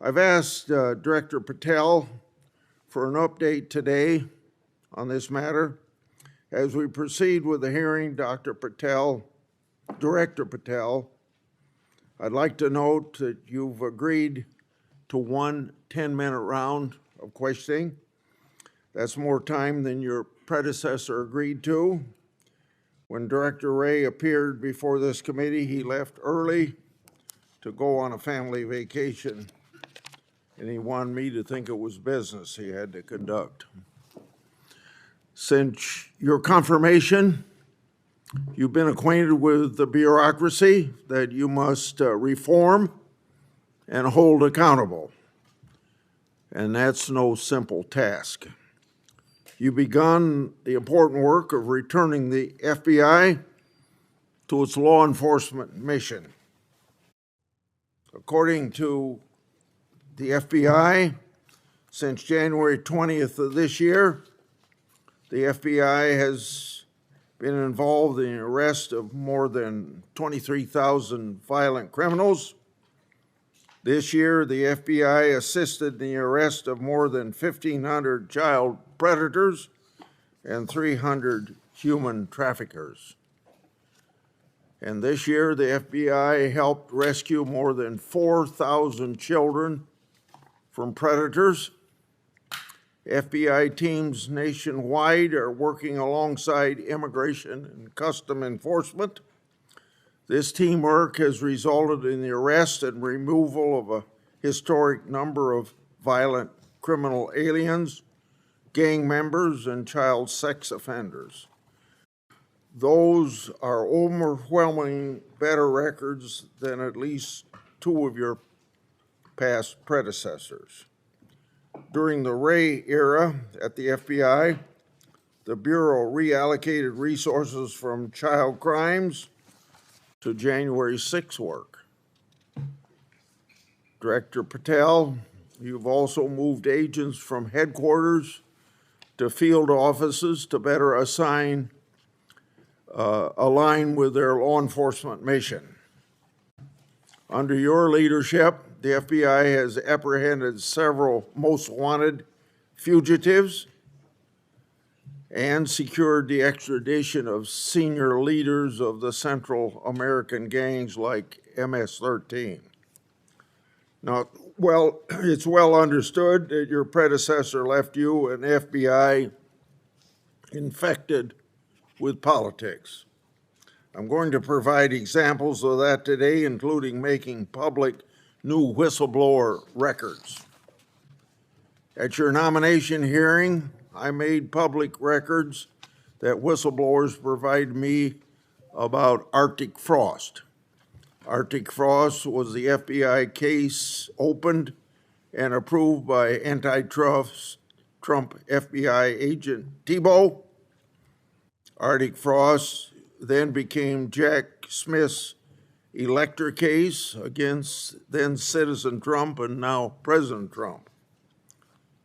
I've asked Director Patel for an update today on this matter. As we proceed with the hearing, Director Patel, I'd like to note that you've agreed to one 10-minute round of questioning. That's more time than your predecessor agreed to. When Director Ray appeared before this committee, he left early to go on a family vacation, and he wanted me to think it was business he had to conduct. Since your confirmation, you've been acquainted with the bureaucracy that you must reform and hold accountable, and that's no simple task. You've begun the important work of returning the FBI to its law enforcement mission. According to the FBI, since January 20th of this year, the FBI has been involved in the arrest of more than 23,000 violent criminals. This year, the FBI assisted in the arrest of more than 1,500 child predators and 300 human traffickers. And this year, the FBI helped rescue more than 4,000 children from predators. FBI teams nationwide are working alongside immigration and custom enforcement. This teamwork has resulted in the arrest and removal of a historic number of violent criminal aliens, gang members, and child sex offenders. Those are overwhelmingly better records than at least two of your past predecessors. During the Ray era at the FBI, the Bureau reallocated resources from child crimes to January 6 work. Director Patel, you've also moved agents from headquarters to field offices to better align with their law enforcement mission. Under your leadership, the FBI has apprehended several most wanted fugitives and secured the extradition of senior leaders of the Central American gangs like MS-13. Now, it's well understood that your predecessor left you an FBI infected with politics. I'm going to provide examples of that today, including making public new whistleblower records. At your nomination hearing, I made public records that whistleblowers provide me about Arctic Frost. Arctic Frost was the FBI case opened and approved by antitrust Trump FBI agent Thibault. Arctic Frost then became Jack Smith's elector case against then Citizen Trump and now President Trump.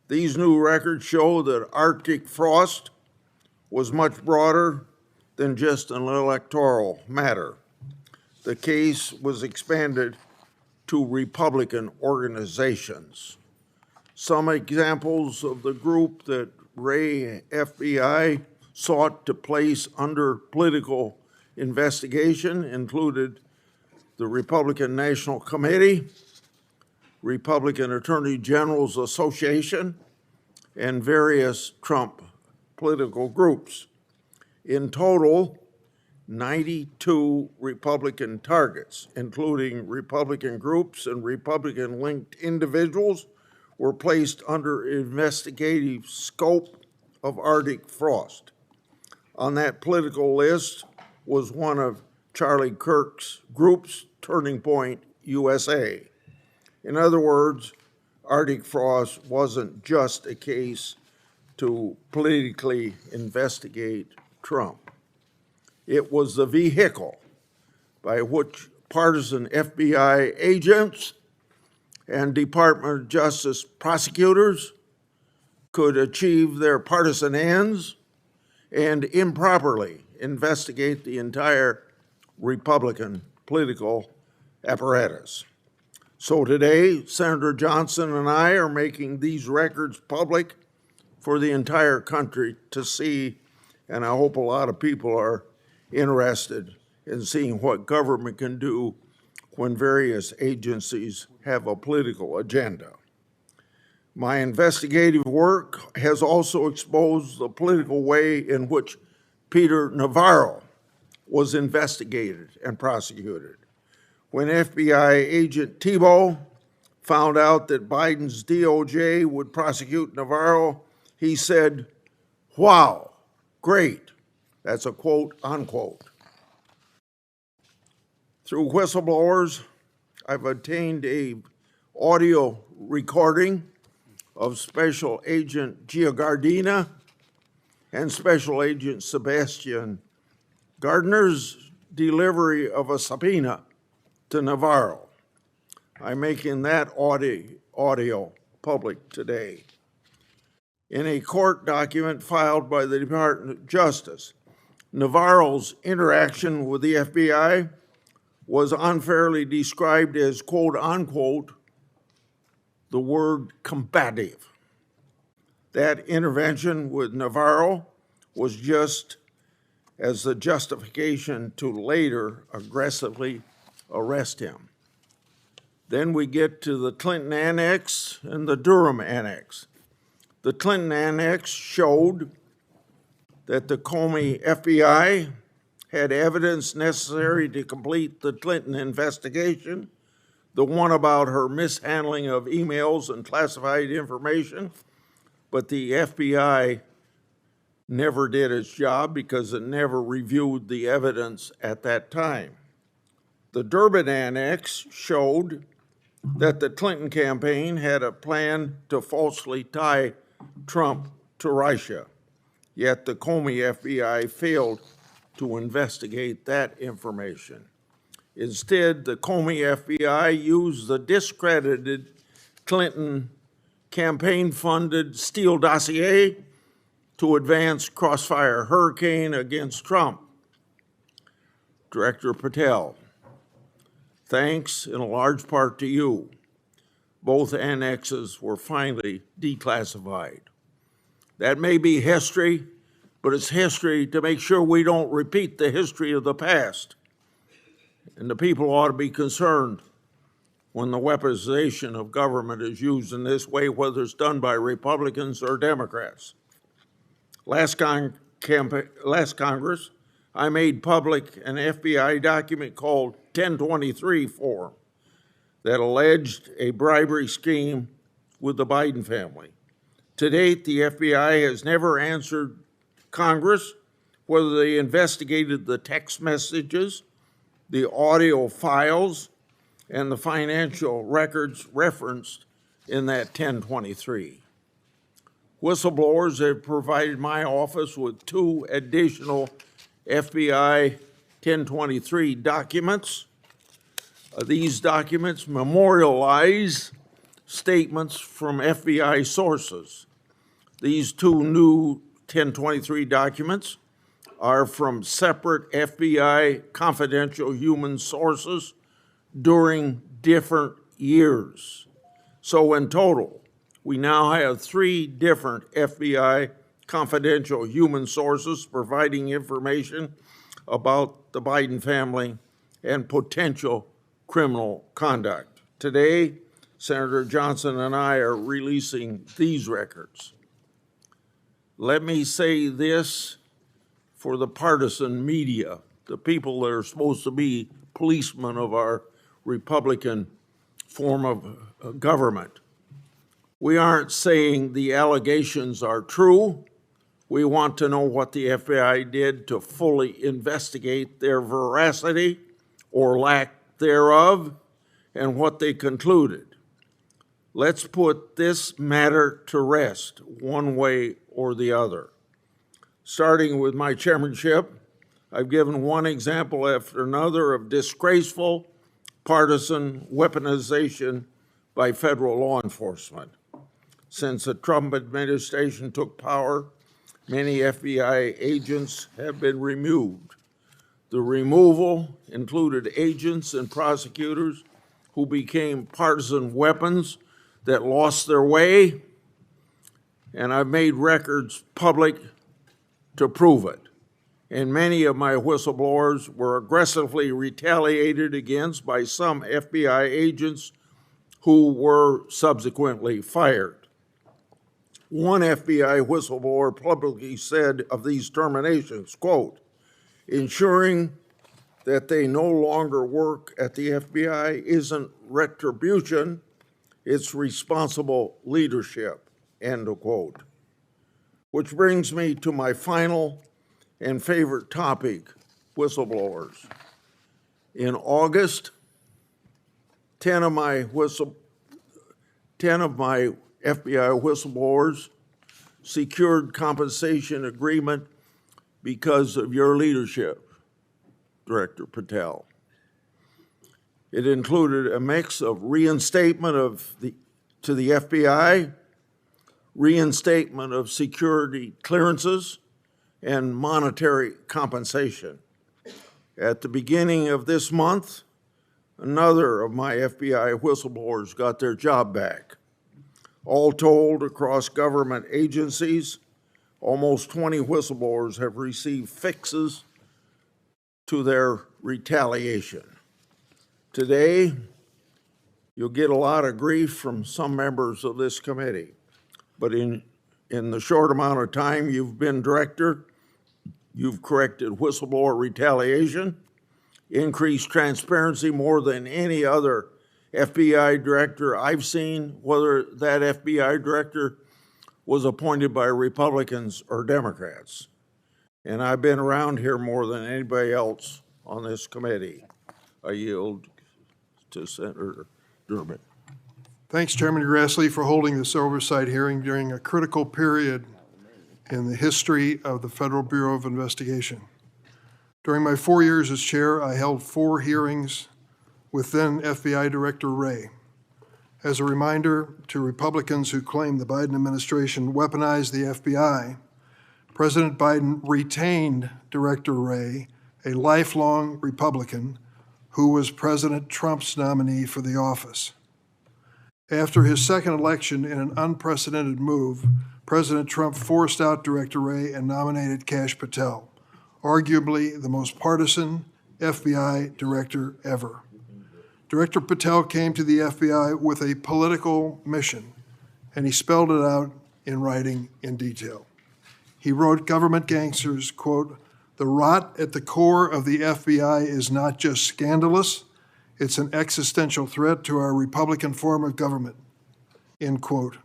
These new records show that Arctic Frost was much broader than just an electoral matter. The case was expanded to Republican organizations. Some examples of the group that Ray FBI sought to place under political investigation included the Republican National Committee, Republican Attorney Generals Association, and various Trump political groups. In total, 92 Republican targets, including Republican groups and Republican-linked individuals, were placed under investigative scope of Arctic Frost. On that political list was one of Charlie Kirk's groups, Turning Point USA. In other words, Arctic Frost wasn't just a case to politically investigate Trump. It was the vehicle by which partisan FBI agents and Department of Justice prosecutors could achieve their partisan ends and improperly investigate the entire Republican political apparatus. So today, Senator Johnson and I are making these records public for the entire country to see, and I hope a lot of people are interested in seeing what government can do when various agencies have a political agenda. My investigative work has also exposed the political way in which Peter Navarro was investigated and prosecuted. When FBI agent Tebow found out that Biden's DOJ would prosecute Navarro, he said, "Wow, great." That's a quote, unquote. Through whistleblowers, I've obtained an audio recording of Special Agent Giagardina and Special Agent Sebastian Gardner's delivery of a subpoena to Navarro. I'm making that audio public today. In a court document filed by the Department of Justice, Navarro's interaction with the FBI was unfairly described as, quote, unquote, the word combative. That intervention with Navarro was just as the justification to later aggressively arrest him. Then we get to the Clinton Annex and the Durham Annex. The Clinton Annex showed that the Comey FBI had evidence necessary to complete the Clinton investigation, the one about her mishandling of emails and classified information, but the FBI never did its job because it never reviewed the evidence at that time. The Durbin Annex showed that the Clinton campaign had a plan to falsely tie Trump to Russia, yet the Comey FBI failed to investigate that information. Instead, the Comey FBI used the discredited Clinton campaign-funded Steele dossier to advance Crossfire Hurricane against Trump. Director Patel, thanks in a large part to you, both annexes were finally declassified. That may be history, but it's history to make sure we don't repeat the history of the past. And the people ought to be concerned when the weaponization of government is used in this way, whether it's done by Republicans or Democrats. Last Congress, I made public an FBI document called 1023 form that alleged a bribery scheme with the Biden family. To date, the FBI has never answered Congress whether they investigated the text messages, the audio files, and the financial records referenced in that 1023. Whistleblowers have provided my office with 2 additional FBI 1023 documents. These documents memorialize statements from FBI sources. These 2 new 1023 documents are from separate FBI confidential human sources during different years. So in total, we now have 3 different FBI confidential human sources providing information about the Biden family and potential criminal conduct. Today, Senator Johnson and I are releasing these records. Let me say this for the partisan media, the people that are supposed to be policemen of our Republican form of government. We aren't saying the allegations are true. We want to know what the FBI did to fully investigate their veracity or lack thereof and what they concluded. Let's put this matter to rest one way or the other. Starting with my chairmanship, I've given one example after another of disgraceful partisan weaponization by federal law enforcement. Since the Trump administration took power, many FBI agents have been removed. The removal included agents and prosecutors who became partisan weapons that lost their way, and I've made records public to prove it. And many of my whistleblowers were aggressively retaliated against by some FBI agents who were subsequently fired. One FBI whistleblower publicly said of these terminations, quote, "Ensuring that they no longer work at the FBI isn't retribution, it's responsible leadership," end of quote. Which brings me to my final and favorite topic, whistleblowers. In August, 10 of my FBI whistleblowers secured compensation agreement because of your leadership, Director Patel. It included a mix of reinstatement to the FBI, reinstatement of security clearances, and monetary compensation. At the beginning of this month, another of my FBI whistleblowers got their job back. All told, across government agencies, almost 20 whistleblowers have received fixes to their retaliation. Today, you'll get a lot of grief from some members of this committee, but in the short amount of time you've been director, you've corrected whistleblower retaliation, increased transparency more than any other FBI director I've seen, whether that FBI director was appointed by Republicans or Democrats. And I've been around here more than anybody else on this committee. I yield to Senator Durbin. Thanks, Chairman Grassley, for holding this oversight hearing during a critical period in the history of the Federal Bureau of Investigation. During my 4 years as chair, I held 4 hearings with then FBI Director Wray. As a reminder to Republicans who claim the Biden administration weaponized the FBI, President Biden retained Director Wray, a lifelong Republican who was President Trump's nominee for the office. After his second election, in an unprecedented move, President Trump forced out Director Wray and nominated Kash Patel, arguably the most partisan FBI director ever. Director Patel came to the FBI with a political mission, and he spelled it out in writing in detail. He wrote, "Government gangsters, quote, the rot at the core of the FBI is not just scandalous, it's an existential threat to our Republican form of government," end quote.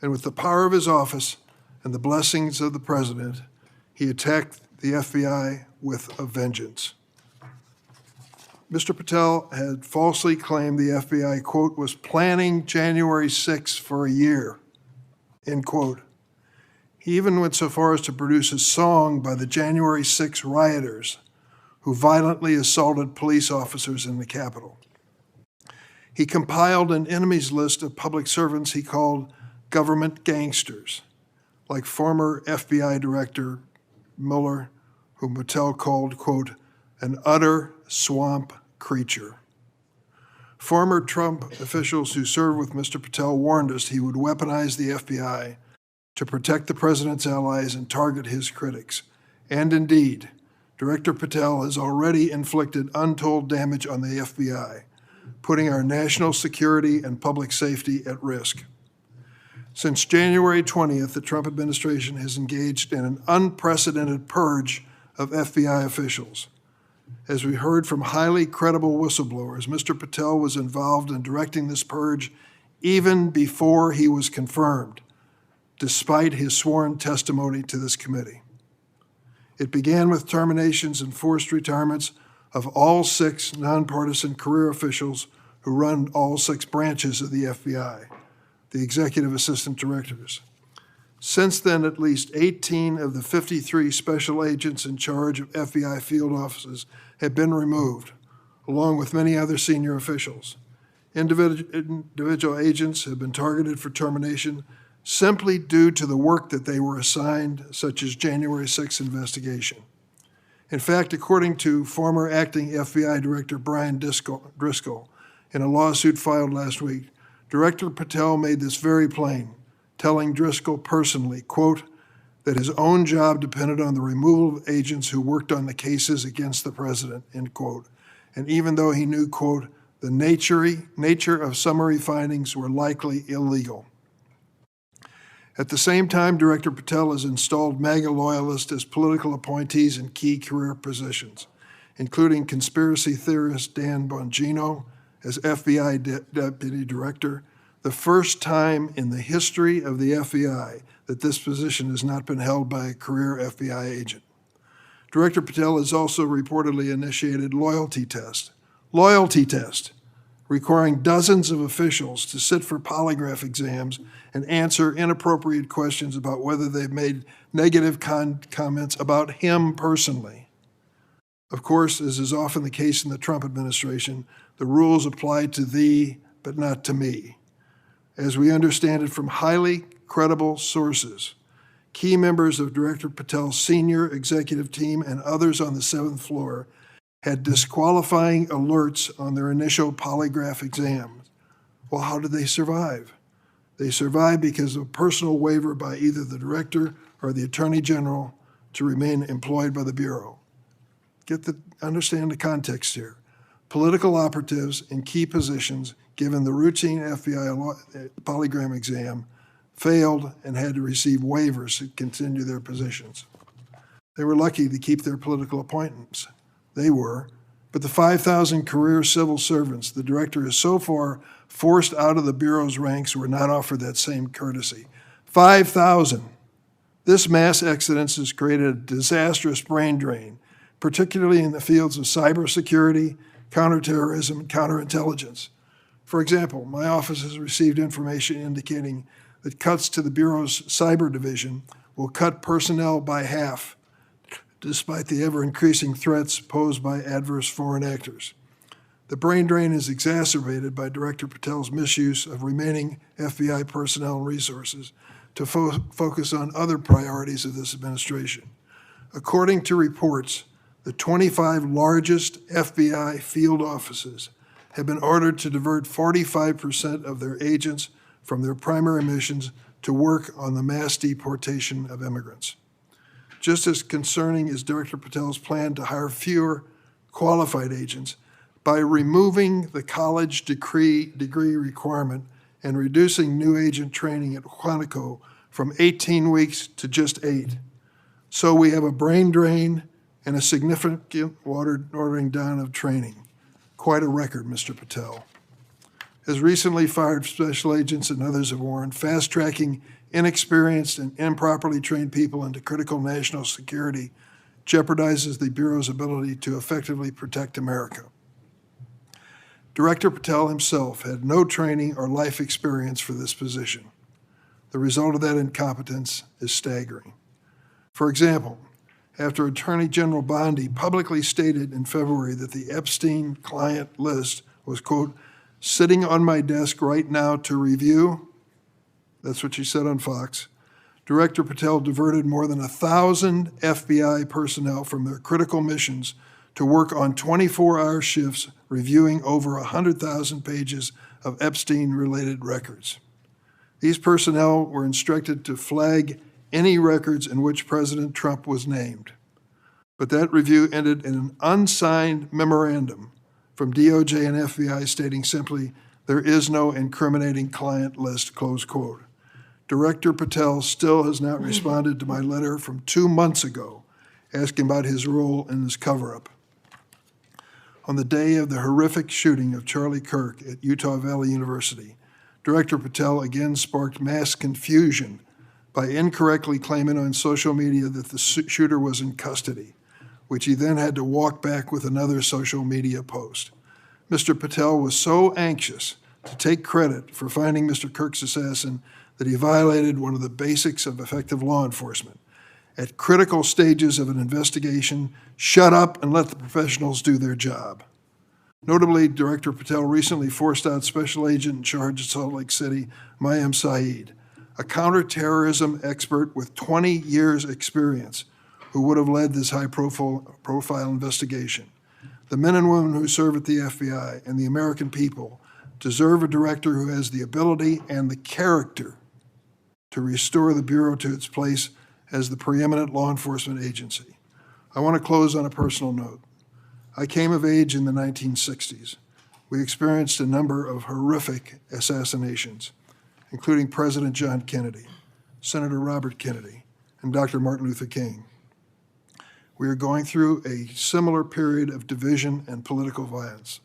And with the power of his office and the blessings of the president, he attacked the FBI with a vengeance. Mr. Patel had falsely claimed the FBI, quote, was planning January 6th for a year, end quote. He even went so far as to produce a song by the January 6 rioters who violently assaulted police officers in the Capitol. He compiled an enemies list of public servants he called government gangsters, like former FBI Director Mueller, whom Patel called, quote, an utter swamp creature. Former Trump officials who served with Mr. Patel warned us he would weaponize the FBI to protect the president's allies and target his critics. And indeed, Director Patel has already inflicted untold damage on the FBI, putting our national security and public safety at risk. Since January 20th, the Trump administration has engaged in an unprecedented purge of FBI officials. As we heard from highly credible whistleblowers, Mr. Patel was involved in directing this purge even before he was confirmed, despite his sworn testimony to this committee. It began with terminations and forced retirements of all 6 nonpartisan career officials who run all 6 branches of the FBI, the executive assistant directors. Since then, at least 18 of the 53 special agents in charge of FBI field offices have been removed, along with many other senior officials. Individual agents have been targeted for termination simply due to the work that they were assigned, such as January 6th investigation. In fact, according to former acting FBI Director Brian Driscoll, in a lawsuit filed last week, Director Patel made this very plain, telling Driscoll personally, quote, that his own job depended on the removal of agents who worked on the cases against the president, end quote. And even though he knew, quote, the nature of summary findings were likely illegal. At the same time, Director Patel has installed MAGA loyalists as political appointees in key career positions, including conspiracy theorist Dan Bongino as FBI Deputy Director, the first time in the history of the FBI that this position has not been held by a career FBI agent. Director Patel has also reportedly initiated loyalty test, requiring dozens of officials to sit for polygraph exams and answer inappropriate questions about whether they've made negative comments about him personally. Of course, as is often the case in the Trump administration, the rules apply to thee, but not to me. As we understand it from highly credible sources, key members of Director Patel's senior executive team and others on the 7th floor had disqualifying alerts on their initial polygraph exams. Well, how did they survive? They survived because of a personal waiver by either the director or the attorney general to remain employed by the Bureau. Understand the context here. Political operatives in key positions, given the routine FBI polygraph exam, failed and had to receive waivers to continue their positions. They were lucky to keep their political appointments. They were. But the 5,000 career civil servants the director has so far forced out of the Bureau's ranks were not offered that same courtesy. 5,000. This mass exodus has created a disastrous brain drain, particularly in the fields of cybersecurity, counterterrorism, and counterintelligence. For example, my office has received information indicating that cuts to the Bureau's cyber division will cut personnel by half, despite the ever-increasing threats posed by adverse foreign actors. The brain drain is exacerbated by Director Patel's misuse of remaining FBI personnel and resources to focus on other priorities of this administration. According to reports, the 25 largest FBI field offices have been ordered to divert 45% of their agents from their primary missions to work on the mass deportation of immigrants. Just as concerning is Director Patel's plan to hire fewer qualified agents by removing the college degree requirement and reducing new agent training at Quantico from 18 weeks to just 8. So we have a brain drain and a significant watering down of training. Quite a record, Mr. Patel. As recently fired special agents and others have warned, fast-tracking inexperienced and improperly trained people into critical national security jeopardizes the Bureau's ability to effectively protect America. Director Patel himself had no training or life experience for this position. The result of that incompetence is staggering. For example, after Attorney General Bondi publicly stated in February that the Epstein client list was, quote, sitting on my desk right now to review, that's what she said on Fox, Director Patel diverted more than 1,000 FBI personnel from their critical missions to work on 24-hour shifts reviewing over 100,000 pages of Epstein-related records. These personnel were instructed to flag any records in which President Trump was named. But that review ended in an unsigned memorandum from DOJ and FBI stating simply, there is no incriminating client list, close quote. Director Patel still has not responded to my letter from 2 months ago asking about his role in this cover-up. On the day of the horrific shooting of Charlie Kirk at Utah Valley University, Director Patel again sparked mass confusion by incorrectly claiming on social media that the shooter was in custody, which he then had to walk back with another social media post. Mr. Patel was so anxious to take credit for finding Mr. Kirk's assassin that he violated one of the basics of effective law enforcement. At critical stages of an investigation, shut up and let the professionals do their job. Notably, Director Patel recently forced out Special Agent in charge of Salt Lake City, Mayim Saeed, a counterterrorism expert with 20 years' experience, who would have led this high-profile investigation. The men and women who serve at the FBI and the American people deserve a director who has the ability and the character to restore the Bureau to its place as the preeminent law enforcement agency. I want to close on a personal note. I came of age in the 1960s. We experienced a number of horrific assassinations, including President John Kennedy, Senator Robert Kennedy, and Dr. Martin Luther King. We are going through a similar period of division and political violence.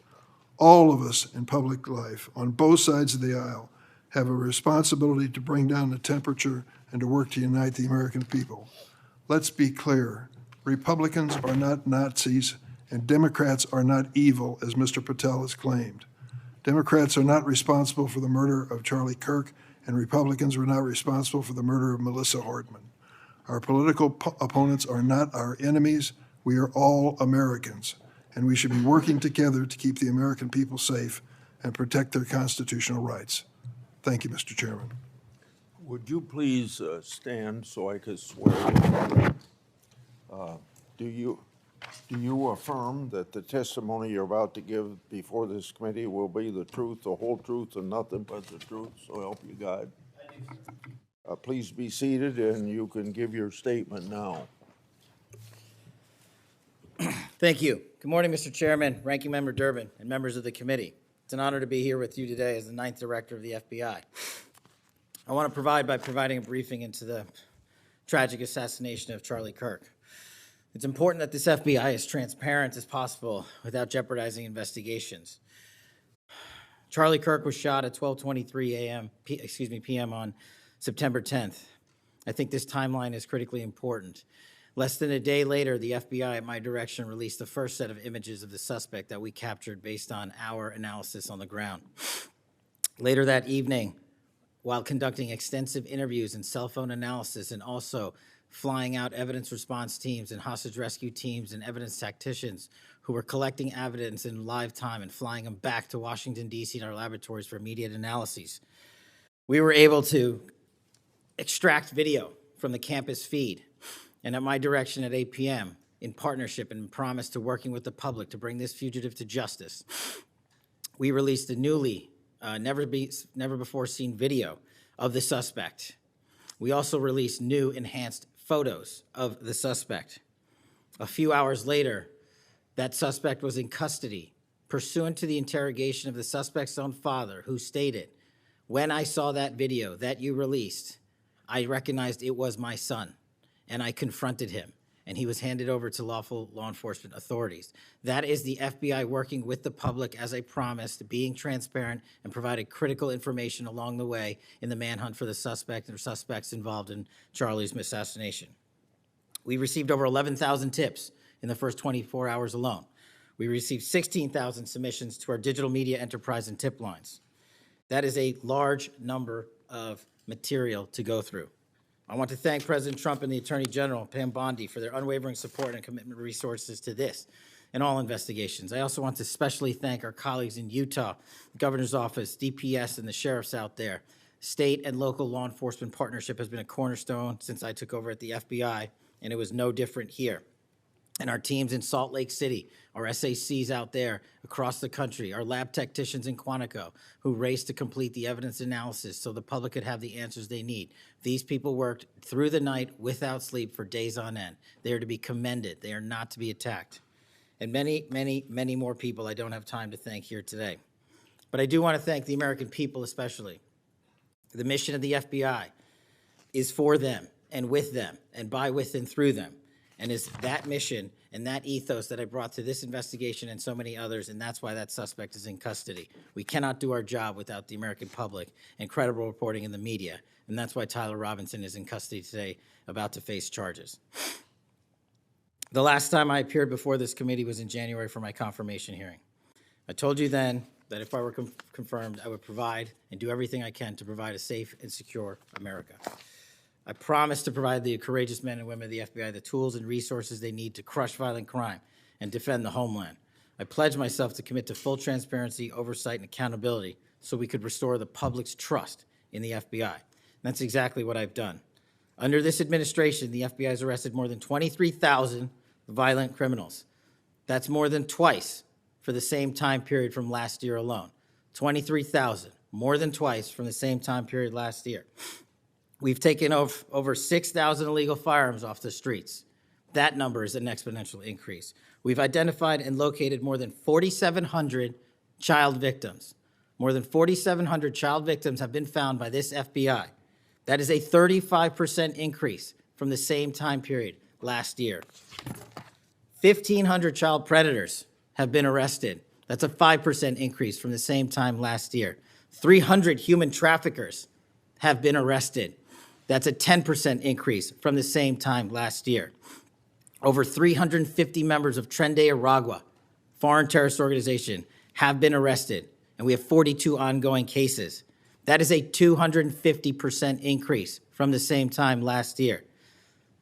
All of us in public life, on both sides of the aisle, have a responsibility to bring down the temperature and to work to unite the American people. Let's be clear. Republicans are not Nazis, and Democrats are not evil, as Mr. Patel has claimed. Democrats are not responsible for the murder of Charlie Kirk, and Republicans were not responsible for the murder of Melissa Hardman. Our political opponents are not our enemies. We are all Americans, and we should be working together to keep the American people safe and protect their constitutional rights. Thank you, Mr. Chairman. Would you please stand so I could swear you? Do you affirm that the testimony you're about to give before this committee will be the truth, the whole truth, and nothing but the truth? So help you God. I do. Please be seated, and you can give your statement now. Thank you. Good morning, Mr. Chairman, Ranking Member Durbin, and members of the committee. It's an honor to be here with you today as the 9th Director of the FBI. I want to providing a briefing into the tragic assassination of Charlie Kirk. It's important that this FBI is transparent as possible without jeopardizing investigations. Charlie Kirk was shot at 12:23 p.m. on September 10th. I think this timeline is critically important. Less than a day later, the FBI, at my direction, released the first set of images of the suspect that we captured based on our analysis on the ground. Later that evening, while conducting extensive interviews and cell phone analysis, and also flying out evidence response teams and hostage rescue teams and evidence tacticians who were collecting evidence in live time and flying them back to Washington, D.C. in our laboratories for immediate analyses, we were able to extract video from the campus feed. And at my direction at 8 p.m., in partnership and promise to working with the public to bring this fugitive to justice, we released a newly, never before seen video of the suspect. We also released new enhanced photos of the suspect. A few hours later, that suspect was in custody, pursuant to the interrogation of the suspect's own father, who stated, "When I saw that video that you released, I recognized it was my son, and I confronted him, and he was handed over to lawful law enforcement authorities." That is the FBI working with the public, as I promised, being transparent and providing critical information along the way in the manhunt for the suspect or suspects involved in Charlie's assassination. We received over 11,000 tips in the first 24 hours alone. We received 16,000 submissions to our digital media enterprise and tip lines. That is a large number of material to go through. I want to thank President Trump and the Attorney General, Pam Bondi, for their unwavering support and commitment of resources to this and all investigations. I also want to especially thank our colleagues in Utah, the Governor's Office, DPS, and the sheriffs out there. State and local law enforcement partnership has been a cornerstone since I took over at the FBI, and it was no different here. And our teams in Salt Lake City, our SACs out there across the country, our lab technicians in Quantico who raced to complete the evidence analysis so the public could have the answers they need. These people worked through the night without sleep for days on end. They are to be commended. They are not to be attacked. And many, many, many more people I don't have time to thank here today. But I do want to thank the American people especially. The mission of the FBI is for them and with them and by, with, and through them. And it's that mission and that ethos that I brought to this investigation and so many others, and that's why that suspect is in custody. We cannot do our job without the American public and credible reporting in the media, and that's why Tyler Robinson is in custody today, about to face charges. The last time I appeared before this committee was in January for my confirmation hearing. I told you then that if I were confirmed, I would provide and do everything I can to provide a safe and secure America. I promise to provide the courageous men and women of the FBI the tools and resources they need to crush violent crime and defend the homeland. I pledge myself to commit to full transparency, oversight, and accountability so we could restore the public's trust in the FBI. And that's exactly what I've done. Under this administration, the FBI has arrested more than 23,000 violent criminals. That's more than twice for the same time period from last year alone. 23,000, more than twice from the same time period last year. We've taken over 6,000 illegal firearms off the streets. That number is an exponential increase. We've identified and located more than 4,700 child victims. More than 4,700 child victims have been found by this FBI. That is a 35% increase from the same time period last year. 1,500 child predators have been arrested. That's a 5% increase from the same time last year. 300 human traffickers have been arrested. That's a 10% increase from the same time last year. Over 350 members of Tren de Aragua, foreign terrorist organization, have been arrested, and we have 42 ongoing cases. That is a 250% increase from the same time last year.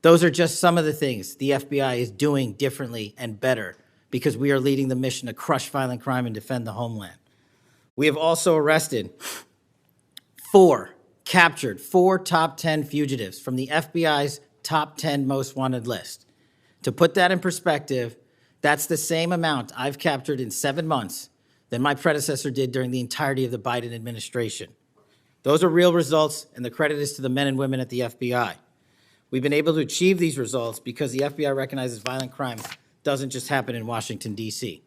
Those are just some of the things the FBI is doing differently and better because we are leading the mission to crush violent crime and defend the homeland. We have also captured four top 10 fugitives from the FBI's top 10 most wanted list. To put that in perspective, that's the same amount I've captured in 7 months than my predecessor did during the entirety of the Biden administration. Those are real results, and the credit is to the men and women at the FBI. We've been able to achieve these results because the FBI recognizes violent crime doesn't just happen in Washington, D.C.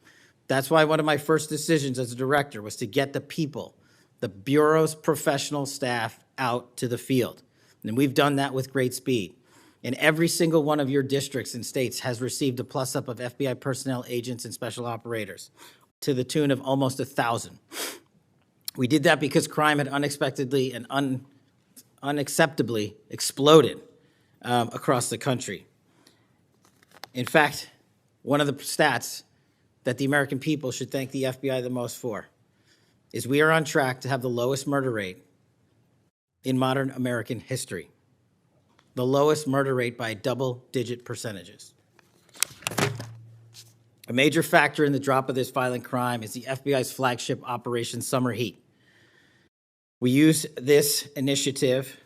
That's why one of my first decisions as a director was to get the people, the Bureau's professional staff, out to the field. And we've done that with great speed. And every single one of your districts and states has received a plus-up of FBI personnel, agents, and special operators to the tune of almost 1,000. We did that because crime had unexpectedly and unacceptably exploded across the country. In fact, one of the stats that the American people should thank the FBI the most for is we are on track to have the lowest murder rate in modern American history. The lowest murder rate by double-digit percentages. A major factor in the drop of this violent crime is the FBI's flagship Operation Summer Heat. We use this initiative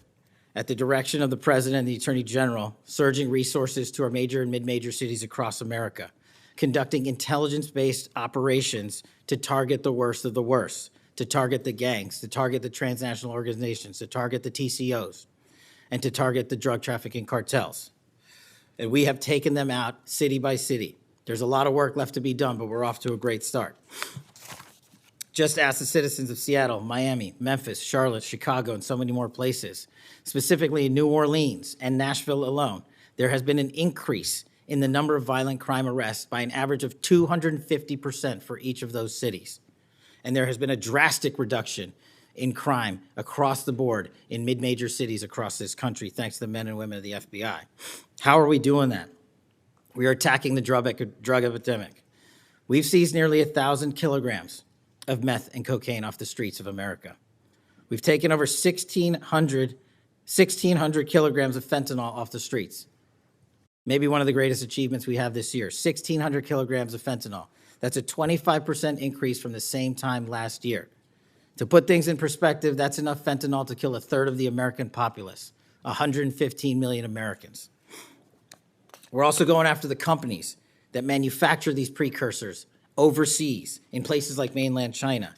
at the direction of the President and the Attorney General, surging resources to our major and mid-major cities across America, conducting intelligence-based operations to target the worst of the worst, to target the gangs, to target the transnational organizations, to target the TCOs, and to target the drug trafficking cartels. And we have taken them out city by city. There's a lot of work left to be done, but we're off to a great start. Just ask the citizens of Seattle, Miami, Memphis, Charlotte, Chicago, and so many more places. Specifically in New Orleans and Nashville alone, there has been an increase in the number of violent crime arrests by an average of 250% for each of those cities. And there has been a drastic reduction in crime across the board in mid-major cities across this country, thanks to the men and women of the FBI. How are we doing that? We are attacking the drug epidemic. We've seized nearly 1,000 kilograms of meth and cocaine off the streets of America. We've taken over 1,600 kilograms of fentanyl off the streets. Maybe one of the greatest achievements we have this year, 1,600 kilograms of fentanyl. That's a 25% increase from the same time last year. To put things in perspective, that's enough fentanyl to kill a third of the American populace, 115 million Americans. We're also going after the companies that manufacture these precursors overseas in places like mainland China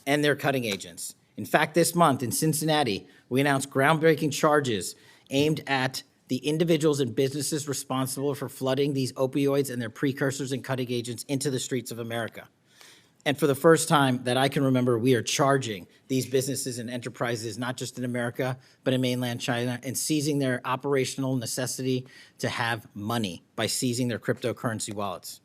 and their cutting agents. In fact, this month in Cincinnati, we announced groundbreaking charges aimed at the individuals and businesses responsible for flooding these opioids and their precursors and cutting agents into the streets of America. And for the first time that I can remember, we are charging these businesses and enterprises, not just in America, but in mainland China, and seizing their operational necessity to have money by seizing their cryptocurrency wallets.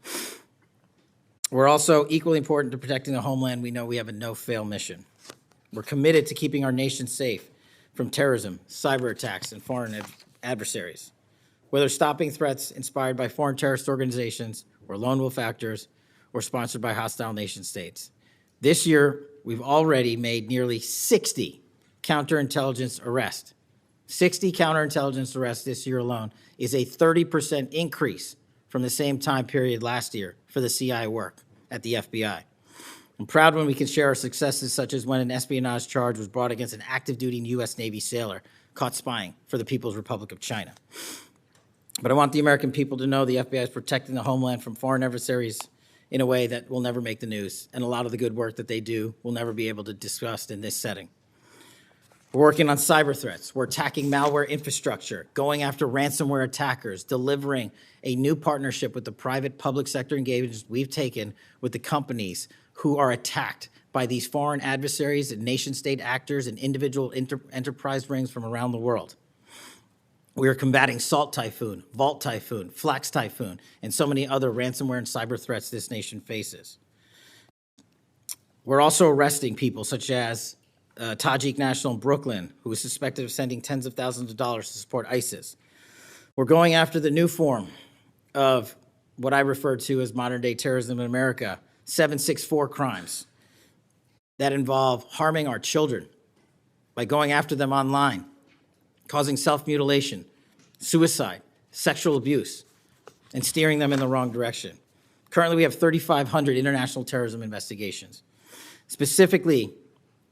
We're also equally important to protecting the homeland. We know we have a no-fail mission. We're committed to keeping our nation safe from terrorism, cyber attacks, and foreign adversaries. Whether stopping threats inspired by foreign terrorist organizations or lone wolf actors or sponsored by hostile nation states. This year, we've already made nearly 60 counterintelligence arrests. 60 counterintelligence arrests this year alone is a 30% increase from the same time period last year for the CI work at the FBI. I'm proud when we can share our successes, such as when an espionage charge was brought against an active-duty U.S. Navy sailor caught spying for the People's Republic of China. But I want the American people to know the FBI is protecting the homeland from foreign adversaries in a way that will never make the news, and a lot of the good work that they do will never be able to discuss in this setting. We're working on cyber threats. We're attacking malware infrastructure, going after ransomware attackers, delivering a new partnership with the private public sector engagements we've taken with the companies who are attacked by these foreign adversaries and nation-state actors and individual enterprise rings from around the world. We are combating Salt Typhoon, Vault Typhoon, Flax Typhoon, and so many other ransomware and cyber threats this nation faces. We're also arresting people such as Tajik national in Brooklyn, who is suspected of sending tens of thousands of dollars to support ISIS. We're going after the new form of what I refer to as modern-day terrorism in America, 764 crimes that involve harming our children by going after them online, causing self-mutilation, suicide, sexual abuse, and steering them in the wrong direction. Currently, we have 3,500 international terrorism investigations. Specifically,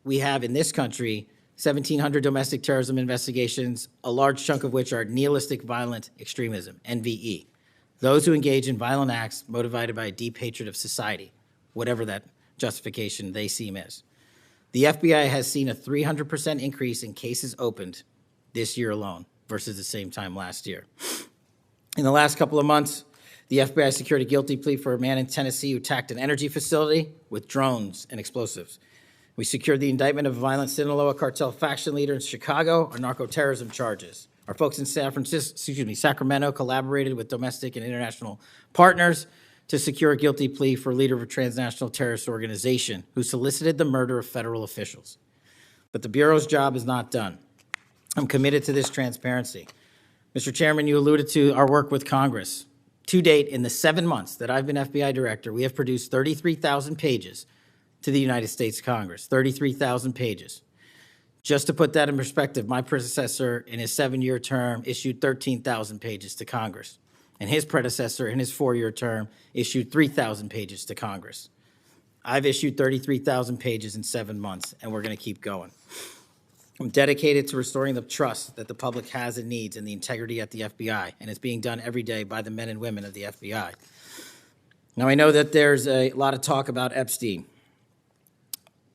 we have in this country 1,700 domestic terrorism investigations, a large chunk of which are nihilistic violent extremism, NVE. Those who engage in violent acts motivated by a deep hatred of society, whatever that justification they seem is. The FBI has seen a 300% increase in cases opened this year alone versus the same time last year. In the last couple of months, the FBI secured a guilty plea for a man in Tennessee who attacked an energy facility with drones and explosives. We secured the indictment of a violent Sinaloa cartel faction leader in Chicago on narco-terrorism charges. Our folks in Sacramento collaborated with domestic and international partners to secure a guilty plea for a leader of a transnational terrorist organization who solicited the murder of federal officials. But the Bureau's job is not done. I'm committed to this transparency. Mr. Chairman, you alluded to our work with Congress. To date, in the 7 months that I've been FBI director, we have produced 33,000 pages to the United States Congress, 33,000 pages. Just to put that in perspective, my predecessor in his 7-year term issued 13,000 pages to Congress, and his predecessor in his 4-year term issued 3,000 pages to Congress. I've issued 33,000 pages in 7 months, and we're going to keep going. I'm dedicated to restoring the trust that the public has and needs in the integrity at the FBI, and it's being done every day by the men and women of the FBI. Now, I know that there's a lot of talk about Epstein,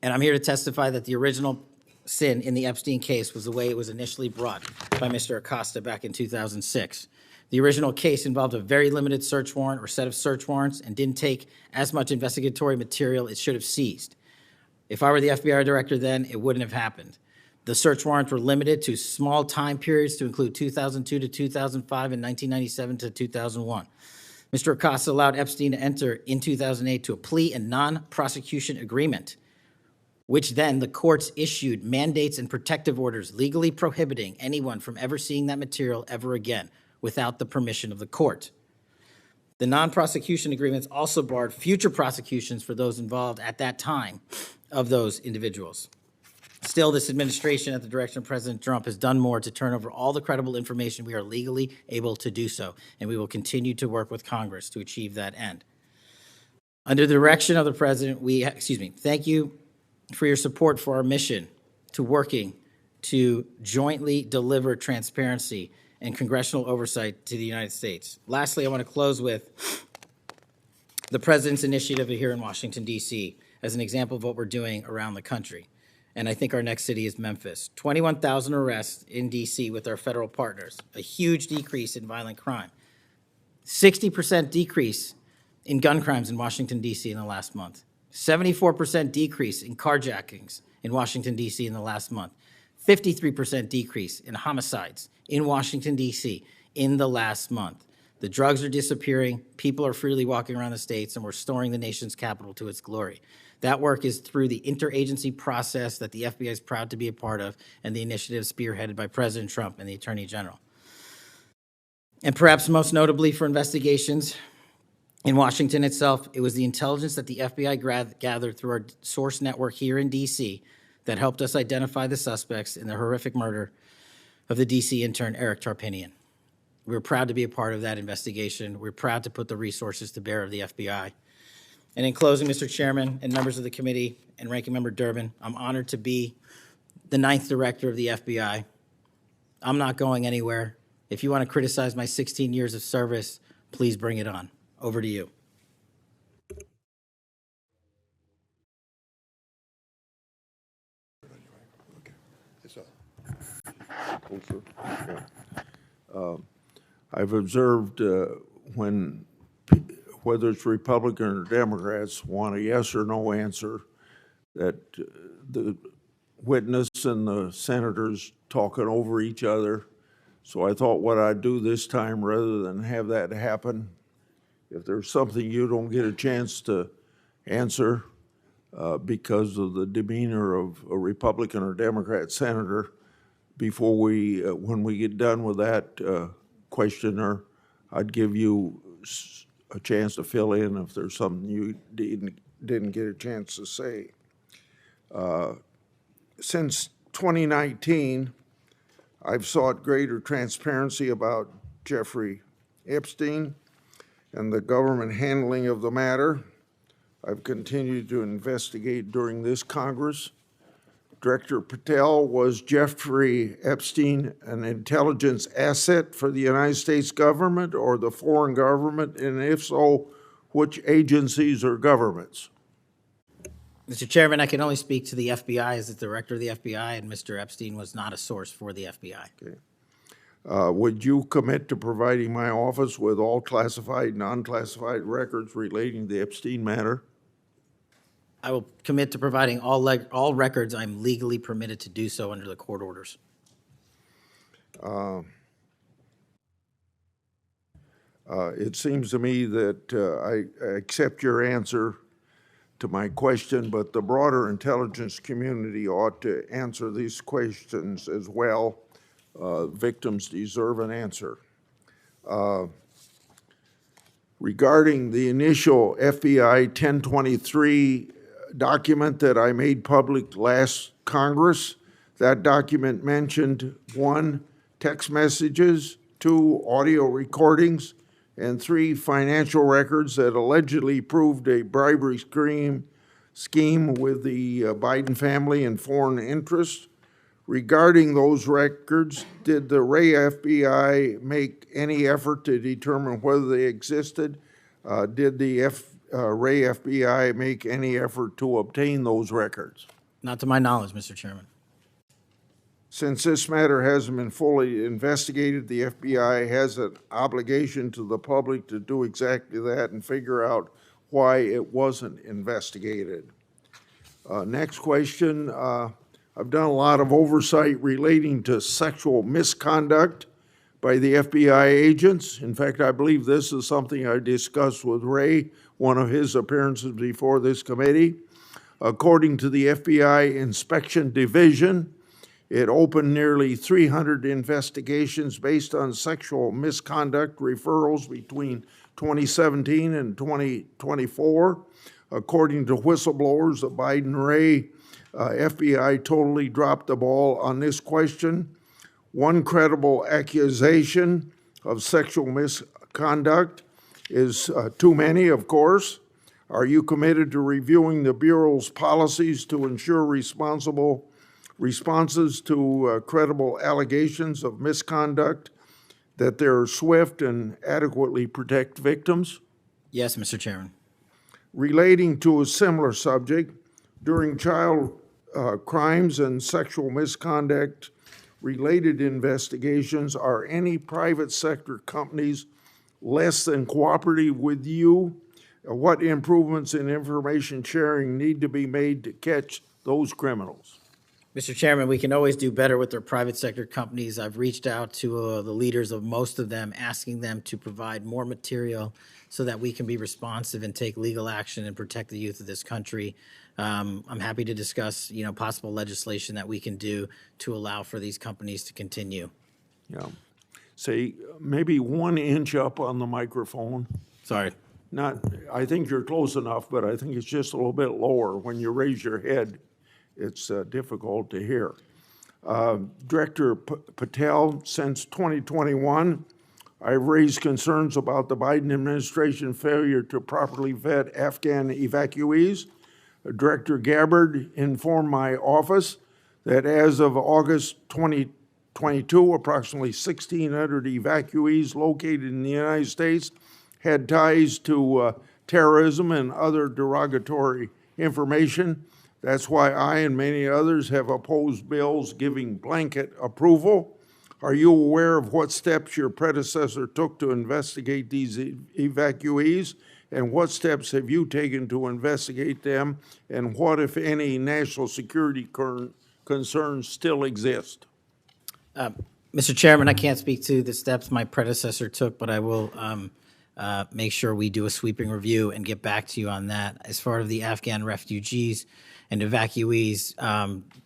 and I'm here to testify that the original sin in the Epstein case was the way it was initially brought by Mr. Acosta back in 2006. The original case involved a very limited search warrant or set of search warrants and didn't take as much investigatory material it should have seized. If I were the FBI director then, it wouldn't have happened. The search warrants were limited to small time periods to include 2002 to 2005 and 1997 to 2001. Mr. Acosta allowed Epstein to enter in 2008 to a plea and non-prosecution agreement, which then the courts issued mandates and protective orders legally prohibiting anyone from ever seeing that material ever again without the permission of the court. The non-prosecution agreements also barred future prosecutions for those involved at that time of those individuals. Still, this administration, at the direction of President Trump, has done more to turn over all the credible information we are legally able to do so, and we will continue to work with Congress to achieve that end. Under the direction of the President, thank you for your support for our mission to working to jointly deliver transparency and congressional oversight to the United States. Lastly, I want to close with the President's initiative here in Washington, D.C. as an example of what we're doing around the country. And I think our next city is Memphis. 21,000 arrests in D.C. with our federal partners, a huge decrease in violent crime, 60% decrease in gun crimes in Washington, D.C. in the last month, 74% decrease in carjackings in Washington, D.C. in the last month, 53% decrease in homicides in Washington, D.C. in the last month. The drugs are disappearing, people are freely walking around the states, and we're restoring the nation's capital to its glory. That work is through the interagency process that the FBI is proud to be a part of and the initiative spearheaded by President Trump and the Attorney General. And perhaps most notably for investigations in Washington itself, it was the intelligence that the FBI gathered through our source network here in D.C. that helped us identify the suspects in the horrific murder of the D.C. intern Eric Tarpinian. We're proud to be a part of that investigation. We're proud to put the resources to bear of the FBI. And in closing, Mr. Chairman and members of the committee and Ranking Member Durbin, I'm honored to be the 9th director of the FBI. I'm not going anywhere. If you want to criticize my 16 years of service, please bring it on. Over to you. closer. Yeah. I've observed when, whether it's Republican or Democrats, want a yes or no answer, that the witness and the senators talking over each other. So I thought what I'd do this time, rather than have that happen, if there's something you don't get a chance to answer because of the demeanor of a Republican or Democrat senator, before we, when we get done with that questioner, I'd give you a chance to fill in if there's something you didn't get a chance to say. Since 2019, I've sought greater transparency about Jeffrey Epstein and the government handling of the matter. I've continued to investigate during this Congress. Director Patel, was Jeffrey Epstein an intelligence asset for the United States government or the foreign government? And if so, which agencies or governments? Mr. Chairman, I can only speak to the FBI as the director of the FBI, and Mr. Epstein was not a source for the FBI. Okay. Would you commit to providing my office with all classified and unclassified records relating to the Epstein matter? I will commit to providing all records I'm legally permitted to do so under the court orders. It seems to me that I accept your answer to my question, but the broader intelligence community ought to answer these questions as well. Victims deserve an answer. Regarding the initial FBI 1023 document that I made public last Congress, that document mentioned 1, text messages, 2, audio recordings, and 3, financial records that allegedly proved a bribery scheme with the Biden family and foreign interests. Regarding those records, did the Ray FBI make any effort to determine whether they existed? Did the Ray FBI make any effort to obtain those records? Not to my knowledge, Mr. Chairman. Since this matter hasn't been fully investigated, the FBI has an obligation to the public to do exactly that and figure out why it wasn't investigated. Next question. I've done a lot of oversight relating to sexual misconduct by the FBI agents. In fact, I believe this is something I discussed with Ray, one of his appearances before this committee. According to the FBI Inspection Division, it opened nearly 300 investigations based on sexual misconduct referrals between 2017 and 2024. According to whistleblowers, the Biden-Ray FBI totally dropped the ball on this question. One credible accusation of sexual misconduct is too many, of course. Are you committed to reviewing the Bureau's policies to ensure responsible responses to credible allegations of misconduct, that they're swift and adequately protect victims? Yes, Mr. Chairman. Relating to a similar subject, during child crimes and sexual misconduct related investigations, are any private sector companies less than cooperative with you? What improvements in information sharing need to be made to catch those criminals? Mr. Chairman, we can always do better with our private sector companies. I've reached out to the leaders of most of them, asking them to provide more material so that we can be responsive and take legal action and protect the youth of this country. I'm happy to discuss, possible legislation that we can do to allow for these companies to continue. Yeah. Say maybe 1 inch up on the microphone. Sorry. I think you're close enough, but I think it's just a little bit lower. When you raise your head, it's difficult to hear. Director Patel, since 2021, I've raised concerns about the Biden administration failure to properly vet Afghan evacuees. Director Gabbard informed my office that as of August 2022, approximately 1,600 evacuees located in the United States had ties to terrorism and other derogatory information. That's why I and many others have opposed bills giving blanket approval. Are you aware of what steps your predecessor took to investigate these evacuees? And what steps have you taken to investigate them? And what, if any, national security concerns still exist? Mr. Chairman, I can't speak to the steps my predecessor took, but I will make sure we do a sweeping review and get back to you on that. As far as the Afghan refugees and evacuees,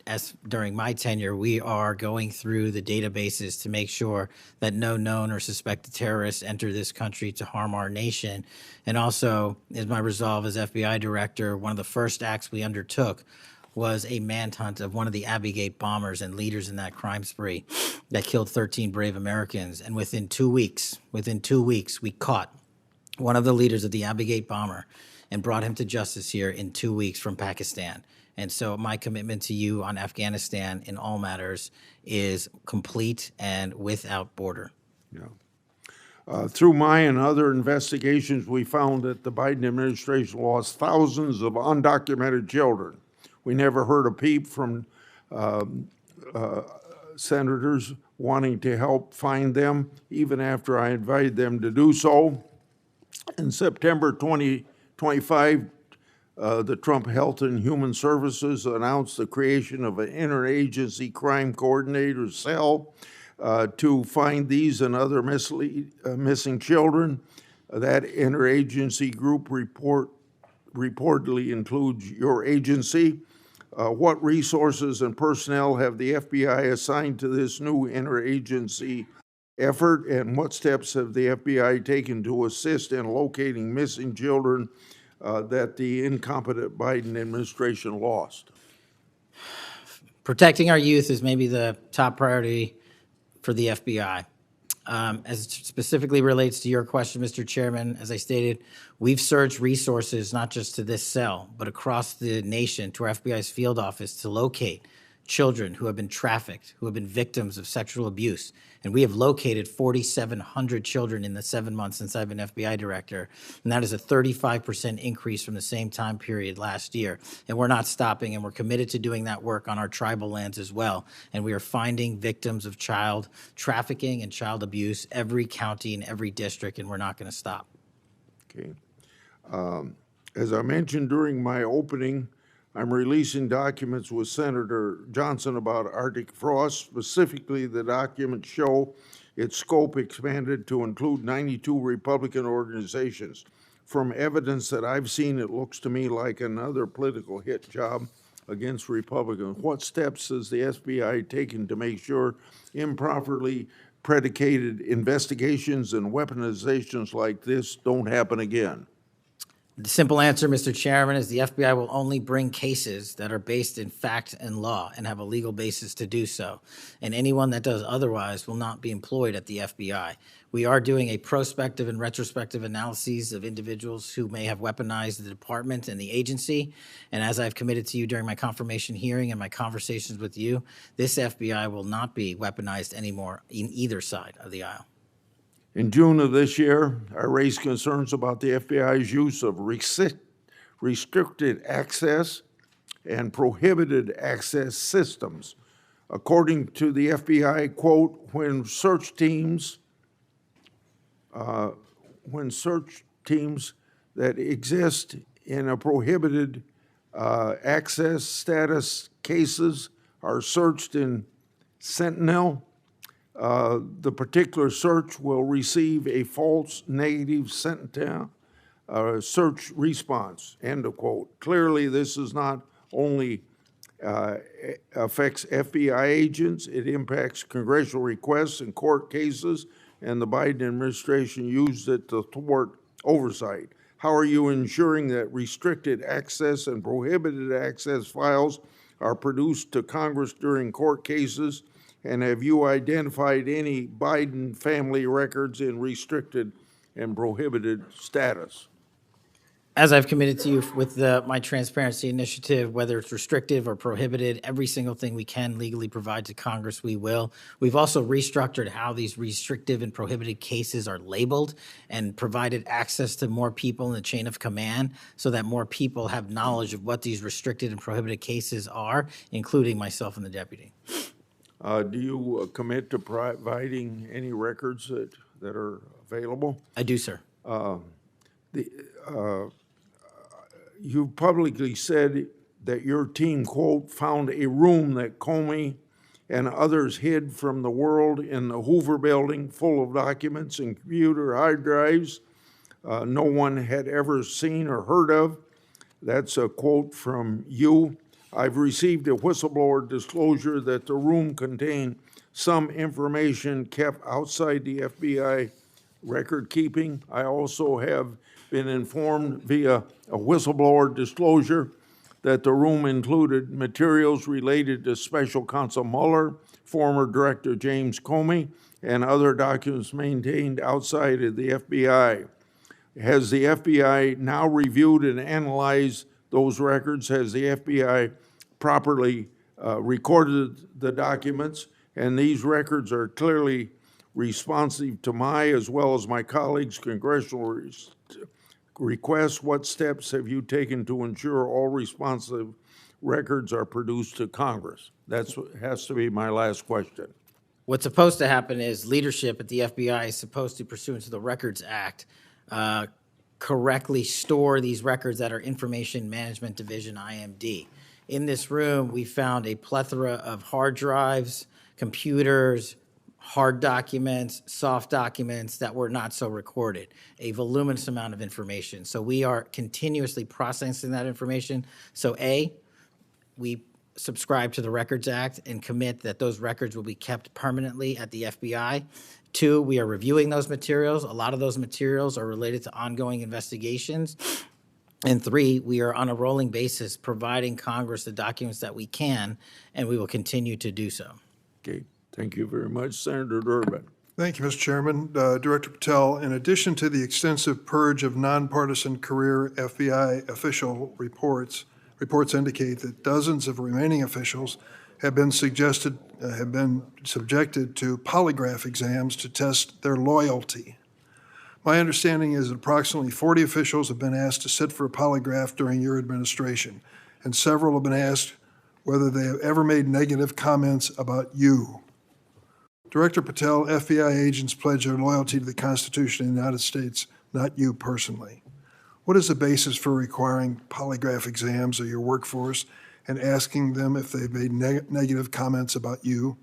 as during my tenure, we are going through the databases to make sure that no known or suspected terrorists enter this country to harm our nation. And also, as my resolve as FBI director, one of the first acts we undertook was a manhunt of one of the Abbey Gate bombers and leaders in that crime spree that killed 13 brave Americans. And within 2 weeks, we caught one of the leaders of the Abbey Gate bomber and brought him to justice here in 2 weeks from Pakistan. And so my commitment to you on Afghanistan in all matters is complete and without border. Yeah. Through my and other investigations, we found that the Biden administration lost thousands of undocumented children. We never heard a peep from senators wanting to help find them, even after I invited them to do so. In September 2025, the Trump Health and Human Services announced the creation of an interagency crime coordinator cell to find these and other missing children. That interagency group reportedly includes your agency. What resources and personnel have the FBI assigned to this new interagency effort, and what steps have the FBI taken to assist in locating missing children that the incompetent Biden administration lost? Protecting our youth is maybe the top priority for the FBI. As it specifically relates to your question, Mr. Chairman, as I stated, we've surged resources not just to this cell, but across the nation to our FBI's field office to locate children who have been trafficked, who have been victims of sexual abuse. And we have located 4,700 children in the 7 months since I've been FBI director. And that is a 35% increase from the same time period last year. And we're not stopping, and we're committed to doing that work on our tribal lands as well. And we are finding victims of child trafficking and child abuse every county and every district, and we're not going to stop. Okay. As I mentioned during my opening, I'm releasing documents with Senator Johnson about Arctic frost. Specifically, the documents show its scope expanded to include 92 Republican organizations. From evidence that I've seen, it looks to me like another political hit job against Republicans. What steps has the FBI taken to make sure improperly predicated investigations and weaponizations like this don't happen again? The simple answer, Mr. Chairman, is the FBI will only bring cases that are based in fact and law and have a legal basis to do so. And anyone that does otherwise will not be employed at the FBI. We are doing a prospective and retrospective analyses of individuals who may have weaponized the department and the agency. And as I've committed to you during my confirmation hearing and my conversations with you, this FBI will not be weaponized anymore in either side of the aisle. In June of this year, I raised concerns about the FBI's use of restricted access and prohibited access systems. According to the FBI, quote, when search teams that exist in a prohibited access status cases are searched in Sentinel, the particular search will receive a false negative Sentinel search response, end of quote. Clearly, this is not only affects FBI agents, it impacts congressional requests and court cases, and the Biden administration used it to thwart oversight. How are you ensuring that restricted access and prohibited access files are produced to Congress during court cases? And have you identified any Biden family records in restricted and prohibited status? As I've committed to you with my transparency initiative, whether it's restrictive or prohibited, every single thing we can legally provide to Congress, we will. We've also restructured how these restrictive and prohibited cases are labeled and provided access to more people in the chain of command so that more people have knowledge of what these restricted and prohibited cases are, including myself and the deputy. Do you commit to providing any records that are available? I do, sir. You've publicly said that your team, quote, found a room that Comey and others hid from the world in the Hoover building full of documents and computer hard drives no one had ever seen or heard of. That's a quote from you. I've received a whistleblower disclosure that the room contained some information kept outside the FBI record keeping. I also have been informed via a whistleblower disclosure that the room included materials related to Special Counsel Mueller, former Director James Comey, and other documents maintained outside of the FBI. Has the FBI now reviewed and analyzed those records? Has the FBI properly recorded the documents? And these records are clearly responsive to my, as well as my colleagues' congressional requests. What steps have you taken to ensure all responsive records are produced to Congress? That has to be my last question. What's supposed to happen is leadership at the FBI is supposed to, pursuant to the Records Act, correctly store these records at our Information Management Division, IMD. In this room, we found a plethora of hard drives, computers, hard documents, soft documents that were not so recorded, a voluminous amount of information. So we are continuously processing that information. So A, we subscribe to the Records Act and commit that those records will be kept permanently at the FBI. 2, we are reviewing those materials. A lot of those materials are related to ongoing investigations. And 3, we are on a rolling basis providing Congress the documents that we can, and we will continue to do so. Okay, thank you very much. Senator Durbin. Thank you, Mr. Chairman. Director Patel, in addition to the extensive purge of nonpartisan career FBI official reports indicate that dozens of remaining officials have been subjected to polygraph exams to test their loyalty. My understanding is that approximately 40 officials have been asked to sit for a polygraph during your administration, and several have been asked whether they have ever made negative comments about you. Director Patel, FBI agents pledge their loyalty to the Constitution of the United States, not you personally. What is the basis for requiring polygraph exams of your workforce and asking them if they've made negative comments about you?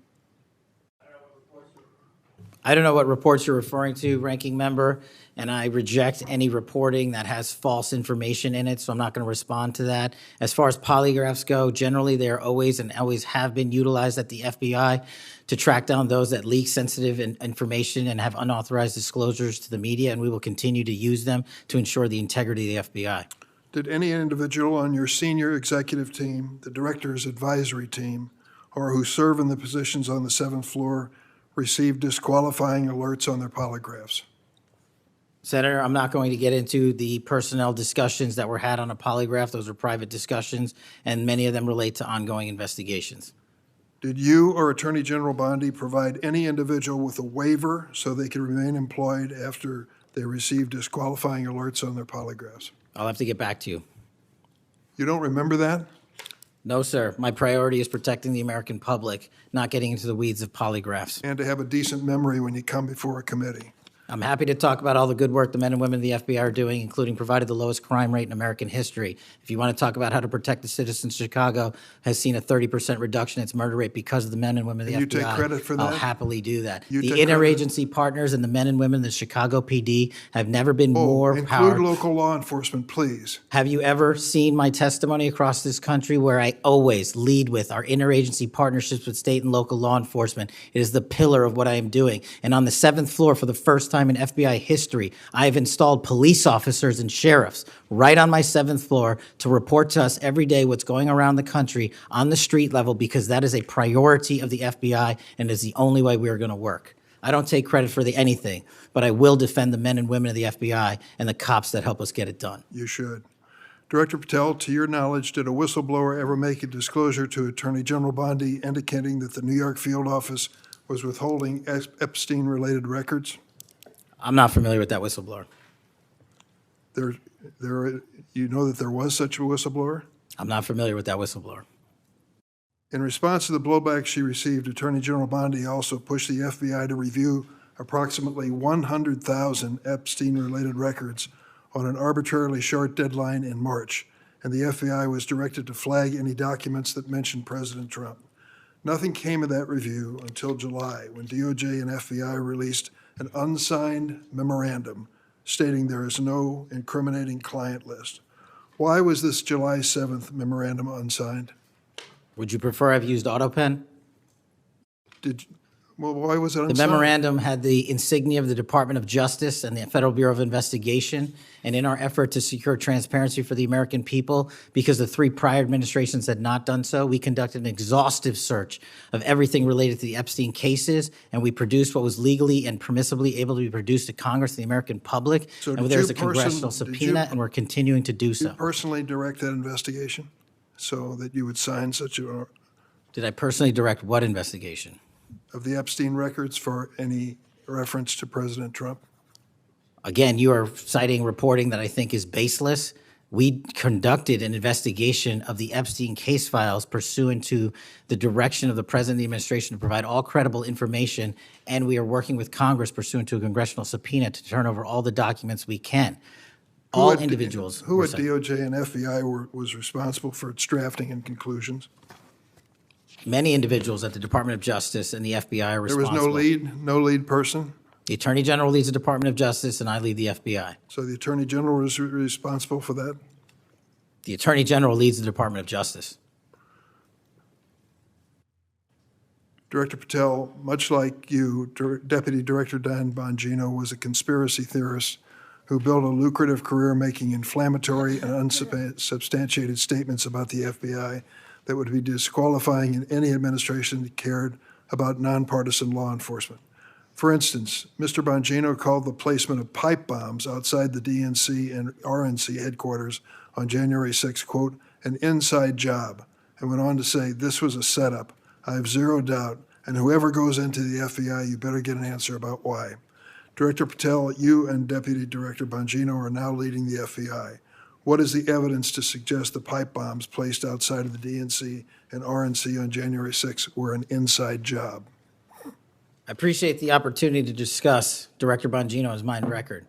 I don't know what reports you're referring to, Ranking Member, and I reject any reporting that has false information in it, so I'm not going to respond to that. As far as polygraphs go, generally they are always and always have been utilized at the FBI to track down those that leak sensitive information and have unauthorized disclosures to the media, and we will continue to use them to ensure the integrity of the FBI. Did any individual on your senior executive team, the director's advisory team, or who serve in the positions on the 7th floor receive disqualifying alerts on their polygraphs? Senator, I'm not going to get into the personnel discussions that were had on a polygraph. Those are private discussions, and many of them relate to ongoing investigations. Did you or Attorney General Bondi provide any individual with a waiver so they could remain employed after they received disqualifying alerts on their polygraphs? I'll have to get back to you. You don't remember that? No, sir. My priority is protecting the American public, not getting into the weeds of polygraphs. And to have a decent memory when you come before a committee. I'm happy to talk about all the good work the men and women of the FBI are doing, including provided the lowest crime rate in American history. If you want to talk about how to protect the citizens, Chicago has seen a 30% reduction in its murder rate because of the men and women of the FBI. You take credit for that? I'll happily do that. You The take credit? interagency partners and the men and women of the Chicago PD have never been more Include powerful. local law enforcement, please. Have you ever seen my testimony across this country where I always lead with our interagency partnerships with state and local law enforcement? It is the pillar of what I am doing. And on the 7th floor, for the first time in FBI history, I have installed police officers and sheriffs right on my 7th floor to report to us every day what's going around the country on the street level, because that is a priority of the FBI and is the only way we are going to work. I don't take credit for anything, but I will defend the men and women of the FBI and the cops that help us get it done. You should. Director Patel, to your knowledge, did a whistleblower ever make a disclosure to Attorney General Bondi indicating that the New York field office was withholding Epstein-related records? I'm not familiar with that whistleblower. You know that there was such a whistleblower? I'm not familiar with that whistleblower. In response to the blowback she received, Attorney General Bondi also pushed the FBI to review approximately 100,000 Epstein-related records on an arbitrarily short deadline in March, and the FBI was directed to flag any documents that mentioned President Trump. Nothing came of that review until July, when DOJ and FBI released an unsigned memorandum stating there is no incriminating client list. Why was this July 7th memorandum unsigned? Would you prefer I've used AutoPen? Why was it The unsigned? memorandum had the insignia of the Department of Justice and the Federal Bureau of Investigation. And in our effort to secure transparency for the American people, because the 3 prior administrations had not done so, we conducted an exhaustive search of everything related to the Epstein cases, and we produced what was legally and permissibly able to be produced to Congress and the American public. So And did there's you a congressional did you- subpoena, and we're continuing to do so. Personally direct that investigation so that you would sign such a, Did I personally direct what investigation? of the Epstein records for any reference to President Trump? Again, you are citing reporting that I think is baseless. We conducted an investigation of the Epstein case files pursuant to the direction of the President of the administration to provide all credible information, and we are working with Congress pursuant to a congressional subpoena to turn over all the documents we can. All individuals. Who were at cited. DOJ and FBI was responsible for its drafting and conclusions? Many individuals at the Department of Justice and the FBI are There was responsible. no lead person? The Attorney General leads the Department of Justice, and I lead the FBI. So the Attorney General was responsible for that? The Attorney General leads the Department of Justice. Director Patel, much like you, Deputy Director Dan Bongino was a conspiracy theorist who built a lucrative career making inflammatory and unsubstantiated statements about the FBI that would be disqualifying in any administration that cared about nonpartisan law enforcement. For instance, Mr. Bongino called the placement of pipe bombs outside the DNC and RNC headquarters on January 6, quote, an inside job, and went on to say, this was a setup. I have zero doubt, and whoever goes into the FBI, you better get an answer about why. Director Patel, you and Deputy Director Bongino are now leading the FBI. What is the evidence to suggest the pipe bombs placed outside of the DNC and RNC on January 6 were an inside job? I appreciate the opportunity to discuss Director Bongino's mind record.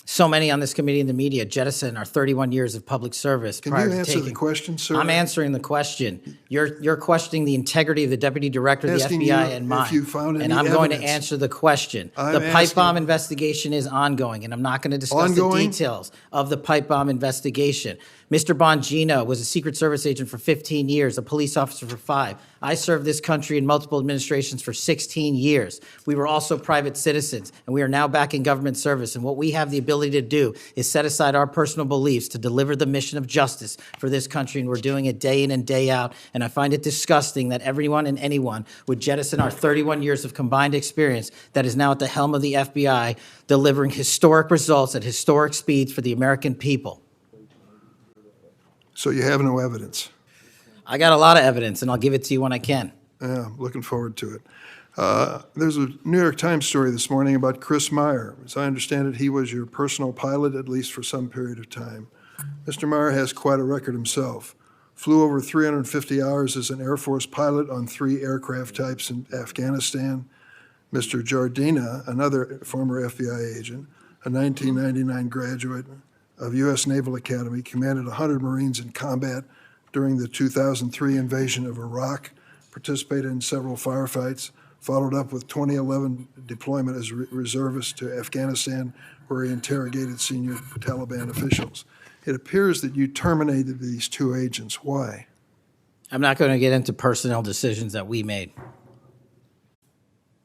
So many on this committee and the media jettison our 31 years of public service. Can prior you to answer taking. the question, sir? I'm answering the question. You're questioning the integrity of the Deputy Director of the Asking FBI you and if mine. you found and any I'm going to evidence. answer the question. I'm The pipe asking- bomb investigation is ongoing, and I'm not going to discuss Ongoing? the details of the pipe bomb investigation. Mr. Bongino was a Secret Service agent for 15 years, a police officer for 5. I served this country in multiple administrations for 16 years. We were also private citizens, and we are now back in government service. And what we have the ability to do is set aside our personal beliefs to deliver the mission of justice for this country, and we're doing it day in and day out. And I find it disgusting that everyone and anyone would jettison our 31 years of combined experience that is now at the helm of the FBI, delivering historic results at historic speeds for the American people. So you have no evidence? I got a lot of evidence, and I'll give it to you when I can. Yeah, I'm looking forward to it. There's a New York Times story this morning about Chris Meyer. As I understand it, he was your personal pilot, at least for some period of time. Mr. Meyer has quite a record himself. Flew over 350 hours as an Air Force pilot on 3 aircraft types in Afghanistan. Mr. Jardina, another former FBI agent, a 1999 graduate of U.S. Naval Academy, commanded 100 Marines in combat during the 2003 invasion of Iraq, participated in several firefights, followed up with 2011 deployment as reservist to Afghanistan, where he interrogated senior Taliban officials. It appears that you terminated these 2 agents. Why? I'm not going to get into personnel decisions that we made.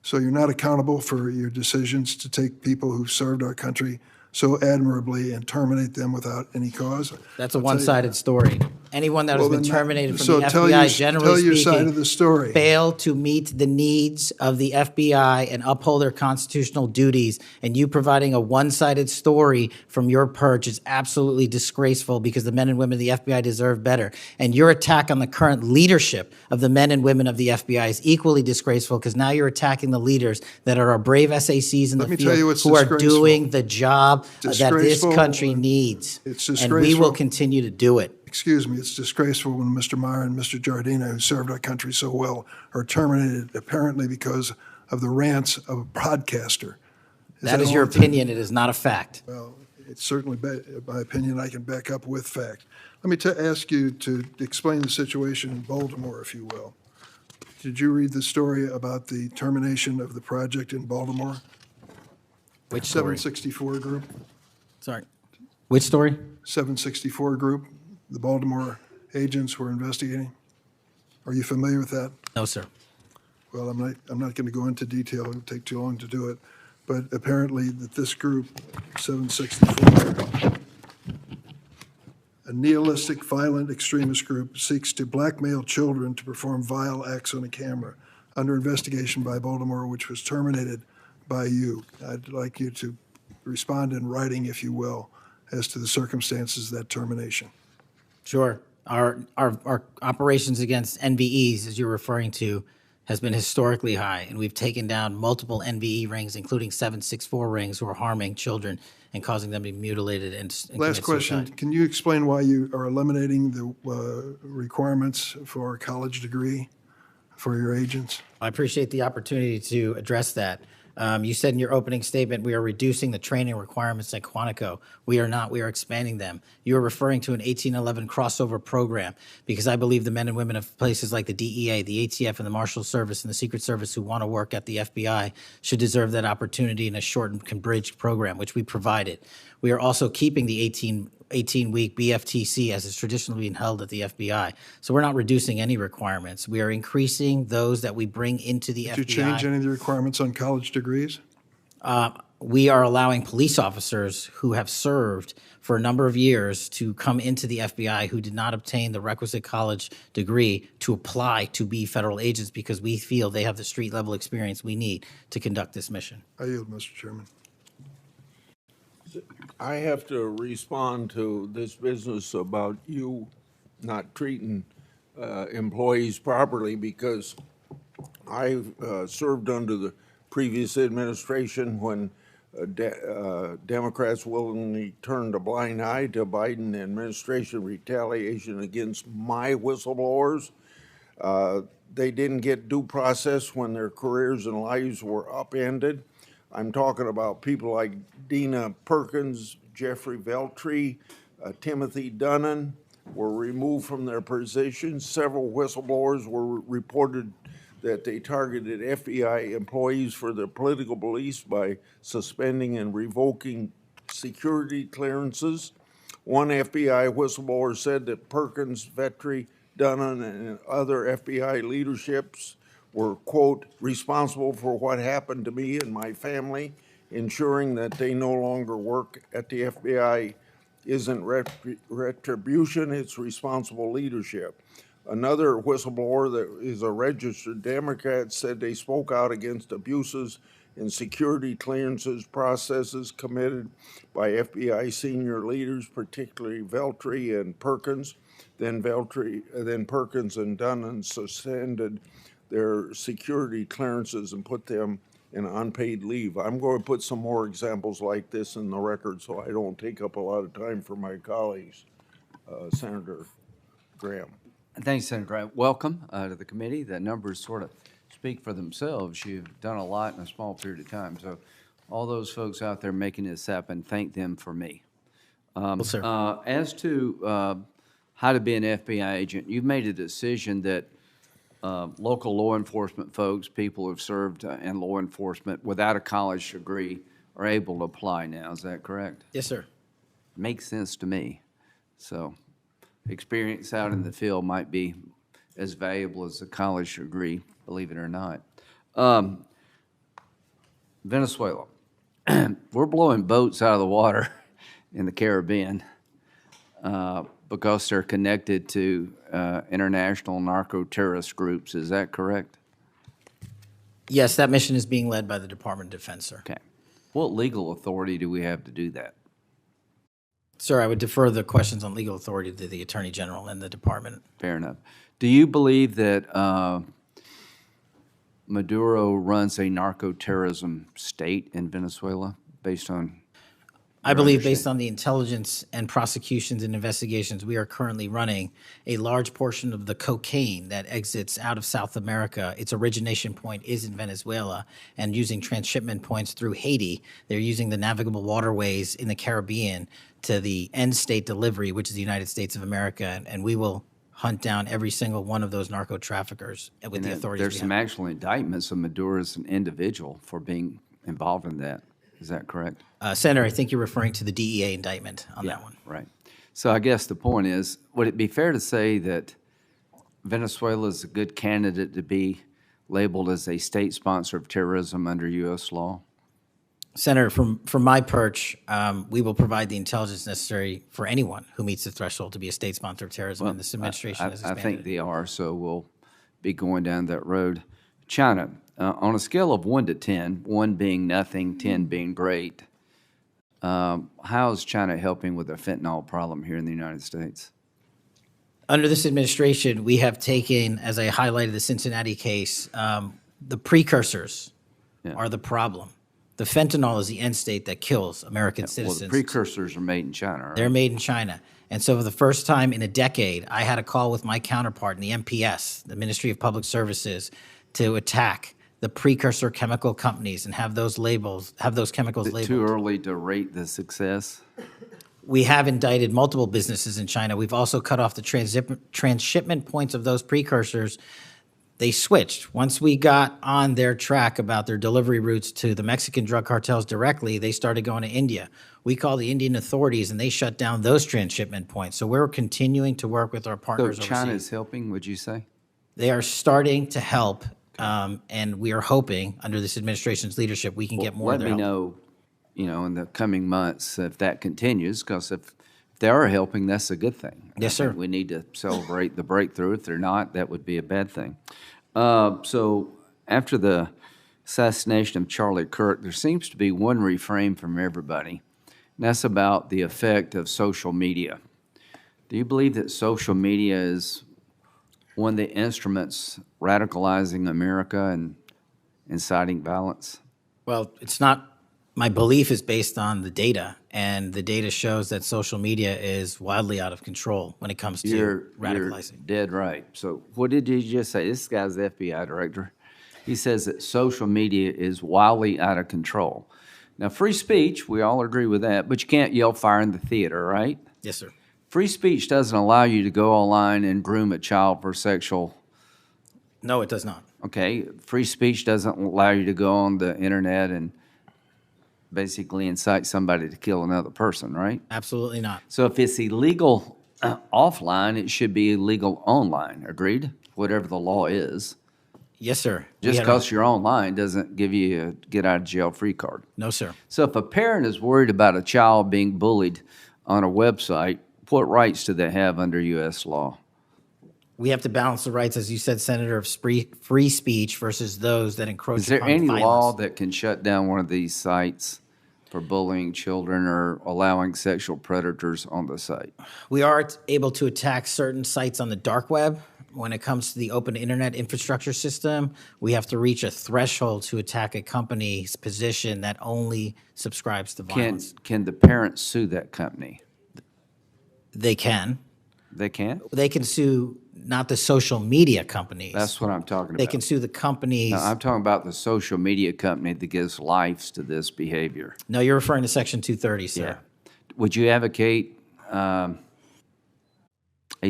So you're not accountable for your decisions to take people who served our country so admirably and terminate them without any cause? That's a one-sided story. Anyone that has Well, been then terminated from so the tell FBI, your- tell generally your side speaking, of the story. failed to meet the needs of the FBI and uphold their constitutional duties. And you providing a one-sided story from your perch is absolutely disgraceful, because the men and women of the FBI deserve better. And your attack on the current leadership of the men and women of the FBI is equally disgraceful, because now you're attacking the leaders that are our brave SACs in Let the me field tell you what's who are disgraceful. doing the job that this Disgraceful. country needs. It's And we disgraceful. will continue to do it. excuse me, it's disgraceful when Mr. Meyer and Mr. Giardina, who served our country so well, are terminated apparently because of the rants of a broadcaster. That is your opinion. It is not a fact. Well, it's certainly my opinion I can back up with fact. Let me ask you to explain the situation in Baltimore, if you will. Did you read the story about the termination of the project in Baltimore? Which story? 764 Group? Sorry. Which story? 764 Group, the Baltimore agents were investigating. Are you familiar with that? No, sir. Well, I'm not going to go into detail. It would take too long to do it. But apparently that this group, 764, a nihilistic, violent extremist group, seeks to blackmail children to perform vile acts on a camera under investigation by Baltimore, which was terminated by you. I'd like you to respond in writing, if you will, as to the circumstances of that termination. Sure. Our operations against NVEs, as you're referring to, has been historically high, and we've taken down multiple NVE rings, including 764 rings, who are harming children and causing them to be mutilated and Last question, suicide. can you explain why you are eliminating the requirements for a college degree for your agents? I appreciate the opportunity to address that. You said in your opening statement, we are reducing the training requirements at Quantico. We are not. We are expanding them. You are referring to an 1811 crossover program because I believe the men and women of places like the DEA, the ATF, and the Marshal Service and the Secret Service who want to work at the FBI should deserve that opportunity in a shortened, converged program, which we provided. We are also keeping the 18-week BFTC as is traditionally being held at the FBI. So we're not reducing any requirements. We are increasing those that we bring into the FBI. Did you change any of the requirements on college degrees? We are allowing police officers who have served for a number of years to come into the FBI who did not obtain the requisite college degree to apply to be federal agents because we feel they have the street level experience we need to conduct this mission. I yield, Mr. Chairman. I have to respond to this business about you not treating employees properly because I served under the previous administration when Democrats willingly turned a blind eye to Biden administration retaliation against my whistleblowers. They didn't get due process when their careers and lives were upended. I'm talking about people like Dina Perkins, Jeffrey Veltri, Timothy Dunnan were removed from their positions. Several whistleblowers were reported that they targeted FBI employees for their political beliefs by suspending and revoking security clearances. One FBI whistleblower said that Perkins, Veltri, Dunnan, and other FBI leaderships were, quote, responsible for what happened to me and my family. Ensuring that they no longer work at the FBI isn't retribution, it's responsible leadership. Another whistleblower that is a registered Democrat said they spoke out against abuses in security clearances processes committed by FBI senior leaders, particularly Veltri and Perkins. Then Perkins and Dunnan suspended their security clearances and put them in unpaid leave. I'm going to put some more examples like this in the record so I don't take up a lot of time for my colleagues. Senator Graham. Thanks, Senator Graham. Welcome to the committee. The numbers sort of speak for themselves. You've done a lot in a small period of time. So all those folks out there making this happen, thank them for me. Well, sir. As to how to be an FBI agent, you've made a decision that local law enforcement folks, people who have served in law enforcement without a college degree are able to apply now. Is that correct? Yes, sir. Makes sense to me. So experience out in the field might be as valuable as a college degree, believe it or not. Venezuela. We're blowing boats out of the water in the Caribbean because they're connected to international narco-terrorist groups. Is that correct? Yes, that mission is being led by the Department of Defense, sir. Okay. What legal authority do we have to do that? Sir, I would defer the questions on legal authority to the Attorney General and the department. Fair enough. Do you believe that Maduro runs a narco-terrorism state in Venezuela based on? I believe based on the intelligence and prosecutions and investigations we are currently running, a large portion of the cocaine that exits out of South America, its origination point is in Venezuela, and using transshipment points through Haiti, they're using the navigable waterways in the Caribbean to the end state delivery, which is the United States of America, and we will hunt down every single one of those narco traffickers with the authorities. There's we some have. actual indictments of Maduro as an individual for being involved in that. Is that correct? Senator, I think you're referring to the DEA indictment on that one. Right. So I guess the point is, would it be fair to say that Venezuela is a good candidate to be labeled as a state sponsor of terrorism under U.S. law? Senator, from my perch, we will provide the intelligence necessary for anyone who meets the threshold to be a state sponsor of terrorism, and this administration has I expanded think it. they are, so we'll be going down that road. China, on a scale of 1 to 10, 1 being nothing, 10 being great, how is China helping with the fentanyl problem here in the United States? Under this administration, we have taken, as I highlighted the Cincinnati case, the precursors are the problem. The fentanyl is the end state that kills American Well, citizens. the precursors are made in China, right? They're made in China. And so for the first time in a decade, I had a call with my counterpart in the MPS, the Ministry of Public Services, to attack the precursor chemical companies and have those chemicals Is it labeled. too early to rate the success? We have indicted multiple businesses in China. We've also cut off the transshipment points of those precursors. They switched. Once we got on their track about their delivery routes to the Mexican drug cartels directly, they started going to India. We called the Indian authorities, and they shut down those transshipment points. So we're continuing to work with our So partners China overseas. is helping, would you say? They are starting to help, and we are hoping, under this administration's leadership, we can get more of Let their me help. know, in the coming months if that continues, because if they are helping, that's a good thing. Yes, I think sir. we need to celebrate the breakthrough. If they're not, that would be a bad thing. So after the assassination of Charlie Kirk, there seems to be one refrain from everybody, and that's about the effect of social media. Do you believe that social media is one of the instruments radicalizing America and inciting violence? Well, it's not. My belief is based on the data, and the data shows that social media is wildly out of control when it comes to You're radicalizing. dead right. So what did you just say? This guy's the FBI director. He says that social media is wildly out of control. Now, free speech, we all agree with that, but you can't yell fire in the theater, right? Yes, sir. Free speech doesn't allow you to go online and groom a child for sexual. No, it does not. Okay, free speech doesn't allow you to go on the internet and basically incite somebody to kill another person, right? Absolutely not. So if it's illegal offline, it should be illegal online, agreed? Whatever the law is. Yes, sir. We Just had a- because you're online doesn't give you a get-out-of-jail-free card. No, sir. So if a parent is worried about a child being bullied on a website, what rights do they have under U.S. law? We have to balance the rights, as you said, Senator, of free speech versus those that encroach Is there upon any violence. law that can shut down one of these sites for bullying children or allowing sexual predators on the site? We are able to attack certain sites on the dark web. When it comes to the open internet infrastructure system, we have to reach a threshold to attack a company's position that only subscribes to violence. Can the parents sue that company? They can. They can? They can sue not the social media companies. That's what I'm talking about. They can sue the companies. No, I'm talking about the social media company that gives lives to this behavior. No, you're referring to Section 230, sir. Would you advocate a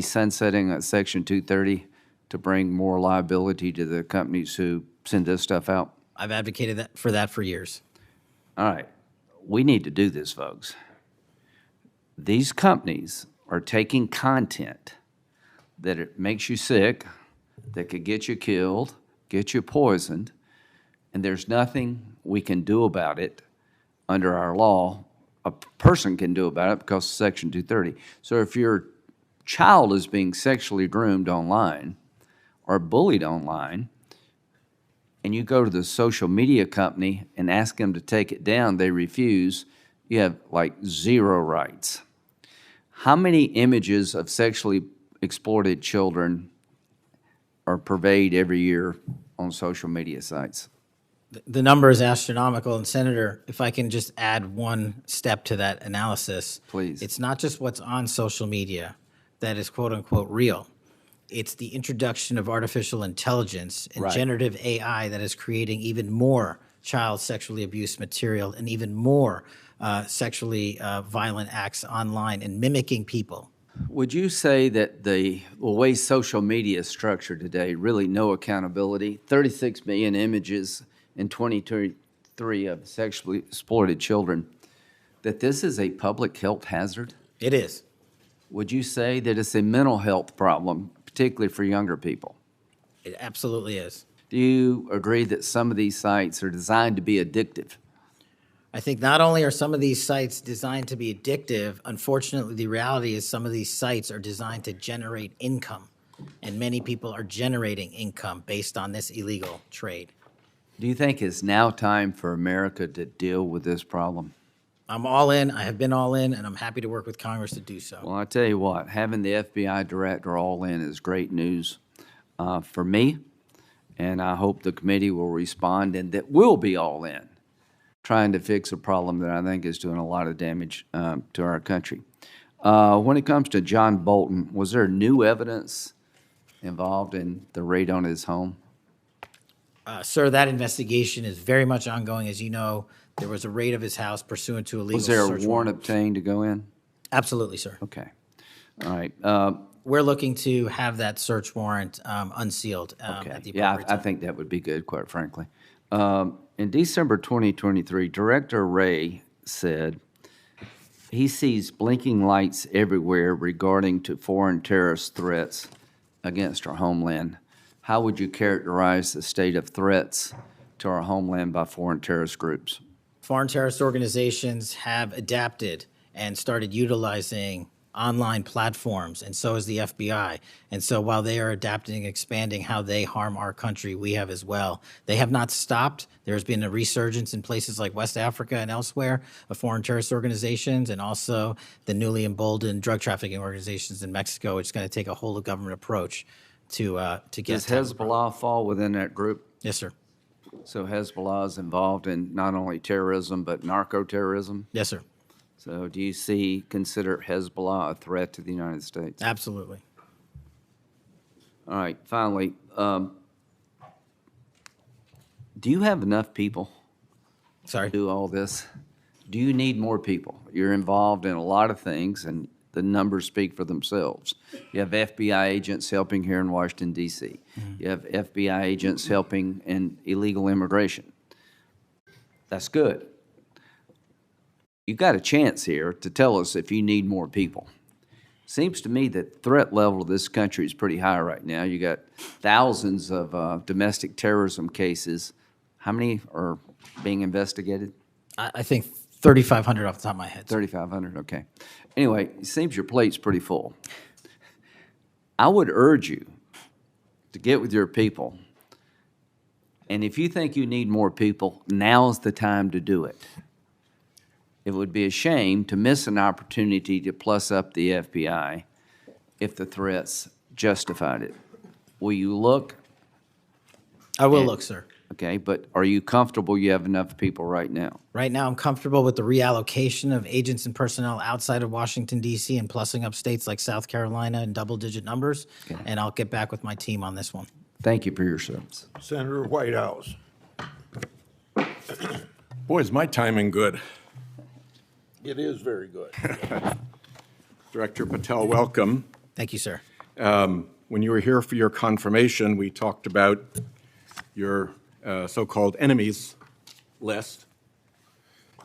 sunsetting of Section 230 to bring more liability to the companies who send this stuff out? I've advocated for that for years. All right. We need to do this, folks. These companies are taking content that it makes you sick, that could get you killed, get you poisoned, and there's nothing we can do about it under our law. A person can do about it because of Section 230. So if your child is being sexually groomed online or bullied online, and you go to the social media company and ask them to take it down, they refuse, you have like zero rights. How many images of sexually exploited children are purveyed every year on social media sites? The number is astronomical, and Senator, if I can just add one step to that analysis. Please. It's not just what's on social media that is quote-unquote real. It's the introduction of artificial intelligence and Right. generative AI that is creating even more child sexually abuse material and even more sexually violent acts online and mimicking people. Would you say that the way social media is structured today, really no accountability, 36 million images in 2023 of sexually exploited children, that this is a public health hazard? It is. Would you say that it's a mental health problem, particularly for younger people? It absolutely is. Do you agree that some of these sites are designed to be addictive? I think not only are some of these sites designed to be addictive, unfortunately, the reality is some of these sites are designed to generate income, and many people are generating income based on this illegal trade. Do you think it's now time for America to deal with this problem? I'm all in, I have been all in, and I'm happy to work with Congress to do so. Well, I tell you what, having the FBI director all in is great news for me, and I hope the committee will respond and that we'll be all in, trying to fix a problem that I think is doing a lot of damage to our country. When it comes to John Bolton, was there new evidence involved in the raid on his home? Sir, that investigation is very much ongoing. As you know, there was a raid of his house pursuant to a legal Was there a search warrant obtained to go in? Absolutely, sir. Okay. All right. We're looking to have that search warrant unsealed Okay. at the Yeah, appropriate I time. think that would be good, quite frankly. In December 2023, Director Wray said he sees blinking lights everywhere regarding to foreign terrorist threats against our homeland. How would you characterize the state of threats to our homeland by foreign terrorist groups? Foreign terrorist organizations have adapted and started utilizing online platforms, and so has the FBI. And so while they are adapting and expanding how they harm our country, we have as well. They have not stopped. There's been a resurgence in places like West Africa and elsewhere of foreign terrorist organizations, and also the newly emboldened drug trafficking organizations in Mexico, which is going to take a whole of government approach to get Does to- Hezbollah fall within that group? Yes, sir. So Hezbollah is involved in not only terrorism, but narco-terrorism? Yes, sir. So do you consider Hezbollah a threat to the United States? Absolutely. All right, finally, do you have enough people Sorry. to do all this? Do you need more people? You're involved in a lot of things, and the numbers speak for themselves. You have FBI agents helping here in Washington, D.C. You have FBI agents helping in illegal immigration. That's good. You've got a chance here to tell us if you need more people. Seems to me that threat level of this country is pretty high right now. You got thousands of domestic terrorism cases. How many are being investigated? I think 3,500 off the top of my head. 3,500, okay. Anyway, it seems your plate's pretty full. I would urge you to get with your people, and if you think you need more people, now's the time to do it. It would be a shame to miss an opportunity to plus up the FBI if the threats justified it. Will you look? I will look, sir. Okay, but are you comfortable you have enough people right now? Right now, I'm comfortable with the reallocation of agents and personnel outside of Washington, D.C., and plussing up states like South Carolina in double-digit numbers, and I'll get back with my team on this one. Thank you for your service. Senator Whitehouse. Boy, is my timing good. It is very good. Director Patel, welcome. Thank you, sir. When you were here for your confirmation, we talked about your so-called enemies list.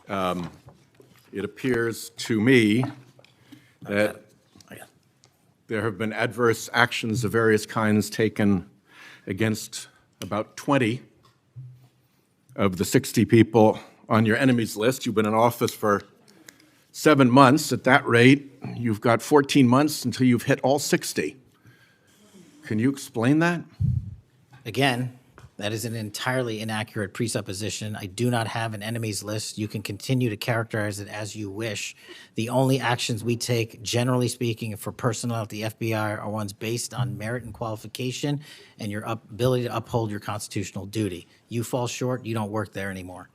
It appears to me that there have been adverse actions of various kinds taken against about 20 of the 60 people on your enemies list. You've been in office for 7 months. At that rate, you've got 14 months until you've hit all 60. Can you explain that? Again, That is an entirely inaccurate presupposition. I do not have an enemies list. You can continue to characterize it as you wish. The only actions we take, generally speaking, for personnel at the FBI are ones based on merit and qualification and your ability to uphold your constitutional duty. You fall short, you don't work there anymore.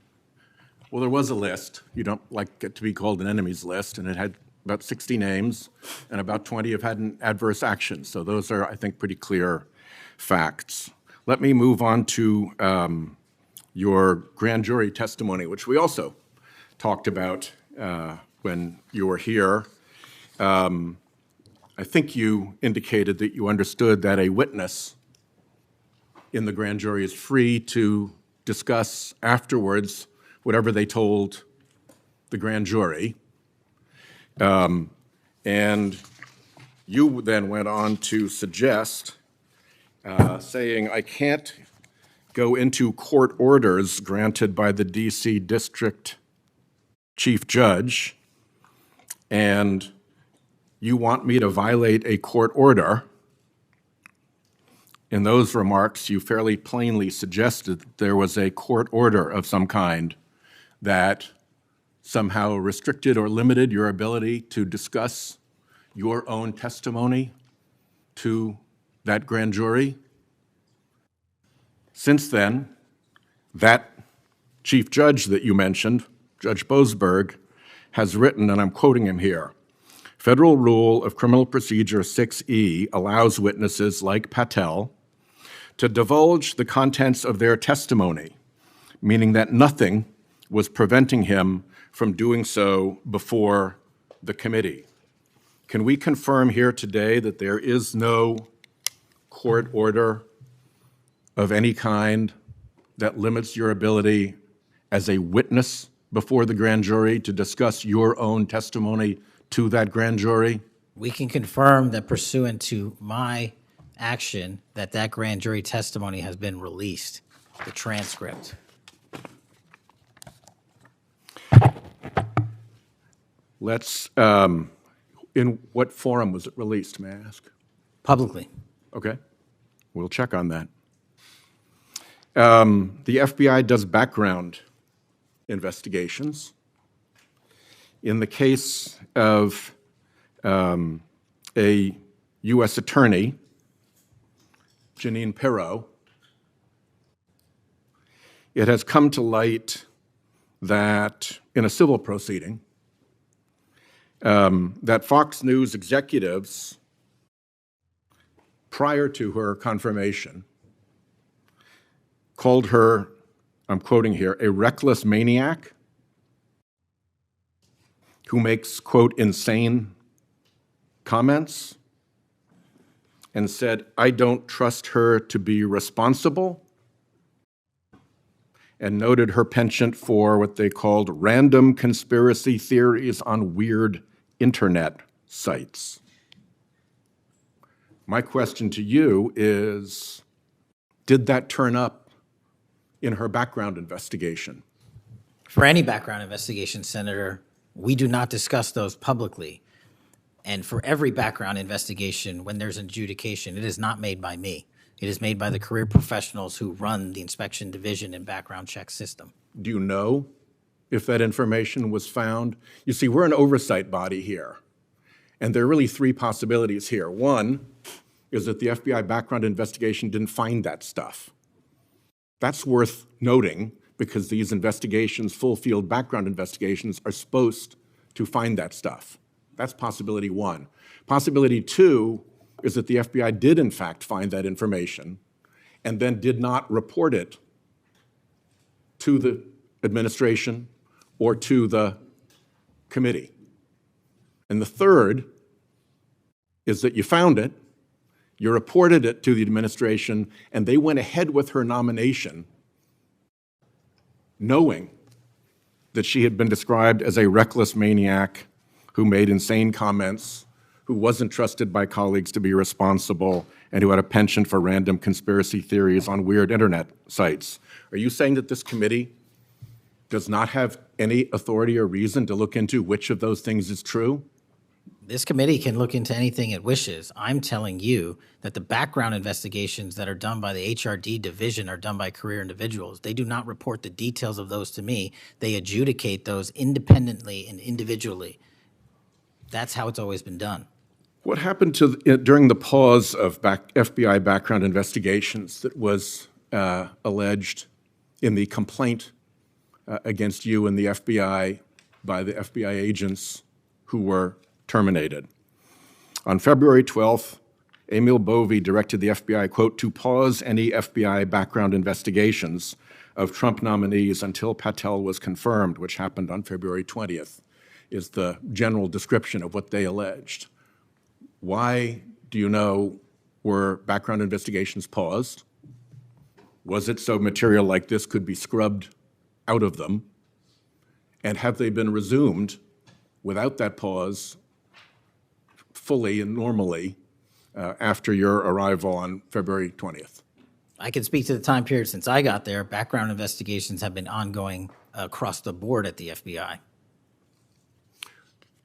Well, there was a list. You don't like it to be called an enemies list, and it had about 60 names, and about 20 have had an adverse action. So those are, I think, pretty clear facts. Let me move on to your grand jury testimony, which we also talked about when you were here. I think you indicated that you understood that a witness in the grand jury is free to discuss afterwards whatever they told the grand jury. And you then went on to suggest, saying, I can't go into court orders granted by the DC District Chief Judge, and you want me to violate a court order. In those remarks, you fairly plainly suggested that there was a court order of some kind that somehow restricted or limited your ability to discuss your own testimony to that grand jury. Since then, that chief judge that you mentioned, Judge Boasberg, has written, and I'm quoting him here, Federal Rule of Criminal Procedure 6E allows witnesses like Patel to divulge the contents of their testimony, meaning that nothing was preventing him from doing so before the committee. Can we confirm here today that there is no court order of any kind that limits your ability as a witness before the grand jury to discuss your own testimony to that grand jury? We can confirm that pursuant to my action, that grand jury testimony has been released, the transcript. Let's, in what forum was it released, may I ask? Publicly. Okay, we'll check on that. The FBI does background investigations. In the case of a U.S. attorney, Janine Pirro, it has come to light that in a civil proceeding, that Fox News executives, prior to her confirmation, called her, I'm quoting here, a reckless maniac who makes, quote, insane comments, and said, I don't trust her to be responsible, and noted her penchant for what they called random conspiracy theories on weird internet sites. My question to you is, did that turn up in her background investigation? For any background investigation, Senator, we do not discuss those publicly. And for every background investigation, when there's an adjudication, it is not made by me. It is made by the career professionals who run the inspection division and background check system. Do you know if that information was found? You see, we're an oversight body here, and there are really three possibilities here. One is that the FBI background investigation didn't find that stuff. That's worth noting because these investigations, full field background investigations, are supposed to find that stuff. That's possibility one. Possibility two is that the FBI did in fact find that information and then did not report it to the administration or to the committee. And the third is that you found it, you reported it to the administration, and they went ahead with her nomination knowing that she had been described as a reckless maniac who made insane comments, who wasn't trusted by colleagues to be responsible, and who had a penchant for random conspiracy theories on weird internet sites. Are you saying that this committee does not have any authority or reason to look into which of those things is true? This committee can look into anything it wishes. I'm telling you that the background investigations that are done by the HRD division are done by career individuals. They do not report the details of those to me. They adjudicate those independently and individually. That's how it's always been done. What happened during the pause of FBI background investigations that was alleged in the complaint against you and the FBI by the FBI agents who were terminated? On February 12th, Emil Bovee directed the FBI, quote, to pause any FBI background investigations of Trump nominees until Patel was confirmed, which happened on February 20th, is the general description of what they alleged. Why, do you know, were background investigations paused? Was it so material like this could be scrubbed out of them? And have they been resumed without that pause fully and normally after your arrival on February 20th? I can speak to the time period since I got there. Background investigations have been ongoing across the board at the FBI.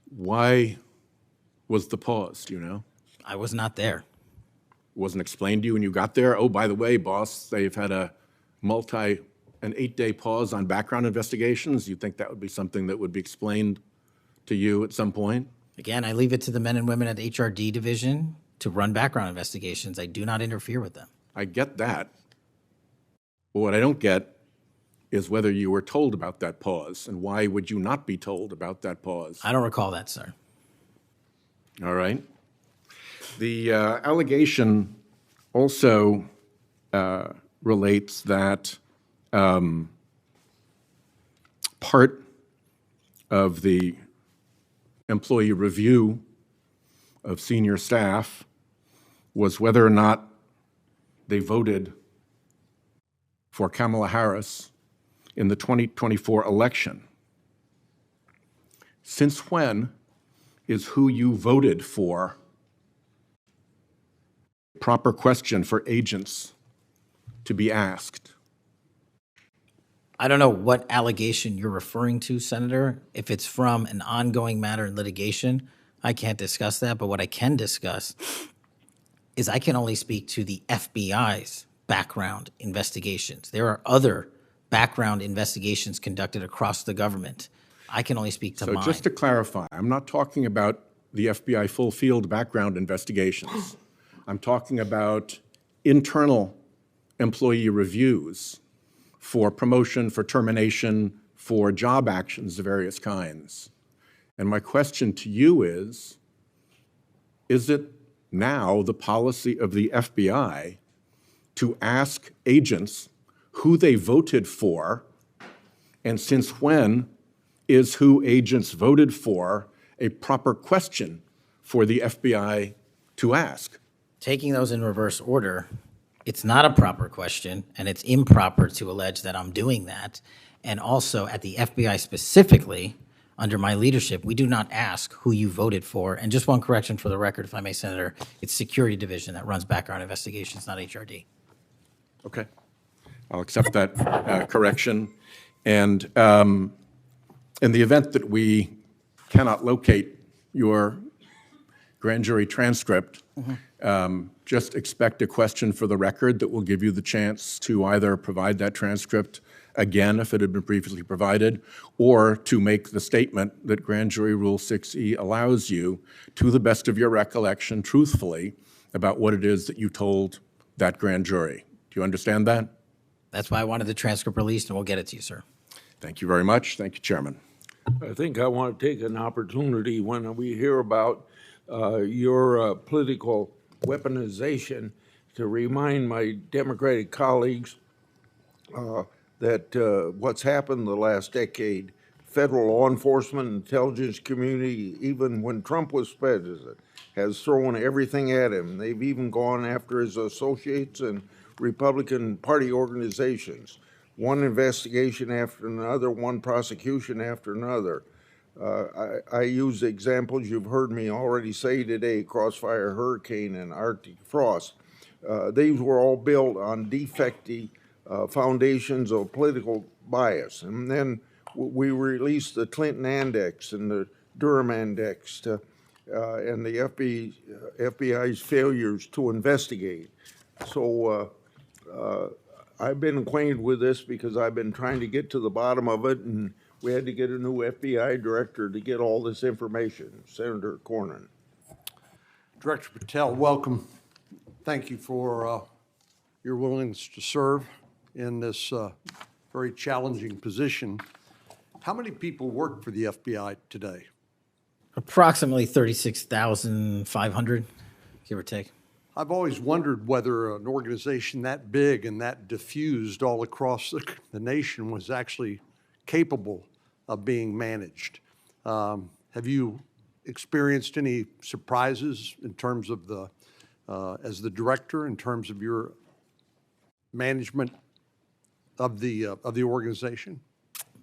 Why was the pause, do you know? I was not there. Wasn't explained to you when you got there? Oh, by the way, boss, they've had an 8-day pause on background investigations. You think that would be something that would be explained to you at some point? Again, I leave it to the men and women at the HRD division to run background investigations. I do not interfere with them. I get that. But what I don't get is whether you were told about that pause, and why would you not be told about that pause? I don't recall that, sir. All right. The allegation also relates that part of the employee review of senior staff was whether or not they voted for Kamala Harris in the 2024 election. Since when is who you voted for a proper question for agents to be asked? I don't know what allegation you're referring to, Senator. If it's from an ongoing matter in litigation, I can't discuss that. But what I can discuss is I can only speak to the FBI's background investigations. There are other background investigations conducted across the government. I can only speak to mine. So just to clarify, I'm not talking about the FBI full field background investigations. I'm talking about internal employee reviews for promotion, for termination, for job actions of various kinds. And my question to you is it now the policy of the FBI to ask agents who they voted for, and since when is who agents voted for a proper question for the FBI to ask? Taking those in reverse order, it's not a proper question, and it's improper to allege that I'm doing that. And also at the FBI specifically, under my leadership, we do not ask who you voted for. And just one correction for the record, if I may, Senator, it's Security Division that runs background investigations, not HRD. Okay. I'll accept that correction. And in the event that we cannot locate your grand jury transcript, just expect a question for the record that will give you the chance to either provide that transcript again if it had been previously provided, or to make the statement that Grand Jury Rule 6E allows you, to the best of your recollection, truthfully, about what it is that you told that grand jury. Do you understand that? That's why I wanted the transcript released, and we'll get it to you, sir. Thank you very much. Thank you, Chairman. I think I want to take an opportunity when we hear about your political weaponization to remind my Democratic colleagues that what's happened the last decade, federal law enforcement, intelligence community, even when Trump was president, has thrown everything at him. They've even gone after his associates and Republican Party organizations. One investigation after another, one prosecution after another. I use examples you've heard me already say today, Crossfire Hurricane and Arctic Frost. These were all built on defective foundations of political bias. And then we released the Clinton Index and the Durham Index to and the FBI's failures to investigate. So I've been acquainted with this because I've been trying to get to the bottom of it, and we had to get a new FBI director to get all this information, Senator Cornyn. Director Patel, welcome. Thank you for your willingness to serve in this very challenging position. How many people work for the FBI today? Approximately 36,500, give or take. I've always wondered whether an organization that big and that diffused all across the nation was actually capable of being managed. Have you experienced any surprises in terms of the, as the director, in terms of your management of the organization?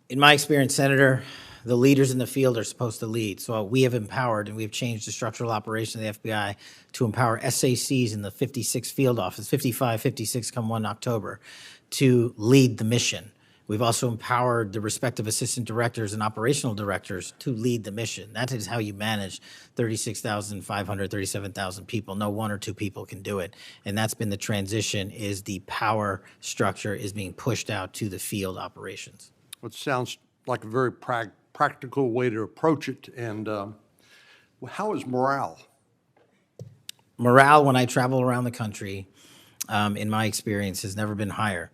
In my experience, Senator, the leaders in the field are supposed to lead. So we have empowered and we've changed the structural operation of the FBI to empower SACs in the 56 field office, 55, 56 come 1 October, to lead the mission. We've also empowered the respective assistant directors and operational directors to lead the mission. That is how you manage 36,500, 37,000 people. No one or two people can do it. And that's been the transition, is the power structure is being pushed out to the field operations. It sounds like a very practical way to approach it. And how is morale? Morale, when I travel around the country, in my experience, has never been higher.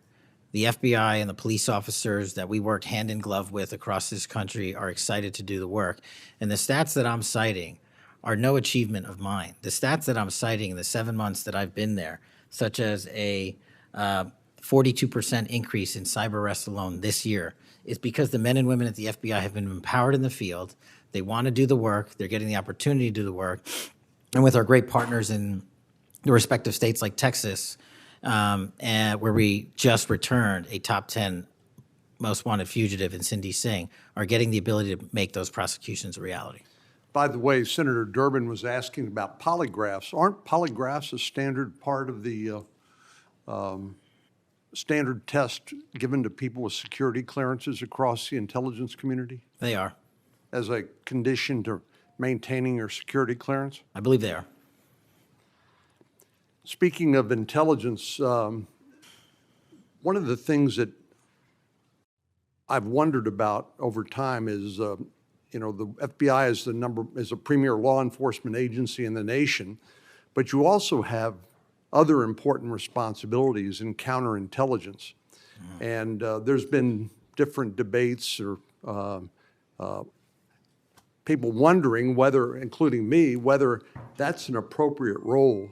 The FBI and the police officers that we work hand in glove with across this country are excited to do the work. And the stats that I'm citing are no achievement of mine. The stats that I'm citing in the 7 months that I've been there, such as a 42% increase in cyber arrests alone this year, is because the men and women at the FBI have been empowered in the field. They want to do the work. They're getting the opportunity to do the work. And with our great partners in the respective states like Texas, and where we just returned a top 10 most wanted fugitive in Cindy Singh, are getting the ability to make those prosecutions a reality. By the way, Senator Durbin was asking about polygraphs. Aren't polygraphs a standard part of the standard test given to people with security clearances across the intelligence community? They are. As a condition to maintaining your security clearance? I believe they are. Speaking of intelligence, one of the things that I've wondered about over time is, the FBI is a premier law enforcement agency in the nation, but you also have other important responsibilities in counterintelligence. And there's been different debates or people wondering whether, including me, whether that's an appropriate role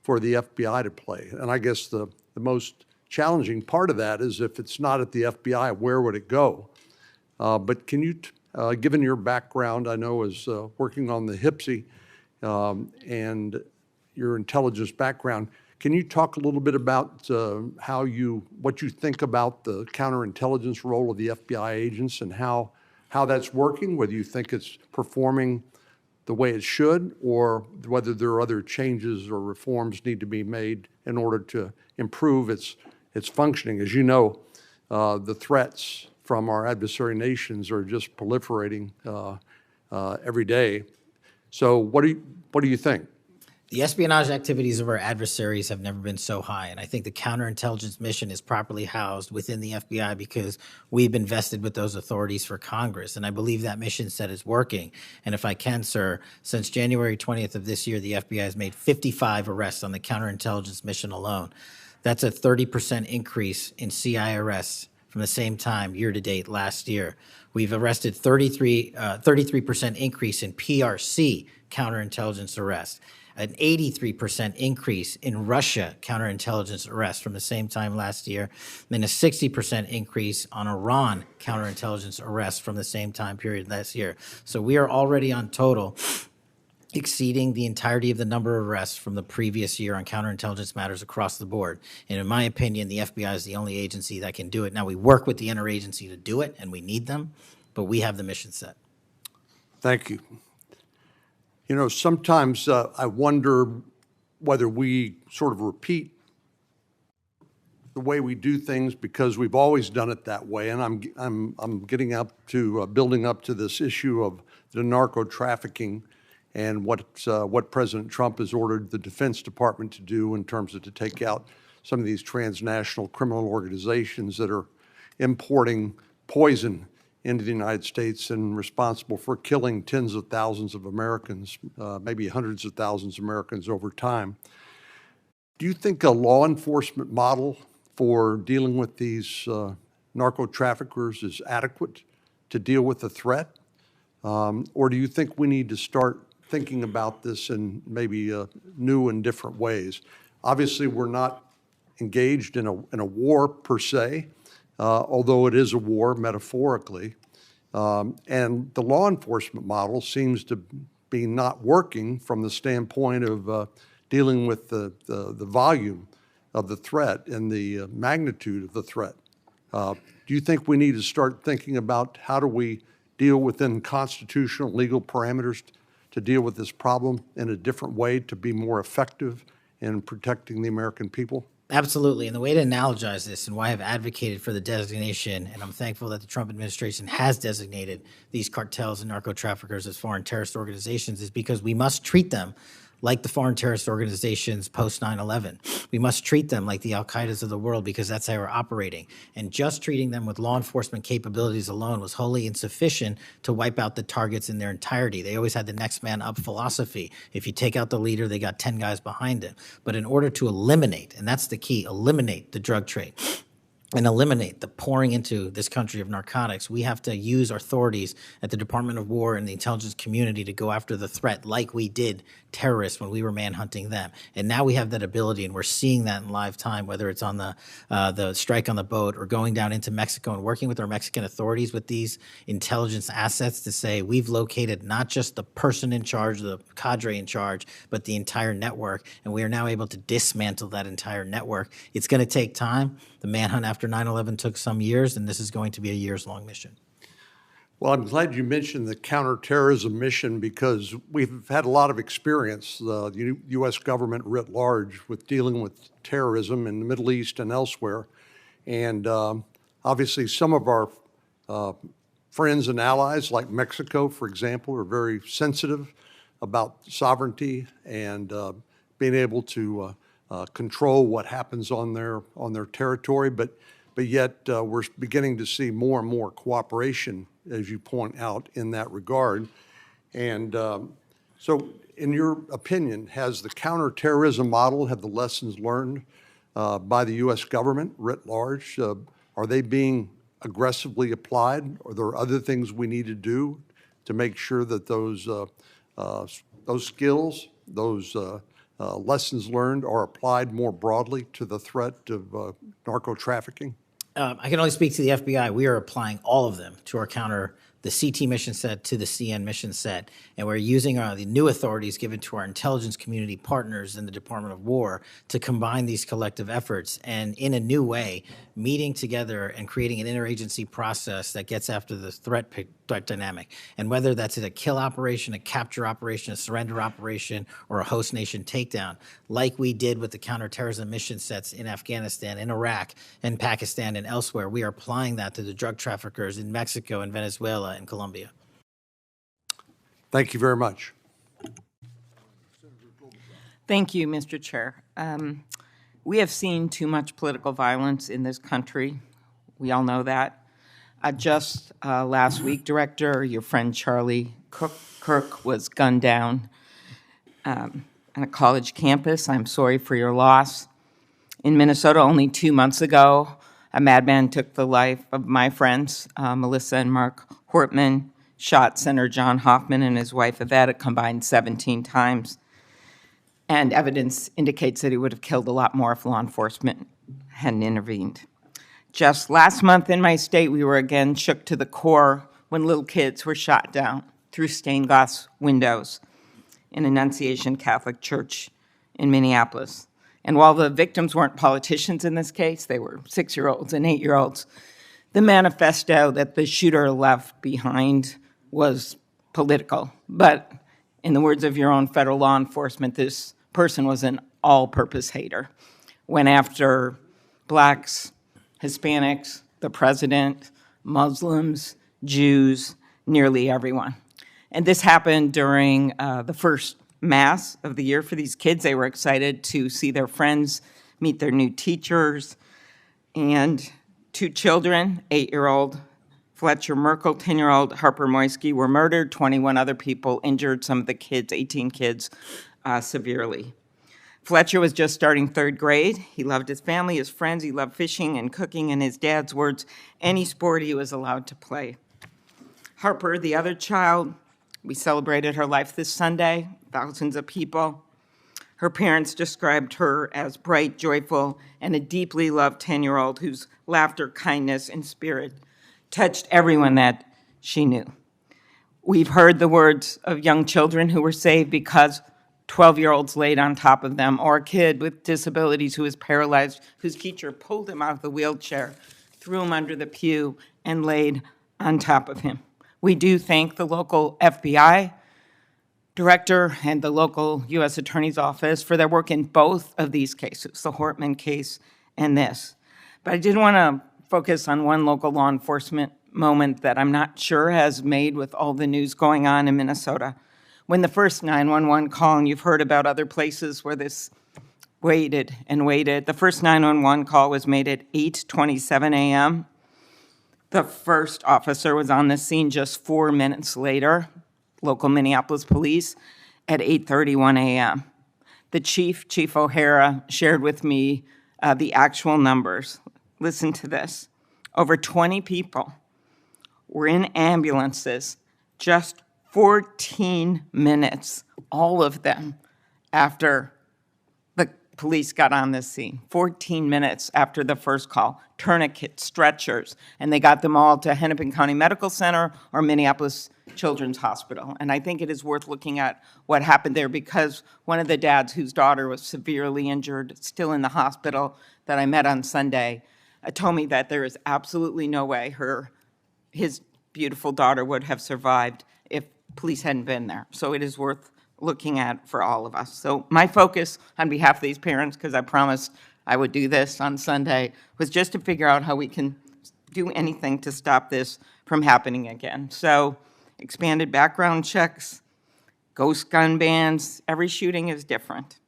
for the FBI to play. And I guess the most challenging part of that is, if it's not at the FBI, where would it go? But can you, given your background, I know, as working on the HPSI and your intelligence background, can you talk a little bit about what you think about the counterintelligence role of the FBI agents and how that's working, whether you think it's performing the way it should, or whether there are other changes or reforms need to be made in order to improve its functioning? As you know, the threats from our adversary nations are just proliferating every day. So what do you think? The espionage activities of our adversaries have never been so high, and I think the counterintelligence mission is properly housed within the FBI because we've been vested with those authorities for Congress, and I believe that mission set is working. And if I can, sir, since January 20th of this year, the FBI has made 55 arrests on the counterintelligence mission alone. That's a 30% increase in CI arrests from the same time year-to-date last year. We've arrested 33% increase in PRC counterintelligence arrests, an 83% increase in Russia counterintelligence arrests from the same time last year, and a 60% increase on Iran counterintelligence arrests from the same time period last year. So we are already on total exceeding the entirety of the number of arrests from the previous year on counterintelligence matters across the board. And in my opinion, the FBI is the only agency that can do it. Now, we work with the interagency to do it, and we need them, but we have the mission set. Thank you. You know, sometimes I wonder whether we sort of repeat the way we do things because we've always done it that way. And I'm getting up to building up to this issue of the narco trafficking and what President Trump has ordered the Defense Department to do in terms of to take out some of these transnational criminal organizations that are importing poison into the United States and responsible for killing tens of thousands of Americans, maybe hundreds of thousands of Americans over time. Do you think a law enforcement model for dealing with these narco traffickers is adequate to deal with the threat? Or do you think we need to start thinking about this in maybe new and different ways? Obviously, we're not engaged in a war per se, although it is a war metaphorically. And the law enforcement model seems to be not working from the standpoint of dealing with the volume of the threat and the magnitude of the threat. Do you think we need to start thinking about how do we deal within constitutional legal parameters to deal with this problem in a different way to be more effective in protecting the American people? Absolutely. And the way to analogize this and why I've advocated for the designation, and I'm thankful that the Trump administration has designated these cartels and narco traffickers as foreign terrorist organizations, is because we must treat them like the foreign terrorist organizations post 9/11. We must treat them like the Al-Qaedas of the world because that's how we're operating. And just treating them with law enforcement capabilities alone was wholly insufficient to wipe out the targets in their entirety. They always had the next man up philosophy. If you take out the leader, they got 10 guys behind him. But in order to eliminate, and that's the key, eliminate the drug trade, and eliminate the pouring into this country of narcotics, we have to use our authorities at the Department of War and the intelligence community to go after the threat like we did terrorists when we were manhunting them. And now we have that ability, and we're seeing that in live time, whether it's on the strike on the boat or going down into Mexico and working with our Mexican authorities with these intelligence assets to say we've located not just the person in charge, the cadre in charge, but the entire network. And we are now able to dismantle that entire network. It's going to take time. The manhunt after 9/11 took some years, and this is going to be a years-long mission. Well, I'm glad you mentioned the counterterrorism mission because we've had a lot of experience, the U.S. government writ large, with dealing with terrorism in the Middle East and elsewhere. And obviously, some of our friends and allies, like Mexico, for example, are very sensitive about sovereignty and being able to control what happens on their territory. But yet, we're beginning to see more and more cooperation, as you point out, in that regard. And so, in your opinion, has the counterterrorism model, have the lessons learned by the U.S. government writ large, are they being aggressively applied? Are there other things we need to do to make sure that those skills, those lessons learned are applied more broadly to the threat of narco trafficking? I can only speak to the FBI. We are applying all of them to our the CT mission set to the CN mission set, and we're using the new authorities given to our intelligence community partners in the Department of War to combine these collective efforts and in a new way, meeting together and creating an interagency process that gets after the threat dynamic. And whether that's a kill operation, a capture operation, a surrender operation, or a host nation takedown, like we did with the counterterrorism mission sets in Afghanistan, in Iraq, and Pakistan, and elsewhere, we are applying that to the drug traffickers in Mexico and Venezuela and Colombia. Thank you very much. Thank you, Mr. Chair. We have seen too much political violence in this country. We all know that. Just last week, Director, your friend Charlie Kirk was gunned down on a college campus. I'm sorry for your loss. In Minnesota, only 2 months ago, a madman took the life of my friends, Melissa and Mark Hortman, shot Senator John Hoffman and his wife Yvette a combined 17 times. And evidence indicates that he would have killed a lot more if law enforcement hadn't intervened. Just last month in my state, we were again shook to the core when little kids were shot down through stained glass windows in Annunciation Catholic Church in Minneapolis. And while the victims weren't politicians in this case, they were 6-year-olds and 8-year-olds, the manifesto that the shooter left behind was political. But in the words of your own federal law enforcement, this person was an all-purpose hater. Went after blacks, Hispanics, the president, Muslims, Jews, nearly everyone. And this happened during the first Mass of the year for these kids. They were excited to see their friends, meet their new teachers, and 2 children, 8-year-old Fletcher Merkel, 10-year-old Harper Moisky, were murdered. 21 other people injured, some of the kids, 18 kids, severely. Fletcher was just starting 3rd grade. He loved his family, his friends. He loved fishing and cooking, in his dad's words, any sport he was allowed to play. Harper, the other child, we celebrated her life this Sunday, thousands of people. Her parents described her as bright, joyful, and a deeply loved 10-year-old whose laughter, kindness, and spirit touched everyone that she knew. We've heard the words of young children who were saved because 12-year-olds laid on top of them, or a kid with disabilities who was paralyzed, whose teacher pulled him out of the wheelchair, threw him under the pew, and laid on top of him. We do thank the local FBI director and the local U.S. Attorney's Office for their work in both of these cases, the Hortman case and this. But I did want to focus on one local law enforcement moment that I'm not sure has made with all the news going on in Minnesota. When the first 911 call, and you've heard about other places where this waited and waited, the first 911 call was made at 8:27 a.m. The first officer was on the scene just 4 minutes later, local Minneapolis police, at 8:31 a.m. The Chief O'Hara, shared with me the actual numbers. Listen to this. Over 20 people were in ambulances just 14 minutes, all of them, after the police got on the scene. 14 minutes after the first call. Tourniquets, stretchers, and they got them all to Hennepin County Medical Center or Minneapolis Children's Hospital. And I think it is worth looking at what happened there, because one of the dads whose daughter was severely injured, still in the hospital, that I met on Sunday, told me that there is absolutely no way his beautiful daughter would have survived if police hadn't been there. So it is worth looking at for all of us. So my focus on behalf of these parents, because I promised I would do this on Sunday, was just to figure out how we can do anything to stop this from happening again. So expanded background checks, ghost gun bans, every shooting is different.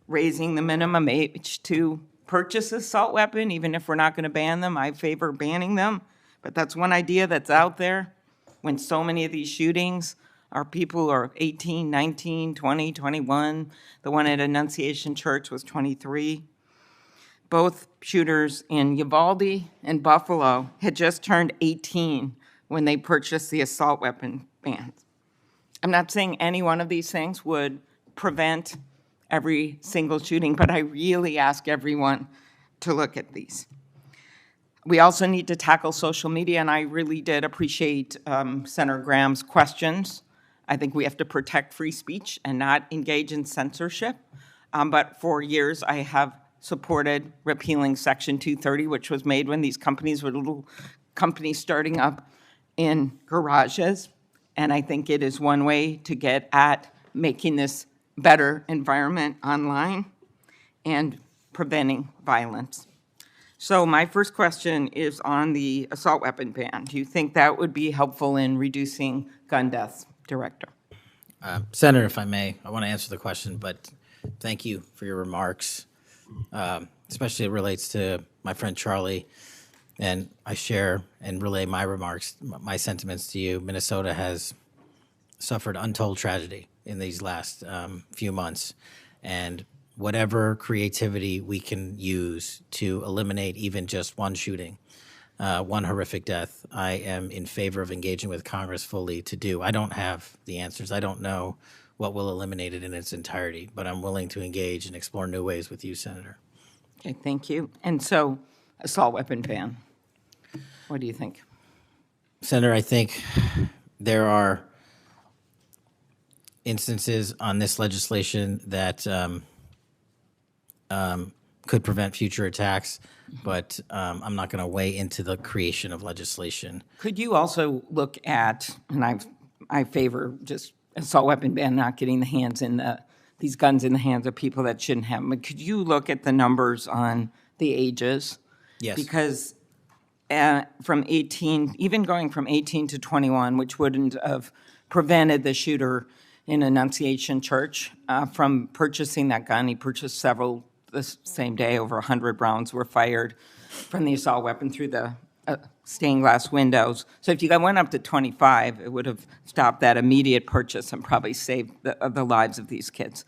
Raising the minimum age to purchase an assault weapon, even if we're not going to ban them. I favor banning them, but that's one idea that's out there when so many of these shootings are people who are 18, 19, 20, 21. The one at Annunciation Church was 23. Both shooters in Uvalde and Buffalo had just turned 18 when they purchased the assault weapon bans. I'm not saying any one of these things would prevent every single shooting, but I really ask everyone to look at these. We also need to tackle social media, and I really did appreciate Senator Graham's questions. I think we have to protect free speech and not engage in censorship. But for years, I have supported repealing Section 230, which was made when these companies were little companies starting up in garages. And I think it is one way to get at making this better environment online and preventing violence. So my first question is on the assault weapon ban. Do you think that would be helpful in reducing gun deaths, Director? Senator, if I may, I want to answer the question, but thank you for your remarks, especially it relates to my friend Charlie, and I share and relay my remarks, my sentiments to you. Minnesota has suffered untold tragedy in these last few months, and whatever creativity we can use to eliminate even just one shooting, one horrific death, I am in favor of engaging with Congress fully to do. I don't have the answers. I don't know what will eliminate it in its entirety, but I'm willing to engage and explore new ways with you, Senator. Okay, thank you. And so, assault weapon ban, what do you think? Senator, I think there are instances on this legislation that could prevent future attacks, but I'm not going to weigh into the creation of legislation. Could you also look at, and I favor just assault weapon ban, not getting these guns in the hands of people that shouldn't have them, but could you look at the numbers on the ages? Yes. Because from 18, even going from 18 to 21, which wouldn't have prevented the shooter in Annunciation Church from purchasing that gun. He purchased several the same day. Over 100 rounds were fired from the assault weapon through the stained glass windows. So if you went up to 25, it would have stopped that immediate purchase and probably saved the lives of these kids.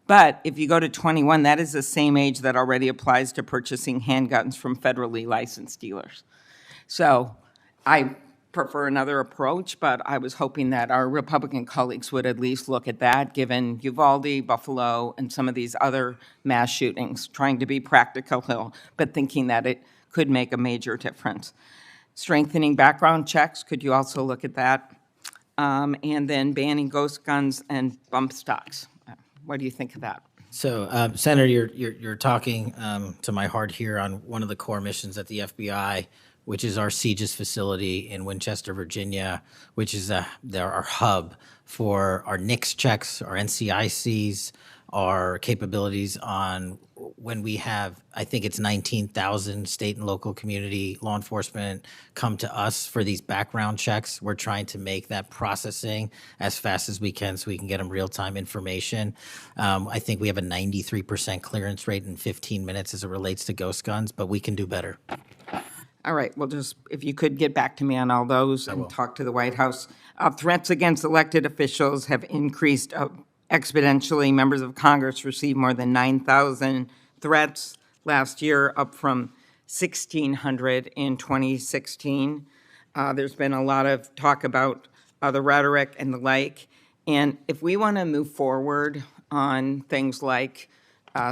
But if you go to 21, that is the same age that already applies to purchasing handguns from federally licensed dealers. So I prefer another approach, but I was hoping that our Republican colleagues would at least look at that, given Uvalde, Buffalo, and some of these other mass shootings, trying to be practical, but thinking that it could make a major difference. Strengthening background checks, could you also look at that? And then banning ghost guns and bump stocks. What do you think of that? So, Senator, you're talking to my heart here on one of the core missions at the FBI, which is our CJIS facility in Winchester, Virginia, which is our hub for our NICS checks, our NCICs, our capabilities on when we have, I think it's 19,000 state and local community law enforcement come to us for these background checks. We're trying to make that processing as fast as we can so we can get them real-time information. I think we have a 93% clearance rate in 15 minutes as it relates to ghost guns, but we can do better. All right, well, just if you could get back to me on all those and talk to the White House. Threats against elected officials have increased exponentially. Members of Congress received more than 9,000 threats last year, up from 1,600 in 2016. There's been a lot of talk about the rhetoric and the like. And if we want to move forward on things like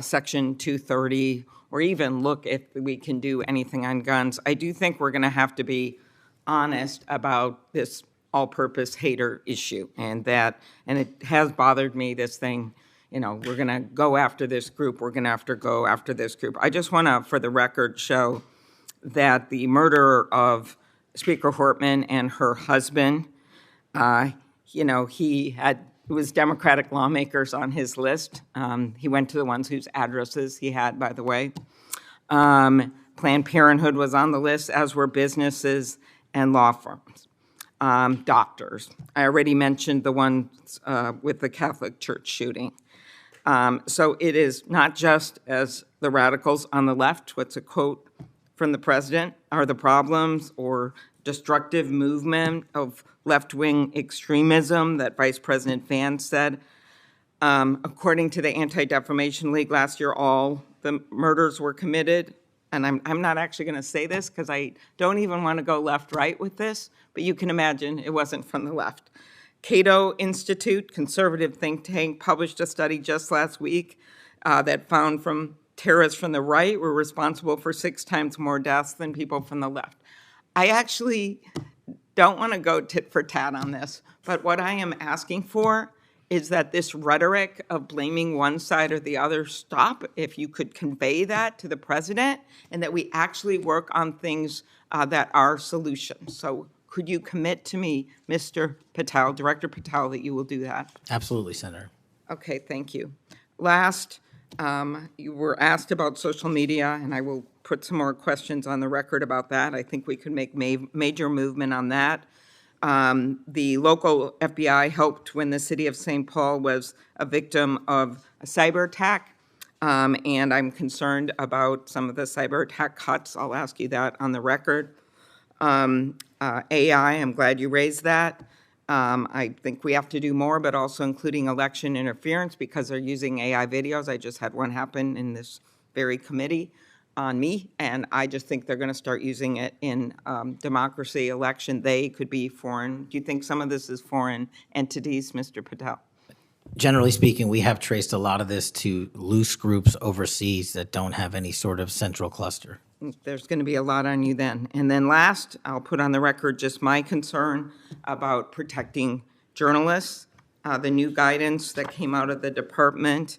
Section 230, or even look if we can do anything on guns, I do think we're going to have to be honest about this all-purpose hater issue, and it has bothered me, this thing, we're going to go after this group, we're going to have to go after this group. I just want to, for the record, show that the murder of Speaker Hortman and her husband, it was Democratic lawmakers on his list. He went to the ones whose addresses he had, by the way. Planned Parenthood was on the list, as were businesses and law firms. Doctors. I already mentioned the ones with the Catholic Church shooting. So it is not just as the radicals on the left, what's a quote from the president, are the problems, or destructive movement of left-wing extremism that Vice President Vance said. According to the Anti-Defamation League last year, all the murders were committed. And I'm not actually going to say this because I don't even want to go left-right with this, but you can imagine it wasn't from the left. Cato Institute, conservative think tank, published a study just last week that found terrorists from the right were responsible for 6 times more deaths than people from the left. I actually don't want to go tit for tat on this, but what I am asking for is that this rhetoric of blaming one side or the other stop, if you could convey that to the president, and that we actually work on things that are solutions. So could you commit to me, Mr. Patel, Director Patel, that you will do that? Absolutely, Senator. Okay, thank you. Last, you were asked about social media, and I will put some more questions on the record about that. I think we could make major movement on that. The local FBI helped when the city of St. Paul was a victim of a cyber attack, and I'm concerned about some of the cyber attack cuts. I'll ask you that on the record. AI, I'm glad you raised that. I think we have to do more, but also including election interference, because they're using AI videos. I just had one happen in this very committee on me, and I just think they're going to start using it in democracy, election. They could be foreign. Do you think some of this is foreign entities, Mr. Patel? Generally speaking, we have traced a lot of this to loose groups overseas that don't have any sort of central cluster. There's going to be a lot on you then. And then last, I'll put on the record just my concern about protecting journalists. The new guidance that came out of the department.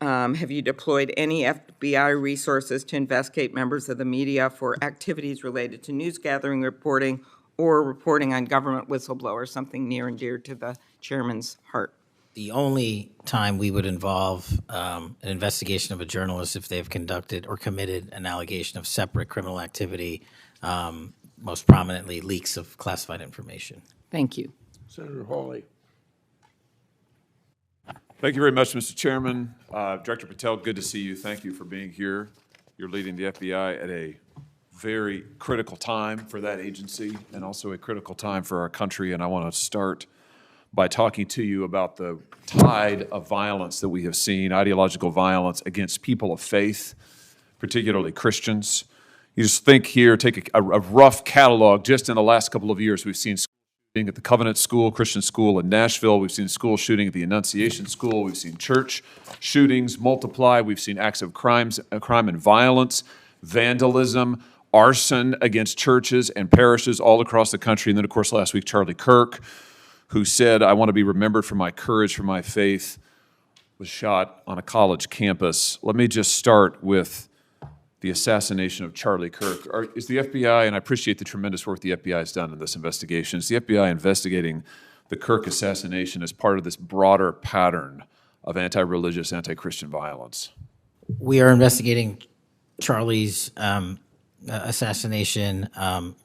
Have you deployed any FBI resources to investigate members of the media for activities related to news gathering, reporting, or reporting on government whistleblowers, something near and dear to the chairman's heart? The only time we would involve an investigation of a journalist if they've conducted or committed an allegation of separate criminal activity most prominently leaks of classified information. Thank you. Senator Hawley. Thank you very much, Mr. Chairman. Director Patel, good to see you. Thank you for being here. You're leading the FBI at a very critical time for that agency and also a critical time for our country. And I want to start by talking to you about the tide of violence that we have seen, ideological violence against people of faith, particularly Christians. You just think here, take a rough catalog. Just in the last couple of years, we've seen shooting at the Covenant School, Christian school in Nashville. We've seen school shooting at the Annunciation School. We've seen church shootings multiply. We've seen acts of crime and violence, vandalism, arson against churches and parishes all across the country. And then, of course, last week, Charlie Kirk, who said, "I want to be remembered for my courage, for my faith," was shot on a college campus. Let me just start with the assassination of Charlie Kirk. Is the FBI, and I appreciate the tremendous work the FBI has done in this investigation, is the FBI investigating the Kirk assassination as part of this broader pattern of anti-religious, anti-Christian violence? We are investigating Charlie's assassination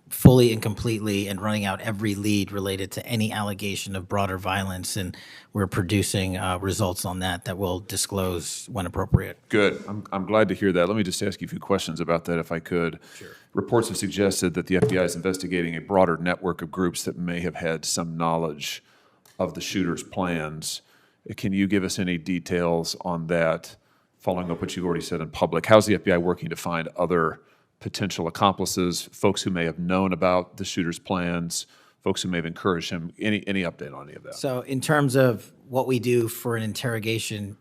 fully and completely and running out every lead related to any allegation of broader violence, and we're producing results on that we'll disclose when appropriate. Good. I'm glad to hear that. Let me just ask you a few questions about that, if I could. Sure. Reports have suggested that the FBI is investigating a broader network of groups that may have had some knowledge of the shooter's plans. Can you give us any details on that, following up what you've already said in public? How's the FBI working to find other potential accomplices, folks who may have known about the shooter's plans, folks who may have encouraged him? Any update on any of that? So in terms of what we do for an interrogation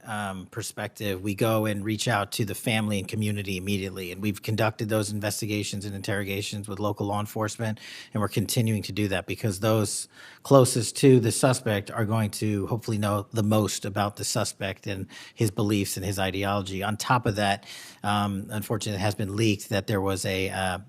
perspective, we go and reach out to the family and community immediately. And we've conducted those investigations and interrogations with local law enforcement, and we're continuing to do that because those closest to the suspect are going to hopefully know the most about the suspect and his beliefs and his ideology. On top of that, unfortunately, it has been leaked that there was a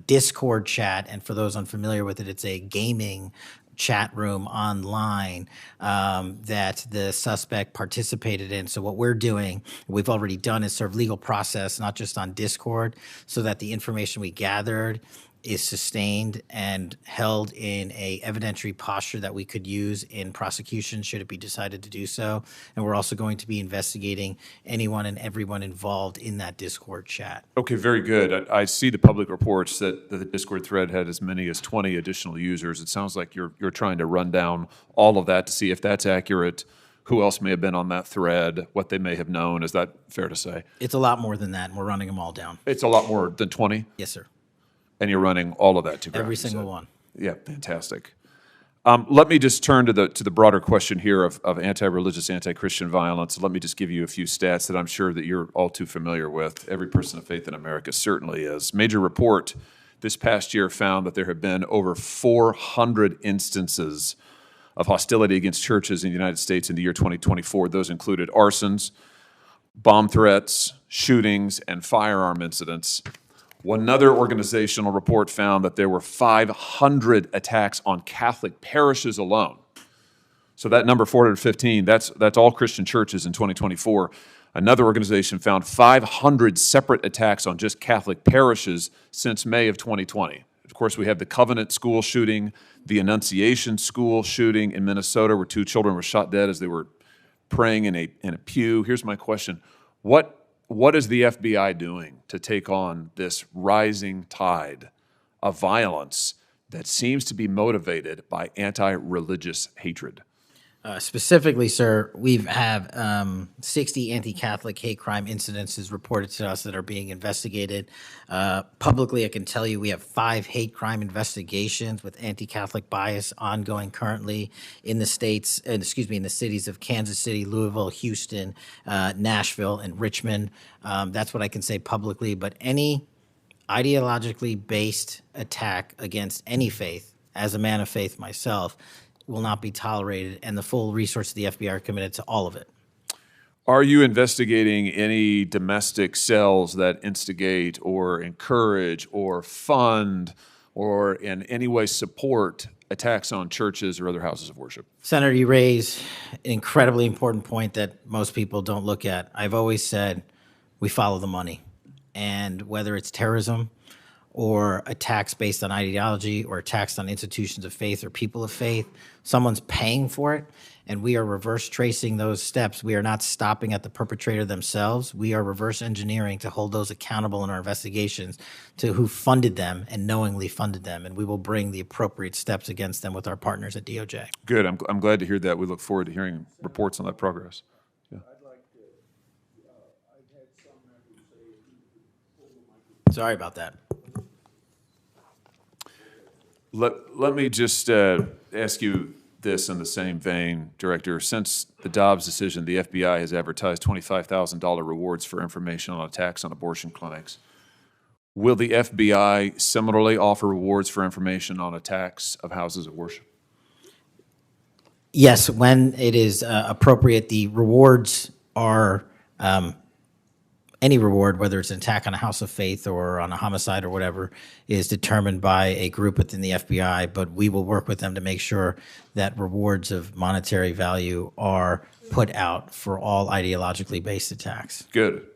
Discord chat, and for those unfamiliar with it, it's a gaming chat room online that the suspect participated in. So what we're doing, we've already done, is serve legal process, not just on Discord, so that the information we gathered is sustained and held in a evidentiary posture that we could use in prosecution should it be decided to do so. And we're also going to be investigating anyone and everyone involved in that Discord chat. Okay, very good. I see the public reports that the Discord thread had as many as 20 additional users. It sounds like you're trying to run down all of that to see if that's accurate, who else may have been on that thread, what they may have known. Is that fair to say? It's a lot more than that, and we're running them all down. It's a lot more than 20? Yes, sir. And you're running all of that to ground? Every single one. Yeah, fantastic. Let me just turn to the broader question here of anti-religious, anti-Christian violence. Let me just give you a few stats that I'm sure that you're all too familiar with. Every person of faith in America certainly is. Major report this past year found that there have been over 400 instances of hostility against churches in the United States in the year 2024. Those included arsons, bomb threats, shootings, and firearm incidents. Another organizational report found that there were 500 attacks on Catholic parishes alone. So that number, 415, that's all Christian churches in 2024. Another organization found 500 separate attacks on just Catholic parishes since May of 2020. Of course, we have the Covenant School shooting, the Annunciation School shooting in Minnesota, where 2 children were shot dead as they were praying in a pew. Here's my question. What is the FBI doing to take on this rising tide of violence that seems to be motivated by anti-religious hatred? Specifically, sir, we have 60 anti-Catholic hate crime incidences reported to us that are being investigated. Publicly, I can tell you we have 5 hate crime investigations with anti-Catholic bias ongoing currently in the in the cities of Kansas City, Louisville, Houston, Nashville, and Richmond. That's what I can say publicly. But any ideologically based attack against any faith, as a man of faith myself, will not be tolerated, and the full resources of the FBI are committed to all of it. Are you investigating any domestic cells that instigate or encourage or fund or in any way support attacks on churches or other houses of worship? Senator, you raise an incredibly important point that most people don't look at. I've always said we follow the money, and whether it's terrorism or attacks based on ideology or attacks on institutions of faith or people of faith, someone's paying for it, and we are reverse tracing those steps. We are not stopping at the perpetrator themselves. We are reverse engineering to hold those accountable in our investigations to who funded them and knowingly funded them, and we will bring the appropriate steps against them with our partners at DOJ. Good. I'm glad to hear that. We look forward to hearing reports on that progress. Yeah. Sorry about that. Let me just ask you this in the same vein, Director. Since the Dobbs decision, the FBI has advertised $25,000 rewards for information on attacks on abortion clinics. Will the FBI similarly offer rewards for information on attacks of houses of worship? Yes, when it is appropriate, the rewards are any reward, whether it's an attack on a house of faith or on a homicide or whatever, is determined by a group within the FBI, but we will work with them to make sure that rewards of monetary value are put out for all ideologically based attacks. Good.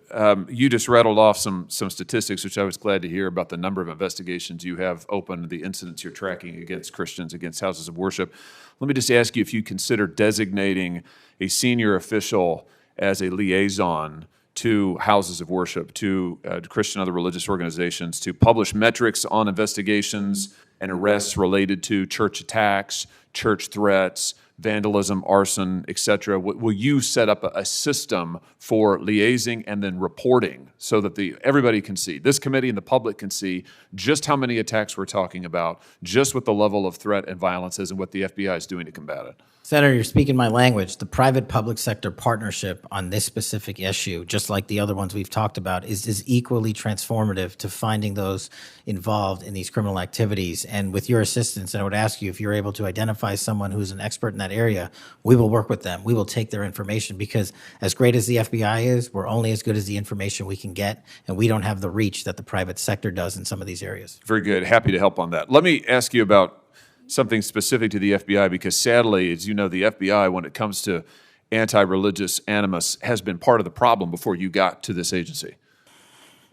You just rattled off some statistics, which I was glad to hear, about the number of investigations you have open, the incidents you're tracking against Christians, against houses of worship. Let me just ask you if you consider designating a senior official as a liaison to houses of worship, to Christian and other religious organizations, to publish metrics on investigations and arrests related to church attacks, church threats, vandalism, arson, etc. Will you set up a system for liaising and then reporting so that everybody can see, this committee and the public can see just how many attacks we're talking about, just what the level of threat and violence is and what the FBI is doing to combat it? Senator, you're speaking my language. The private-public sector partnership on this specific issue, just like the other ones we've talked about, is equally transformative to finding those involved in these criminal activities. And with your assistance, and I would ask you if you're able to identify someone who's an expert in that area, we will work with them. We will take their information because as great as the FBI is, we're only as good as the information we can get, and we don't have the reach that the private sector does in some of these areas. Very good. Happy to help on that. Let me ask you about something specific to the FBI, because sadly, as you know, the FBI, when it comes to anti-religious animus, has been part of the problem before you got to this agency.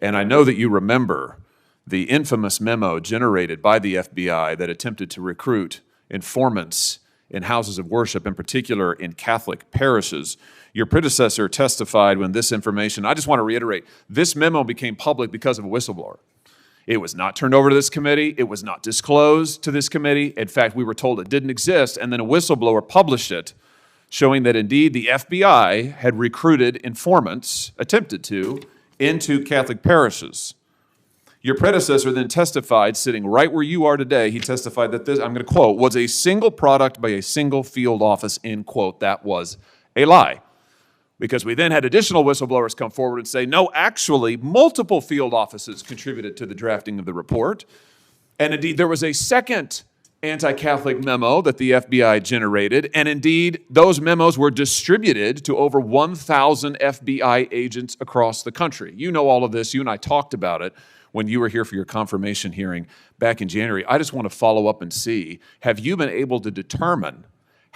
And I know that you remember the infamous memo generated by the FBI that attempted to recruit informants in houses of worship, in particular in Catholic parishes. Your predecessor testified when this information, I just want to reiterate, this memo became public because of a whistleblower. It was not turned over to this committee. It was not disclosed to this committee. In fact, we were told it didn't exist, and then a whistleblower published it, showing that indeed the FBI had recruited informants, attempted to, into Catholic parishes. Your predecessor then testified, sitting right where you are today, he testified that this, I'm going to quote, was a single product by a single field office, end quote. That was a lie. Because we then had additional whistleblowers come forward and say, no, actually, multiple field offices contributed to the drafting of the report. And indeed, there was a second anti-Catholic memo that the FBI generated. And indeed, those memos were distributed to over 1,000 FBI agents across the country. You know all of this. You and I talked about it when you were here for your confirmation hearing back in January. I just want to follow up and see, have you been able to determine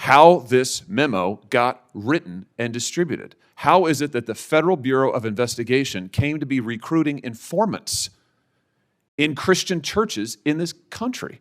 how this memo got written and distributed? How is it that the Federal Bureau of Investigation came to be recruiting informants in Christian churches in this country?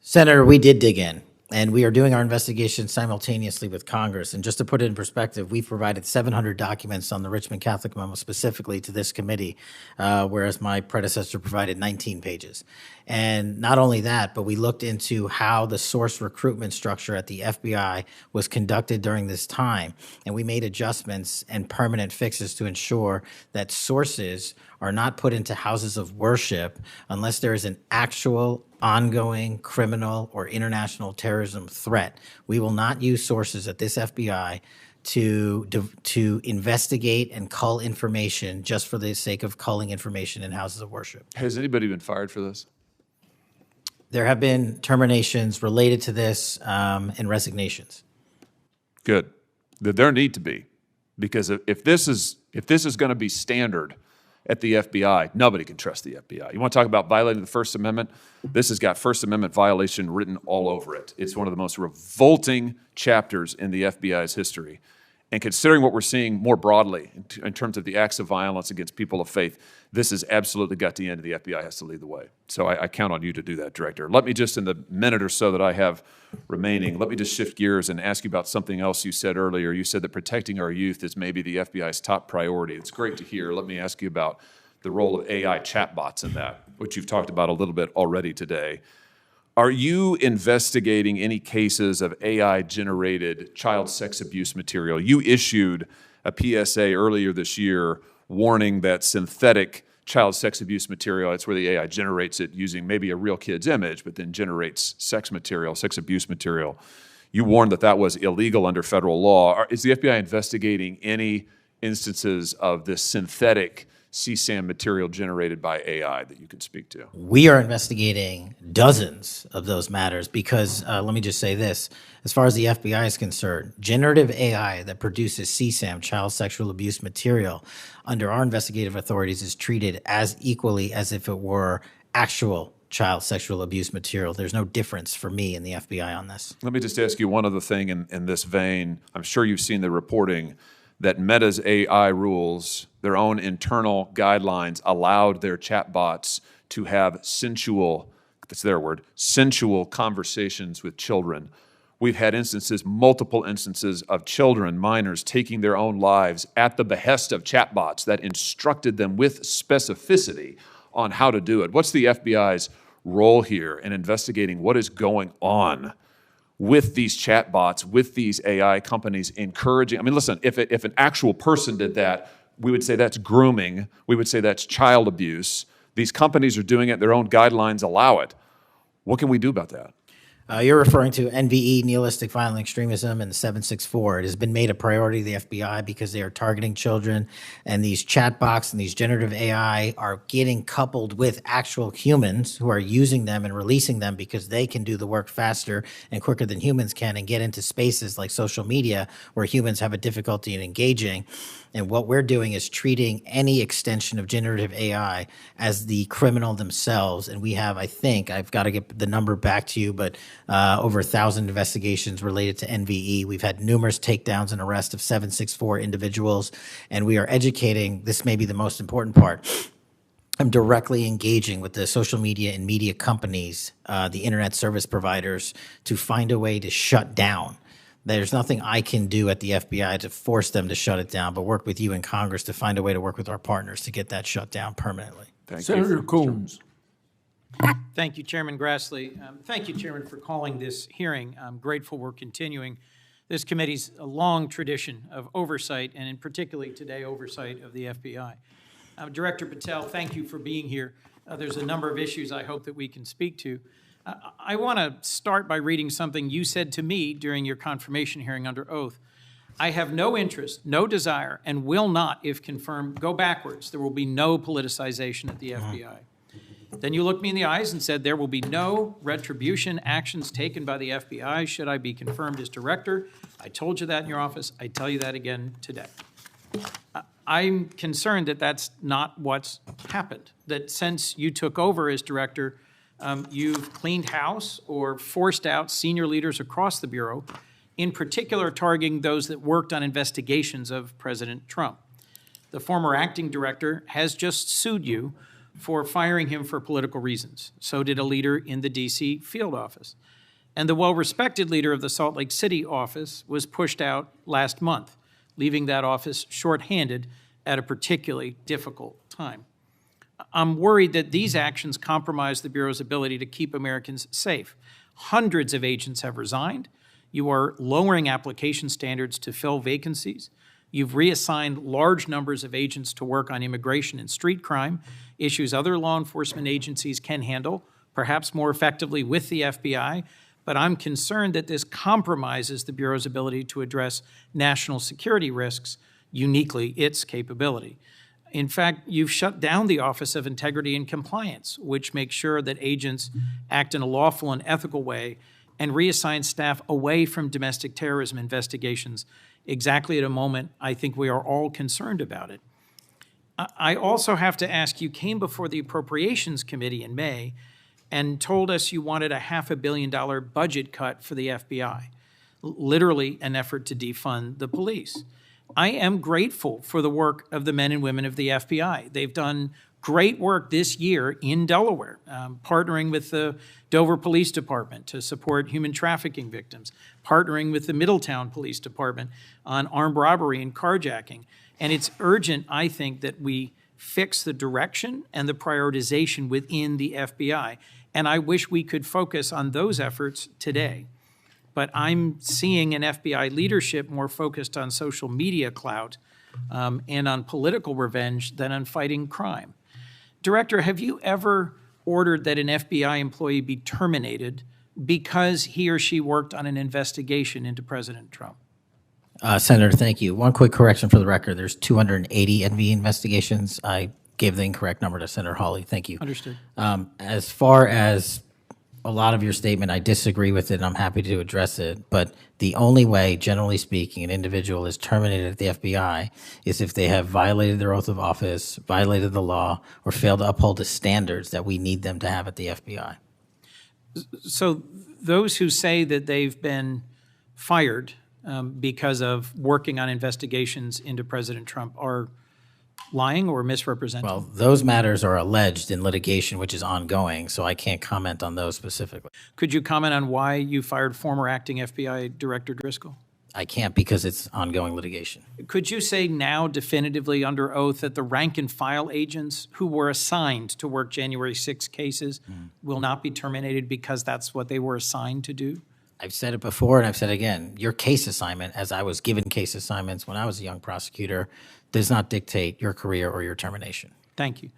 Senator, we did dig in, and we are doing our investigation simultaneously with Congress. And just to put it in perspective, we've provided 700 documents on the Richmond Catholic memo specifically to this committee, whereas my predecessor provided 19 pages. And not only that, but we looked into how the source recruitment structure at the FBI was conducted during this time. And we made adjustments and permanent fixes to ensure that sources are not put into houses of worship unless there is an actual ongoing criminal or international terrorism threat. We will not use sources at this FBI to investigate and cull information just for the sake of culling information in houses of worship. Has anybody been fired for this? There have been terminations related to this and resignations. Good. There need to be, because if this is going to be standard at the FBI, nobody can trust the FBI. You want to talk about violating the First Amendment? This has got First Amendment violation written all over it. It's one of the most revolting chapters in the FBI's history. And considering what we're seeing more broadly in terms of the acts of violence against people of faith, this has absolutely got to end, and the FBI has to lead the way. So I count on you to do that, Director. Let me just, in the minute or so that I have remaining, let me just shift gears and ask you about something else you said earlier. You said that protecting our youth is maybe the FBI's top priority. It's great to hear. Let me ask you about the role of AI chatbots in that, which you've talked about a little bit already today. Are you investigating any cases of AI-generated child sex abuse material? You issued a PSA earlier this year warning that synthetic child sex abuse material, that's where the AI generates it using maybe a real kid's image, but then generates sex material, sex abuse material. You warned that that was illegal under federal law. Is the FBI investigating any instances of this synthetic CSAM material generated by AI that you can speak to? We are investigating dozens of those matters because, let me just say this, as far as the FBI is concerned, generative AI that produces CSAM, child sexual abuse material, under our investigative authorities is treated as equally as if it were actual child sexual abuse material. There's no difference for me and the FBI on this. Let me just ask you one other thing in this vein. I'm sure you've seen the reporting that Meta's AI rules, their own internal guidelines, allowed their chatbots to have sensual, that's their word, sensual conversations with children. We've had instances, multiple instances of children, minors, taking their own lives at the behest of chatbots that instructed them with specificity on how to do it. What's the FBI's role here in investigating what is going on with these chatbots, with these AI companies encouraging? I mean, listen, if an actual person did that, we would say that's grooming. We would say that's child abuse. These companies are doing it. Their own guidelines allow it. What can we do about that? You're referring to NVE, nihilistic violent extremism, and the 764. It has been made a priority of the FBI because they are targeting children, and these chatbots and these generative AI are getting coupled with actual humans who are using them and releasing them because they can do the work faster and quicker than humans can and get into spaces like social media where humans have a difficulty in engaging. And what we're doing is treating any extension of generative AI as the criminal themselves. And we have, I think, I've got to get the number back to you, but over 1,000 investigations related to NVE. We've had numerous takedowns and arrests of 764 individuals. And we are educating, this may be the most important part, I'm directly engaging with the social media and media companies, the internet service providers, to find a way to shut down. There's nothing I can do at the FBI to force them to shut it down, but work with you in Congress to find a way to work with our partners to get that shut down permanently. Thank you. Senator Coons. Thank you, Chairman Grassley. Thank you, Chairman, for calling this hearing. I'm grateful we're continuing this committee's long tradition of oversight, and in particularly today, oversight of the FBI. Director Patel, thank you for being here. There's a number of issues I hope that we can speak to. I want to start by reading something you said to me during your confirmation hearing under oath. I have no interest, no desire, and will not, if confirmed, go backwards. There will be no politicization at the FBI. Then you looked me in the eyes and said there will be no retribution actions taken by the FBI should I be confirmed as director. I told you that in your office. I tell you that again today. I'm concerned that that's not what's happened, that since you took over as director, you've cleaned house or forced out senior leaders across the Bureau, in particular targeting those that worked on investigations of President Trump. The former acting director has just sued you for firing him for political reasons. So did a leader in the D.C. field office. And the well-respected leader of the Salt Lake City office was pushed out last month, leaving that office shorthanded at a particularly difficult time. I'm worried that these actions compromise the Bureau's ability to keep Americans safe. Hundreds of agents have resigned. You are lowering application standards to fill vacancies. You've reassigned large numbers of agents to work on immigration and street crime, issues other law enforcement agencies can handle, perhaps more effectively with the FBI. But I'm concerned that this compromises the Bureau's ability to address national security risks, uniquely its capability. In fact, you've shut down the Office of Integrity and Compliance, which makes sure that agents act in a lawful and ethical way, and reassign staff away from domestic terrorism investigations exactly at a moment I think we are all concerned about it. I also have to ask, you came before the Appropriations Committee in May and told us you wanted a $500 million budget cut for the FBI. literally an effort to defund the police. I am grateful for the work of the men and women of the FBI. They've done great work this year in Delaware, partnering with the Dover Police Department to support human trafficking victims, partnering with the Middletown Police Department on armed robbery and carjacking. And it's urgent, I think, that we fix the direction and the prioritization within the FBI. And I wish we could focus on those efforts today. But I'm seeing an FBI leadership more focused on social media clout and on political revenge than on fighting crime. Director, have you ever ordered that an FBI employee be terminated because he or she worked on an investigation into President Trump? Senator, thank you. One quick correction for the record. There's 280 NV investigations. I gave the incorrect number to Senator Hawley. Thank you. Understood. As far as a lot of your statement, I disagree with it, and I'm happy to address it. But the only way, generally speaking, an individual is terminated at the FBI is if they have violated their oath of office, violated the law, or failed to uphold the standards that we need them to have at the FBI. So those who say that they've been fired because of working on investigations into President Trump are lying or misrepresenting? Well, those matters are alleged in litigation, which is ongoing, so I can't comment on those specifically. Could you comment on why you fired former acting FBI Director Driscoll? I can't because it's ongoing litigation. Could you say now definitively under oath that the rank and file agents who were assigned to work January 6 cases will not be terminated because that's what they were assigned to do? I've said it before and I've said it again. Your case assignment, as I was given case assignments when I was a young prosecutor, does not dictate your career or your termination. Thank you.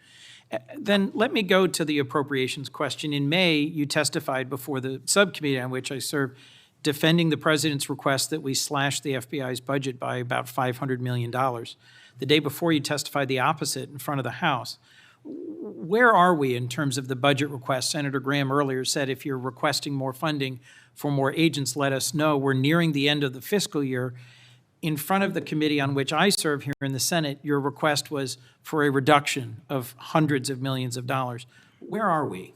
Then let me go to the appropriations question. In May, you testified before the subcommittee on which I serve, defending the president's request that we slash the FBI's budget by about $500 million. The day before, you testified the opposite in front of the House. Where are we in terms of the budget request? Senator Graham earlier said if you're requesting more funding for more agents, let us know. We're nearing the end of the fiscal year. In front of the committee on which I serve here in the Senate, your request was for a reduction of hundreds of millions of dollars. Where are we?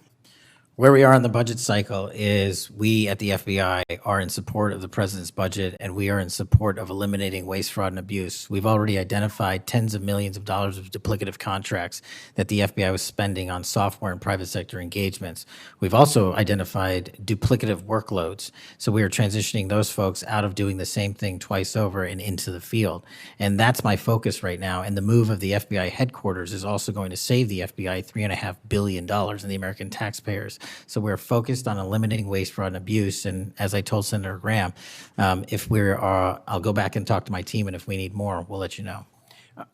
Where we are in the budget cycle is we at the FBI are in support of the president's budget, and we are in support of eliminating waste, fraud, and abuse. We've already identified tens of millions of dollars of duplicative contracts that the FBI was spending on software and private sector engagements. We've also identified duplicative workloads. So we are transitioning those folks out of doing the same thing twice over and into the field. And that's my focus right now. And the move of the FBI headquarters is also going to save the FBI $3.5 billion in the American taxpayers. So we're focused on eliminating waste, fraud, and abuse. And as I told Senator Graham, if we're, I'll go back and talk to my team, and if we need more, we'll let you know.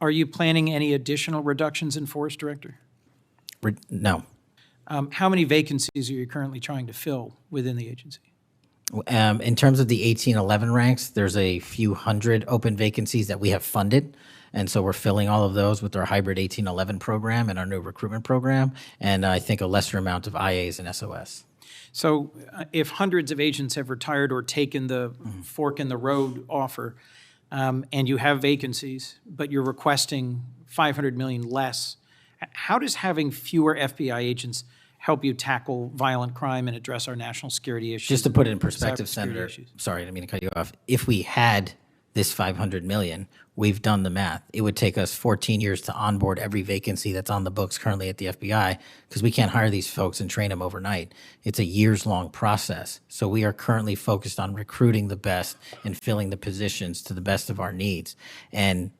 Are you planning any additional reductions in force, Director? No. How many vacancies are you currently trying to fill within the agency? In terms of the 1811 ranks, there's a few hundred open vacancies that we have funded. And so we're filling all of those with our hybrid 1811 program and our new recruitment program, and I think a lesser amount of IAs and SOS. So if hundreds of agents have retired or taken the fork in the road offer, and you have vacancies, but you're requesting $500 million less, how does having fewer FBI agents help you tackle violent crime and address our national security issues? Just to put it in perspective, cybersecurity Senator, issues? sorry, I didn't mean to cut you off. If we had this $500 million, we've done the math. It would take us 14 years to onboard every vacancy that's on the books currently at the FBI because we can't hire these folks and train them overnight. It's a years-long process. So we are currently focused on recruiting the best and filling the positions to the best of our needs. And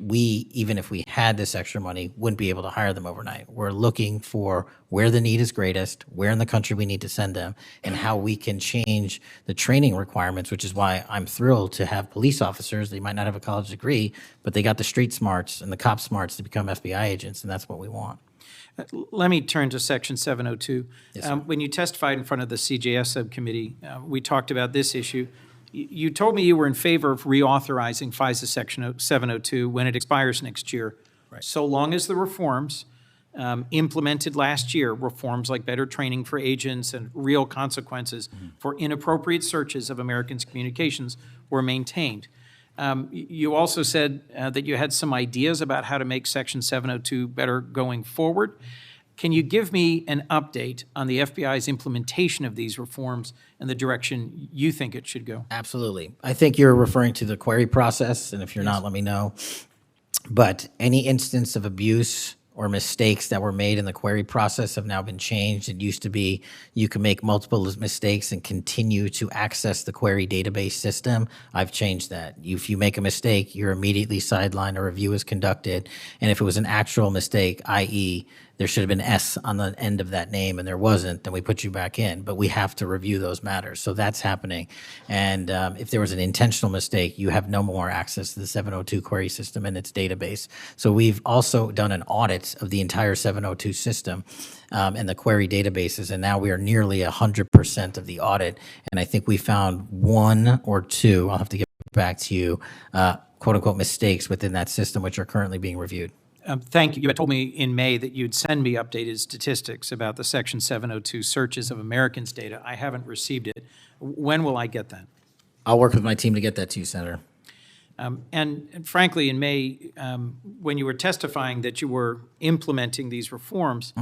we, even if we had this extra money, wouldn't be able to hire them overnight. We're looking for where the need is greatest, where in the country we need to send them, and how we can change the training requirements, which is why I'm thrilled to have police officers. They might not have a college degree, but they got the street smarts and the cop smarts to become FBI agents, and that's what we want. Let me turn to Section 702. Yes, sir. When you testified in front of the CJS subcommittee, we talked about this issue. You told me you were in favor of reauthorizing FISA Section 702 when it expires next year, Right. so long as the reforms implemented last year, reforms like better training for agents and real consequences for inappropriate searches of Americans' communications were maintained. You also said that you had some ideas about how to make Section 702 better going forward. Can you give me an update on the FBI's implementation of these reforms and the direction you think it should go? Absolutely. I think you're referring to the query process, and if you're not, let me know. But any instance of abuse or mistakes that were made in the query process have now been changed. It used to be you can make multiple mistakes and continue to access the query database system. I've changed that. If you make a mistake, you're immediately sidelined, a review is conducted. And if it was an actual mistake, i.e., there should have been S on the end of that name and there wasn't, then we put you back in. But we have to review those matters. So that's happening. And if there was an intentional mistake, you have no more access to the 702 query system and its database. So we've also done an audit of the entire 702 system and the query databases. And now we are nearly 100% of the audit. And I think we found one or two, I'll have to get back to you, quote unquote mistakes within that system, which are currently being reviewed. Thank you. You had told me in May that you'd send me updated statistics about the Section 702 searches of Americans' data. I haven't received it. When will I get that? I'll work with my team to get that to you, Senator. And frankly, in May, when you were testifying that you were implementing these reforms,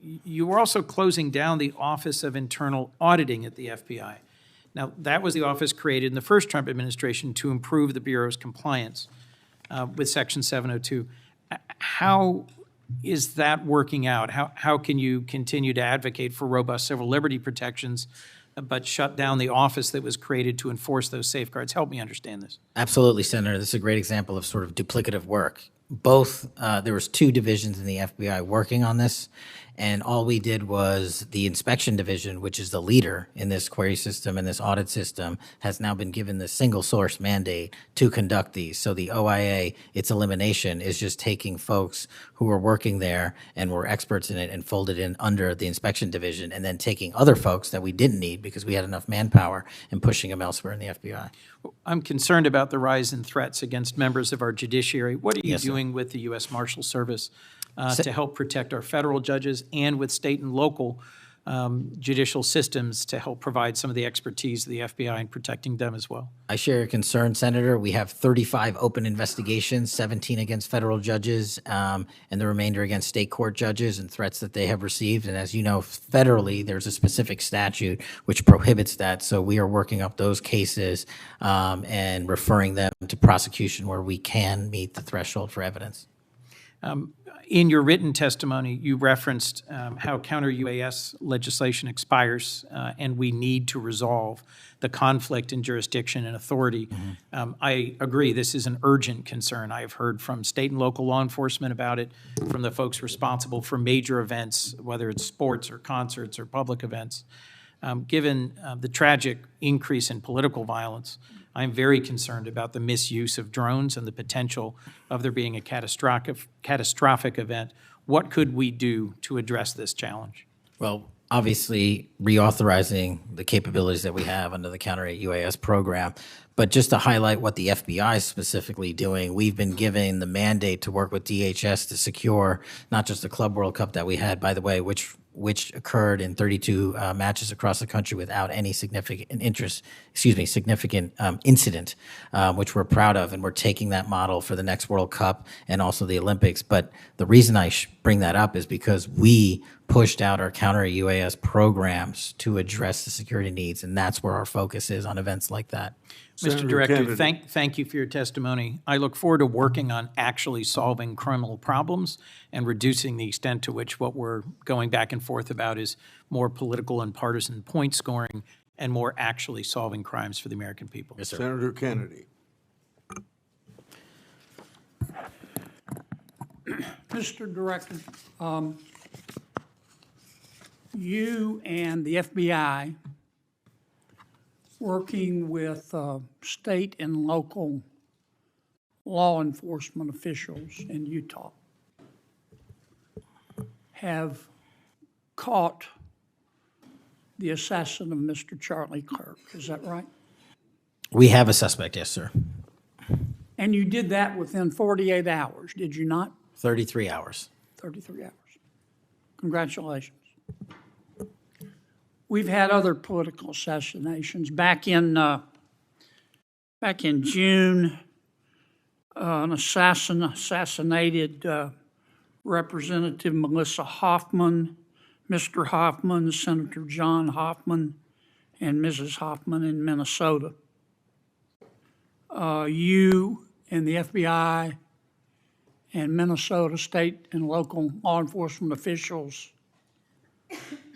you were also closing down the Office of Internal Auditing at the FBI. Now, that was the office created in the first Trump administration to improve the Bureau's compliance with Section 702. How is that working out? How can you continue to advocate for robust civil liberty protections but shut down the office that was created to enforce those safeguards? Help me understand this. Absolutely, Senator. This is a great example of sort of duplicative work. Both, there was two divisions in the FBI working on this, and all we did was the inspection division, which is the leader in this query system and this audit system, has now been given the single source mandate to conduct these. So the OIA, its elimination is just taking folks who were working there and were experts in it and folded in under the inspection division, and then taking other folks that we didn't need because we had enough manpower and pushing them elsewhere in the FBI. I'm concerned about the rise in threats against members of our judiciary. What are you doing with the U.S. Marshal Service to help protect our federal judges and with state and local judicial systems to help provide some of the expertise of the FBI in protecting them as well? I share your concern, Senator. We have 35 open investigations, 17 against federal judges, and the remainder against state court judges and threats that they have received. And as you know, federally, there's a specific statute which prohibits that. So we are working up those cases and referring them to prosecution where we can meet the threshold for evidence. In your written testimony, you referenced how counter-UAS legislation expires and we need to resolve the conflict in jurisdiction and authority. I agree, this is an urgent concern. I have heard from state and local law enforcement about it, from the folks responsible for major events, whether it's sports or concerts or public events. Given the tragic increase in political violence, I'm very concerned about the misuse of drones and the potential of there being a catastrophic event. What could we do to address this challenge? Well, obviously, reauthorizing the capabilities that we have under the counter-UAS program. But just to highlight what the FBI is specifically doing, we've been given the mandate to work with DHS to secure not just the Club World Cup that we had, by the way, which occurred in 32 matches across the country without any significant incident, which we're proud of, and we're taking that model for the next World Cup and also the Olympics. But the reason I bring that up is because we pushed out our counter-UAS programs to address the security needs, and that's where our focus is on events like that. Mr. Director, thank you for your testimony. I look forward to working on actually solving criminal problems and reducing the extent to which what we're going back and forth about is more political and partisan point scoring and more actually solving crimes for the American people. Yes, sir. Senator Kennedy. Mr. Director, you and the FBI working with state and local law enforcement officials in Utah have caught the assassin of Mr. Charlie Kirk. Is that right? We have a suspect, yes, sir. And you did that within 48 hours, did you not? 33 hours. 33 hours. Congratulations. We've had other political assassinations. Back in June, an assassinated Representative Melissa Hoffman, Mr. Hoffman, Senator John Hoffman, and Mrs. Hoffman in Minnesota. You and the FBI and Minnesota state and local law enforcement officials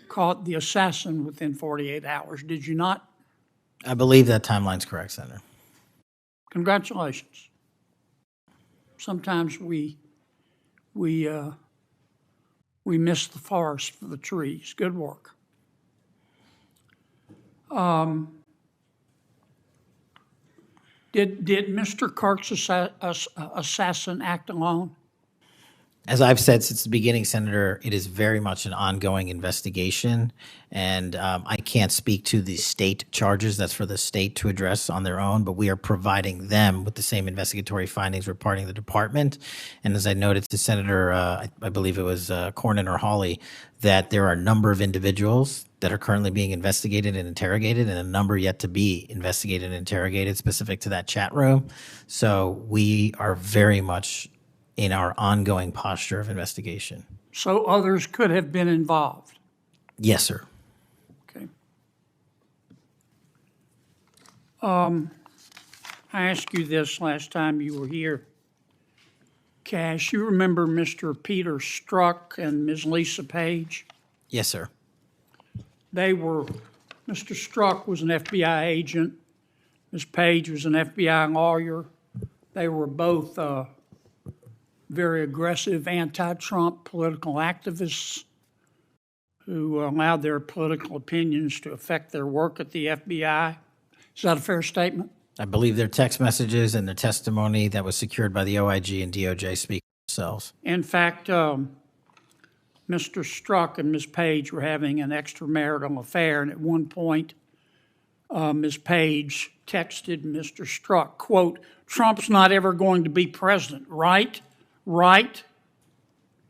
caught the assassin within 48 hours, did you not? I believe that timeline's correct, Senator. Congratulations. Sometimes we miss the forest for the trees. Good work. Did Mr. Kirk's assassin act alone? As I've said since the beginning, Senator, it is very much an ongoing investigation, and I can't speak to the state charges. That's for the state to address on their own, but we are providing them with the same investigatory findings reporting the department. And as I noted to Senator, I believe it was Cornyn or Hawley, that there are a number of individuals that are currently being investigated and interrogated, and a number yet to be investigated and interrogated specific to that chat room. So we are very much in our ongoing posture of investigation. So others could have been involved? Yes, sir. Okay. I asked you this last time you were here. Kash, you remember Mr. Peter Strzok and Ms. Lisa Page? Yes, sir. Mr. Strzok was an FBI agent. Ms. Page was an FBI lawyer. They were both very aggressive anti-Trump political activists who allowed their political opinions to affect their work at the FBI. Is that a fair statement? I believe their text messages and their testimony that was secured by the OIG and DOJ speak for themselves. In fact, Mr. Strzok and Ms. Page were having an extramarital affair, and at one point, Ms. Page texted Mr. Strzok, quote, "Trump's not ever going to be president, right? Right?"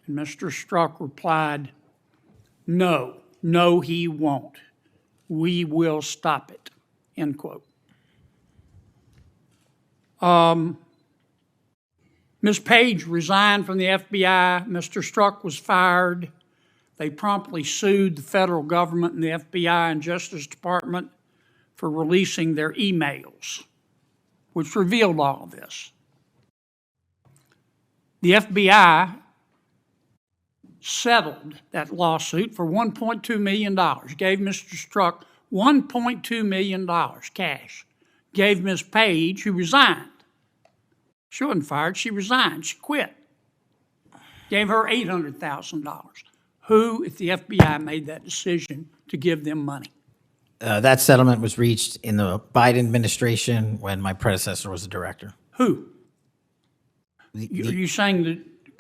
And Mr. Strzok replied, "No, he won't. We will stop it," end quote. Ms. Page resigned from the FBI. Mr. Strzok was fired. They promptly sued the federal government and the FBI and Justice Department for releasing their emails, which revealed all of this. The FBI settled that lawsuit for $1.2 million, gave Mr. Strzok $1.2 million cash, gave Ms. Page, who resigned. She wasn't fired, she resigned, she quit. Gave her $800,000. Who, if the FBI made that decision to give them money? That settlement was reached in the Biden administration when my predecessor was the director. Who? Are you saying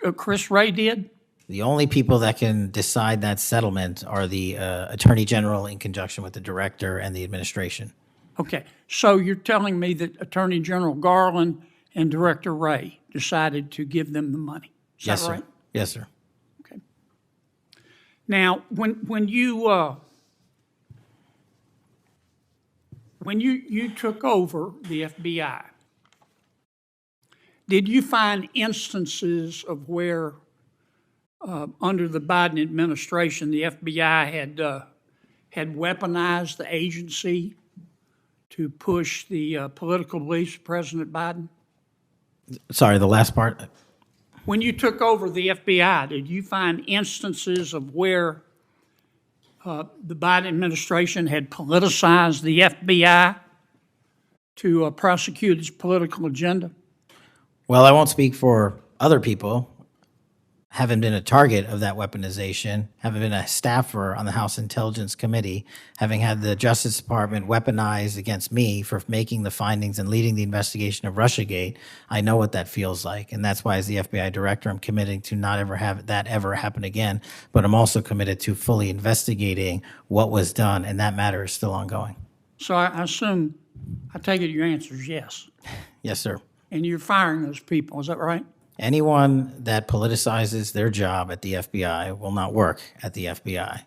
that Chris Wray did? The only people that can decide that settlement are the Attorney General in conjunction with the director and the administration. Okay, so you're telling me that Attorney General Garland and Director Wray decided to give them the money. Is Yes, that sir. right? Yes, sir. Okay. Now, when you took over the FBI, did you find instances of where, under the Biden administration, the FBI had weaponized the agency to push the political beliefs of President Biden? Sorry, the last part. When you took over the FBI, did you find instances of where the Biden administration had politicized the FBI to prosecute its political agenda? Well, I won't speak for other people. Having been a target of that weaponization, having been a staffer on the House Intelligence Committee, having had the Justice Department weaponized against me for making the findings and leading the investigation of Russiagate, I know what that feels like. And that's why, as the FBI director, I'm committing to not ever have that ever happen again. But I'm also committed to fully investigating what was done, and that matter is still ongoing. So I assume, I take it your answer is yes. Yes, sir. And you're firing those people, is that right? Anyone that politicizes their job at the FBI will not work at the FBI.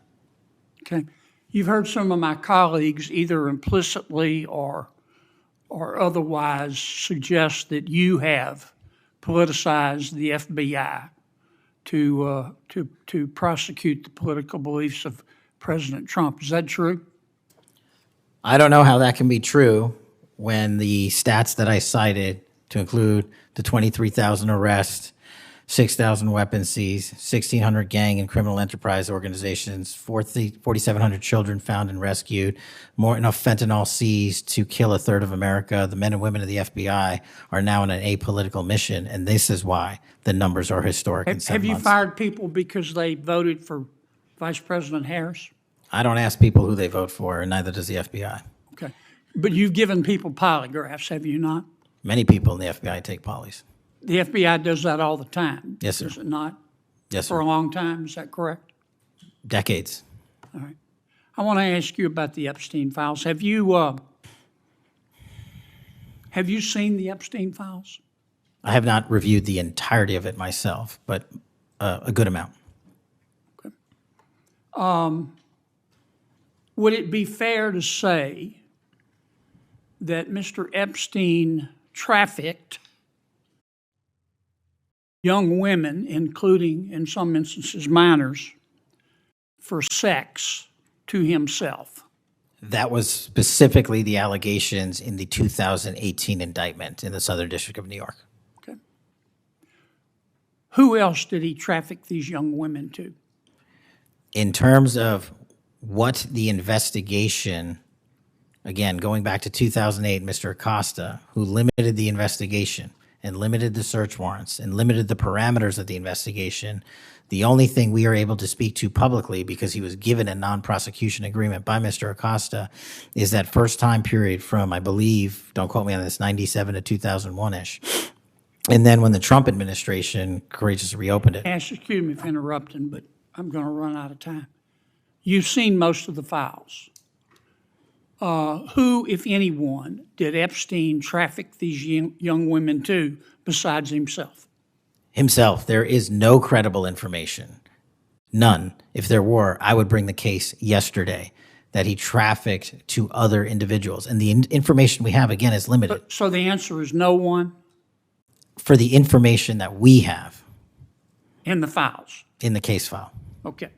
Okay. You've heard some of my colleagues either implicitly or otherwise suggest that you have politicized the FBI to prosecute the political beliefs of President Trump. Is that true? I don't know how that can be true when the stats that I cited, to include the 23,000 arrests, 6,000 weapons seized, 1,600 gang and criminal enterprise organizations, 4,700 children found and rescued, more enough fentanyl seized to kill a third of America. The men and women of the FBI are now on an apolitical mission, and this is why the numbers are historic in 7 Have you months. fired people because they voted for Vice President Harris? I don't ask people who they vote for, and neither does the FBI. Okay. But you've given people polygraphs, have you not? Many people in the FBI take polys. The FBI does that all the time. Yes, sir. Does it not? Yes, For sir. a long time, is that correct? Decades. All right. I want to ask you about the Epstein files. Have you seen the Epstein files? I have not reviewed the entirety of it myself, but a good amount. Would it be fair to say that Mr. Epstein trafficked young women, including, in some instances, minors, for sex to himself? That was specifically the allegations in the 2018 indictment in the Southern District of New York. Okay. Who else did he traffic these young women to? In terms of what the investigation, again, going back to 2008, Mr. Acosta, who limited the investigation and limited the search warrants and limited the parameters of the investigation, the only thing we are able to speak to publicly, because he was given a non-prosecution agreement by Mr. Acosta, is that first time period from, I believe, don't quote me on this, 97 to 2001-ish. And then when the Trump administration courageously reopened it. Ash, excuse me for interrupting, but I'm going to run out of time. You've seen most of the files. Who, if anyone, did Epstein traffic these young women to besides himself? Himself. There is no credible information. None. If there were, I would bring the case yesterday that he trafficked to other individuals. And the information we have, again, is limited. So the answer is no one For the information that we have in the files? in the case file. Okay.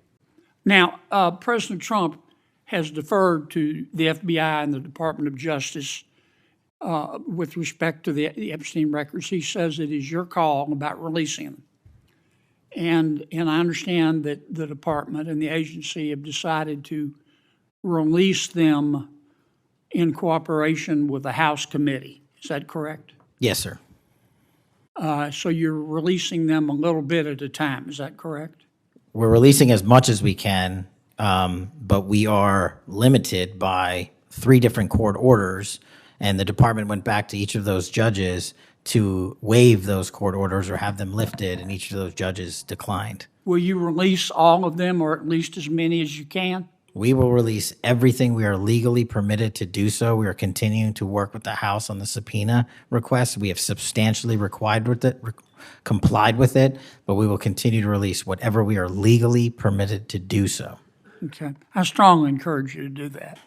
Now, President Trump has deferred to the FBI and the Department of Justice with respect to the Epstein records. He says it is your call about releasing them. And I understand that the department and the agency have decided to release them in cooperation with the House committee. Is that correct? Yes, sir. So you're releasing them a little bit at a time. Is that correct? We're releasing as much as we can, but we are limited by 3 different court orders, and the department went back to each of those judges to waive those court orders or have them lifted, and each of those judges declined. Will you release all of them, or at least as many as you can? We will release everything we are legally permitted to do so. We are continuing to work with the House on the subpoena request. We have substantially complied with it, but we will continue to release whatever we are legally permitted to do so. Okay. I strongly encourage you to do that.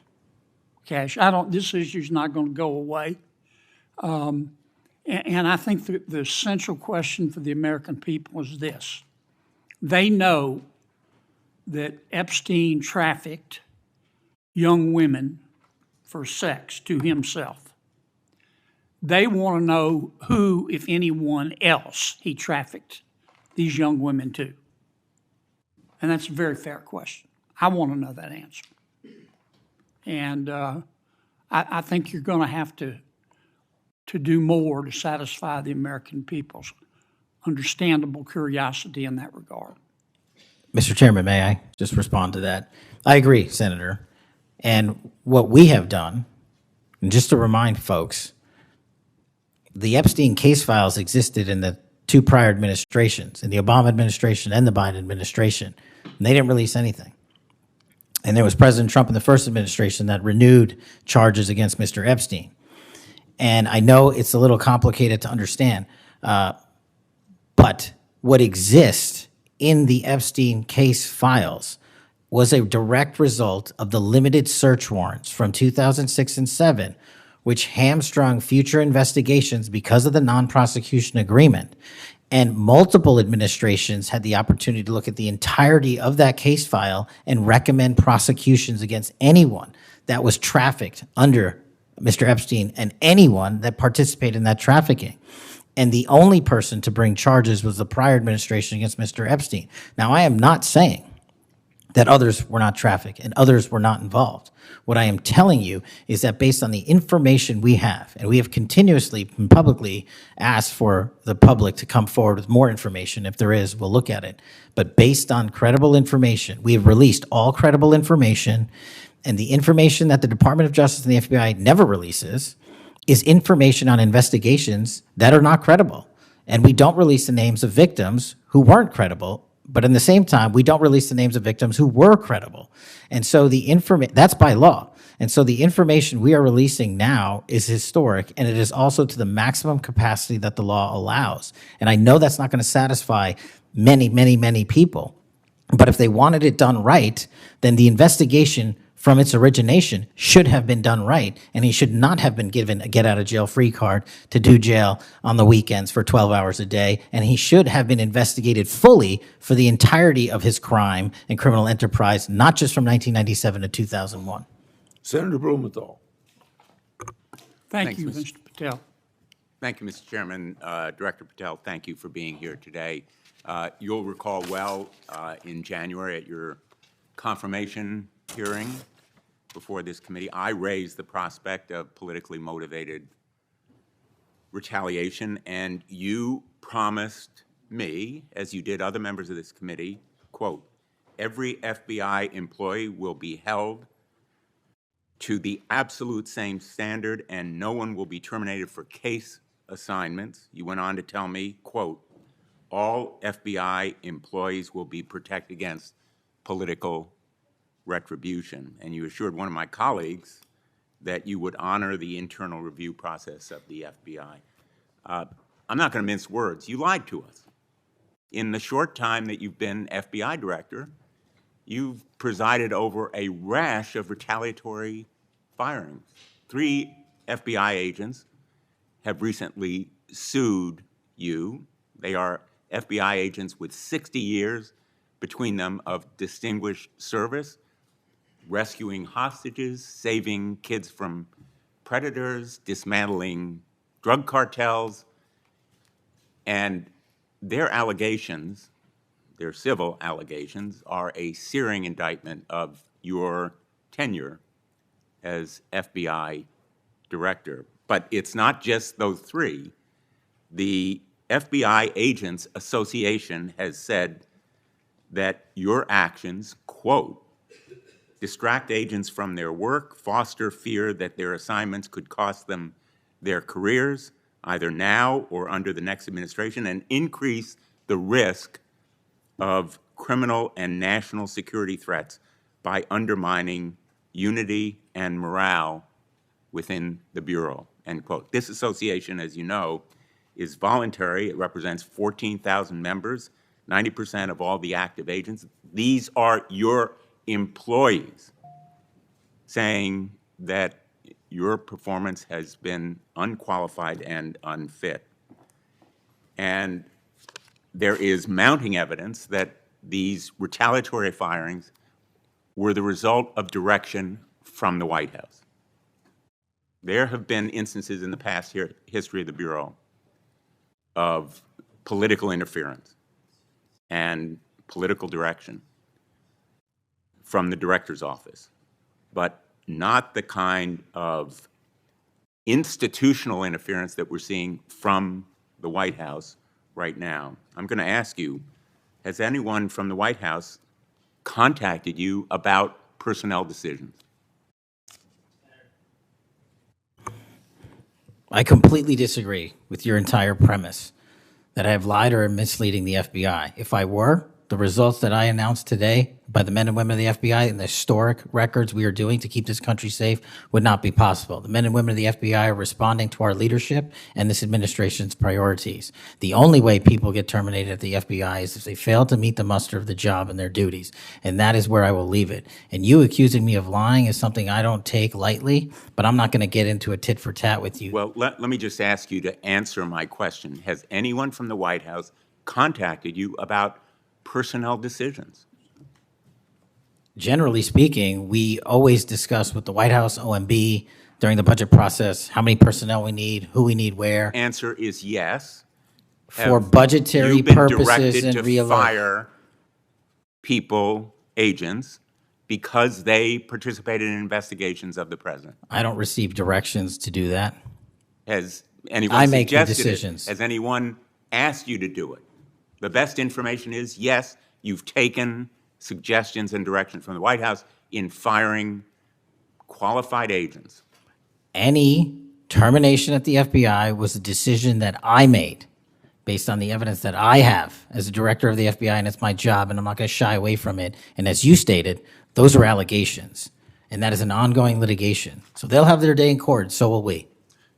Kash, this issue's not going to go away. And I think the central question for the American people is this. They know that Epstein trafficked young women for sex to himself. They want to know who, if anyone else, he trafficked these young women to. And that's a very fair question. I want to know that answer. And I think you're going to have to do more to satisfy the American people's understandable curiosity in that regard. Mr. Chairman, may I just respond to that? I agree, Senator. And what we have done, and just to remind folks, the Epstein case files existed in the 2 prior administrations, in the Obama administration and the Biden administration, and they didn't release anything. And there was President Trump in the first administration that renewed charges against Mr. Epstein. And I know it's a little complicated to understand, but what exists in the Epstein case files was a direct result of the limited search warrants from 2006 and 7, which hamstrung future investigations because of the non-prosecution agreement. And multiple administrations had the opportunity to look at the entirety of that case file and recommend prosecutions against anyone that was trafficked under Mr. Epstein and anyone that participated in that trafficking. And the only person to bring charges was the prior administration against Mr. Epstein. Now, I am not saying that others were not trafficked and others were not involved. What I am telling you is that based on the information we have, and we have continuously and publicly asked for the public to come forward with more information. If there is, we'll look at it. But based on credible information, we have released all credible information, and the information that the Department of Justice and the FBI never releases is information on investigations that are not credible. And we don't release the names of victims who weren't credible, but in the same time, we don't release the names of victims who were credible. And so that's by law. And so the information we are releasing now is historic, and it is also to the maximum capacity that the law allows. And I know that's not going to satisfy many, many, many people. But if they wanted it done right, then the investigation from its origination should have been done right, and he should not have been given a get-out-of-jail-free card to do jail on the weekends for 12 hours a day, and he should have been investigated fully for the entirety of his crime and criminal enterprise, not just from 1997 to 2001. Senator Blumenthal. Thank Thanks, you, Mr. Mr. Patel. Thank you, Mr. Chairman. Director Patel, thank you for being here today. You'll recall well in January at your confirmation hearing before this committee, I raised the prospect of politically motivated retaliation, and you promised me, as you did other members of this committee, quote, every FBI employee will be held to the absolute same standard and no one will be terminated for case assignments. You went on to tell me, quote, all FBI employees will be protected against political retribution. And you assured one of my colleagues that you would honor the internal review process of the FBI. I'm not going to mince words. You lied to us. In the short time that you've been FBI director, you've presided over a rash of retaliatory firings. 3 FBI agents have recently sued you. They are FBI agents with 60 years between them of distinguished service, rescuing hostages, saving kids from predators, dismantling drug cartels, and their allegations, their civil allegations, are a searing indictment of your tenure as FBI director. But it's not just those 3. The FBI Agents Association has said that your actions, quote, distract agents from their work, foster fear that their assignments could cost them their careers, either now or under the next administration, and increase the risk of criminal and national security threats by undermining unity and morale within the Bureau, end quote. This association, as you know, is voluntary. It represents 14,000 members, 90% of all the active agents. These are your employees saying that your performance has been unqualified and unfit. And there is mounting evidence that these retaliatory firings were the result of direction from the White House. There have been instances in the past history of the Bureau of political interference and political direction from the director's office, but not the kind of institutional interference that we're seeing from the White House right now. I'm going to ask you, has anyone from the White House contacted you about personnel decisions? I completely disagree with your entire premise that I have lied or am misleading the FBI. If I were, the results that I announced today by the men and women of the FBI and the historic records we are doing to keep this country safe would not be possible. The men and women of the FBI are responding to our leadership and this administration's priorities. The only way people get terminated at the FBI is if they fail to meet the muster of the job and their duties. And that is where I will leave it. And you accusing me of lying is something I don't take lightly, but I'm not going to get into a tit for tat with you. Well, let me just ask you to answer my question. Has anyone from the White House contacted you about personnel decisions? Generally speaking, we always discuss with the White House, OMB, during the budget process, how many personnel we need, who we need where, Answer is yes. for Have budgetary you been purposes directed and to real. fire people, agents, because they participated in investigations of the president? I don't receive directions to do that. Has anyone I make the suggested it? decisions. Has anyone asked you to do it? The best information is, yes, you've taken suggestions and direction from the White House in firing qualified agents. Any termination at the FBI was a decision that I made based on the evidence that I have as a director of the FBI, and it's my job, and I'm not going to shy away from it. And as you stated, those are allegations, and that is an ongoing litigation. So they'll have their day in court, so will we.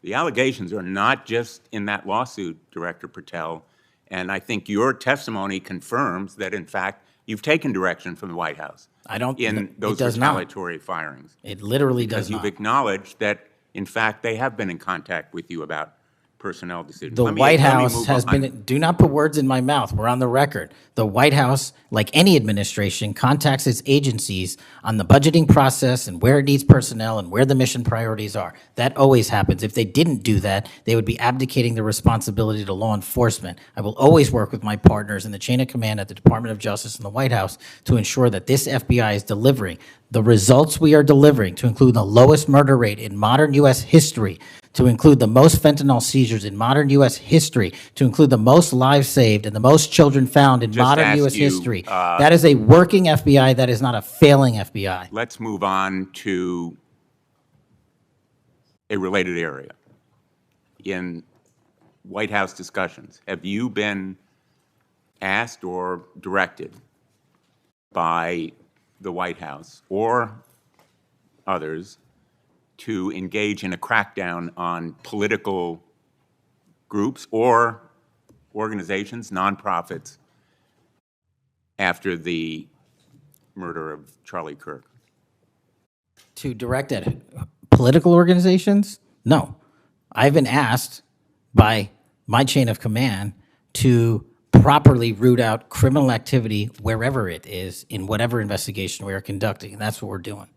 The allegations are not just in that lawsuit, Director Patel, and I think your testimony confirms that, in fact, you've taken direction from the White House I don't. in those it does not. retaliatory firings. It literally does Because you've not. acknowledged that, in fact, they have been in contact with you about personnel decisions. The Let me White House move has on. been, do not put words in my mouth, we're on the record. The White House, like any administration, contacts its agencies on the budgeting process and where it needs personnel and where the mission priorities are. That always happens. If they didn't do that, they would be abdicating their responsibility to law enforcement. I will always work with my partners in the chain of command at the Department of Justice and the White House to ensure that this FBI is delivering the results we are delivering, to include the lowest murder rate in modern U.S. history, to include the most fentanyl seizures in modern U.S. history, to include the most lives saved and the most children found in Just modern ask U.S. you, history. That is a working FBI. That is not a failing FBI. Let's move on to a related area. In White House discussions, have you been asked or directed by the White House or others to engage in a crackdown on political groups or organizations, nonprofits, after the murder of Charlie Kirk? To direct at political organizations? No. I've been asked by my chain of command to properly root out criminal activity wherever it is in whatever investigation we are conducting, and that's what we're doing.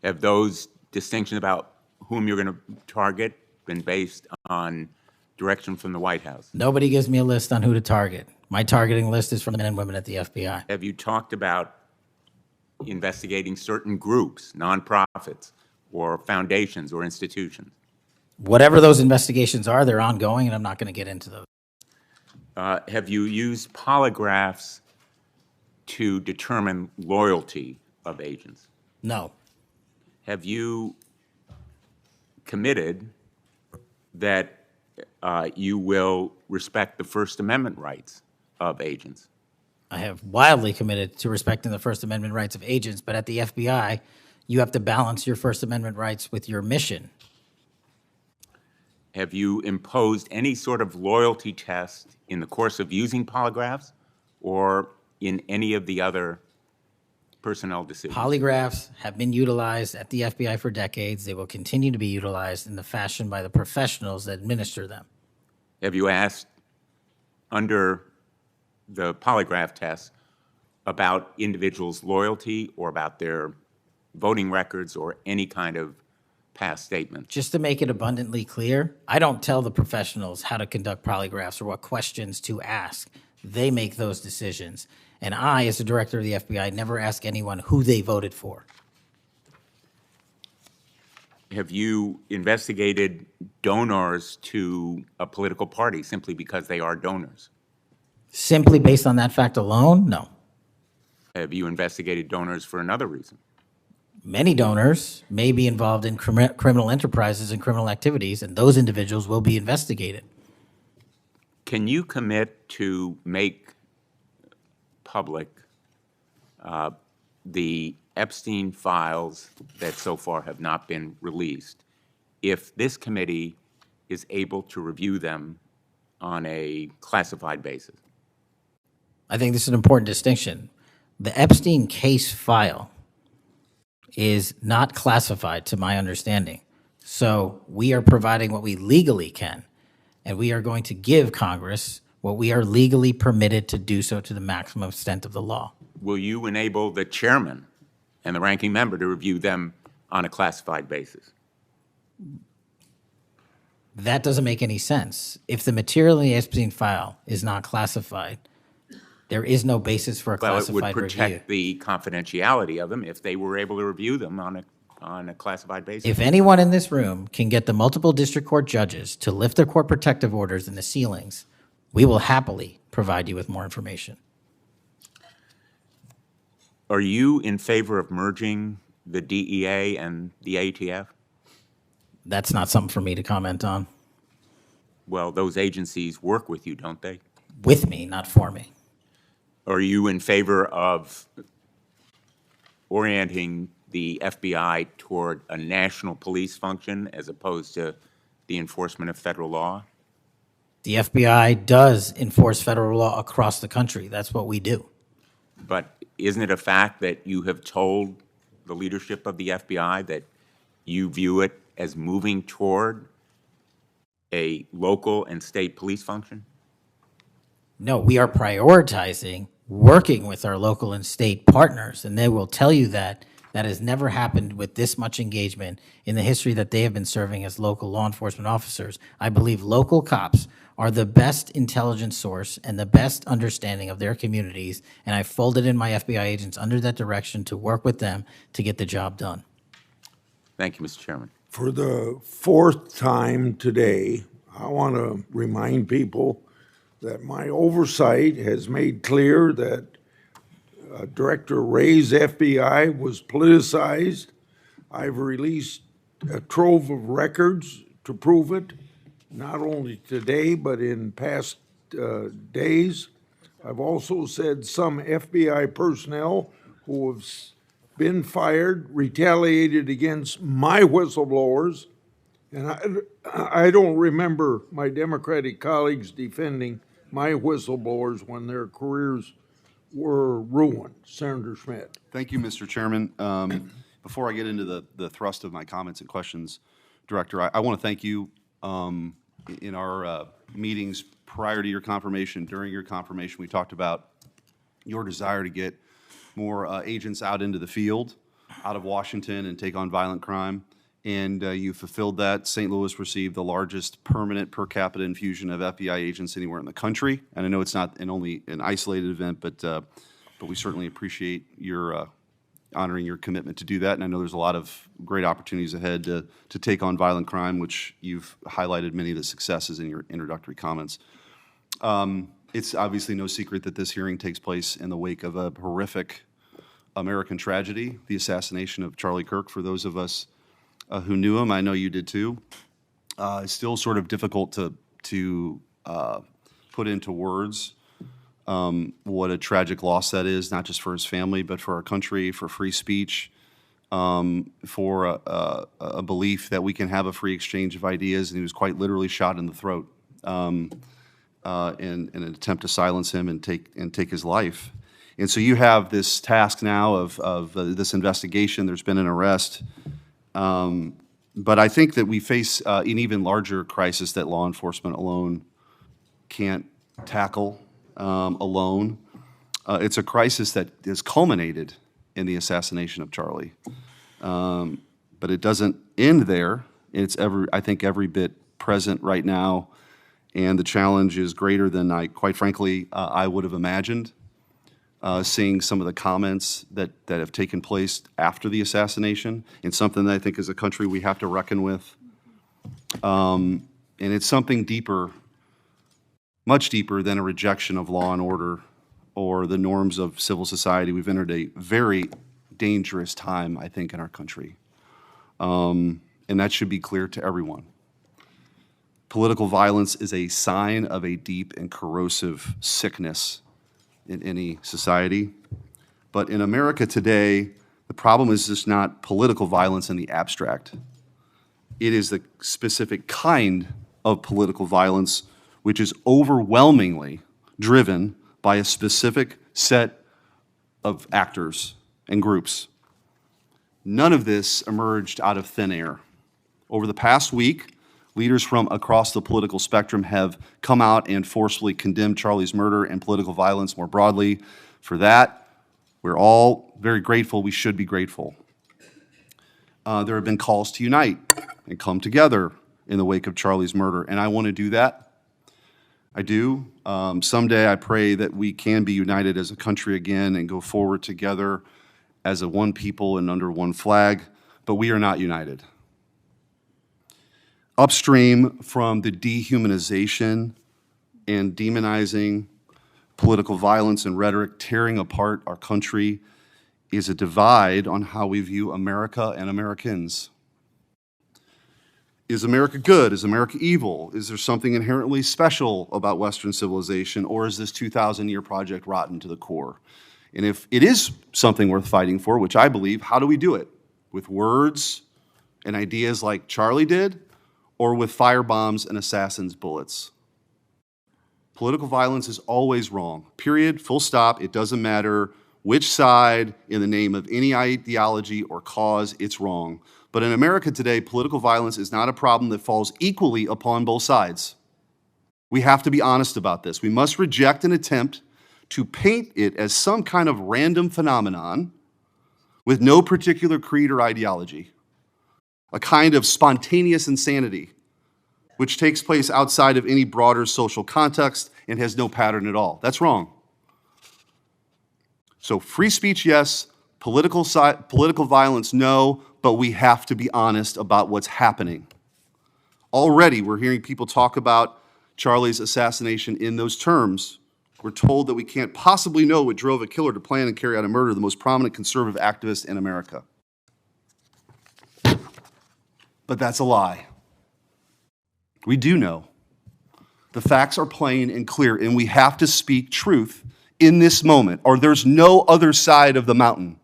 Have those distinctions about whom you're going to target been based on direction from the White House? Nobody gives me a list on who to target. My targeting list is from men and women at the FBI. Have you talked about investigating certain groups, nonprofits, or foundations or institutions? Whatever those investigations are, they're ongoing, and I'm not going to get into those. Have you used polygraphs to determine loyalty of agents? No. Have you committed that you will respect the First Amendment rights of agents? I have wildly committed to respecting the First Amendment rights of agents, but at the FBI, you have to balance your First Amendment rights with your mission. Have you imposed any sort of loyalty test in the course of using polygraphs or in any of the other personnel decisions? Polygraphs have been utilized at the FBI for decades. They will continue to be utilized in the fashion by the professionals that administer them. Have you asked, under the polygraph test, about individuals' loyalty or about their voting records or any kind of past statements? Just to make it abundantly clear, I don't tell the professionals how to conduct polygraphs or what questions to ask. They make those decisions. And I, as the director of the FBI, never ask anyone who they voted for. Have you investigated donors to a political party simply because they are donors? Simply based on that fact alone, no. Have you investigated donors for another reason? Many donors may be involved in criminal enterprises and criminal activities, and those individuals will be investigated. Can you commit to make public the Epstein files that so far have not been released if this committee is able to review them on a classified basis? I think this is an important distinction. The Epstein case file is not classified, to my understanding. So we are providing what we legally can, and we are going to give Congress what we are legally permitted to do so to the maximum extent of the law. Will you enable the chairman and the ranking member to review them on a classified basis? That doesn't make any sense. If the material in the RSBN file is not classified, there is no basis for a Well, it would classified review. protect the confidentiality of them if they were able to review them on a classified basis. If anyone in this room can get the multiple district court judges to lift their court protective orders in the ceilings, we will happily provide you with more information. Are you in favor of merging the DEA and the ATF? That's not something for me to comment on. Well, those agencies work with you, don't they? With me, not for me. Are you in favor of orienting the FBI toward a national police function as opposed to the enforcement of federal law? The FBI does enforce federal law across the country. That's what we do. But isn't it a fact that you have told the leadership of the FBI that you view it as moving toward a local and state police function? No, we are prioritizing working with our local and state partners, and they will tell you that that has never happened with this much engagement in the history that they have been serving as local law enforcement officers. I believe local cops are the best intelligence source and the best understanding of their communities, and I folded in my FBI agents under that direction to work with them to get the job done. Thank you, Mr. Chairman. For the fourth time today, I want to remind people that my oversight has made clear that Director Ray's FBI was politicized. I've released a trove of records to prove it, not only today, but in past days. I've also said some FBI personnel who have been fired retaliated against my whistleblowers, and I don't remember my Democratic colleagues defending my whistleblowers when their careers were ruined. Senator Schmidt. Thank you, Mr. Chairman. Before I get into the thrust of my comments and questions, Director, I want to thank you. In our meetings prior to your confirmation, during your confirmation, we talked about your desire to get more agents out into the field, out of Washington, and take on violent crime. And you fulfilled that. St. Louis received the largest permanent per capita infusion of FBI agents anywhere in the country. And I know it's not only an isolated event, but we certainly appreciate your honoring your commitment to do that. And I know there's a lot of great opportunities ahead to take on violent crime, which you've highlighted many of the successes in your introductory comments. It's obviously no secret that this hearing takes place in the wake of a horrific American tragedy, the assassination of Charlie Kirk. For those of us who knew him, I know you did too. It's still sort of difficult to put into words what a tragic loss that is, not just for his family, but for our country, for free speech, for a belief that we can have a free exchange of ideas. And he was quite literally shot in the throat in an attempt to silence him and take his life. And so you have this task now of this investigation. There's been an arrest. But I think that we face an even larger crisis that law enforcement alone can't tackle alone. It's a crisis that is culminated in the assassination of Charlie. But it doesn't end there. It's I think every bit present right now, and the challenge is greater than quite frankly, I would have imagined. Seeing some of the comments that have taken place after the assassination, and something that I think as a country we have to reckon with. And it's something deeper, much deeper than a rejection of law and order or the norms of civil society. We've entered a very dangerous time, I think, in our country. And that should be clear to everyone. Political violence is a sign of a deep and corrosive sickness in any society. But in America today, the problem is just not political violence in the abstract. It is the specific kind of political violence which is overwhelmingly driven by a specific set of actors and groups. None of this emerged out of thin air. Over the past week, Leaders from across the political spectrum have come out and forcefully condemned Charlie's murder and political violence more broadly. For that, we're all very grateful. We should be grateful. There have been calls to unite and come together in the wake of Charlie's murder, and I want to do that. I do. Someday I pray that we can be united as a country again and go forward together as a one people and under one flag, but we are not united. Upstream from the dehumanization and demonizing, political violence and rhetoric tearing apart our country is a divide on how we view America and Americans. Is America good? Is America evil? Is there something inherently special about Western civilization, or is this 2,000-year project rotten to the core? And if it is something worth fighting for, which I believe, how do we do it? With words and ideas like Charlie did, or with firebombs and assassins' bullets? Political violence is always wrong. Period, full stop. It doesn't matter which side, in the name of any ideology or cause, it's wrong. But in America today, political violence is not a problem that falls equally upon both sides. We have to be honest about this. We must reject an attempt to paint it as some kind of random phenomenon with no particular creed or ideology, a kind of spontaneous insanity, which takes place outside of any broader social context and has no pattern at all. That's wrong. So free speech, yes. Political violence, no. But we have to be honest about what's happening. Already, we're hearing people talk about Charlie's assassination in those terms. We're told that we can't possibly know what drove a killer to plan and carry out a murder of the most prominent conservative activist in America. But that's a lie. We do know. The facts are plain and clear, and we have to speak truth in this moment, or there's no other side of the mountain.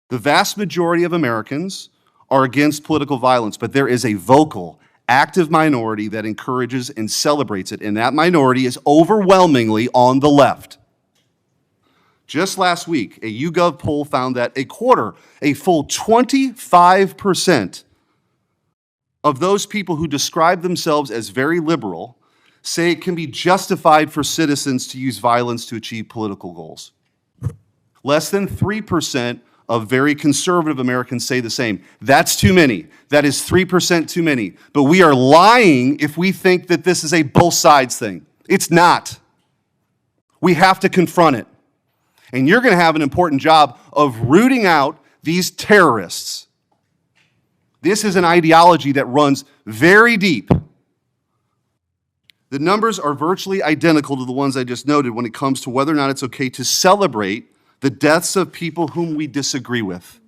The vast majority of Americans are against political violence, but there is a vocal, active minority that encourages and celebrates it, and that minority is overwhelmingly on the left. Just last week, a YouGov poll found that a full 25% of those people who describe themselves as very liberal say it can be justified for citizens to use violence to achieve political goals. Less than 3% of very conservative Americans say the same. That's too many. That is 3% too many. But we are lying if we think that this is a both sides thing. It's not. We have to confront it. And you're going to have an important job of rooting out these terrorists. This is an ideology that runs very deep. The numbers are virtually identical to the ones I just noted when it comes to whether or not it's okay to celebrate the deaths of people whom we disagree with.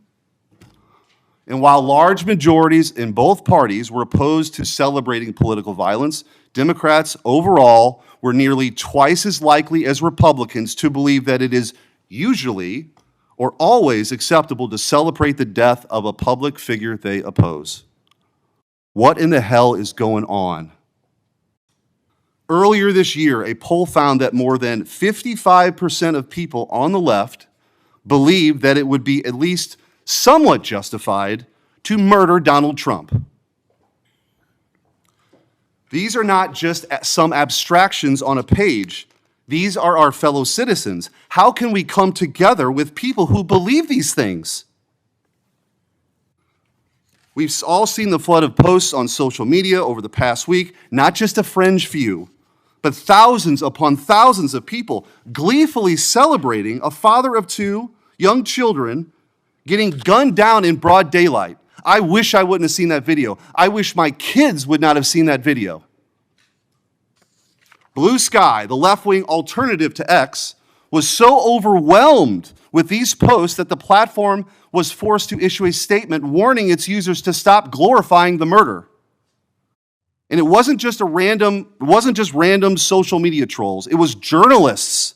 And while large majorities in both parties were opposed to celebrating political violence, Democrats overall were nearly twice as likely as Republicans to believe that it is usually or always acceptable to celebrate the death of a public figure they oppose. What in the hell is going on? Earlier this year, a poll found that more than 55% of people on the left believed that it would be at least somewhat justified to murder Donald Trump. These are not just some abstractions on a page. These are our fellow citizens. How can we come together with people who believe these things? We've all seen the flood of posts on social media over the past week, not just a fringe few, but thousands upon thousands of people gleefully celebrating a father of two young children getting gunned down in broad daylight. I wish I wouldn't have seen that video. I wish my kids would not have seen that video. Blue Sky, the left-wing alternative to X, was so overwhelmed with these posts that the platform was forced to issue a statement warning its users to stop glorifying the murder. And it wasn't just random social media trolls. It was journalists,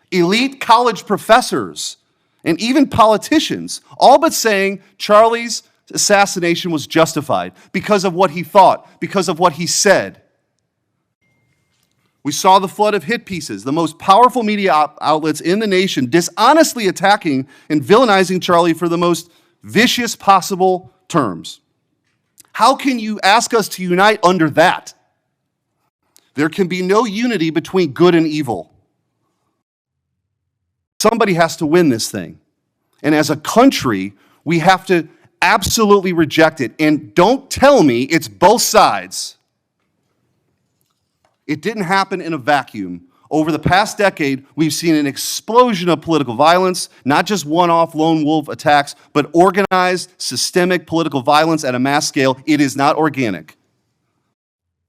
elite college professors, and even politicians, all but saying Charlie's assassination was justified because of what he thought, because of what he said. We saw the flood of hit pieces, the most powerful media outlets in the nation dishonestly attacking and villainizing Charlie for the most vicious possible terms. How can you ask us to unite under that? There can be no unity between good and evil. Somebody has to win this thing. And as a country, we have to absolutely reject it. And don't tell me it's both sides. It didn't happen in a vacuum. Over the past decade, we've seen an explosion of political violence, not just one-off lone wolf attacks, but organized, systemic political violence at a mass scale. It is not organic.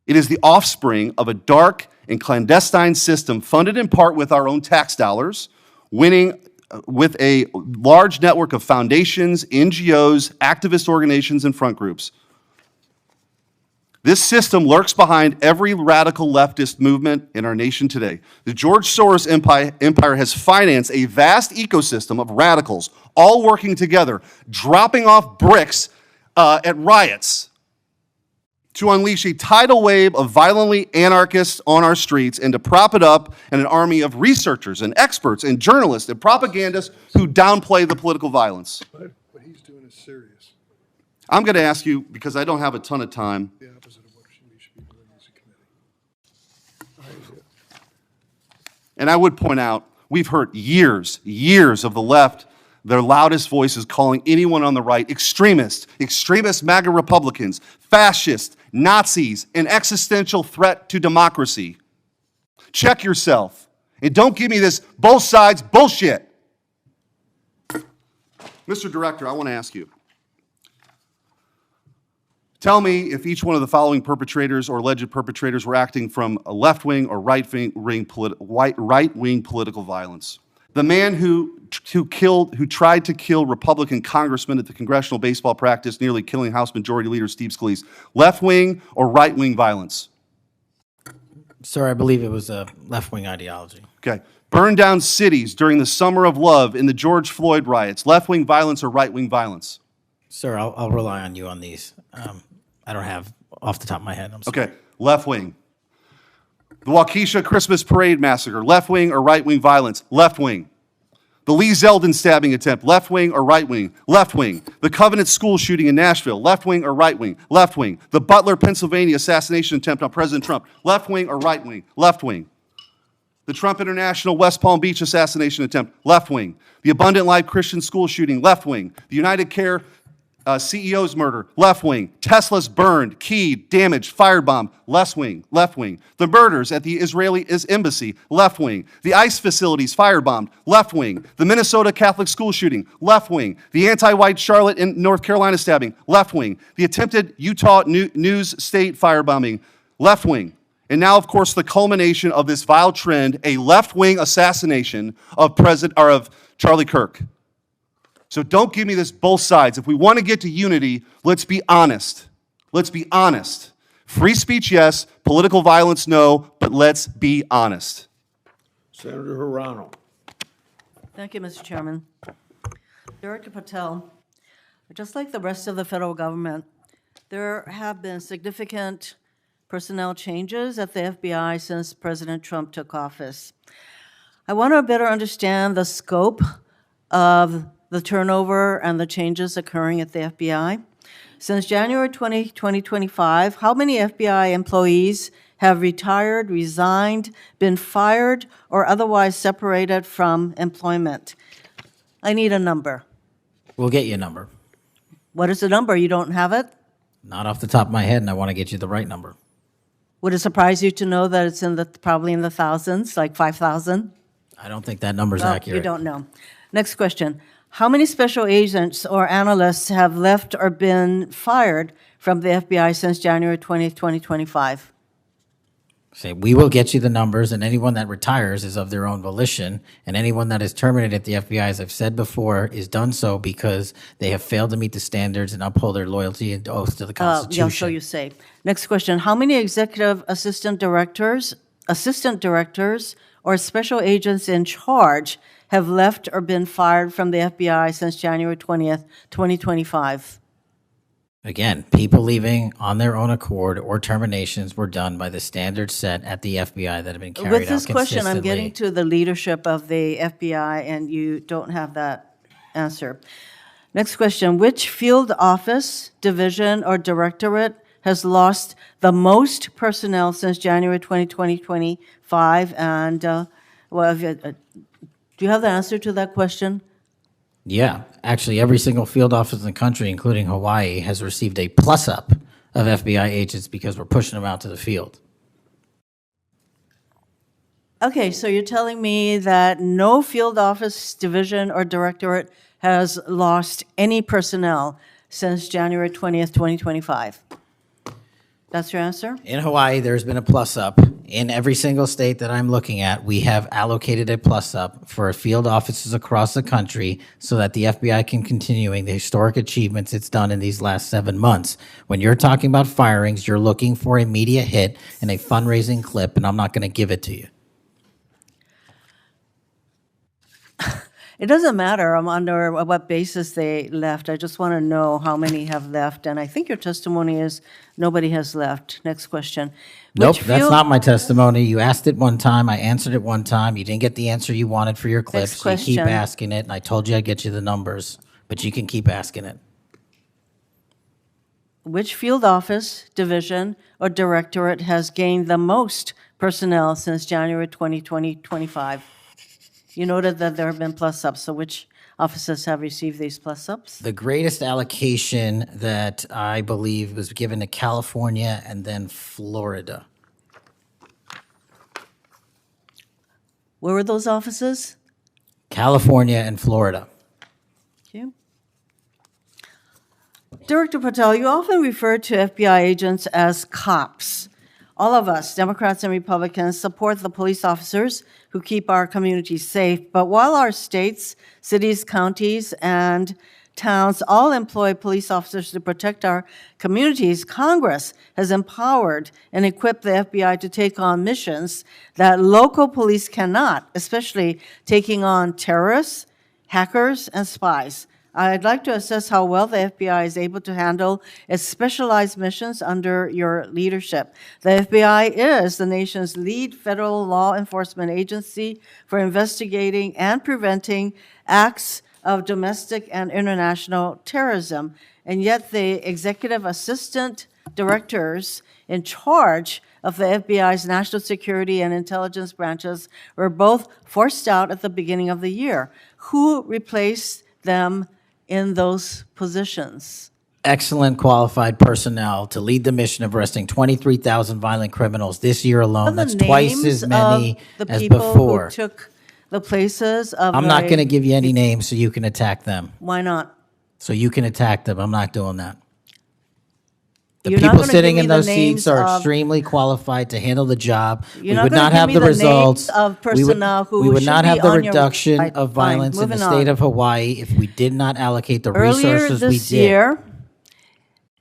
It is the offspring of a dark and clandestine system funded in part with our own tax dollars, winning with a large network of foundations, NGOs, activist organizations, and front groups. This system lurks behind every radical leftist movement in our nation today. The George Soros empire has financed a vast ecosystem of radicals, all working together, dropping off bricks at riots to unleash a tidal wave of violently anarchists on our streets and to prop it up in an army of researchers and experts and journalists and propagandists who downplay the political violence. What he's doing is serious. I'm going to ask you, because I don't have a ton of time, The opposite of what we should be doing as a committee. and I would point out, we've heard years of the left, their loudest voices calling anyone on the right extremist MAGA Republicans, fascists, Nazis, an existential threat to democracy. Check yourself. And don't give me this both sides bullshit. Mr. Director, I want to ask you. Tell me if each one of the following perpetrators or alleged perpetrators were acting from a left-wing or right-wing political violence. The man who tried to kill Republican congressman at the congressional baseball practice, nearly killing House Majority Leader Steve Scalise. Left-wing or right-wing violence? Sir, I believe it was a left-wing ideology. Okay. Burned down cities during the Summer of Love in the George Floyd riots. Left-wing violence or right-wing violence? Sir, I'll rely on you on these. I don't have off the top of my head. I'm sorry. Okay. Left-wing. The Waukesha Christmas Parade massacre. Left-wing or right-wing violence? Left-wing. The Lee Zeldin stabbing attempt, left wing or right wing? Left wing. The Covenant school shooting in Nashville, left wing or right wing? Left wing. The Butler, Pennsylvania assassination attempt on President Trump, left wing or right wing? Left wing. The Trump International West Palm Beach assassination attempt, left wing. The Abundant Life Christian school shooting, left wing. The United Care CEO's murder, left wing. Tesla's burned, keyed, damaged, firebombed, left wing, left wing. The murders at the Israeli embassy, left wing. The ICE facilities firebombed, left wing. The Minnesota Catholic school shooting, left wing. The anti-white Charlotte and North Carolina stabbing, left wing. The attempted Utah News State firebombing, left wing. And now, of course, the culmination of this vile trend, a left-wing assassination of Charlie Kirk. So don't give me this both sides. If we want to get to unity, let's be honest. Let's be honest. Free speech, yes. Political violence, no. But let's be honest. Senator Hirano. Thank you, Mr. Chairman. Director Patel, just like the rest of the federal government, there have been significant personnel changes at the FBI since President Trump took office. I want to better understand the scope of the turnover and the changes occurring at the FBI. Since January 2025, how many FBI employees have retired, resigned, been fired, or otherwise separated from employment? I need a number. We'll get you a number. What is the number? You don't have it? Not off the top of my head, and I want to get you the right number. Would it surprise you to know that it's probably in the thousands, like 5,000? I don't think that number's Well, accurate. you don't know. Next question. How many special agents or analysts have left or been fired from the FBI since January 20th, 2025? Say, we will get you the numbers, and anyone that retires is of their own volition, and anyone that is terminated at the FBI, as I've said before, is done so because they have failed to meet the standards and uphold their loyalty and oath to the Constitution. Yeah, so you say. Next question. How many executive assistant directors, or special agents in charge have left or been fired from the FBI since January 20th, 2025? Again, people leaving on their own accord or terminations were done by the standards set at the FBI that have been carried out With this consistently. question, I'm getting to the leadership of the FBI, and you don't have that answer. Next question, which field office, division, or directorate has lost the most personnel since January 2025? And, do you have the answer to that question? Yeah, actually, every single field office in the country, including Hawaii, has received a plus-up of FBI agents because we're pushing them out to the field. Okay, so you're telling me that no field office, division, or directorate has lost any personnel since January 20th, 2025? That's your answer? In Hawaii, there's been a plus-up. In every single state that I'm looking at, we have allocated a plus-up for field offices across the country so that the FBI can continuing the historic achievements it's done in these last 7 months. When you're talking about firings, you're looking for a media hit and a fundraising clip, and I'm not going to give it to you. It doesn't matter under what basis they left. I just want to know how many have left. And I think your testimony is nobody has left. Next question. Nope, Which that's field- not my testimony. You asked it one time, I answered it one time. You didn't get the answer you wanted for your clip, Next so you keep question. asking it, and I told you I'd get you the numbers, but you can keep asking it. Which field office, division, or directorate has gained the most personnel since January 2025? You noted that there have been plus-ups, so which offices have received these plus-ups? The greatest allocation that I believe was given to California and then Florida. Where were those offices? California and Florida. Thank you. Director Patel, you often refer to FBI agents as cops. All of us, Democrats and Republicans, support the police officers who keep our communities safe. But while our states, cities, counties, and towns all employ police officers to protect our communities, Congress has empowered and equipped the FBI to take on missions that local police cannot, especially taking on terrorists, hackers, and spies. I'd like to assess how well the FBI is able to handle its specialized missions under your leadership. The FBI is the nation's lead federal law enforcement agency for investigating and preventing acts of domestic and international terrorism. And yet the executive assistant directors in charge of the FBI's national security and intelligence branches were both forced out at the beginning of the year. Who replaced them in those positions? Excellent qualified personnel to lead the mission of arresting 23,000 violent criminals this year alone. That's twice as many as The people before. who took the places of I'm not going to give you any names so you can attack them. Why not? So you can attack them. I'm not doing that. The You're not people gonna sitting give in me the those seats names are of- extremely qualified to handle the job. We You're not would gonna not give have me the the names results. of We would- personnel who We would should not be have the on your- reduction Right, of fine, violence in the moving state on. of Hawaii if we did not allocate the Earlier resources we this did. year,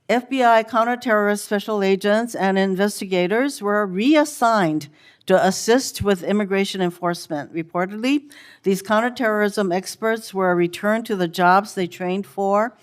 FBI counterterrorist special agents and investigators were reassigned to assist with immigration enforcement. Reportedly, these counterterrorism experts were returned to the jobs they trained for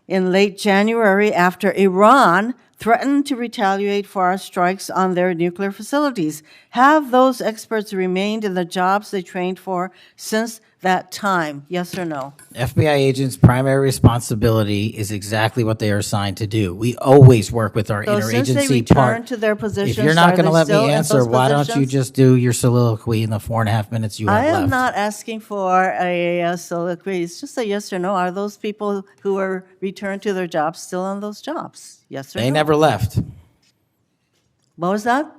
in late January after Iran threatened to retaliate for our strikes on their nuclear facilities. Have those experts remained in the jobs they trained for since that time? Yes or no? FBI agents' primary responsibility is exactly what they are assigned to do. We always work with our So since they interagency returned part. to their positions, If you're not are going to they let still me in answer, those why don't you positions? just do your soliloquy in the 4.5 minutes you have I left? am not asking for a soliloquy. It's just a yes or no. Are those people who were returned to their jobs still on those jobs? Yes or no? They never left. What was that?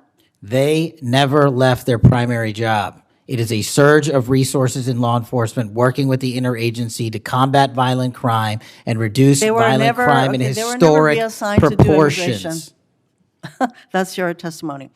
They never left their primary job. It is a surge of resources in law enforcement working with the interagency to combat violent crime and reduce They were violent never- crime in okay, they were never historic reassigned to do proportions. That's your testimony.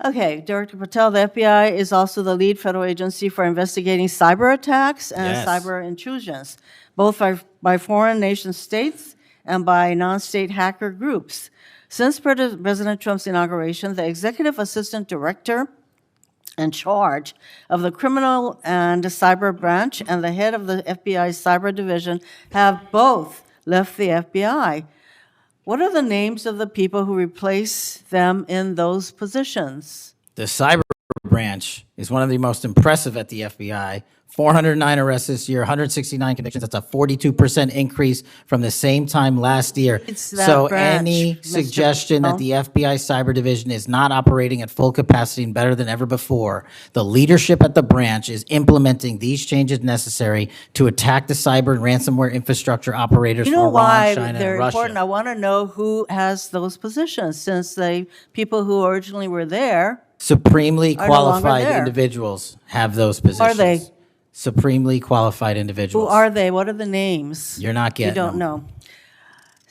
Okay, Director Patel, the FBI is also the lead federal agency for investigating cyber attacks and Yes. cyber intrusions, both by foreign nation states and by non-state hacker groups. Since President Trump's inauguration, the executive assistant director in charge of the criminal and cyber branch and the head of the FBI's cyber division have both left the FBI. What are the names of the people who replace them in those positions? The cyber branch is one of the most impressive at the FBI. 409 arrests this year, 169 convictions. That's a 42% increase from the same time last year. It's that So branch, any Mr. suggestion that Patel. the FBI cyber division is not operating at full capacity and better than ever before, the leadership at the branch is implementing these changes necessary to attack the cyber and ransomware infrastructure operators You for know Iran, why China, they're and Russia. important? I want to know who has those positions, since the people who originally were there, Supremely are no longer qualified there. individuals have those positions. Are they? Supremely qualified who individuals. are they? What are the names? You're not You getting don't them. know.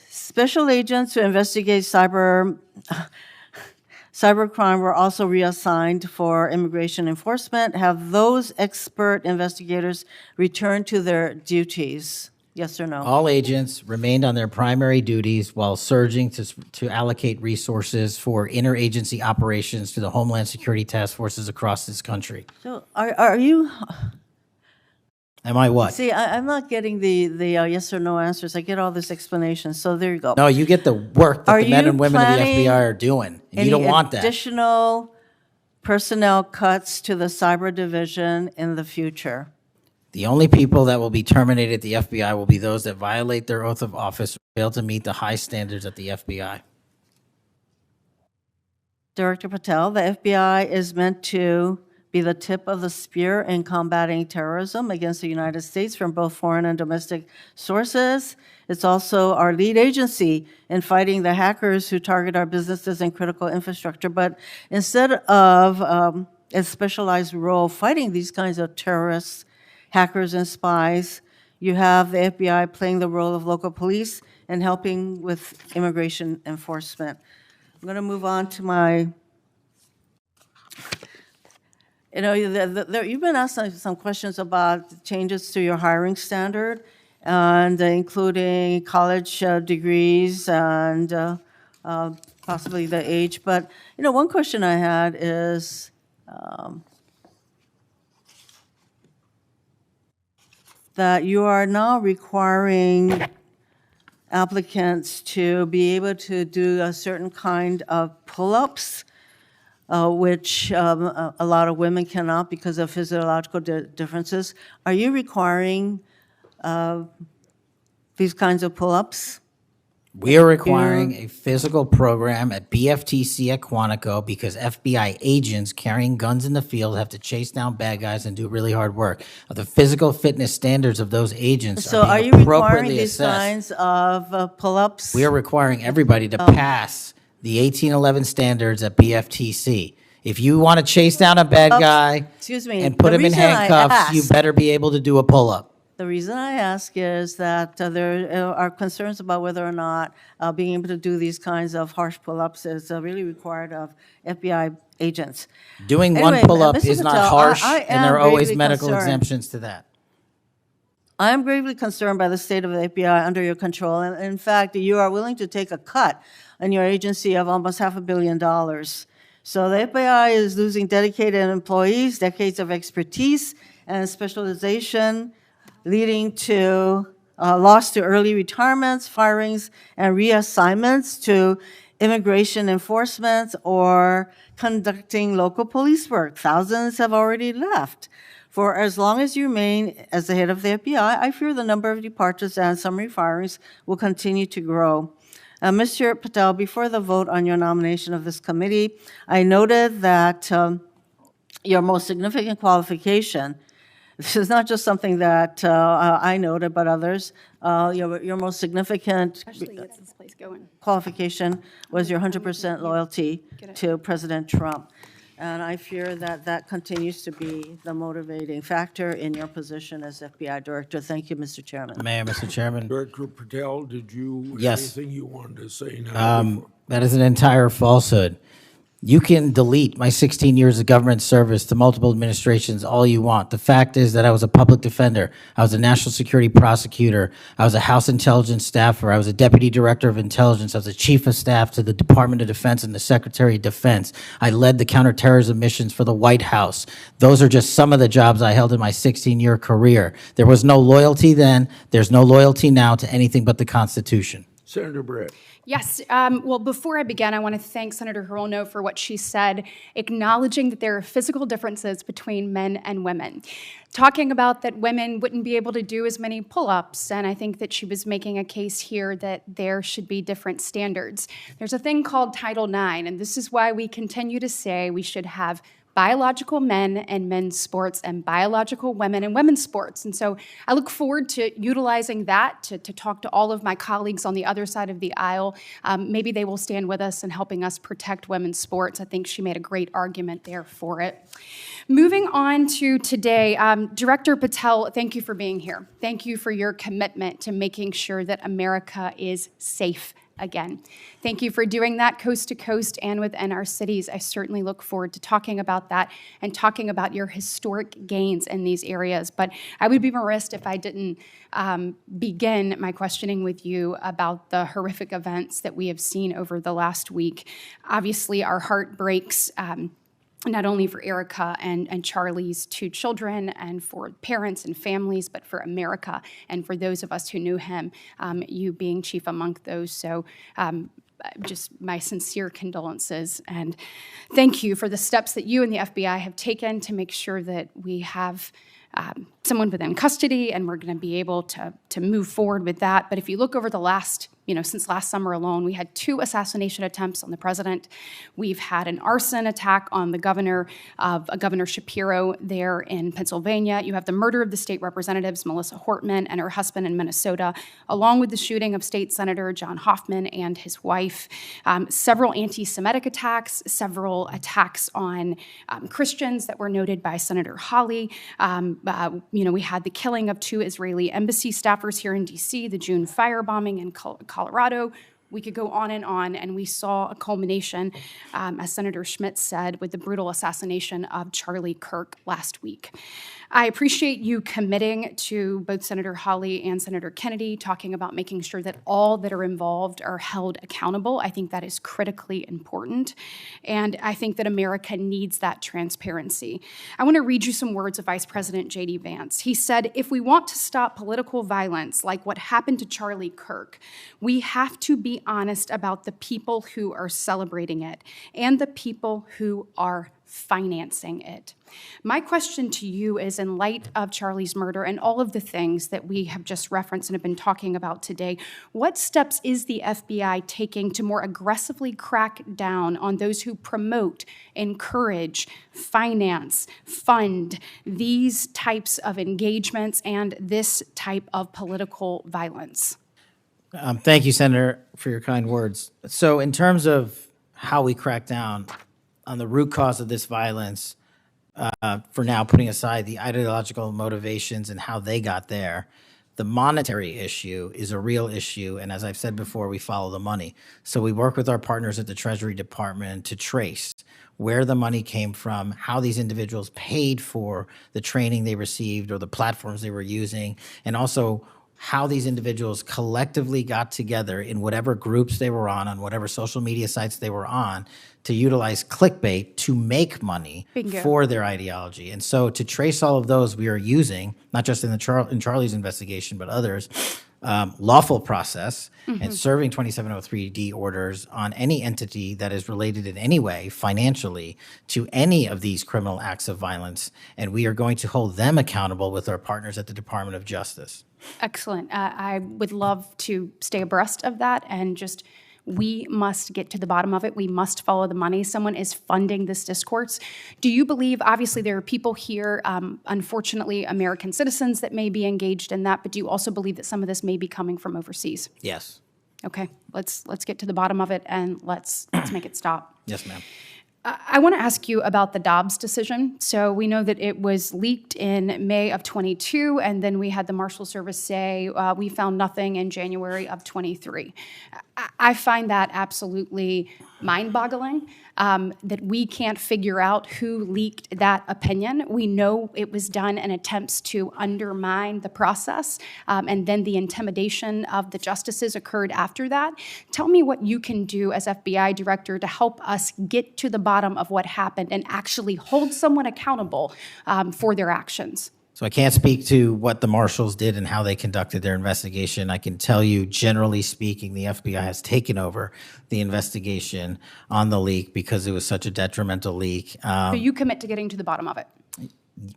Special agents who investigate cybercrime were also reassigned for immigration enforcement. Have those expert investigators returned to their duties? Yes or no? All agents remained on their primary duties while surging to allocate resources for interagency operations to the Homeland Security task forces across this country. So are you, Am I what? see, I'm not getting the yes or no answers. I get all this explanation, so there you go. No, you get the work that Are the men you and women of the planning FBI are doing. And you don't want that. additional personnel cuts to the cyber division in the future? The only people that will be terminated at the FBI will be those that violate their oath of office or fail to meet the high standards at the FBI. Director Patel, the FBI is meant to be the tip of the spear in combating terrorism against the United States from both foreign and domestic sources. It's also our lead agency in fighting the hackers who target our businesses and critical infrastructure. But instead of a specialized role fighting these kinds of terrorists, hackers, and spies, you have the FBI playing the role of local police and helping with immigration enforcement. I'm going to move on to my, you've been asked some questions about changes to your hiring standard, and including college degrees and possibly the age. But, one question I had is, that you are now requiring applicants to be able to do a certain kind of pull-ups, which a lot of women cannot because of physiological differences. Are you requiring these kinds of pull-ups? We are requiring a physical program at BFTC at Quantico because FBI agents carrying guns in the field have to chase down bad guys and do really hard work. The physical fitness standards of those agents So are are being you requiring appropriately these assessed. kinds of pull-ups? We are requiring everybody to pass the 1811 standards at BFTC. If you want to chase down a bad guy Excuse me, and put the him in reason I handcuffs, you asked- better be able to do a pull-up. The reason I ask is that there are concerns about whether or not being able to do these kinds of harsh pull-ups is really required of FBI agents. Doing Anyway, one pull-up Mr. is not Patel, harsh, I and there are am always gravely medical concerned. exemptions to that. I am gravely concerned by the state of the FBI under your control. And in fact, you are willing to take a cut on your agency of almost $500 million. So the FBI is losing dedicated employees, decades of expertise and specialization, leading to loss to early retirements, firings, and reassignments to immigration enforcement or conducting local police work. Thousands have already left. For as long as you remain as the head of the FBI, I fear the number of departures and summary firings will continue to grow. Mr. Patel, before the vote on your nomination of this committee, I noted that your most significant qualification, this is not just something that I noted, but others, your most significant Gets this place going. qualification was your 100% loyalty to President Trump. And I fear that that continues to be the motivating factor in your position as FBI Director. Thank you, Mr. Chairman. Mayor, Mr. Chairman. Director Patel, did you Yes. have anything you wanted to say now? That is an entire falsehood. You can delete my 16 years of government service to multiple administrations all you want. The fact is that I was a public defender. I was a national security prosecutor. I was a House intelligence staffer. I was a deputy director of intelligence. I was a chief of staff to the Department of Defense and the Secretary of Defense. I led the counterterrorism missions for the White House. Those are just some of the jobs I held in my 16-year career. There was no loyalty then. There's no loyalty now to anything but the Constitution. Senator Brett. Yes. Well, before I begin, I want to thank Senator Hirono for what she said, acknowledging that there are physical differences between men and women. Talking about that women wouldn't be able to do as many pull-ups, and I think that she was making a case here that there should be different standards. There's a thing called Title IX, and this is why we continue to say we should have biological men and men's sports and biological women and women's sports. And so I look forward to utilizing that to talk to all of my colleagues on the other side of the aisle. Maybe they will stand with us in helping us protect women's sports. I think she made a great argument there for it. Moving on to today, Director Patel, thank you for being here. Thank you for your commitment to making sure that America is safe again. Thank you for doing that coast to coast and within our cities. I certainly look forward to talking about that and talking about your historic gains in these areas. But I would be remiss if I didn't begin my questioning with you about the horrific events that we have seen over the last week. Obviously, our heart breaks. Not only for Erica and Charlie's two children and for parents and families, but for America and for those of us who knew him, you being chief among those. So just my sincere condolences and thank you for the steps that you and the FBI have taken to make sure that we have someone within custody and we're going to be able to move forward with that. But if you look over the last, since last summer alone, we had 2 assassination attempts on the president. We've had an arson attack on the governor Shapiro there in Pennsylvania. You have the murder of the state representatives, Melissa Hortman and her husband in Minnesota, along with the shooting of State Senator John Hoffman and his wife. Several anti-Semitic attacks, several attacks on Christians that were noted by Senator Hawley. We had the killing of 2 Israeli embassy staffers here in D.C., the June firebombing in Colorado. We could go on, and we saw a culmination, as Senator Schmidt said, with the brutal assassination of Charlie Kirk last week. I appreciate you committing to both Senator Hawley and Senator Kennedy, talking about making sure that all that are involved are held accountable. I think that is critically important, and I think that America needs that transparency. I want to read you some words of Vice President J.D. Vance. He said, "If we want to stop political violence like what happened to Charlie Kirk, we have to be honest about the people who are celebrating it and the people who are financing it." My question to you is, in light of Charlie's murder and all of the things that we have just referenced and have been talking about today, what steps is the FBI taking to more aggressively crack down on those who promote, encourage, finance, fund these types of engagements and this type of political violence? Thank you, Senator, for your kind words. So in terms of how we crack down on the root cause of this violence, for now putting aside the ideological motivations and how they got there, the monetary issue is a real issue. And as I've said before, we follow the money. So we work with our partners at the Treasury Department to trace where the money came from, how these individuals paid for the training they received or the platforms they were using, and also how these individuals collectively got together in whatever groups they were on whatever social media sites they were on, to utilize clickbait to make money Bingo. For their ideology. And so to trace all of those, we are using, not just in Charlie's investigation, but others, lawful process and serving 2703D orders on any entity that is related in any way financially to any of these criminal acts of violence. And we are going to hold them accountable with our partners at the Department of Justice. Excellent. I would love to stay abreast of that, and just we must get to the bottom of it. We must follow the money. Someone is funding this discourse. Do you believe, obviously there are people here, unfortunately American citizens, that may be engaged in that, but do you also believe that some of this may be coming from overseas? Yes. Okay, let's get to the bottom of it and let's make it stop. Yes, ma'am. I want to ask you about the Dobbs decision. So we know that it was leaked in May of 22, and then we had the Marshal Service say we found nothing in January of 23. I find that absolutely mind-boggling, that we can't figure out who leaked that opinion. We know it was done in attempts to undermine the process, and then the intimidation of the justices occurred after that. Tell me what you can do as FBI director to help us get to the bottom of what happened and actually hold someone accountable for their actions. So I can't speak to what the marshals did and how they conducted their investigation. I can tell you, generally speaking, the FBI has taken over the investigation on the leak because it was such a detrimental leak. So you commit to getting to the bottom of it?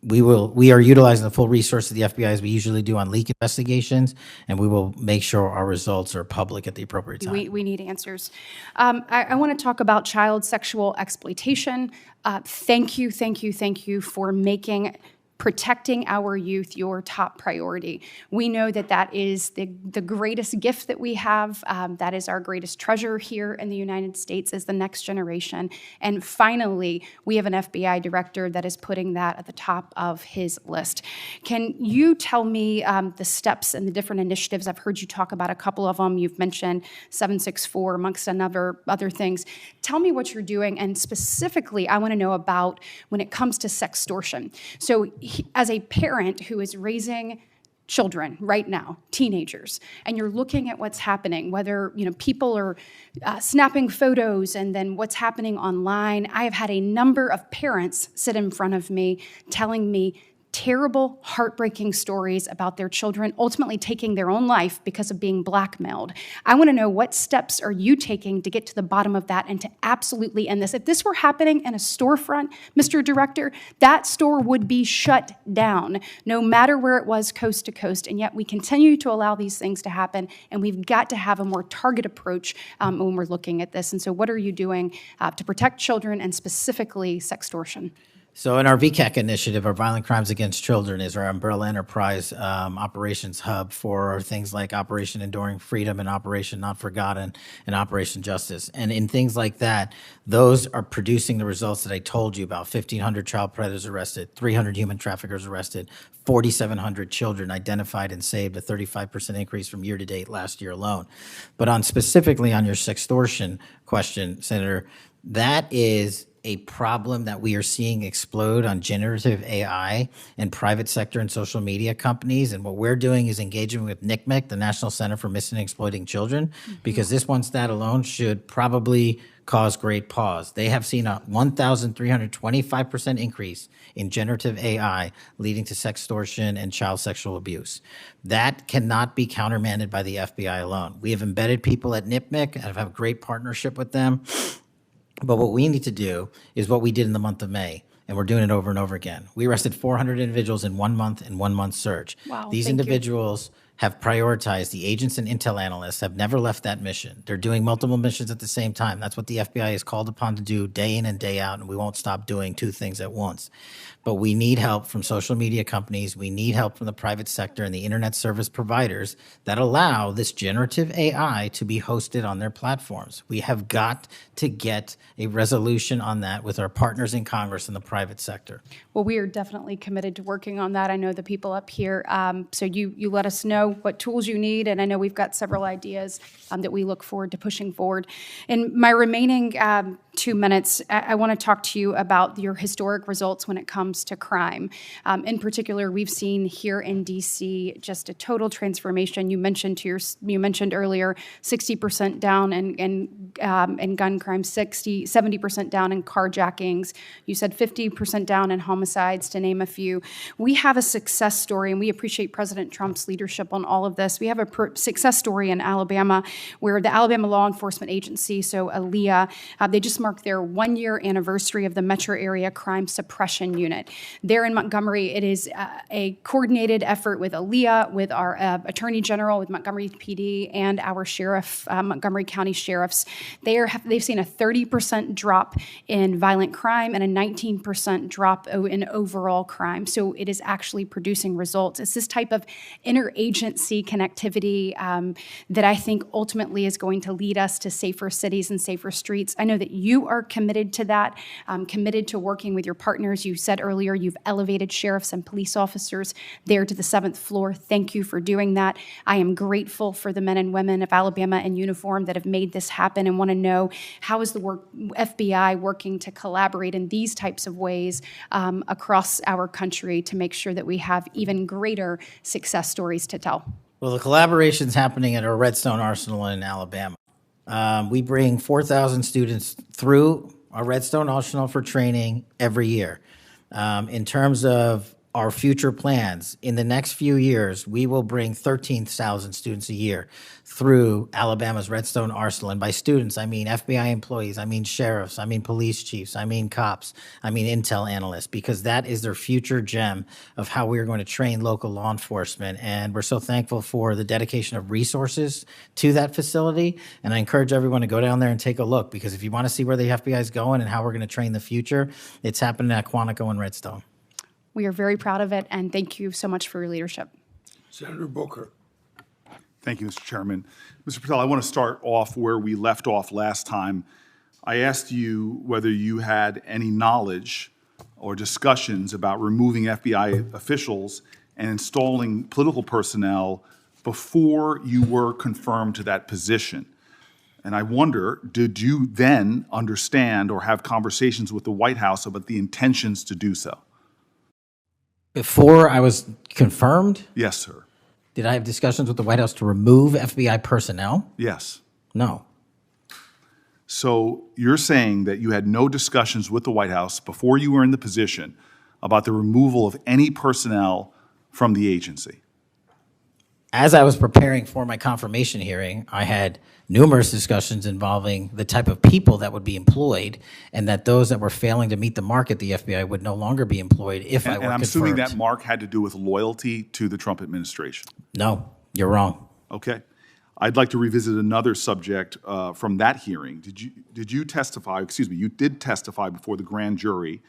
We are utilizing the full resource of the FBI as we usually do on leak investigations, and we will make sure our results are public at the appropriate time. We need answers. I want to talk about child sexual exploitation. Thank you for making protecting our youth your top priority. We know that that is the greatest gift that we have. That is our greatest treasure here in the United States is the next generation. And finally, we have an FBI director that is putting that at the top of his list. Can you tell me the steps and the different initiatives? I've heard you talk about a couple of them. You've mentioned 764 amongst other things. Tell me what you're doing, and specifically, I want to know about when it comes to sextortion. So as a parent who is raising children right now, teenagers, and you're looking at what's happening, whether people are snapping photos and then what's happening online. I have had a number of parents sit in front of me telling me terrible, heartbreaking stories about their children ultimately taking their own life because of being blackmailed. I want to know, what steps are you taking to get to the bottom of that and to absolutely end this? If this were happening in a storefront, Mr. Director, that store would be shut down, no matter where it was, coast to coast. And yet we continue to allow these things to happen, and we've got to have a more targeted approach when we're looking at this. And so what are you doing to protect children and specifically sextortion? So in our VCAC initiative, our Violent Crimes Against Children is our umbrella enterprise operations hub for things like Operation Enduring Freedom and Operation Not Forgotten and Operation Justice. And in things like that, those are producing the results that I told you about. 1,500 child predators arrested, 300 human traffickers arrested, 4,700 children identified and saved, a 35% increase from year to date last year alone. But specifically on your sextortion question, Senator, that is a problem that we are seeing explode on generative AI in private sector and social media companies. And what we're doing is engaging with NCMEC, the National Center for Missing and Exploiting Children, because this one stat alone should probably cause great pause. They have seen a 1,325% increase in generative AI leading to sextortion and child sexual abuse. That cannot be countermanded by the FBI alone. We have embedded people at NCMEC and have a great partnership with them. But what we need to do is what we did in the month of May, and we're doing it over and over again. We arrested 400 individuals in 1 month in 1 month search. Wow, These thank you. individuals have prioritized. The agents and intel analysts have never left that mission. They're doing multiple missions at the same time. That's what the FBI is called upon to do day in and day out, and we won't stop doing two things at once. But we need help from social media companies. We need help from the private sector and the internet service providers that allow this generative AI to be hosted on their platforms. We have got to get a resolution on that with our partners in Congress and the private sector. Well, we are definitely committed to working on that. I know the people up here. So you let us know what tools you need, and I know we've got several ideas that we look forward to pushing forward. In my remaining 2 minutes, I want to talk to you about your historic results when it comes to crime. In particular, we've seen here in DC just a total transformation. You mentioned earlier 60% down in gun crime, 70% down in carjackings. You said 50% down in homicides, to name a few. We have a success story, and we appreciate President Trump's leadership on all of this. We have a success story in Alabama where the Alabama Law Enforcement Agency, so ALEA, they just marked their 1-year anniversary of the Metro Area Crime Suppression Unit. There in Montgomery, it is a coordinated effort with ALEA, with our Attorney General, with Montgomery PD, and our sheriff, Montgomery County sheriffs. They've seen a 30% drop in violent crime and a 19% drop in overall crime. So it is actually producing results. It's this type of interagency connectivity that I think ultimately is going to lead us to safer cities and safer streets. I know that you are committed to that, committed to working with your partners. You said earlier you've elevated sheriffs and police officers there to the 7th floor. Thank you for doing that. I am grateful for the men and women of Alabama in uniform that have made this happen, and want to know, how is the FBI working to collaborate in these types of ways across our country to make sure that we have even greater success stories to tell? Well, the collaboration's happening at our Redstone Arsenal in Alabama. We bring 4,000 students through our Redstone Arsenal for training every year. In terms of our future plans, in the next few years, we will bring 13,000 students a year through Alabama's Redstone Arsenal. And by students, I mean FBI employees, I mean sheriffs, I mean police chiefs, I mean cops, I mean intel analysts, because that is their future gem of how we are going to train local law enforcement. And we're so thankful for the dedication of resources to that facility. And I encourage everyone to go down there and take a look, because if you want to see where the FBI is going and how we're going to train the future, it's happening at Quantico and Redstone. We are very proud of it, and thank you so much for your leadership. Senator Booker. Thank you, Mr. Chairman. Mr. Patel, I want to start off where we left off last time. I asked you whether you had any knowledge or discussions about removing FBI officials and installing political personnel before you were confirmed to that position. And I wonder, did you then understand or have conversations with the White House about the intentions to do so? Before I was confirmed, Yes, sir. did I have discussions with the White House to remove FBI personnel? Yes. No. So you're saying that you had no discussions with the White House before you were in the position about the removal of any personnel from the agency? As I was preparing for my confirmation hearing, I had numerous discussions involving the type of people that would be employed, and that those that were failing to meet the mark at the FBI would no longer be employed if I were And I'm confirmed. assuming that mark had to do with loyalty to the Trump administration. No, you're wrong. Okay. I'd like to revisit another subject from that hearing. Did you testify, excuse me, you did testify before the grand jury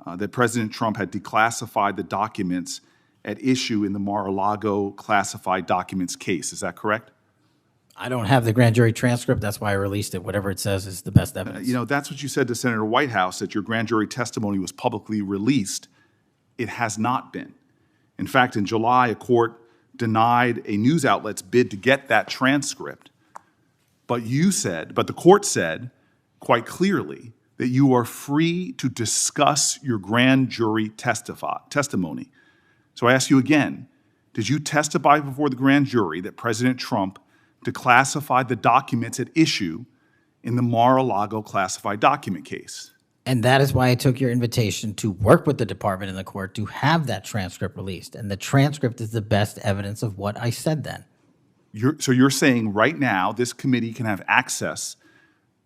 that President Trump had declassified the documents at issue in the Mar-a-Lago classified documents case. Is that correct? I don't have the grand jury transcript. That's why I released it. Whatever it says is the best evidence. You know, that's what you said to Senator Whitehouse, that your grand jury testimony was publicly released. It has not been. In fact, in July, a court denied a news outlet's bid to get that transcript. But the court said quite clearly that you are free to discuss your grand jury testimony. So I ask you again, did you testify before the grand jury that President Trump declassified the documents at issue in the Mar-a-Lago classified document case? And that is why I took your invitation to work with the department and the court to have that transcript released. And the transcript is the best evidence of what I said then. So you're saying right now this committee can have access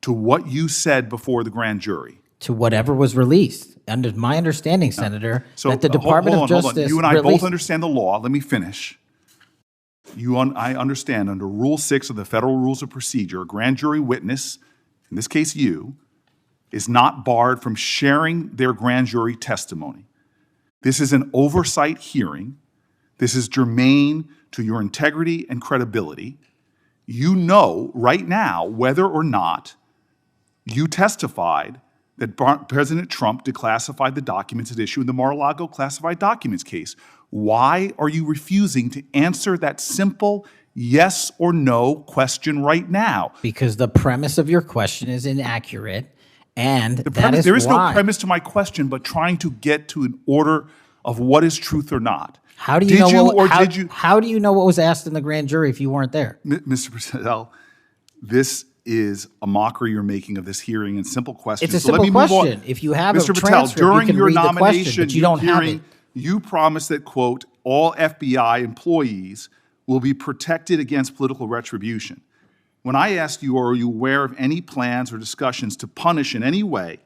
to what you said before the grand jury? To whatever was released. Under my understanding, Senator, So that the Department of Justice You and I released... both understand the law. Let me finish. I understand under Rule 6 of the Federal Rules of Procedure, a grand jury witness, in this case you, is not barred from sharing their grand jury testimony. This is an oversight hearing. This is germane to your integrity and credibility. You know right now whether or not you testified that President Trump declassified the documents at issue in the Mar-a-Lago classified documents case. Why are you refusing to answer that simple yes or no question right now? Because the premise of your question is inaccurate, and that is there is why. no premise to my question, but trying to get to an order of what is truth or not. How do you How do you know what was asked in the grand jury if you weren't there? Mr. Patel, this is a mockery you're making of this hearing and simple questions. It's a So let simple me move on. question. If you have Mr. a Patel, transcript, during you can your read the question, nomination, but you don't have it. You promised that, quote, all FBI employees will be protected against political retribution. When I asked you, are you aware of any plans or discussions to punish in any way,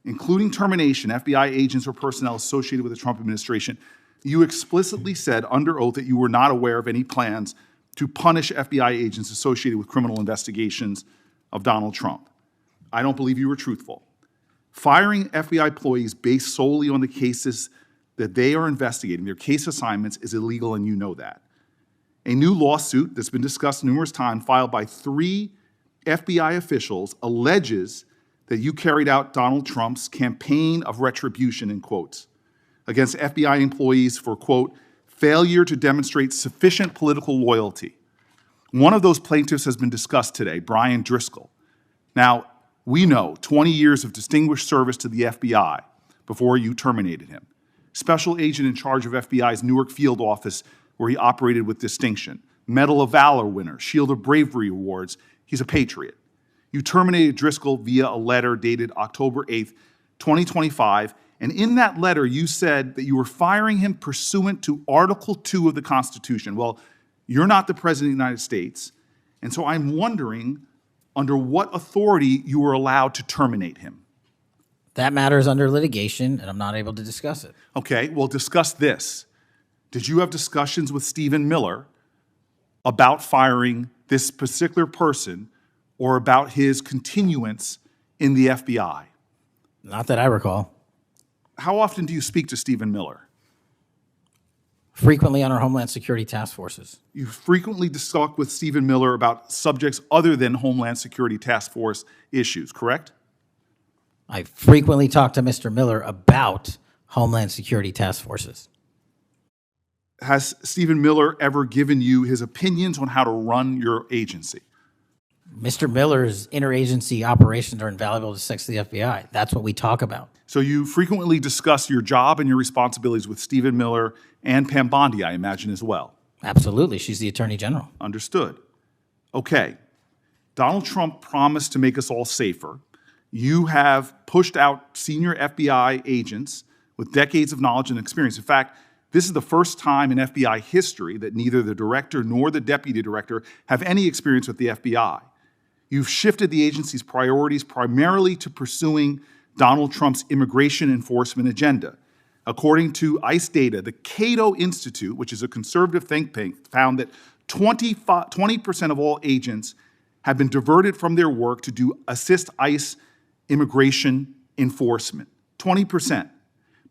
including termination, FBI agents or personnel associated with the Trump administration, you explicitly said under oath that you were not aware of any plans to punish FBI agents associated with criminal investigations of Donald Trump. I don't believe you were truthful. Firing FBI employees based solely on the cases that they are investigating, their case assignments, is illegal, and you know that. A new lawsuit that's been discussed numerous times, filed by 3 FBI officials, alleges that you carried out Donald Trump's campaign of retribution, in quotes, against FBI employees for, quote, failure to demonstrate sufficient political loyalty. One of those plaintiffs has been discussed today, Brian Driscoll. Now, we know 20 years of distinguished service to the FBI before you terminated him. Special agent in charge of FBI's Newark field office, where he operated with distinction. Medal of Valor winner, Shield of Bravery awards. He's a patriot. You terminated Driscoll via a letter dated October 8th, 2025, And in that letter, you said that you were firing him pursuant to Article 2 of the Constitution. Well, you're not the President of the United States, and so I'm wondering under what authority you were allowed to terminate him. That matter is under litigation, and I'm not able to discuss it. Okay, well, discuss this. Did you have discussions with Stephen Miller about firing this particular person or about his continuance in the FBI? Not that I recall. How often do you speak to Stephen Miller? Frequently on our Homeland Security task forces. You frequently talk with Stephen Miller about subjects other than Homeland Security task force issues, correct? I frequently talk to Mr. Miller about Homeland Security task forces. Has Stephen Miller ever given you his opinions on how to run your agency? Mr. Miller's interagency operations are invaluable to the FBI. That's what we talk about. So you frequently discuss your job and your responsibilities with Stephen Miller and Pam Bondi, I imagine, as well. Absolutely. She's the Attorney General. Understood. Okay. Donald Trump promised to make us all safer. You have pushed out senior FBI agents with decades of knowledge and experience. In fact, this is the first time in FBI history that neither the director nor the deputy director have any experience with the FBI. You've shifted the agency's priorities primarily to pursuing Donald Trump's immigration enforcement agenda. According to ICE data, the Cato Institute, which is a conservative think tank, found that 20% of all agents have been diverted from their work to assist ICE immigration enforcement. 20%.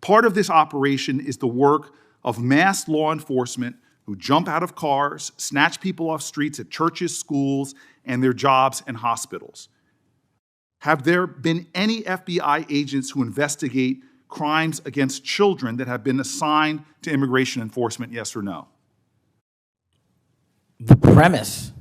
Part of this operation is the work of mass law enforcement who jump out of cars, snatch people off streets at churches, schools, and their jobs and hospitals. Have there been any FBI agents who investigate crimes against children that have been assigned to immigration enforcement, yes or no? The premise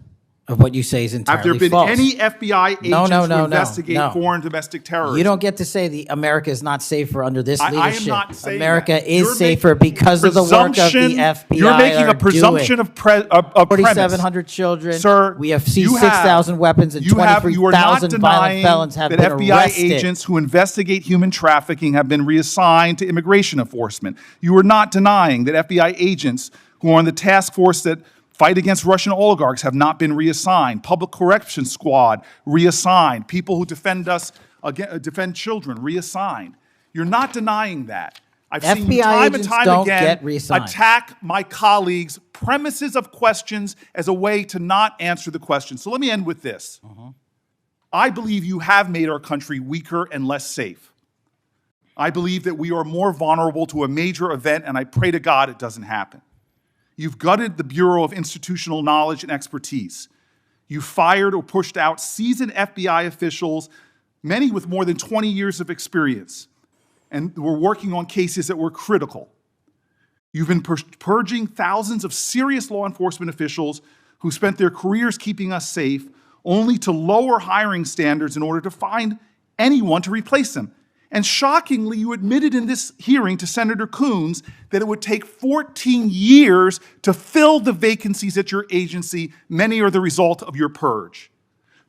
of what you say is entirely false. Have there been any FBI agents who investigate foreign domestic terrorism? You don't get to say America is not safer under this leadership. I am not saying America that. is safer because of the work of the FBI. You're making a presumption of premise. 4,700 children. Sir, we have seized 6,000 weapons and 23,000 violent felons have been FBI arrested. Agents who investigate human trafficking have been reassigned to immigration enforcement. You are not denying that FBI agents who are on the task force that fight against Russian oligarchs have not been reassigned. Public Correction Squad, reassigned. People who defend children, reassigned. You're not denying that. I've seen you time and time again attack my colleagues' premises of questions as a way to not answer the question. So let me end with this. I believe you have made our country weaker and less safe. I believe that we are more vulnerable to a major event, and I pray to God it doesn't happen. You've gutted the Bureau of Institutional Knowledge and Expertise. You fired or pushed out seasoned FBI officials, many with more than 20 years of experience, and were working on cases that were critical. You've been purging thousands of serious law enforcement officials who spent their careers keeping us safe, only to lower hiring standards in order to find anyone to replace them. And shockingly, you admitted in this hearing to Senator Coons that it would take 14 years to fill the vacancies at your agency. Many are the result of your purge.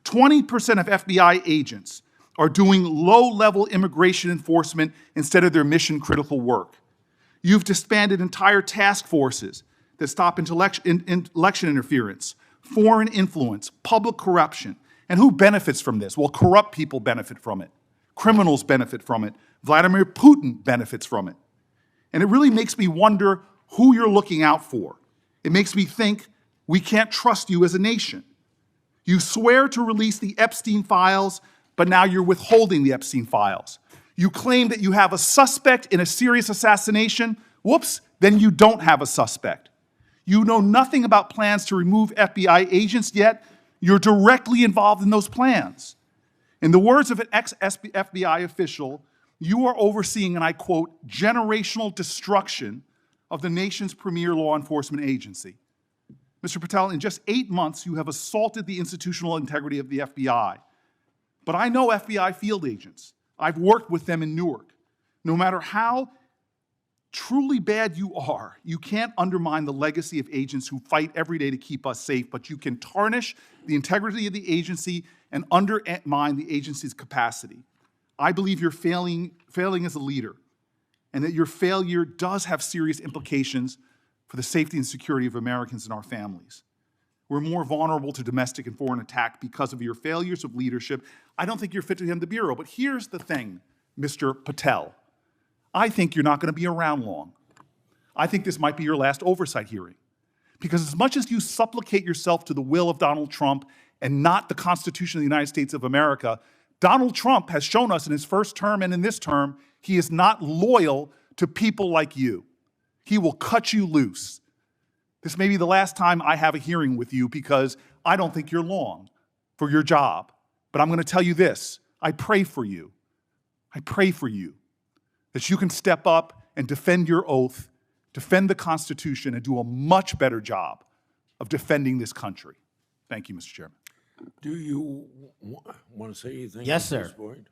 20% of FBI agents are doing low-level immigration enforcement instead of their mission-critical work. You've disbanded entire task forces that stop election interference, foreign influence, public corruption. And who benefits from this? Well, corrupt people benefit from it. Criminals benefit from it. Vladimir Putin benefits from it. And it really makes me wonder who you're looking out for. It makes me think we can't trust you as a nation. You swear to release the Epstein files, but now you're withholding the Epstein files. You claim that you have a suspect in a serious assassination. Whoops, then you don't have a suspect. You know nothing about plans to remove FBI agents, yet you're directly involved in those plans. In the words of an ex-FBI official, you are overseeing, and I quote, generational destruction of the nation's premier law enforcement agency. Mr. Patel, in just 8 months, you have assaulted the institutional integrity of the FBI. But I know FBI field agents. I've worked with them in Newark. No matter how truly bad you are, you can't undermine the legacy of agents who fight every day to keep us safe, but you can tarnish the integrity of the agency and undermine the agency's capacity. I believe you're failing as a leader. and that your failure does have serious implications for the safety and security of Americans and our families. We're more vulnerable to domestic and foreign attack because of your failures of leadership. I don't think you're fit to head the Bureau, but here's the thing, Mr. Patel. I think you're not going to be around long. I think this might be your last oversight hearing. Because as much as you supplicate yourself to the will of Donald Trump and not the Constitution of the United States of America, Donald Trump has shown us in his first term and in this term, he is not loyal to people like you. He will cut you loose. This may be the last time I have a hearing with you because I don't think you're long for your job. But I'm going to tell you this. I pray for you. I pray for you that you can step up and defend your oath, defend the Constitution, and do a much better job of defending this country. Thank you, Mr. Chairman. Do you want to say anything? Yes, at this sir. point?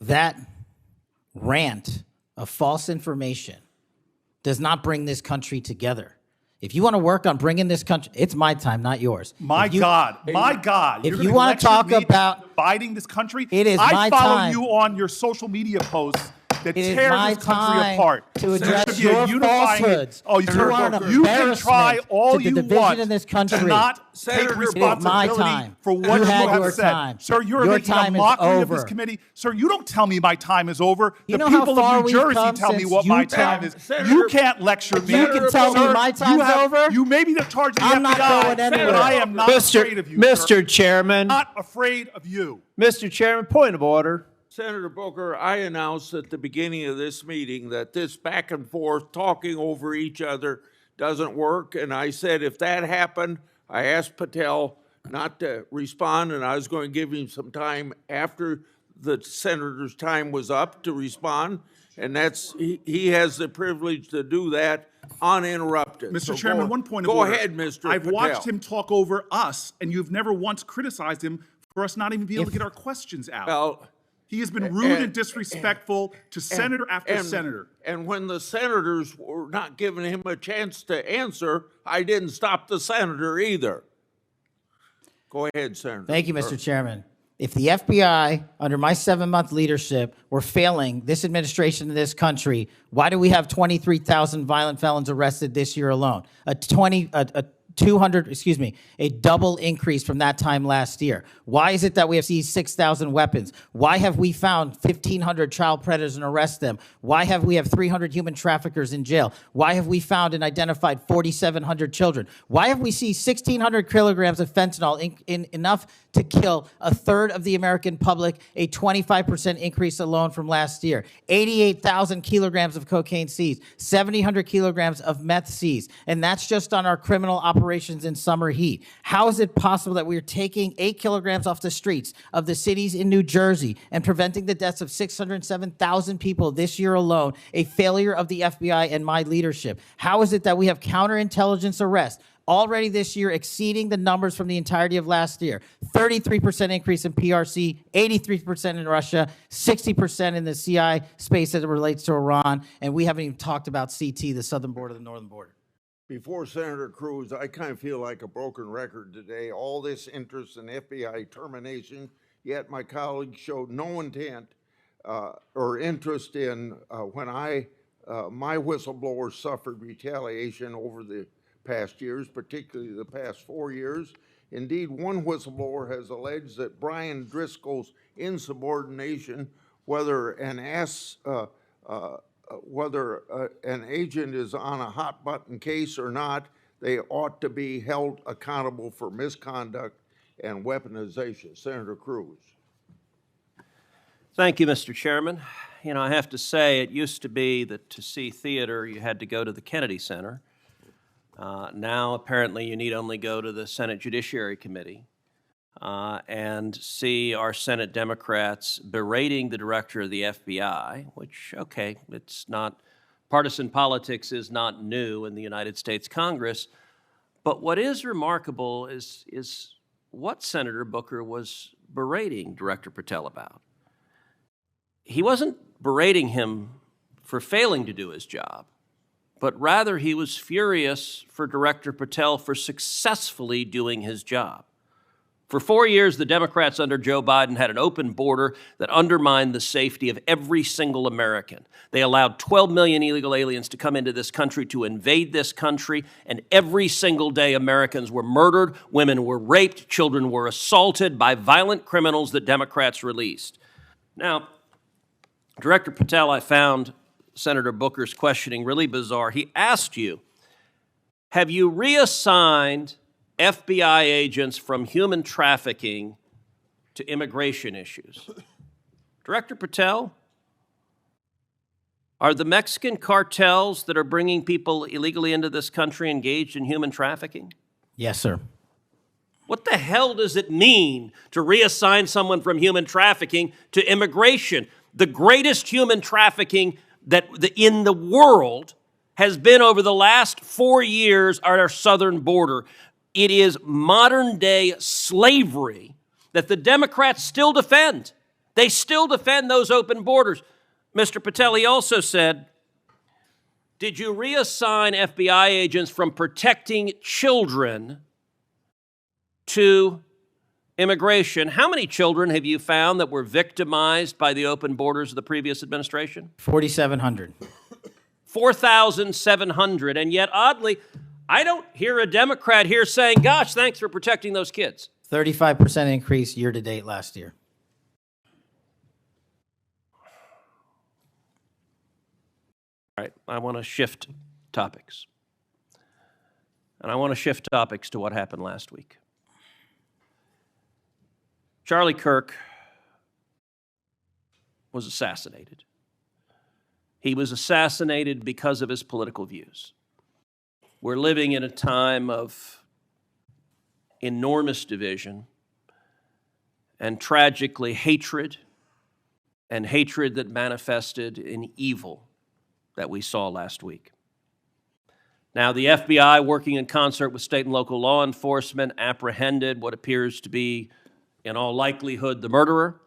That rant of false information does not bring this country together. If you want to work on bringing this country, it's my time, not yours. My God. If You're you gonna want to lecture talk me about dividing this country, it is my I follow time. you on your social media posts that It is tear my this country time apart. to There address should be a your unifying- falsehoods. Oh, You are an you can try embarrassment all to the you division want in this to country. not Senator, take it is my responsibility time. for what You you had have your said. time. Sir, you're Your making time a is mockery of this over. committee. Sir, you don't tell me my time is over. You The know how people far of New we've Jersey come tell me since what my you time tell- is. Senator- You can't lecture me. You can tell me Sir, my you time's over? You may be the charge of the I'm not FBI, going anywhere. but I am not afraid of you, Mr. Chairman. Not afraid of you. Mr. Chairman, point of order. Senator Booker, I announced at the beginning of this meeting that this back and forth, talking over each other, doesn't work. And I said if that happened, I asked Patel not to respond, and I was going to give him some time after the senator's time was up to respond. And he has the privilege to do that uninterrupted. Mr. So Chairman, go- one point of go order. ahead, Mr. I've Patel. watched him talk over us, and you've never once criticized him for us not even being able to get our questions out. Well, he has been rude and disrespectful to senator after senator. And when the senators were not giving him a chance to answer, I didn't stop the senator either. Go ahead, Senator. Thank you, Mr. Chairman. If the FBI, under my 7-month leadership, were failing this administration in this country, why do we have 23,000 violent felons arrested this year alone? A double increase from that time last year. Why is it that we have seized 6,000 weapons? Why have we found 1,500 child predators and arrested them? Why have we 300 human traffickers in jail? Why have we found and identified 4,700 children? Why have we seized 1,600 kilograms of fentanyl, enough to kill a third of the American public, a 25% increase alone from last year? 88,000 kilograms of cocaine seized, 7,000 kilograms of meth seized, and that's just on our criminal operations in summer heat. How is it possible that we are taking 8 kilograms off the streets of the cities in New Jersey and preventing the deaths of 607,000 people this year alone, a failure of the FBI and my leadership? How is it that we have counterintelligence arrests already this year exceeding the numbers from the entirety of last year? 33% increase in PRC, 83% in Russia, 60% in the CI space as it relates to Iran, and we haven't even talked about CT, the southern border, the northern border. Before Senator Cruz, I kind of feel like a broken record today. All this interest in FBI termination, yet my colleagues showed no intent or interest in when my whistleblowers suffered retaliation over the past years, particularly the past 4 years. Indeed, one whistleblower has alleged that Brian Driscoll's insubordination, whether an agent is on a hot button case or not, they ought to be held accountable for misconduct and weaponization. Senator Cruz. Thank you, Mr. Chairman. You know, I have to say, it used to be that to see theater, you had to go to the Kennedy Center. Now, apparently, you need only go to the Senate Judiciary Committee and see our Senate Democrats berating the director of the FBI, which, okay, it's not, partisan politics is not new in the United States Congress. But what is remarkable is what Senator Booker was berating Director Patel about. He wasn't berating him for failing to do his job, but rather he was furious for Director Patel for successfully doing his job. For 4 years, the Democrats under Joe Biden had an open border that undermined the safety of every single American. They allowed 12 million illegal aliens to come into this country to invade this country, and every single day Americans were murdered, women were raped, children were assaulted by violent criminals that Democrats released. Now, Director Patel, I found Senator Booker's questioning really bizarre. He asked you, have you reassigned FBI agents from human trafficking to immigration issues? Director Patel, are the Mexican cartels that are bringing people illegally into this country engaged in human trafficking? Yes, sir. What the hell does it mean to reassign someone from human trafficking to immigration? The greatest human trafficking in the world has been over the last 4 years at our southern border. It is modern-day slavery that the Democrats still defend. They still defend those open borders. Mr. Patel, he also said, did you reassign FBI agents from protecting children to immigration? How many children have you found that were victimized by the open borders of the previous administration? 4,700. 4,700. And yet, oddly, I don't hear a Democrat here saying, gosh, thanks for protecting those kids. 35% increase year to date last year. All right, I want to shift topics. And I want to shift topics to what happened last week. Charlie Kirk was assassinated. He was assassinated because of his political views. We're living in a time of enormous division and tragically hatred, and hatred that manifested in evil that we saw last week. Now, the FBI, working in concert with state and local law enforcement, apprehended what appears to be, in all likelihood, the murderer.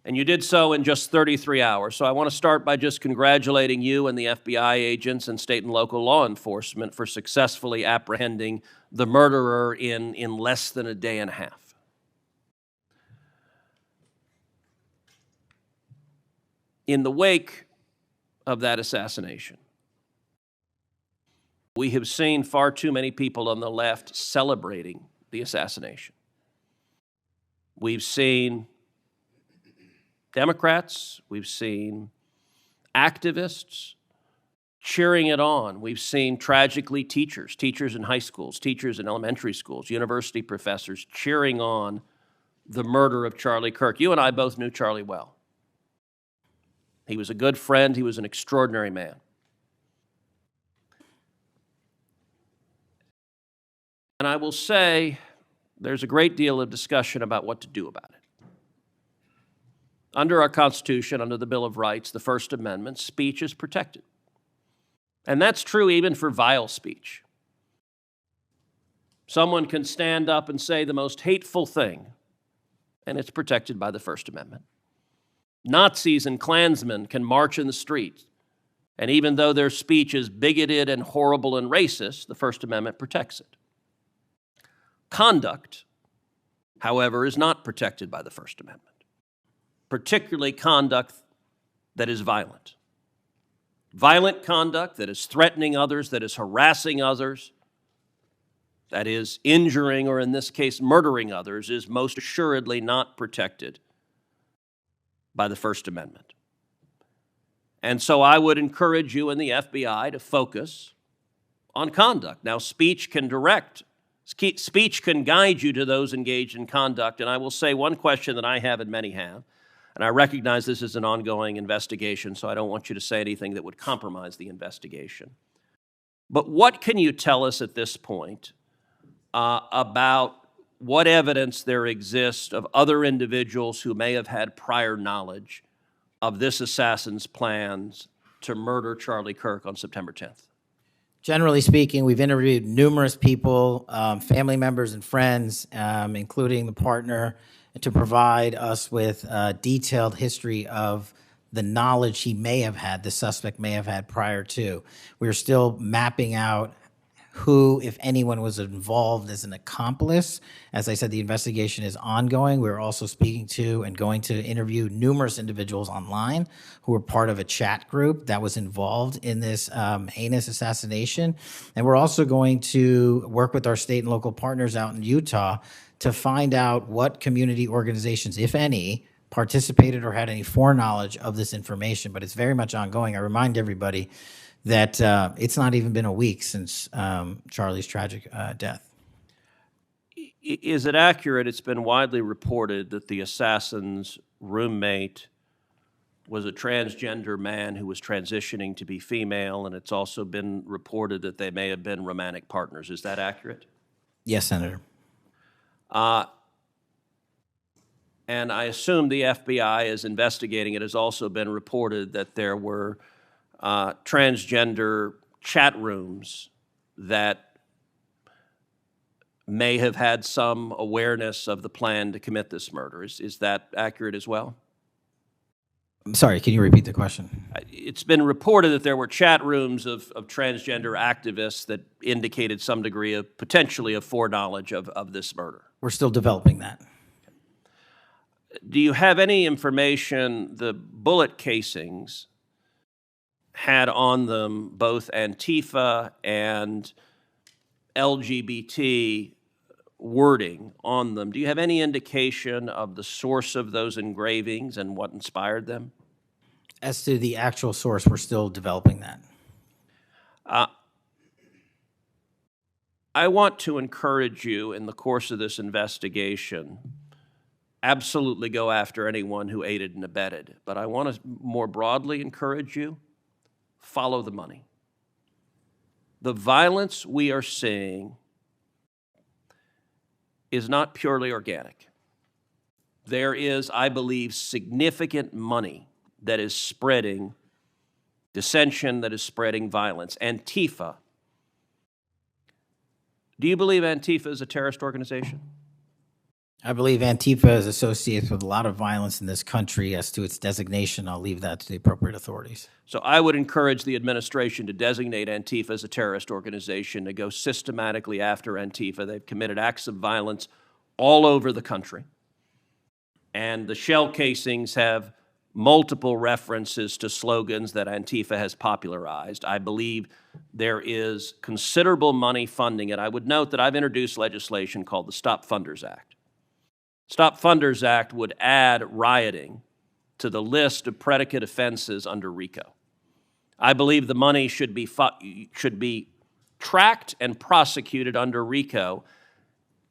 And you did so in just 33 hours. So I want to start by just congratulating you and the FBI agents and state and local law enforcement for successfully apprehending the murderer in less than a day and a half. In the wake of that assassination, we have seen far too many people on the left celebrating the assassination. We've seen Democrats, we've seen activists cheering it on. We've seen, tragically, teachers in high schools, teachers in elementary schools, university professors cheering on the murder of Charlie Kirk. You and I both knew Charlie well. He was a good friend. He was an extraordinary man. And I will say there's a great deal of discussion about what to do about it. Under our Constitution, under the Bill of Rights, the First Amendment, speech is protected. And that's true even for vile speech. Someone can stand up and say the most hateful thing, and it's protected by the First Amendment. Nazis and Klansmen can march in the streets, and even though their speech is bigoted and horrible and racist, the First Amendment protects it. Conduct, however, is not protected by the First Amendment, particularly conduct that is violent. Violent conduct that is threatening others, that is harassing others, that is injuring, or in this case, murdering others, is most assuredly not protected by the First Amendment. And so I would encourage you and the FBI to focus on conduct. Now, speech can guide you to those engaged in conduct. And I will say one question that I have and many have, and I recognize this is an ongoing investigation, so I don't want you to say anything that would compromise the investigation. But what can you tell us at this point about what evidence there exists of other individuals who may have had prior knowledge of this assassin's plans to murder Charlie Kirk on September 10th? Generally speaking, we've interviewed numerous people, family members and friends, including the partner, to provide us with a detailed history of the knowledge he may have had, the suspect may have had prior to. We're still mapping out who, if anyone, was involved as an accomplice. As I said, the investigation is ongoing. We're also speaking to and going to interview numerous individuals online who were part of a chat group that was involved in this heinous assassination. And we're also going to work with our state and local partners out in Utah to find out what community organizations, if any, participated or had any foreknowledge of this information. But it's very much ongoing. I remind everybody that it's not even been a week since Charlie's tragic death. Is it accurate, it's been widely reported that the assassin's roommate was a transgender man who was transitioning to be female, and it's also been reported that they may have been romantic partners. Is that accurate? Yes, Senator. And I assume the FBI is investigating. It has also been reported that there were transgender chat rooms that may have had some awareness of the plan to commit this murder. Is that accurate as well? I'm sorry, can you repeat the question? It's been reported that there were chat rooms of transgender activists that indicated some degree of potentially of foreknowledge of this murder. We're still developing that. Do you have any information the bullet casings had on them both Antifa and LGBT wording on them? Do you have any indication of the source of those engravings and what inspired them? As to the actual source, we're still developing that. I want to encourage you in the course of this investigation, absolutely go after anyone who aided and abetted. But I want to more broadly encourage you, follow the money. The violence we are seeing is not purely organic. There is, I believe, significant money that is spreading dissension, that is spreading violence. Antifa. Do you believe Antifa is a terrorist organization? I believe Antifa is associated with a lot of violence in this country. As to its designation, I'll leave that to the appropriate authorities. So I would encourage the administration to designate Antifa as a terrorist organization, to go systematically after Antifa. They've committed acts of violence all over the country. And the shell casings have multiple references to slogans that Antifa has popularized. I believe there is considerable money funding it. I would note that I've introduced legislation called the Stop Funders Act. Stop Funders Act would add rioting to the list of predicate offenses under RICO. I believe the money should be tracked and prosecuted under RICO.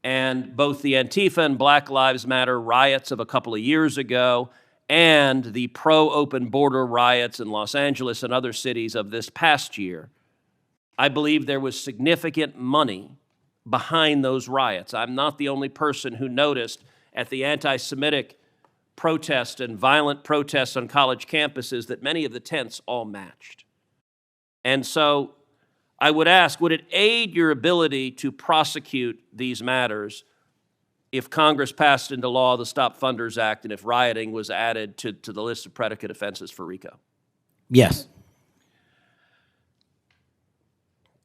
And both the Antifa and Black Lives Matter riots of a couple of years ago and the pro-open border riots in Los Angeles and other cities of this past year, I believe there was significant money behind those riots. I'm not the only person who noticed at the anti-Semitic protests and violent protests on college campuses that many of the tents all matched. And so I would ask, would it aid your ability to prosecute these matters if Congress passed into law the Stop Funders Act and if rioting was added to the list of predicate offenses for RICO? Yes.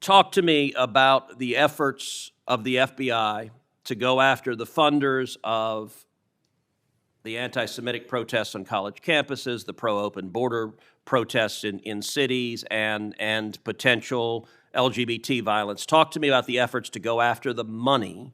Talk to me about the efforts of the FBI to go after the funders of the anti-Semitic protests on college campuses, the pro-open border protests in cities, and potential LGBT violence. Talk to me about the efforts to go after the money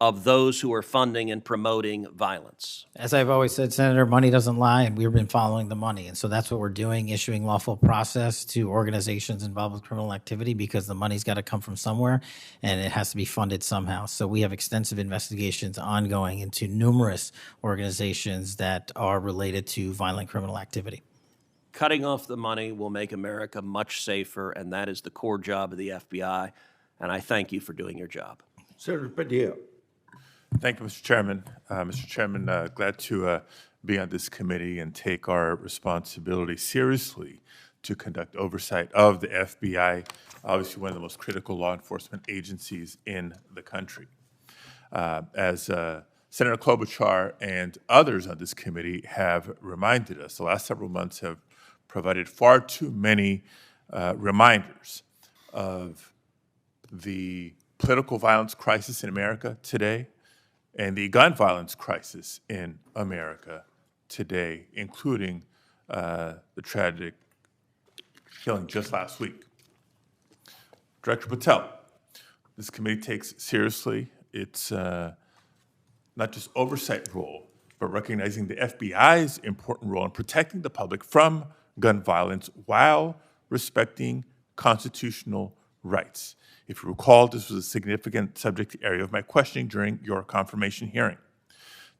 of those who are funding and promoting violence. As I've always said, Senator, money doesn't lie, and we've been following the money. And so that's what we're doing, issuing lawful process to organizations involved with criminal activity, because the money's got to come from somewhere, and it has to be funded somehow. So we have extensive investigations ongoing into numerous organizations that are related to violent criminal activity. Cutting off the money will make America much safer, and that is the core job of the FBI, and I thank you for doing your job. Senator Patel. Thank you, Mr. Chairman. Mr. Chairman, glad to be on this committee and take our responsibility seriously to conduct oversight of the FBI, obviously one of the most critical law enforcement agencies in the country. As Senator Klobuchar and others on this committee have reminded us, the last several months have provided far too many reminders of the political violence crisis in America today and the gun violence crisis in America today, including the tragic killing just last week. Director Patel, this committee takes seriously its not just oversight role, but recognizing the FBI's important role in protecting the public from gun violence while respecting constitutional rights. If you recall, this was a significant subject area of my questioning during your confirmation hearing.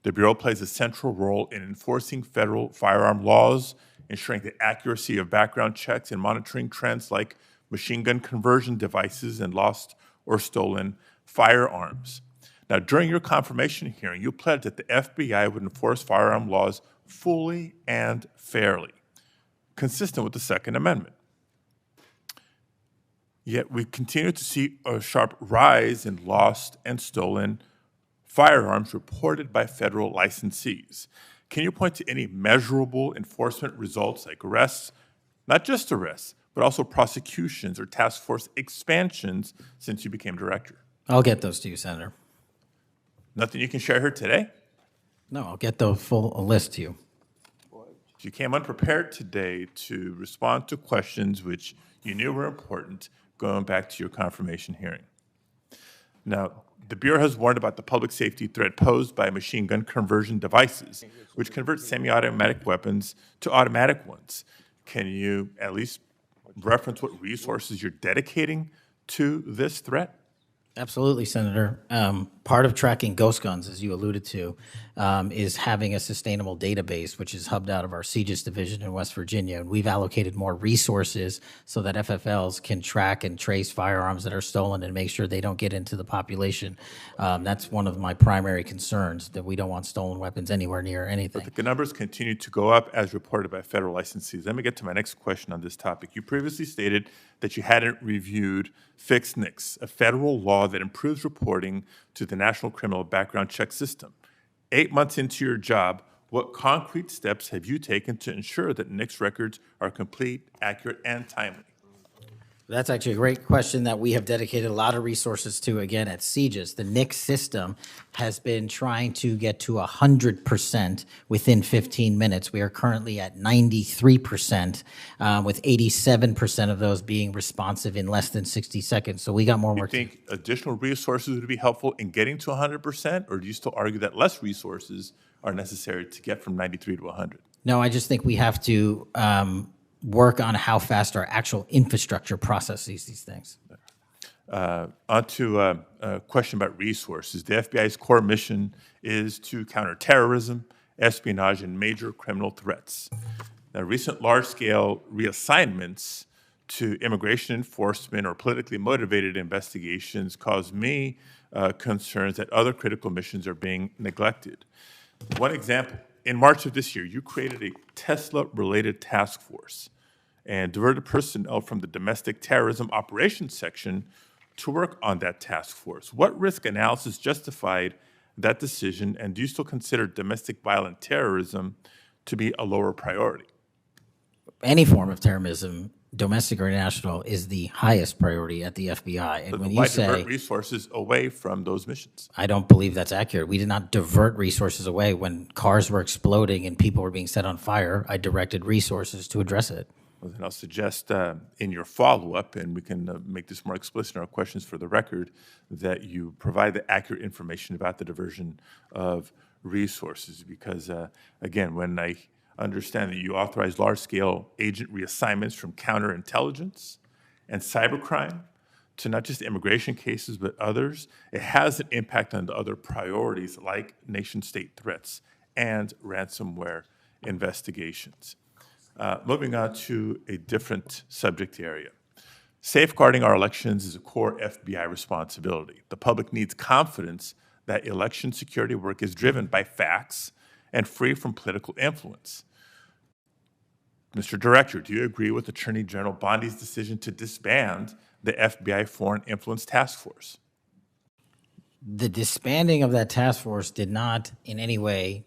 The Bureau plays a central role in enforcing federal firearm laws, ensuring the accuracy of background checks, and monitoring trends like machine gun conversion devices and lost or stolen firearms. Now, during your confirmation hearing, you pledged that the FBI would enforce firearm laws fully and fairly, consistent with the Second Amendment. Yet we continue to see a sharp rise in lost and stolen firearms reported by federal licensees. Can you point to any measurable enforcement results like arrests, not just arrests, but also prosecutions or task force expansions since you became director? I'll get those to you, Senator. Nothing you can share here today? No, I'll get the full list to you. You came unprepared today to respond to questions which you knew were important going back to your confirmation hearing. Now, the Bureau has warned about the public safety threat posed by machine gun conversion devices, which convert semi-automatic weapons to automatic ones. Can you at least reference what resources you're dedicating to this threat? Absolutely, Senator. Part of tracking ghost guns, as you alluded to, is having a sustainable database, which is hubbed out of our CJIS division in West Virginia. And we've allocated more resources so that FFLs can track and trace firearms that are stolen and make sure they don't get into the population. That's one of my primary concerns, that we don't want stolen weapons anywhere near anything. But the numbers continue to go up as reported by federal licensees. Let me get to my next question on this topic. You previously stated that you hadn't reviewed Fix NICS, a federal law that improves reporting to the National Criminal Background Check System. 8 months into your job, what concrete steps have you taken to ensure that NICS records are complete, accurate, and timely? That's actually a great question that we have dedicated a lot of resources to, again, at CJIS. The NICS system has been trying to get to 100% within 15 minutes. We are currently at 93%, with 87% of those being responsive in less than 60 seconds. So we got more work. Do you think additional resources would be helpful in getting to 100%, or do you still argue that less resources are necessary to get from 93 to 100? No, I just think we have to work on how fast our actual infrastructure processes these things. On to a question about resources. The FBI's core mission is to counter terrorism, espionage, and major criminal threats. Now, recent large-scale reassignments to immigration enforcement or politically motivated investigations cause me concerns that other critical missions are being neglected. One example, in March of this year, you created a Tesla-related task force and diverted personnel from the domestic terrorism operations section to work on that task force. What risk analysis justified that decision, and do you still consider domestic violent terrorism to be a lower priority? Any form of terrorism, domestic or international, is the highest priority at the FBI. And when you say divert resources away from those missions? I don't believe that's accurate. We did not divert resources away. When cars were exploding and people were being set on fire, I directed resources to address it. Well, then I'll suggest in your follow-up, and we can make this more explicit in our questions for the record, that you provide the accurate information about the diversion of resources. Because, again, when I understand that you authorize large-scale agent reassignments from counterintelligence and cybercrime to not just immigration cases but others, it has an impact on the other priorities like nation-state threats and ransomware investigations. Moving on to a different subject area. Safeguarding our elections is a core FBI responsibility. The public needs confidence that election security work is driven by facts and free from political influence. Mr. Director, do you agree with Attorney General Bondi's decision to disband the FBI Foreign Influence Task Force? The disbanding of that task force did not in any way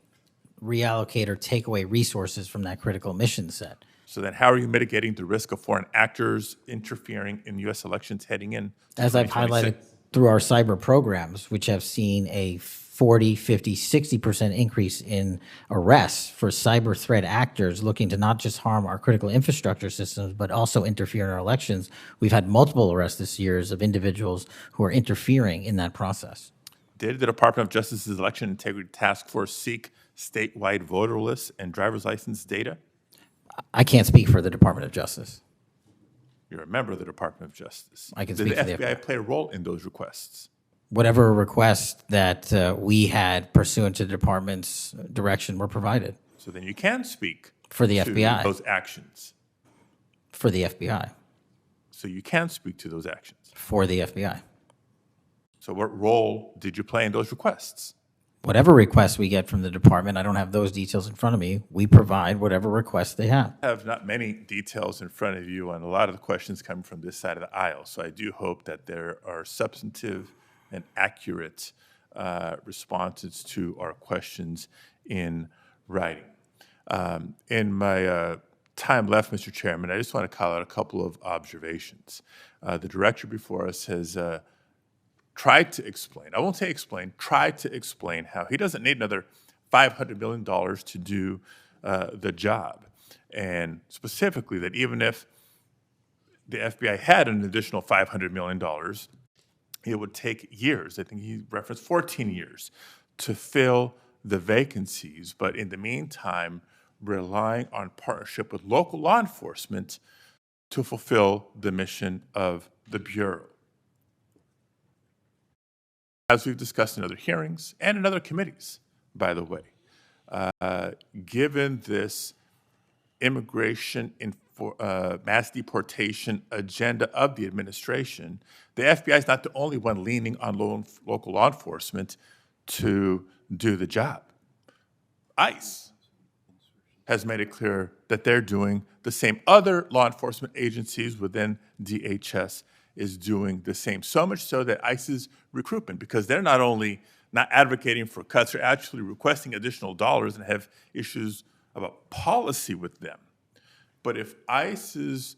reallocate or take away resources from that critical mission set. So then how are you mitigating the risk of foreign actors interfering in U.S. elections heading in to As I've 2026? highlighted through our cyber programs, which have seen a 40, 50, 60% increase in arrests for cyber threat actors looking to not just harm our critical infrastructure systems, but also interfere in our elections. We've had multiple arrests this year of individuals who are interfering in that process. Did the Department of Justice's Election Integrity Task Force seek statewide voter lists and driver's license data? I can't speak for the Department of Justice. You're a member of the Department of Justice. I can Did speak the for the FBI play a role in those requests? Whatever request that we had pursuant to the department's direction were provided. So then you can speak For the to FBI. those actions. For the FBI. So you can speak to those actions. For the FBI. So what role did you play in those requests? Whatever requests we get from the department, I don't have those details in front of me. We provide whatever requests they have. I have not many details in front of you on a lot of the questions coming from this side of the aisle. So I do hope that there are substantive and accurate responses to our questions in writing. In my time left, Mr. Chairman, I just want to call out a couple of observations. The director before us has tried to explain, I won't say explain, tried to explain how he doesn't need another $500 million to do the job. And specifically that even if the FBI had an additional $500 million, it would take years. I think he referenced 14 years to fill the vacancies. But in the meantime, relying on partnership with local law enforcement to fulfill the mission of the Bureau. As we've discussed in other hearings and in other committees, by the way, given this immigration mass deportation agenda of the administration, the FBI is not the only one leaning on local law enforcement to do the job. ICE has made it clear that they're doing the same. Other law enforcement agencies within DHS is doing the same. So much so that ICE's recruitment, because they're not only not advocating for cuts, they're actually requesting additional dollars and have issues about policy with them. But if ICE's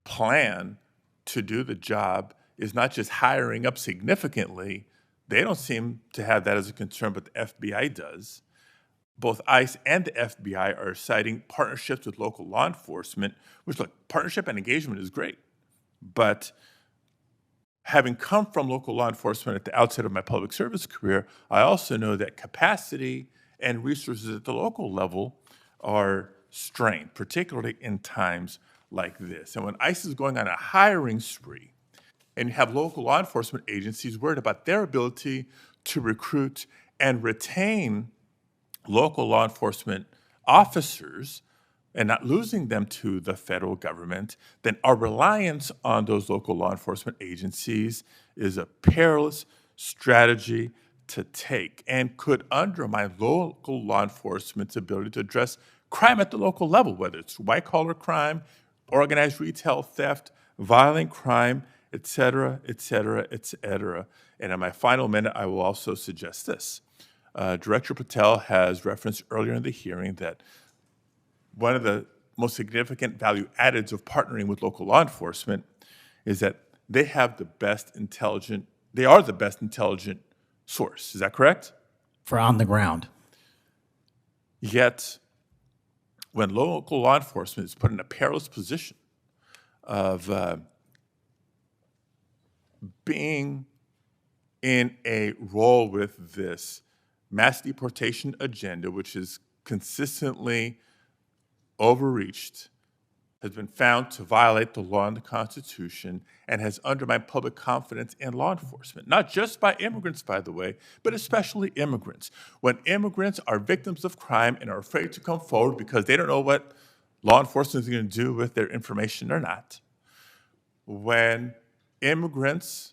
plan to do the job is not just hiring up significantly, they don't seem to have that as a concern, but the FBI does. Both ICE and the FBI are citing partnerships with local law enforcement, which, look, partnership and engagement is great. But having come from local law enforcement at the outset of my public service career, I also know that capacity and resources at the local level are strained, particularly in times like this. And when ICE is going on a hiring spree, and you have local law enforcement agencies worried about their ability to recruit and retain local law enforcement officers and not losing them to the federal government, then our reliance on those local law enforcement agencies is a perilous strategy to take and could undermine local law enforcement's ability to address crime at the local level, whether it's white-collar crime, organized retail theft, violent crime, et cetera, et cetera, et cetera. And in my final minute, I will also suggest this. Director Patel has referenced earlier in the hearing that one of the most significant value addeds of partnering with local law enforcement is that they have the best intelligent, they are the best intelligent source. Is that correct? For on the ground. Yet, when local law enforcement is put in a perilous position of being in a role with this mass deportation agenda, which is consistently overreached, has been found to violate the law and the Constitution, and has undermined public confidence in law enforcement, not just by immigrants, by the way, but especially immigrants. When immigrants are victims of crime and are afraid to come forward because they don't know what law enforcement is going to do with their information or not, when immigrants,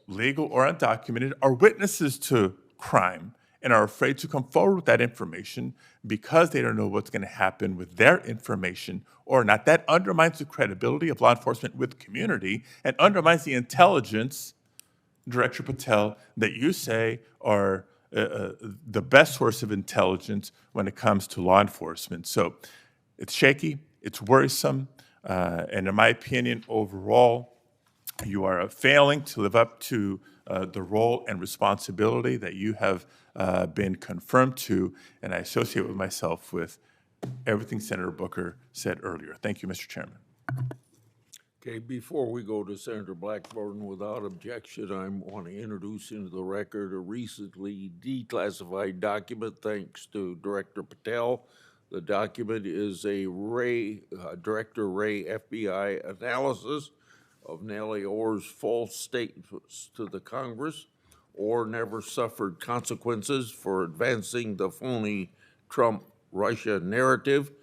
legal or undocumented, are witnesses to crime and are afraid to come forward with that information because they don't know what's going to happen with their information or not. That undermines the credibility of law enforcement with the community and undermines the intelligence, Director Patel, that you say are the best source of intelligence when it comes to law enforcement. So it's shaky, it's worrisome, and in my opinion, overall, you are failing to live up to the role and responsibility that you have been confirmed to, and I associate with myself with everything Senator Booker said earlier. Thank you, Mr. Chairman. Okay, before we go to Senator Blackburn, without objection, I want to introduce into the record a recently declassified document thanks to Director Patel. The document is a Director Ray FBI analysis of Nellie Orr's false statements to the Congress. Orr never suffered consequences for advancing the phony Trump-Russia narrative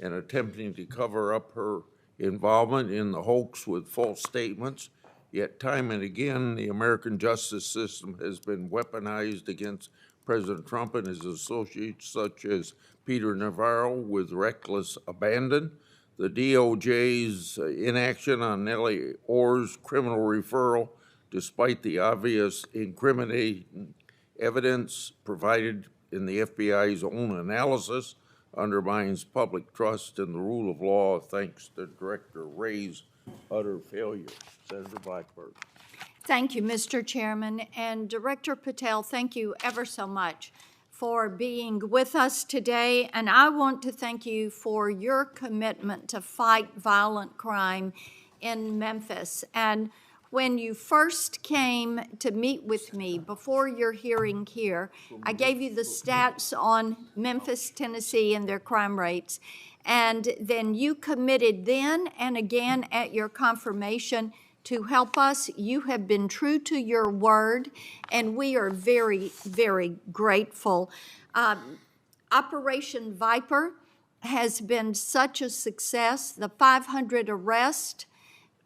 and attempting to cover up her involvement in the hoax with false statements. Yet time and again, the American justice system has been weaponized against President Trump and his associates, such as Peter Navarro, with reckless abandon. The DOJ's inaction on Nellie Orr's criminal referral, despite the obvious incriminating evidence provided in the FBI's own analysis, undermines public trust in the rule of law thanks to Director Ray's utter failure. Senator Blackburn. Thank you, Mr. Chairman. And Director Patel, thank you ever so much for being with us today. And I want to thank you for your commitment to fight violent crime in Memphis. And when you first came to meet with me before your hearing here, I gave you the stats on Memphis, Tennessee, and their crime rates. And then you committed then and again at your confirmation to help us. You have been true to your word, and we are very, very grateful. Operation Viper has been such a success. The 500 arrests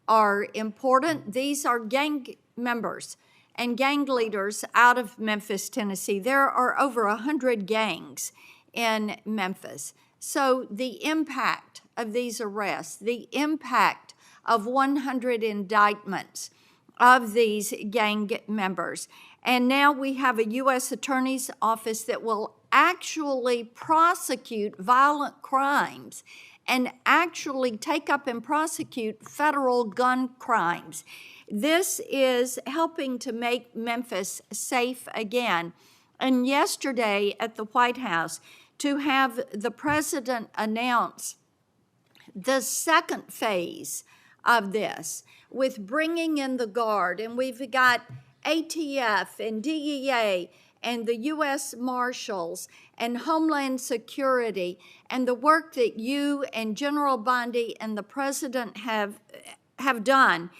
are important. These are gang members and gang leaders out of Memphis, Tennessee. There are over 100 gangs in Memphis. So the impact of these arrests, the impact of 100 indictments of these gang members. And now we have a U.S. Attorney's Office that will actually prosecute violent crimes and actually take up and prosecute federal gun crimes. This is helping to make Memphis safe again. And yesterday at the White House, to have the president announce the second phase of this with bringing in the Guard, and we've got ATF and DEA and the U.S. Marshals and Homeland Security, and the work that you and General Bondi and the President have done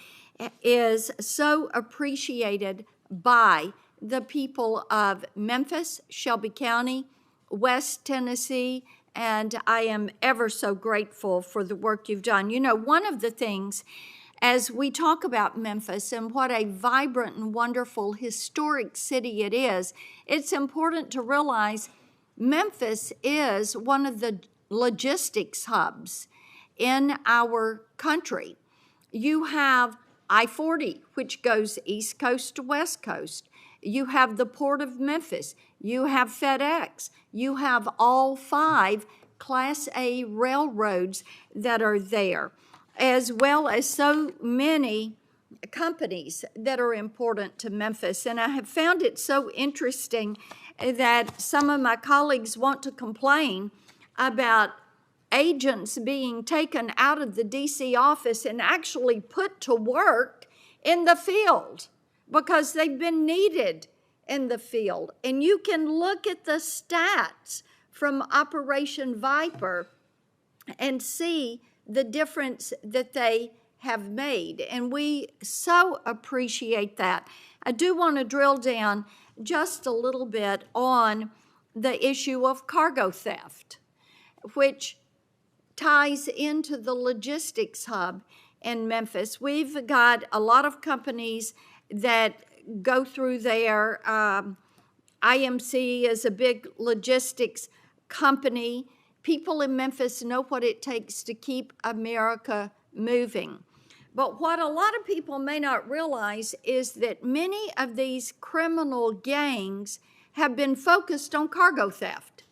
is so appreciated by the people of Memphis, Shelby County, West Tennessee, and I am ever so grateful for the work you've done. You know, one of the things as we talk about Memphis and what a vibrant and wonderful historic city it is, it's important to realize Memphis is one of the logistics hubs in our country. You have I-40, which goes East Coast to West Coast. You have the Port of Memphis. You have FedEx. You have all 5 Class A railroads that are there, as well as so many companies that are important to Memphis. And I have found it so interesting that some of my colleagues want to complain about agents being taken out of the D.C. office and actually put to work in the field because they've been needed in the field. And you can look at the stats from Operation Viper and see the difference that they have made. And we so appreciate that. I do want to drill down just a little bit on the issue of cargo theft, which ties into the logistics hub in Memphis. We've got a lot of companies that go through there. IMC is a big logistics company. People in Memphis know what it takes to keep America moving. But what a lot of people may not realize is that many of these criminal gangs have been focused on cargo theft.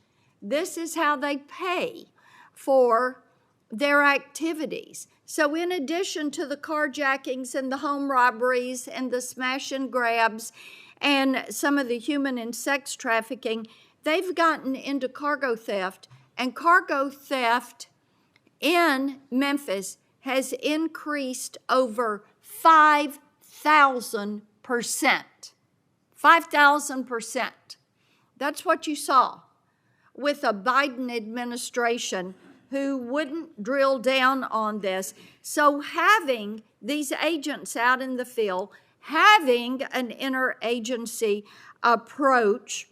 This is how they pay for their activities. So in addition to the carjackings and the home robberies and the smash and grabs and some of the human and sex trafficking, they've gotten into cargo theft, and cargo theft in Memphis has increased over 5,000%. 5,000%. That's what you saw with a Biden administration who wouldn't drill down on this. So having these agents out in the field, having an interagency approach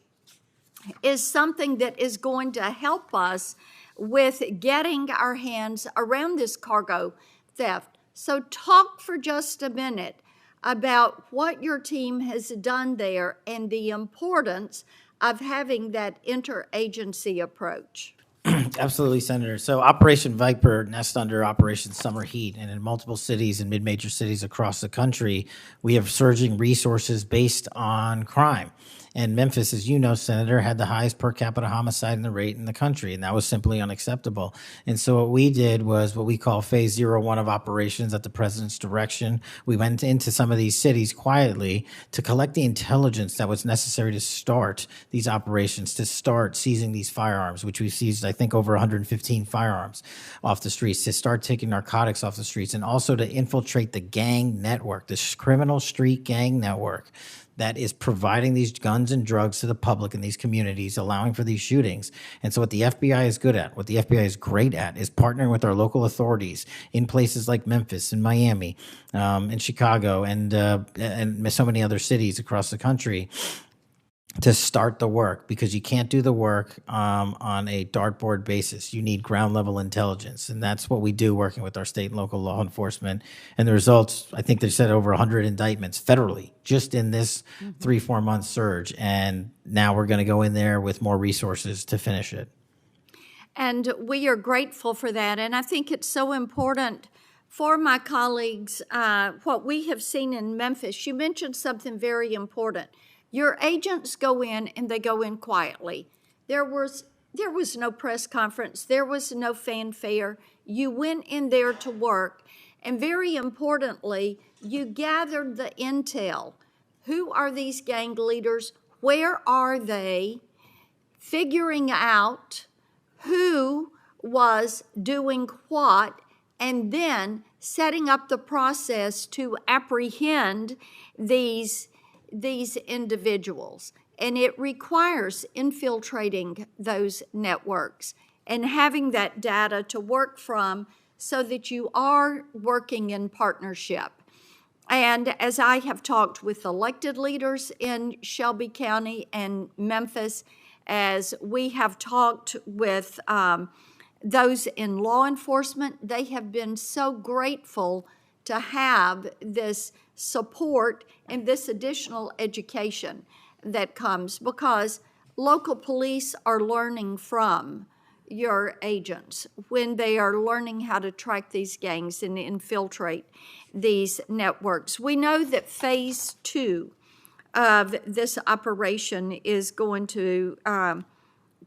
is something that is going to help us with getting our hands around this cargo theft. So talk for just a minute about what your team has done there and the importance of having that interagency approach. Absolutely, Senator. So Operation Viper nests under Operation Summer Heat, and in multiple cities and mid-major cities across the country, we have surging resources based on crime. And Memphis, as you know, Senator, had the highest per capita homicide rate in the country, and that was simply unacceptable. And so what we did was what we call Phase 01 of operations at the president's direction. We went into some of these cities quietly to collect the intelligence that was necessary to start these operations, to start seizing these firearms, which we've seized, I think, over 115 firearms off the streets, to start taking narcotics off the streets, and also to infiltrate the gang network, this criminal street gang network that is providing these guns and drugs to the public in these communities, allowing for these shootings. And so what the FBI is good at, what the FBI is great at, is partnering with our local authorities in places like Memphis and Miami and Chicago and so many other cities across the country to start the work, because you can't do the work on a dartboard basis. You need ground level intelligence. And that's what we do working with our state and local law enforcement. And the results, I think they said over 100 indictments federally just in this 3-4 month surge. And now we're going to go in there with more resources to finish it. And we are grateful for that. And I think it's so important for my colleagues, what we have seen in Memphis. You mentioned something very important. Your agents go in and they go in quietly. There was no press conference. There was no fanfare. You went in there to work. And very importantly, you gathered the intel. Who are these gang leaders? Where are they? Figuring out who was doing what, and then setting up the process to apprehend these individuals. And it requires infiltrating those networks and having that data to work from so that you are working in partnership. And as I have talked with elected leaders in Shelby County and Memphis, as we have talked with those in law enforcement, they have been so grateful to have this support and this additional education that comes, because local police are learning from your agents when they are learning how to track these gangs and infiltrate these networks. We know that phase 2 of this operation is going to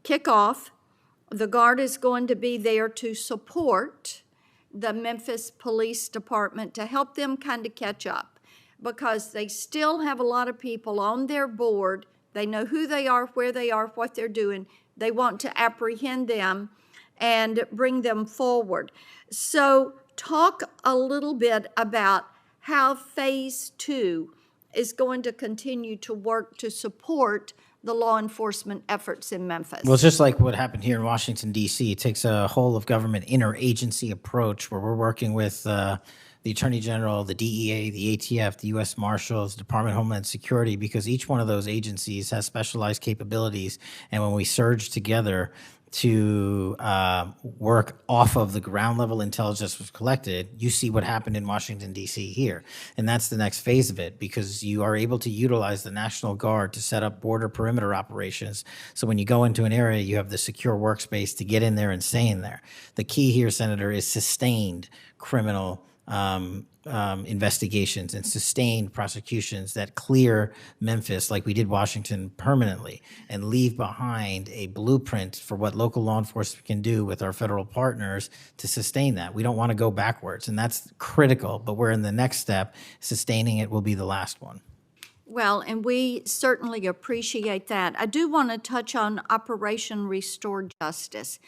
kick off. The Guard is going to be there to support the Memphis Police Department to help them kind of catch up, because they still have a lot of people on their board. They know who they are, where they are, what they're doing. They want to apprehend them and bring them forward. So talk a little bit about how phase 2 is going to continue to work to support the law enforcement efforts in Memphis. Well, it's just like what happened here in Washington, D.C. It takes a whole of government interagency approach where we're working with the Attorney General, the DEA, the ATF, the U.S. Marshals, the Department of Homeland Security, because each one of those agencies has specialized capabilities. And when we surge together to work off of the ground level intelligence that was collected, you see what happened in Washington, D.C. here. And that's the next phase of it, because you are able to utilize the National Guard to set up border perimeter operations. So when you go into an area, you have the secure workspace to get in there and stay in there. The key here, Senator, is sustained criminal investigations and sustained prosecutions that clear Memphis, like we did Washington, permanently, and leave behind a blueprint for what local law enforcement can do with our federal partners to sustain that. We don't want to go backwards, and that's critical, but we're in the next step. Sustaining it will be the last one. Well, and we certainly appreciate that. I do want to touch on Operation Restore Justice.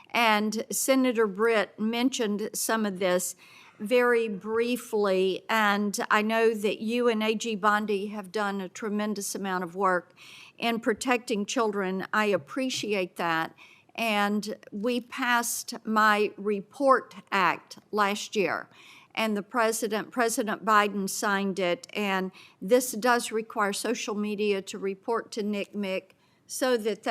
And Senator Britt mentioned some of this very briefly, and I know that you and A.G. Bondi have done a tremendous amount of work in protecting children. I appreciate that. And we passed my Report Act last year, and President Biden signed it, and this does require social media to report to NCMEC so that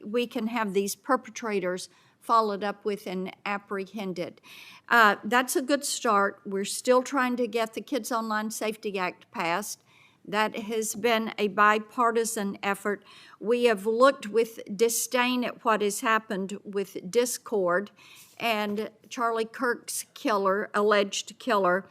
we can have these perpetrators followed up with and apprehended. That's a good start. We're still trying to get the Kids Online Safety Act passed. That has been a bipartisan effort. We have looked with disdain at what has happened with Discord and Charlie Kirk's alleged killer.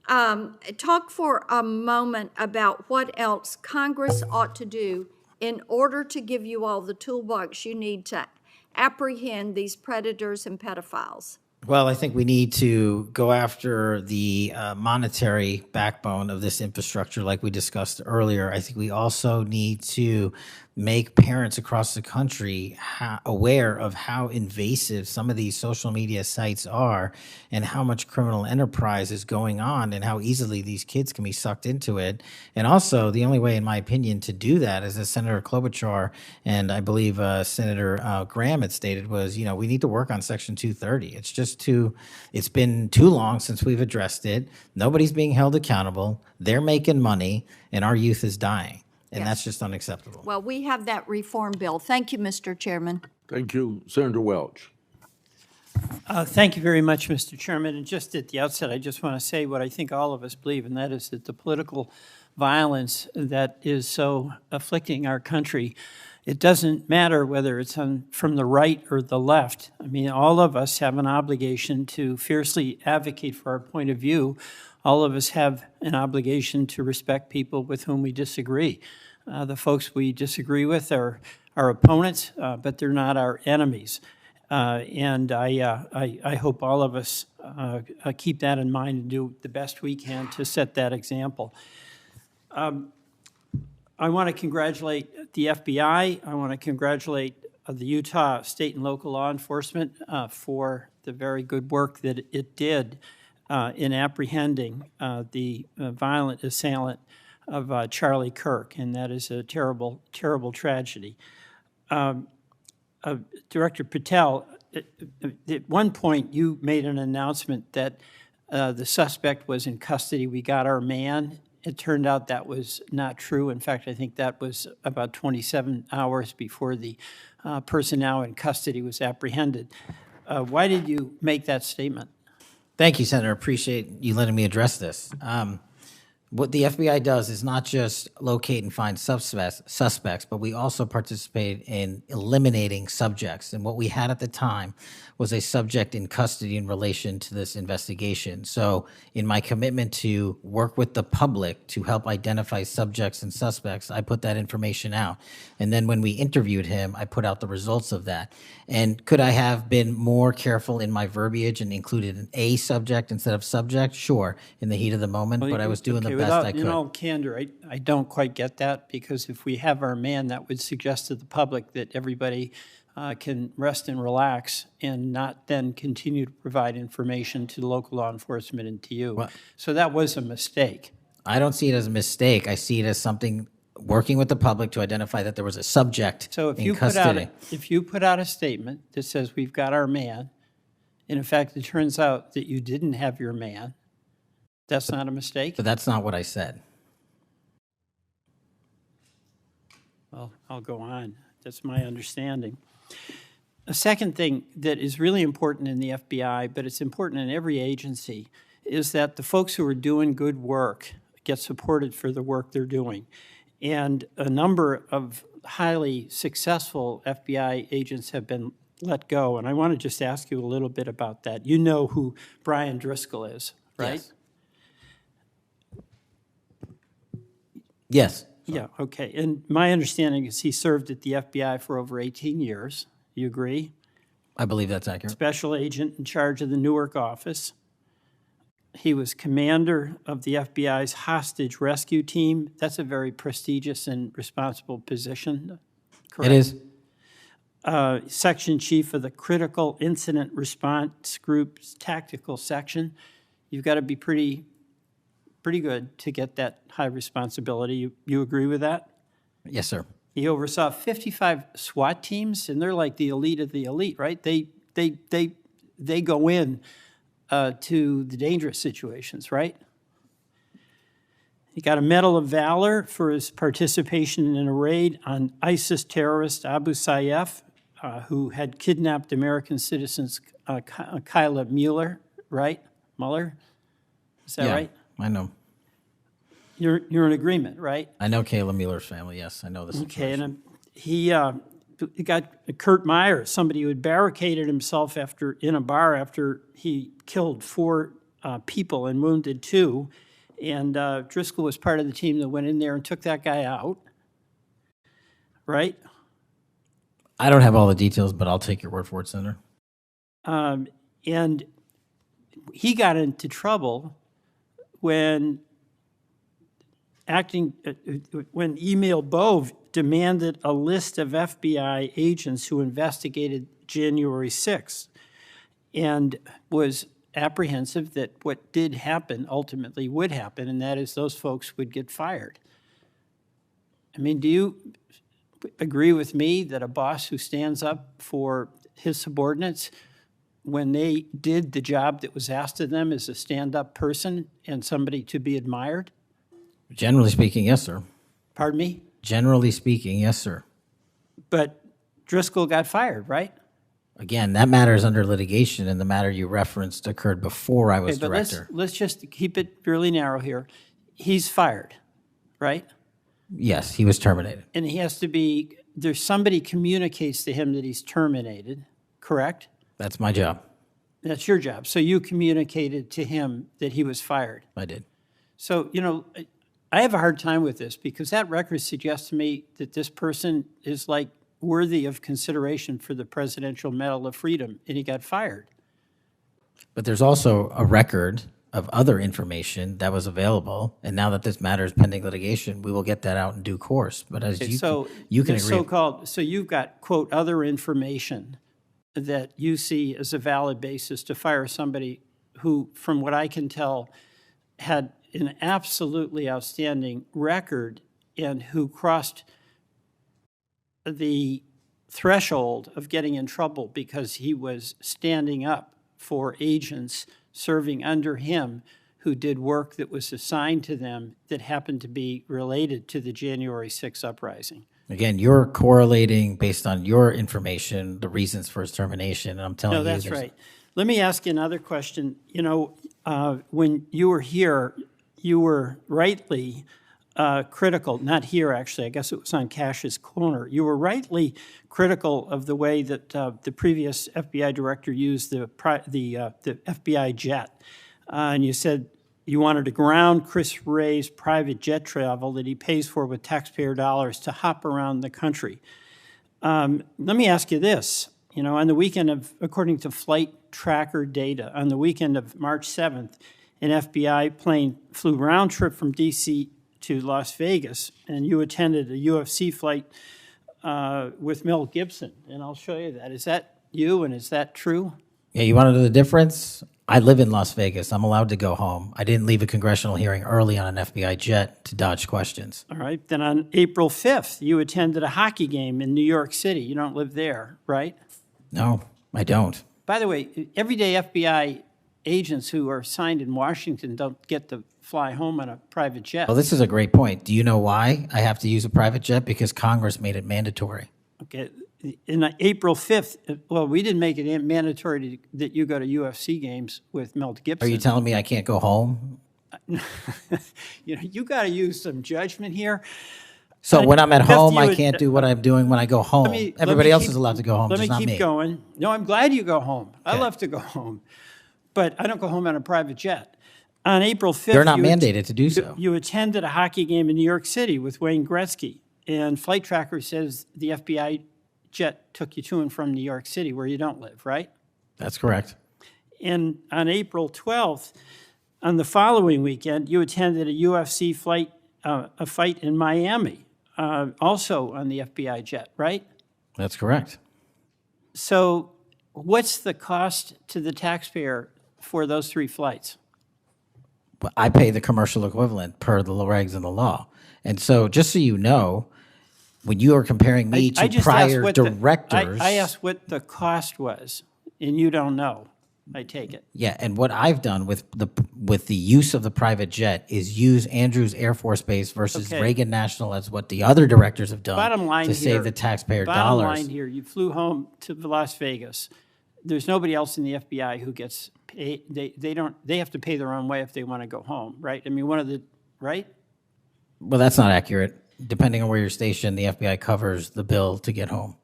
Talk for a moment about what else Congress ought to do in order to give you all the toolbox you need to apprehend these predators and pedophiles. Well, I think we need to go after the monetary backbone of this infrastructure like we discussed earlier. I think we also need to make parents across the country aware of how invasive some of these social media sites are and how much criminal enterprise is going on and how easily these kids can be sucked into it. And also, the only way, in my opinion, to do that, is as Senator Klobuchar and I believe Senator Graham had stated, was, we need to work on Section 230. It's been too long since we've addressed it. Nobody's being held accountable. They're making money, and our youth is dying. And that's just unacceptable. Well, we have that reform bill. Thank you, Mr. Chairman. Thank you. Senator Welch. Thank you very much, Mr. Chairman. And just at the outset, I just want to say what I think all of us believe, and that is that the political violence that is so afflicting our country, it doesn't matter whether it's from the right or the left. I mean, all of us have an obligation to fiercely advocate for our point of view. All of us have an obligation to respect people with whom we disagree. The folks we disagree with are our opponents, but they're not our enemies. And I hope all of us keep that in mind and do the best we can to set that example. I want to congratulate the FBI. I want to congratulate the Utah state and local law enforcement for the very good work that it did in apprehending the violent assailant of Charlie Kirk, and that is a terrible, terrible tragedy. Director Patel, at one point you made an announcement that the suspect was in custody. We got our man. It turned out that was not true. In fact, I think that was about 27 hours before the person now in custody was apprehended. Why did you make that statement? Thank you, Senator. Appreciate you letting me address this. What the FBI does is not just locate and find suspects, but we also participate in eliminating subjects. And what we had at the time was a subject in custody in relation to this investigation. So in my commitment to work with the public to help identify subjects and suspects, I put that information out. And then when we interviewed him, I put out the results of that. And could I have been more careful in my verbiage and included an A subject instead of subject? Sure, in the heat of the moment, but I was doing the best I could. In all candor, I don't quite get that, because if we have our man, that would suggest to the public that everybody can rest and relax and not then continue to provide information to local law enforcement and to you. Well, so that was a mistake. I don't see it as a mistake. I see it as something working with the public to identify that there was a subject in custody. If you put out a statement that says we've got our man, and in fact it turns out that you didn't have your man, that's not a mistake? But that's not what I said. Well, I'll go on. That's my understanding. A second thing that is really important in the FBI, but it's important in every agency, is that the folks who are doing good work get supported for the work they're doing. And a number of highly successful FBI agents have been let go. And I want to just ask you a little bit about that. You know who Brian Driscoll is, right? Yes. Yes. Yeah, okay. And my understanding is he served at the FBI for over 18 years. You agree? I believe that's accurate. Special agent in charge of the Newark office. He was commander of the FBI's hostage rescue team. That's a very prestigious and responsible position, correct? It is. Section chief of the Critical Incident Response Group's tactical section. You've got to be pretty good to get that high responsibility. You agree with that? Yes, sir. He oversaw 55 SWAT teams, and they're like the elite of the elite, right? They go in to the dangerous situations, right? He got a Medal of Valor for his participation in a raid on ISIS terrorist Abu Sayyaf, who had kidnapped American citizens Kyla Mueller, right? Mueller? Is that right? I know. You're in agreement, right? I know Kayla Mueller's family, yes. I know the situation. Okay, and he got Kurt Meyer, somebody who had barricaded himself in a bar after he killed 4 people and wounded 2. And Driscoll was part of the team that went in there and took that guy out, right? I don't have all the details, but I'll take your word for it, Senator. And he got into trouble when Emil Bove demanded a list of FBI agents who investigated January 6th and was apprehensive that what did happen ultimately would happen, and that is those folks would get fired. I mean, do you agree with me that a boss who stands up for his subordinates when they did the job that was asked of them is a stand-up person and somebody to be admired? Generally speaking, yes, sir. Pardon me? Generally speaking, yes, sir. But Driscoll got fired, right? Again, that matter is under litigation, and the matter you referenced occurred before I was Okay, but director. let's just keep it really narrow here. He's fired, right? Yes, he was terminated. And he has to be, there's somebody communicates to him that he's terminated, correct? That's my job. That's your job. So you communicated to him that he was fired. I did. So, I have a hard time with this because that record suggests to me that this person is like worthy of consideration for the Presidential Medal of Freedom, and he got fired. But there's also a record of other information that was available, and now that this matter is pending litigation, we will get that out in due course. But as you can agree. So you've got, quote, other information that you see as a valid basis to fire somebody who, from what I can tell, had an absolutely outstanding record and who crossed the threshold of getting in trouble because he was standing up for agents serving under him who did work that was assigned to them that happened to be related to the January 6th uprising. Again, you're correlating based on your information the reasons for his termination, and I'm telling you. No, that's right. Let me ask you another question. When you were here, you were rightly critical, not here actually, I guess it was on Kash's corner. You were rightly critical of the way that the previous FBI director used the FBI jet. And you said you wanted to ground Chris Wray's private jet travel that he pays for with taxpayer dollars to hop around the country. Let me ask you this. On the weekend of, according to flight tracker data, on the weekend of March 7th, an FBI plane flew round trip from D.C. to Las Vegas, and you attended a UFC fight with Mel Gibson, and I'll show you that. Is that you, and is that true? Yeah, you want to know the difference? I live in Las Vegas. I'm allowed to go home. I didn't leave a congressional hearing early on an FBI jet to dodge questions. All right. Then on April 5th, you attended a hockey game in New York City. You don't live there, right? No, I don't. By the way, everyday FBI agents who are assigned in Washington don't get to fly home on a private jet. Well, this is a great point. Do you know why I have to use a private jet? Because Congress made it mandatory. Okay. In April 5th, well, we didn't make it mandatory that you go to UFC games with Mel Gibson. Are you telling me I can't go home? You got to use some judgment here. So when I'm at home, I can't do what I'm doing when I go home. Everybody else is allowed to go home, just not me. Let me keep going. No, I'm glad you go home. I love to go home. But I don't go home on a private jet. On April 5th. They're not mandated to do so. You attended a hockey game in New York City with Wayne Gretzky, and Flight Tracker says the FBI jet took you to and from New York City, where you don't live, right? That's correct. And on April 12th, on the following weekend, you attended a UFC fight in Miami, also on the FBI jet, right? That's correct. So what's the cost to the taxpayer for those 3 flights? But I pay the commercial equivalent per the regs and the law. And so just so you know, when you are comparing me to prior directors. I asked what the cost was, and you don't know, I take it. Yeah, and what I've done with the use of the private jet is use Andrews Air Force Base versus Reagan National as what the other directors have done to save the taxpayer dollars. Bottom line here, you flew home to Las Vegas. There's nobody else in the FBI who gets paid. They have to pay their own way if they want to go home, right? I mean, right? Well, that's not accurate. Depending on where you're stationed, the FBI covers the bill to get home.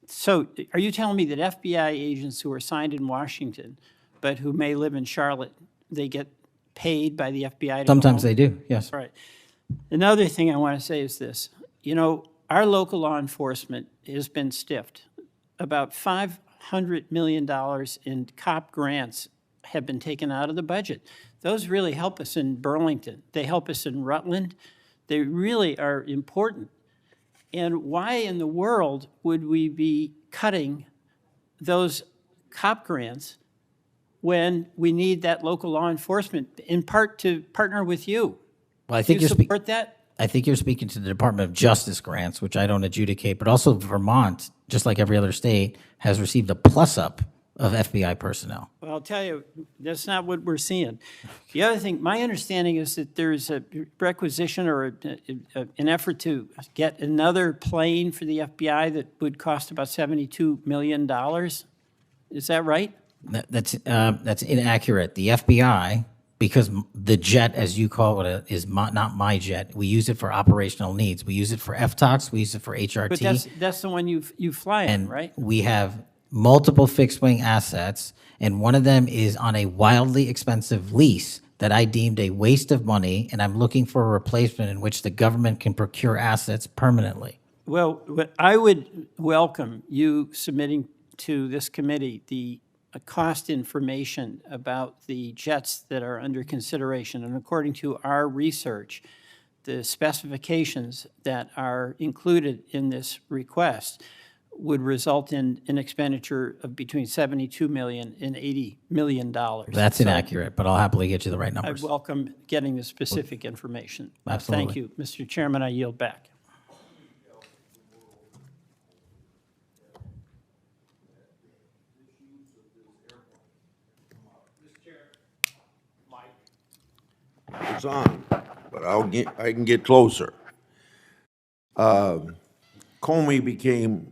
So are you telling me that FBI agents who are assigned in Washington, but who may live in Charlotte, they get paid by the FBI to Sometimes go home? they do, yes. Right. Another thing I want to say is this. You know, our local law enforcement has been stiffed. About $500 million in COP grants have been taken out of the budget. Those really help us in Burlington. They help us in Rutland. They really are important. And why in the world would we be cutting those COP grants when we need that local law enforcement, in part to partner with you? Well, I think you support that? I think you're speaking to the Department of Justice grants, which I don't adjudicate, but also Vermont, just like every other state, has received a plus-up of FBI personnel. Well, I'll tell you, that's not what we're seeing. The other thing, my understanding is that there's a requisition or an effort to get another plane for the FBI that would cost about $72 million. Is that right? That's inaccurate. The FBI, because the jet, as you call it, is not my jet. We use it for operational needs. We use it for FTOX. We use it for HRT. But that's the one you fly in, right? We have multiple fixed-wing assets, and one of them is on a wildly expensive lease that I deemed a waste of money, and I'm looking for a replacement in which the government can procure assets permanently. Well, I would welcome you submitting to this committee the cost information about the jets that are under consideration. And according to our research, the specifications that are included in this request would result in an expenditure of between $72 million and $80 million. That's inaccurate, but I'll happily get you the right numbers. I welcome getting the specific information. Absolutely. Thank you. Mr. Chairman, I yield back. It's on, but I can get closer. Comey became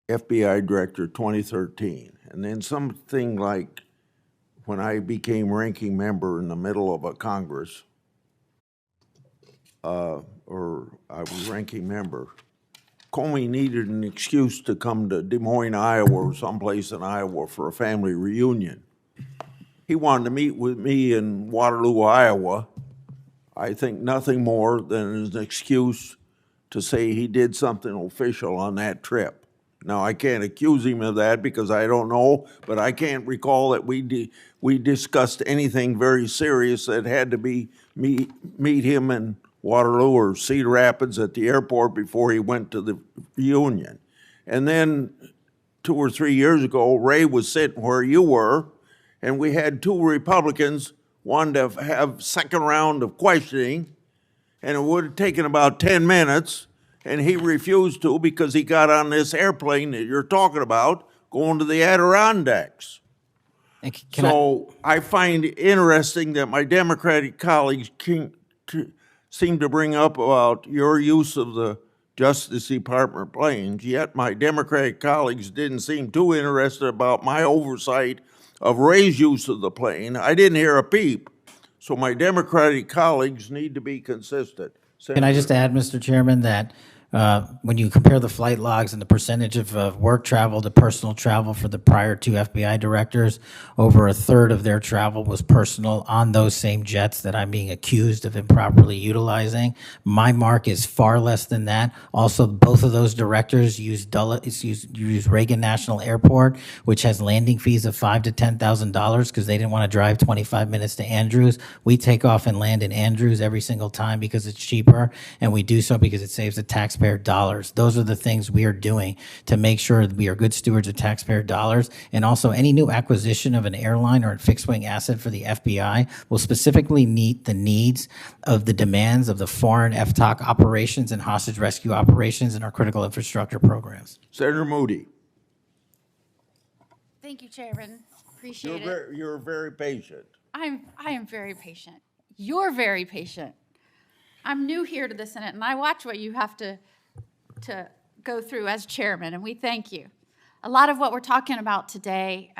FBI director 2013, and then something like when I became ranking member in the middle of a Congress, or I was ranking member, Comey needed an excuse to come to Des Moines, Iowa, or someplace in Iowa for a family reunion. He wanted to meet with me in Waterloo, Iowa. I think nothing more than an excuse to say he did something official on that trip. Now, I can't accuse him of that because I don't know, but I can't recall that we discussed anything very serious that had to be meet him in Waterloo or Cedar Rapids at the airport before he went to the reunion. And then 2 or 3 years ago, Ray was sitting where you were, and we had 2 Republicans wanted to have second round of questioning, and it would have taken about 10 minutes, and he refused to because he got on this airplane that you're talking about going to the Adirondacks. So I find it interesting that my Democratic colleagues seem to bring up about your use of the Justice Department planes, yet my Democratic colleagues didn't seem too interested about my oversight of Ray's use of the plane. I didn't hear a peep. So my Democratic colleagues need to be consistent. Can I just add, Mr. Chairman, that when you compare the flight logs and the percentage of work travel to personal travel for the prior two FBI directors, over a third of their travel was personal on those same jets that I'm being accused of improperly utilizing. My mark is far less than that. Also, both of those directors use Reagan National Airport, which has landing fees of $5,000 to $10,000 because they didn't want to drive 25 minutes to Andrews. We take off and land in Andrews every single time because it's cheaper, and we do so because it saves the taxpayer dollars. Those are the things we are doing to make sure that we are good stewards of taxpayer dollars. And also, any new acquisition of an airline or a fixed-wing asset for the FBI will specifically meet the needs of the demands of the foreign FTOC operations and hostage rescue operations in our critical infrastructure programs. Senator Moody. Thank you, Chairman. Appreciate it. You're very patient. I am very patient. You're very patient. I'm new here to the Senate, and I watch what you have to go through as chairman, and we thank you. A lot of what we're talking about today,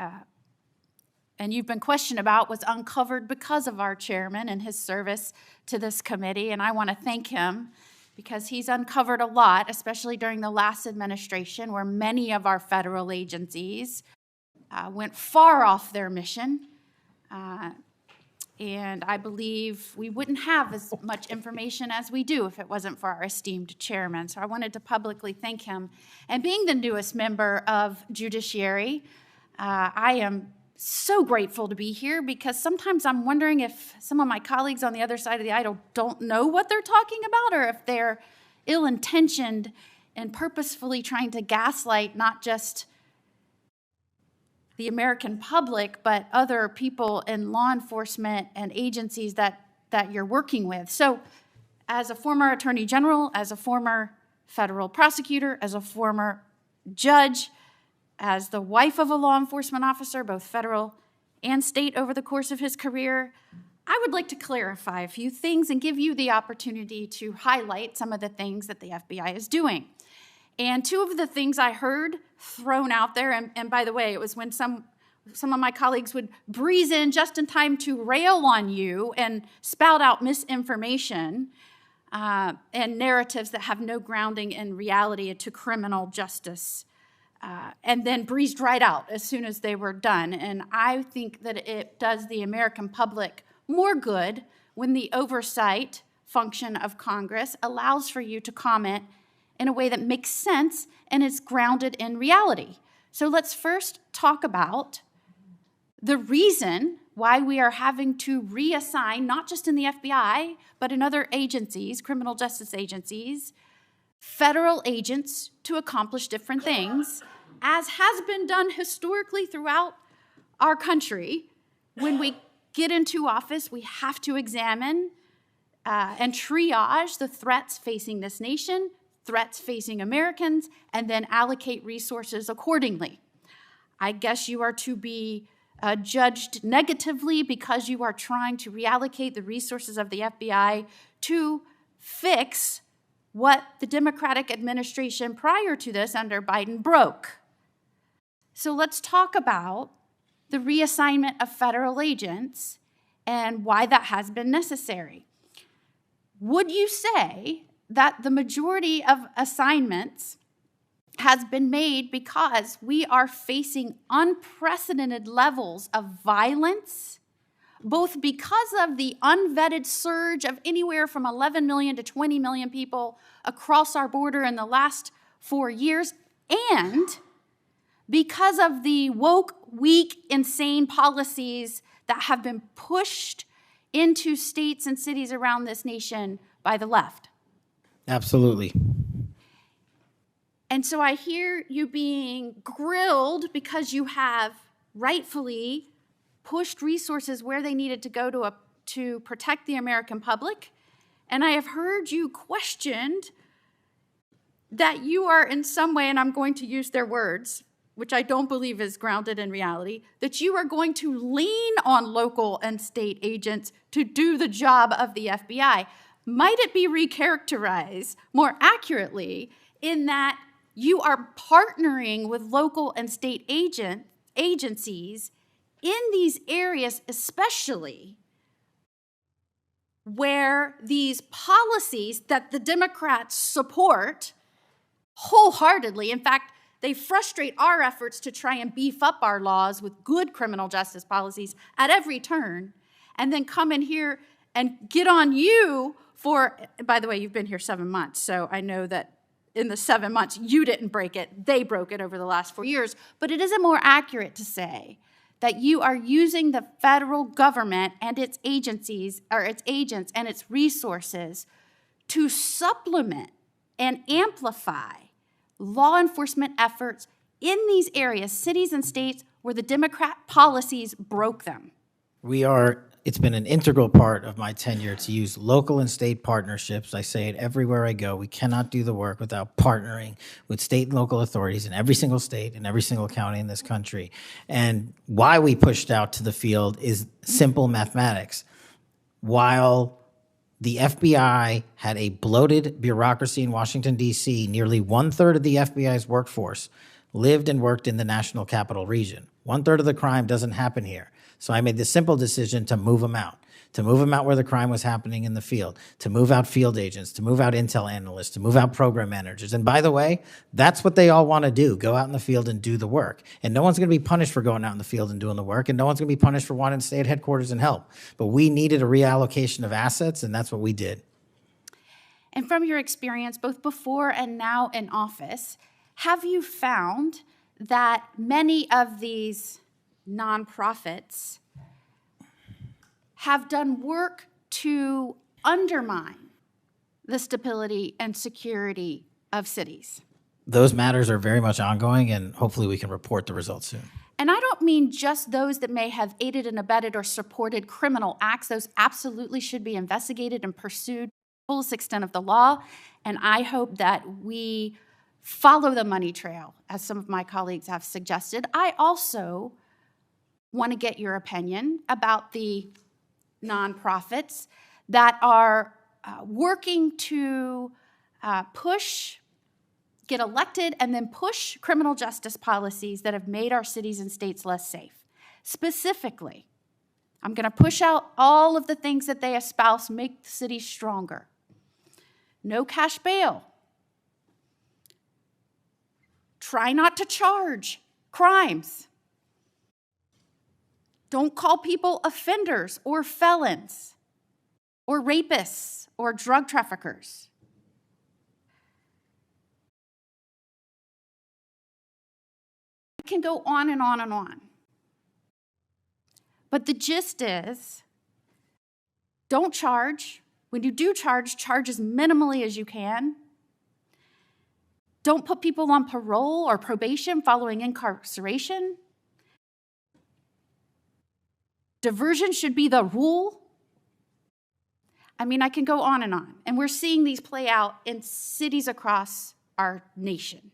and you've been questioned about, was uncovered because of our chairman and his service to this committee, and I want to thank him because he's uncovered a lot, especially during the last administration, where many of our federal agencies went far off their mission. And I believe we wouldn't have as much information as we do if it wasn't for our esteemed chairman. So I wanted to publicly thank him. And being the newest member of Judiciary, I am so grateful to be here because sometimes I'm wondering if some of my colleagues on the other side of the aisle don't know what they're talking about, or if they're ill-intentioned and purposefully trying to gaslight not just the American public, but other people in law enforcement and agencies that you're working with. So as a former attorney general, as a former federal prosecutor, as a former judge, as the wife of a law enforcement officer, both federal and state over the course of his career, I would like to clarify a few things and give you the opportunity to highlight some of the things that the FBI is doing. And two of the things I heard thrown out there, and by the way, it was when some of my colleagues would breeze in just in time to rail on you and spout out misinformation and narratives that have no grounding in reality to criminal justice, and then breezed right out as soon as they were done. And I think that it does the American public more good when the oversight function of Congress allows for you to comment in a way that makes sense and is grounded in reality. So let's first talk about the reason why we are having to reassign, not just in the FBI, but in other agencies, criminal justice agencies, federal agents to accomplish different things, as has been done historically throughout our country. When we get into office, we have to examine and triage the threats facing this nation, threats facing Americans, and then allocate resources accordingly. I guess you are to be judged negatively because you are trying to reallocate the resources of the FBI to fix what the Democratic administration prior to this under Biden broke. So let's talk about the reassignment of federal agents and why that has been necessary. Would you say that the majority of assignments has been made because we are facing unprecedented levels of violence, both because of the unvetted surge of anywhere from 11 million to 20 million people across our border in the last 4 years, and because of the woke, weak, insane policies that have been pushed into states and cities around this nation by the left? Absolutely. And so I hear you being grilled because you have rightfully pushed resources where they needed to go to protect the American public. And I have heard you questioned that you are in some way, and I'm going to use their words, which I don't believe is grounded in reality, that you are going to lean on local and state agents to do the job of the FBI. Might it be recharacterized more accurately in that you are partnering with local and state agencies in these areas, especially where these policies that the Democrats support wholeheartedly. In fact, they frustrate our efforts to try and beef up our laws with good criminal justice policies at every turn, and then come in here and get on you for, by the way, you've been here 7 months, so I know that in the 7 months, you didn't break it, they broke it over the last 4 years. But it isn't more accurate to say that you are using the federal government and its agencies, or its agents and its resources to supplement and amplify law enforcement efforts in these areas, cities and states, where the Democrat policies broke them. It's been an integral part of my tenure to use local and state partnerships. I say it everywhere I go. We cannot do the work without partnering with state and local authorities in every single state and every single county in this country. And why we pushed out to the field is simple mathematics. While the FBI had a bloated bureaucracy in Washington, D.C., nearly 1/3 of the FBI's workforce lived and worked in the national capital region. 1/3 of the crime doesn't happen here. So I made the simple decision to move them out where the crime was happening in the field, to move out field agents, to move out intel analysts, to move out program managers. And by the way, that's what they all want to do, go out in the field and do the work. And no one's going to be punished for going out in the field and doing the work, and no one's going to be punished for wanting to stay at headquarters and help. But we needed a reallocation of assets, and that's what we did. And from your experience, both before and now in office, have you found that many of these nonprofits have done work to undermine the stability and security of cities? Those matters are very much ongoing, and hopefully we can report the results soon. And I don't mean just those that may have aided and abetted or supported criminal acts. Those absolutely should be investigated and pursued to the fullest extent of the law. And I hope that we follow the money trail, as some of my colleagues have suggested. I also want to get your opinion about the nonprofits that are working to get elected and then push criminal justice policies that have made our cities and states less safe. Specifically, I'm going to push out all of the things that they espouse make the city stronger. No cash bail. Try not to charge crimes. Don't call people offenders or felons or rapists or drug traffickers. I can go on and on and on. But the gist is, don't charge. When you do charge, charge as minimally as you can. Don't put people on parole or probation following incarceration. Diversion should be the rule. I mean, I can go on. And we're seeing these play out in cities across our nation.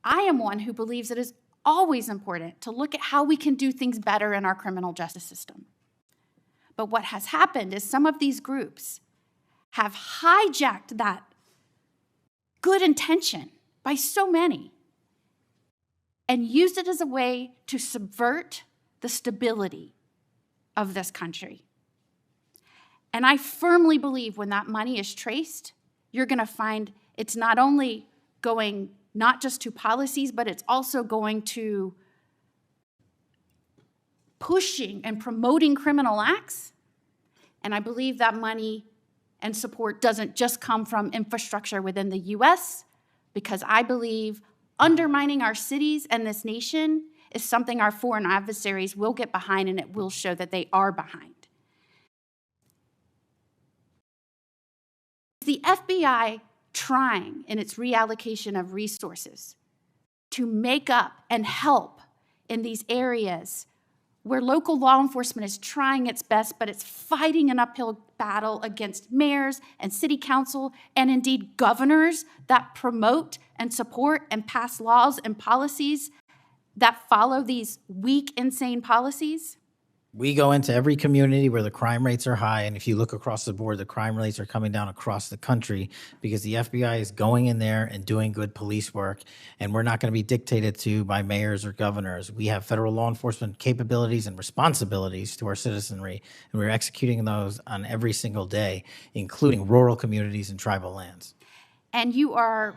I am one who believes it is always important to look at how we can do things better in our criminal justice system. But what has happened is some of these groups have hijacked that good intention by so many and used it as a way to subvert the stability of this country. And I firmly believe when that money is traced, you're going to find it's not only going not just to policies, but it's also going to pushing and promoting criminal acts. And I believe that money and support doesn't just come from infrastructure within the U.S., because I believe undermining our cities and this nation is something our foreign adversaries will get behind, and it will show that they are behind. The FBI trying in its reallocation of resources to make up and help in these areas where local law enforcement is trying its best, but it's fighting an uphill battle against mayors and city council and indeed governors that promote and support and pass laws and policies that follow these weak, insane policies? We go into every community where the crime rates are high, and if you look across the board, the crime rates are coming down across the country because the FBI is going in there and doing good police work, and we're not going to be dictated to by mayors or governors. We have federal law enforcement capabilities and responsibilities to our citizenry, and we're executing those on every single day, including rural communities and tribal lands. And you are,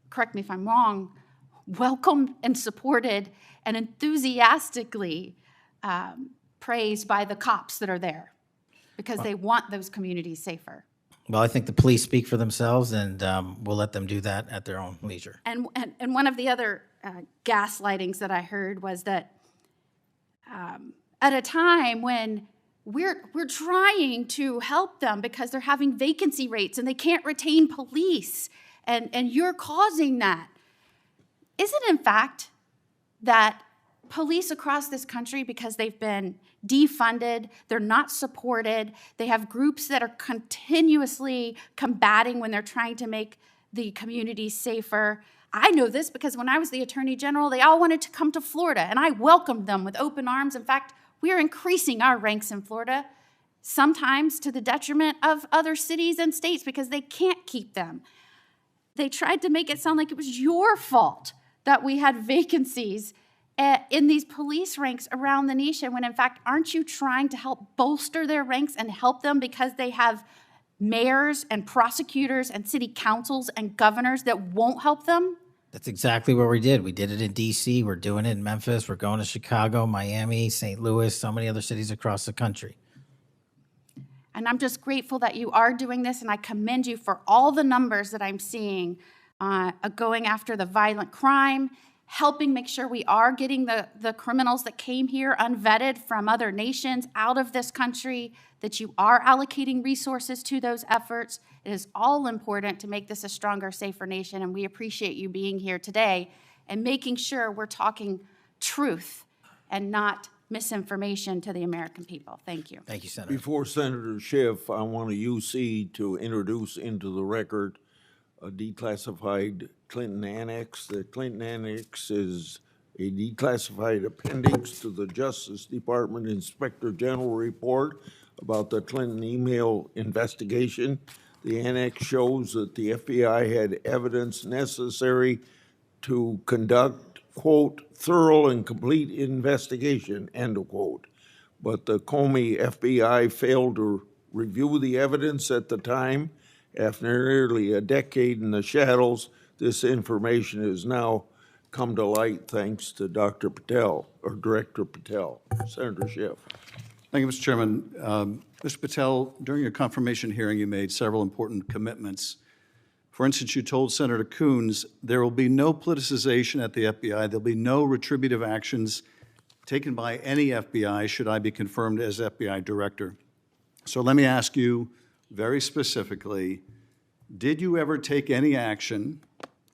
correct me if I'm wrong, welcomed and supported and enthusiastically praised by the cops that are there because they want those communities safer. Well, I think the police speak for themselves, and we'll let them do that at their own leisure. And one of the other gaslightings that I heard was that at a time when we're trying to help them because they're having vacancy rates and they can't retain police, and you're causing that. Is it in fact that police across this country, because they've been defunded, they're not supported, they have groups that are continuously combating when they're trying to make the communities safer? I know this because when I was the Attorney General, they all wanted to come to Florida, and I welcomed them with open arms. In fact, we are increasing our ranks in Florida, sometimes to the detriment of other cities and states because they can't keep them. They tried to make it sound like it was your fault that we had vacancies in these police ranks around the nation, when in fact, aren't you trying to help bolster their ranks and help them because they have mayors and prosecutors and city councils and governors that won't help them? That's exactly what we did. We did it in D.C., we're doing it in Memphis, we're going to Chicago, Miami, St. Louis, so many other cities across the country. And I'm just grateful that you are doing this, and I commend you for all the numbers that I'm seeing going after the violent crime, helping make sure we are getting the criminals that came here unvetted from other nations out of this country, that you are allocating resources to those efforts. It is all important to make this a stronger, safer nation, and we appreciate you being here today and making sure we're talking truth and not misinformation to the American people. Thank you. Thank you, Senator. Before Senator Schiff, I want a UC to introduce into the record a declassified Clinton Annex. The Clinton Annex is a declassified appendix to the Justice Department Inspector General report about the Clinton email investigation. The annex shows that the FBI had evidence necessary to conduct, quote, thorough and complete investigation, end of quote. But the Comey FBI failed to review the evidence at the time. After nearly a decade in the shadows, this information has now come to light thanks to Dr. Patel, or Director Patel. Senator Schiff. Thank you, Mr. Chairman. Mr. Patel, during your confirmation hearing, you made several important commitments. For instance, you told Senator Coons there will be no politicization at the FBI. There'll be no retributive actions taken by any FBI should I be confirmed as FBI director. So let me ask you very specifically, did you ever take any action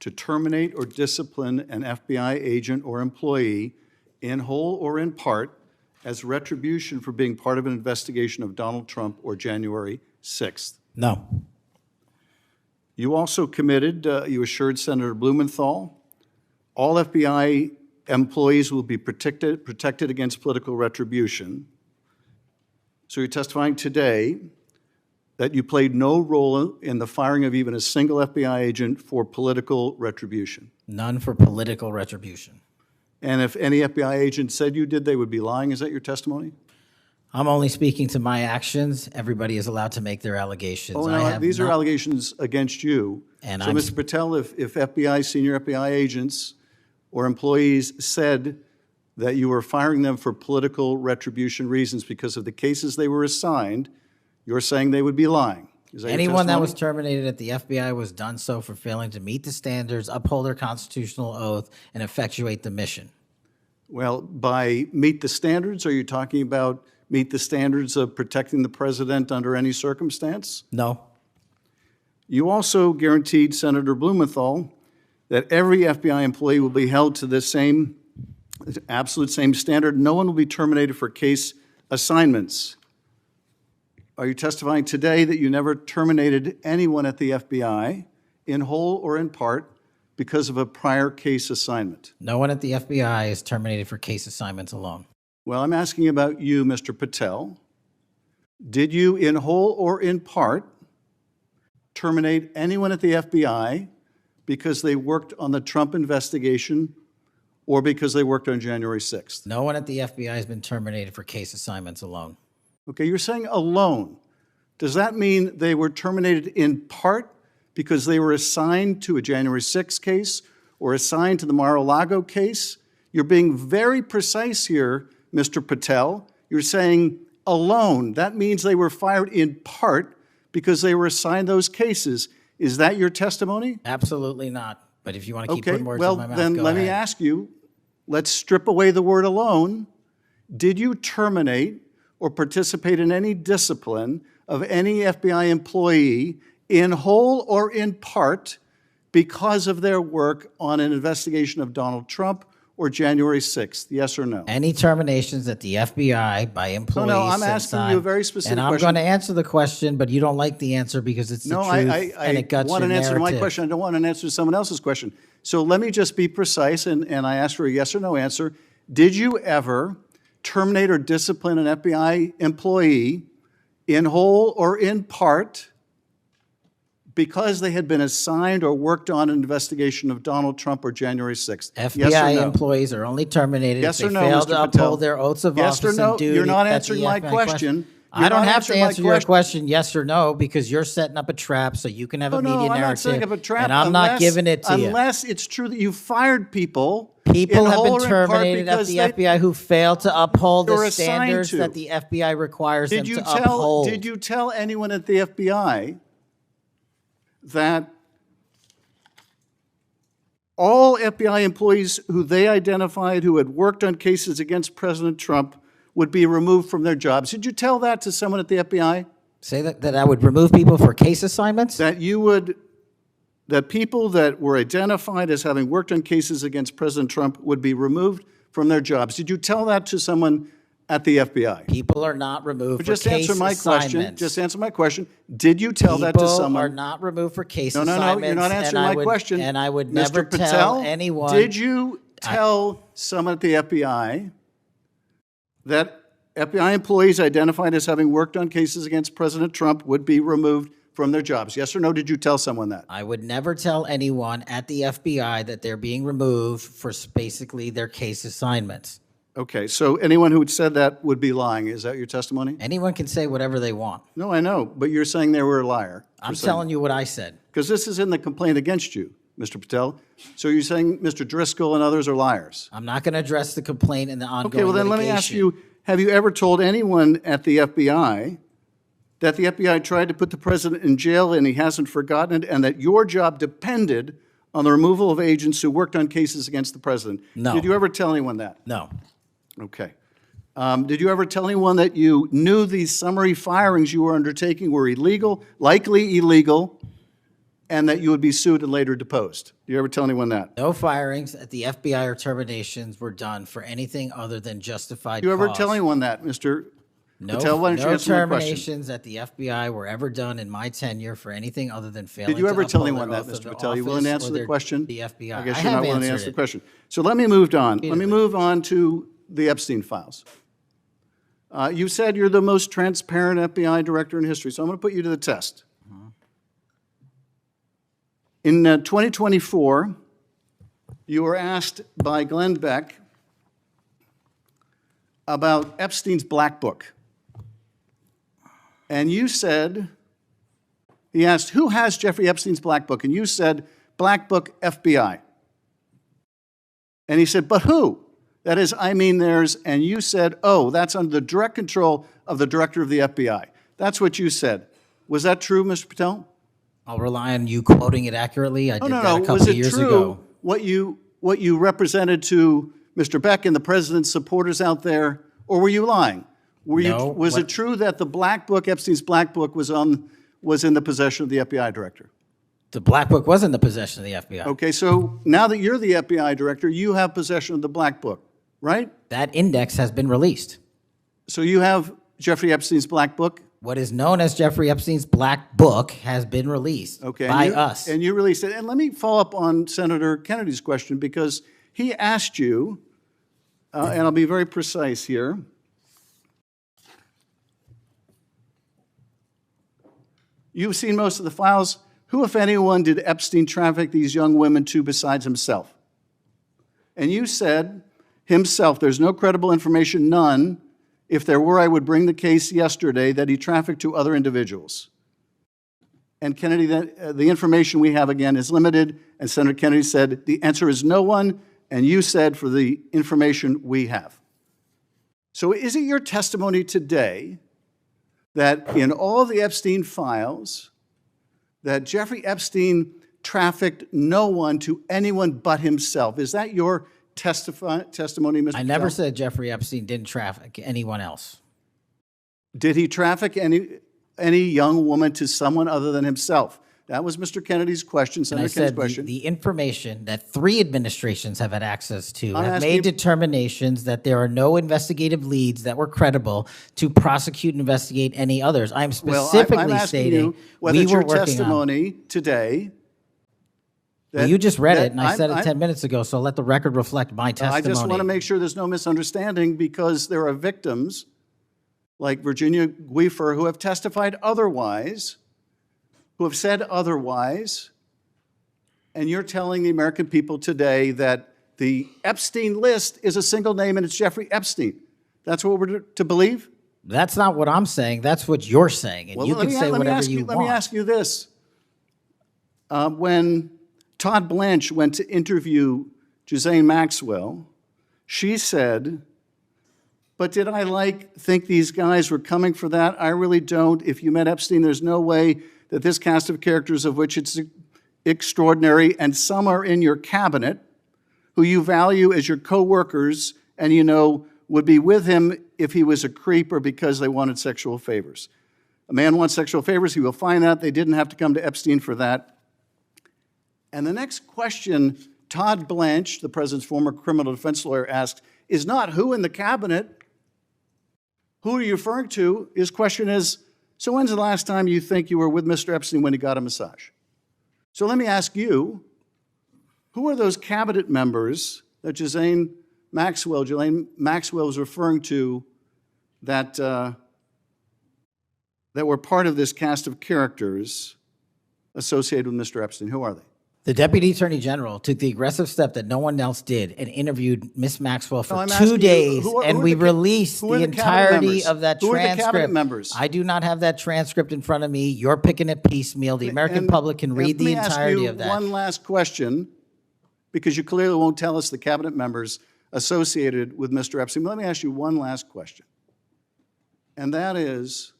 to terminate or discipline an FBI agent or employee in whole or in part as retribution for being part of an investigation of Donald Trump or January 6th? No. You also committed, you assured Senator Blumenthal, all FBI employees will be protected against political retribution. So you're testifying today that you played no role in the firing of even a single FBI agent for political retribution. None for political retribution. And if any FBI agent said you did, they would be lying. Is that your testimony? I'm only speaking to my actions. Everybody is allowed to make their allegations. Oh, no, these are allegations against you. And so, Mr. Patel, if FBI, senior FBI agents or employees said that you were firing them for political retribution reasons because of the cases they were assigned, you're saying they would be lying. Is that anyone that your was terminated at the FBI was done so for failing to meet the standards, uphold their constitutional oath, and effectuate the mission. Well, by meet the standards, are you talking about meet the standards of protecting the president under any circumstance? No. You also guaranteed Senator Blumenthal that every FBI employee will be held to the same, absolute same standard. No one will be terminated for case assignments. Are you testifying today that you never terminated anyone at the FBI, in whole or in part, because of a prior case assignment? No one at the FBI is terminated for case assignments alone. Well, I'm asking about you, Mr. Patel. Did you, in whole or in part, terminate anyone at the FBI because they worked on the Trump investigation or because they worked on January 6th? No one at the FBI has been terminated for case assignments alone. Okay, you're saying alone. Does that mean they were terminated in part because they were assigned to a January 6th case or assigned to the Mar-a-Lago case. You're being very precise here, Mr. Patel. You're saying alone. That means they were fired in part because they were assigned those cases. Is that your testimony? Absolutely not. But if you want to keep Okay, putting words well, in my mouth, then go let me ahead. ask you, let's strip away the word alone. Did you terminate or participate in any discipline of any FBI employee in whole or in part because of their work on an investigation of Donald Trump or January 6th? Yes or no? Any terminations at the FBI by employees. No, I'm since asking you a very specific And I'm question. going to answer the question, but you don't like the answer because it's the No, truth I and it guts want your an answer to my narrative. question. I don't want an answer to someone else's question. So let me just be precise, and I ask for a yes or no answer. Did you ever terminate or discipline an FBI employee in whole or in part because they had been assigned or worked on an investigation of Donald Trump or January 6th? FBI Yes or no? employees are only terminated Yes if or they no, fail Mr. to Patel? uphold their oaths of Yes or office no? and duty. You're not at the answering my FBI question. I You're don't not have to answering my answer your question yes or no because you're setting up a trap so you can have a media No, I'm narrative. not setting up a trap. And I'm not giving it to you. Unless it's true that you fired people. People in have whole been or in part terminated at because the they- FBI who fail to uphold they were the assigned standards to. that the FBI requires them to Did uphold. you tell anyone at the FBI that all FBI employees who they identified who had worked on cases against President Trump would be removed from their jobs? Did you tell that to someone at the FBI? Say that I would remove people for case assignments? That people that were identified as having worked on cases against President Trump would be removed from their jobs. Did you tell that to someone at the FBI? People are not removed But for just case answer my question. assignments. Just answer my question. Did you tell that to People someone? are not removed for case No, assignments. you're not answering my question. And I would Mr. never Patel, tell anyone. Did you tell someone at the FBI that FBI employees identified as having worked on cases against President Trump would be removed from their jobs? Yes or no, did you tell someone that? I would never tell anyone at the FBI that they're being removed for basically their case assignments. Okay, so anyone who had said that would be lying. Is that your testimony? Anyone can say whatever they want. No, I know, but you're saying they were a liar. I'm telling you what I said. Because this is in the complaint against you, Mr. Patel. So you're saying Mr. Driscoll and others are liars? I'm not going to address the complaint and the ongoing Okay, well then let me ask litigation. you, have you ever told anyone at the FBI that the FBI tried to put the president in jail and he hasn't forgotten it, and that your job depended on the removal of agents who worked on cases against the president? No. Did you ever tell anyone that? No. Okay. Did you ever tell anyone that you knew these summary firings you were undertaking were illegal, likely illegal, and that you would be sued and later deposed? Did you ever tell anyone that? No firings at the FBI or terminations were done for anything other than justified Did you ever cause. tell anyone that, Mr. No, Patel? Why don't you no answer my question? terminations at the FBI were ever done in my tenure for anything other than failing Did you ever to tell uphold anyone their that, oath of Mr. Patel? You office willing to or answer the their- question? The FBI. I guess I you're have not willing to answered answer the it. question. So let me move on. Let me Repeatedly. move on to the Epstein files. You said you're the most transparent FBI director in history, so I'm going to put you to the test. In 2024, you were asked by Glenn Beck about Epstein's Black Book. And you said, he asked, who has Jeffrey Epstein's Black Book? And you said, Black Book, FBI. And he said, but who? That is, I mean theirs. And you said, oh, that's under the direct control of the director of the FBI. That's what you said. Was that true, Mr. Patel? I'll rely on you quoting it accurately. I did that a couple Was of it years true ago. what you represented to Mr. Beck and the president's supporters out there, or were you lying? No, Was it true that the Black Book, Epstein's Black Book, was in the possession of the FBI director? The Black Book was in the possession of the FBI. Okay, so now that you're the FBI director, you have possession of the Black Book, right? That index has been released. So you have Jeffrey Epstein's Black Book? What is known as Jeffrey Epstein's Black Book has been released by us. And you released it. And let me follow up on Senator Kennedy's question, because he asked you, and I'll be very precise here. You've seen most of the files. Who, if anyone, did Epstein traffic these young women to besides himself? And you said, himself, there's no credible information, none. If there were, I would bring the case yesterday that he trafficked to other individuals. And Kennedy, the information we have again is limited, and Senator Kennedy said the answer is no one, and you said for the information we have. So is it your testimony today that in all the Epstein files, that Jeffrey Epstein trafficked no one to anyone but himself? Is that your testimony, Mr. I never Patel? said Jeffrey Epstein didn't traffic anyone else. Did he traffic any young woman to someone other than himself? That was Mr. Kennedy's question, And I Senator Kennedy's said question. the information that 3 administrations have had access to I'm have asking- made determinations that there are no investigative leads that were credible to prosecute and investigate any others. I'm specifically I'm asking stating you whether we it's were your working on. testimony today. Well, you just read it, and I I'm- said it 10 minutes ago, so let the record reflect my I testimony. just want to make sure there's no misunderstanding, because there are victims like Virginia Guifer who have testified otherwise, who have said otherwise, and you're telling the American people today that the Epstein list is a single name and it's Jeffrey Epstein. That's what we're to believe? That's not what I'm saying. That's what you're saying, and Well, you let can me- say let me whatever ask you Let want. me ask you this. When Todd Blanche went to interview Ghislaine Maxwell, she said, but did I think these guys were coming for that? I really don't. If you met Epstein, there's no way that this cast of characters, of which it's extraordinary, and some are in your cabinet, who you value as your co-workers, and you know would be with him if he was a creep or because they wanted sexual favors. A man wants sexual favors, he will find out. They didn't have to come to Epstein for that. And the next question Todd Blanche, the president's former criminal defense lawyer, asked is not who in the cabinet, who are you referring to? His question is, so when's the last time you think you were with Mr. Epstein when he got a massage? So let me ask you, who are those cabinet members that Ghislaine Maxwell was referring to that, that were part of this cast of characters associated with Mr. Epstein? Who are they? The Deputy Attorney General took the aggressive step that no one else did and interviewed Miss Maxwell for I'm 2 asking you, days, who are and we released who are the the cabinet entirety members? of that Who are the cabinet transcript. members? I do not have that transcript in front of me. You're picking it piecemeal. The American public can read the entirety of that. One last question, because you clearly won't tell us the cabinet members associated with Mr. Epstein. Let me ask you one last question. And that is,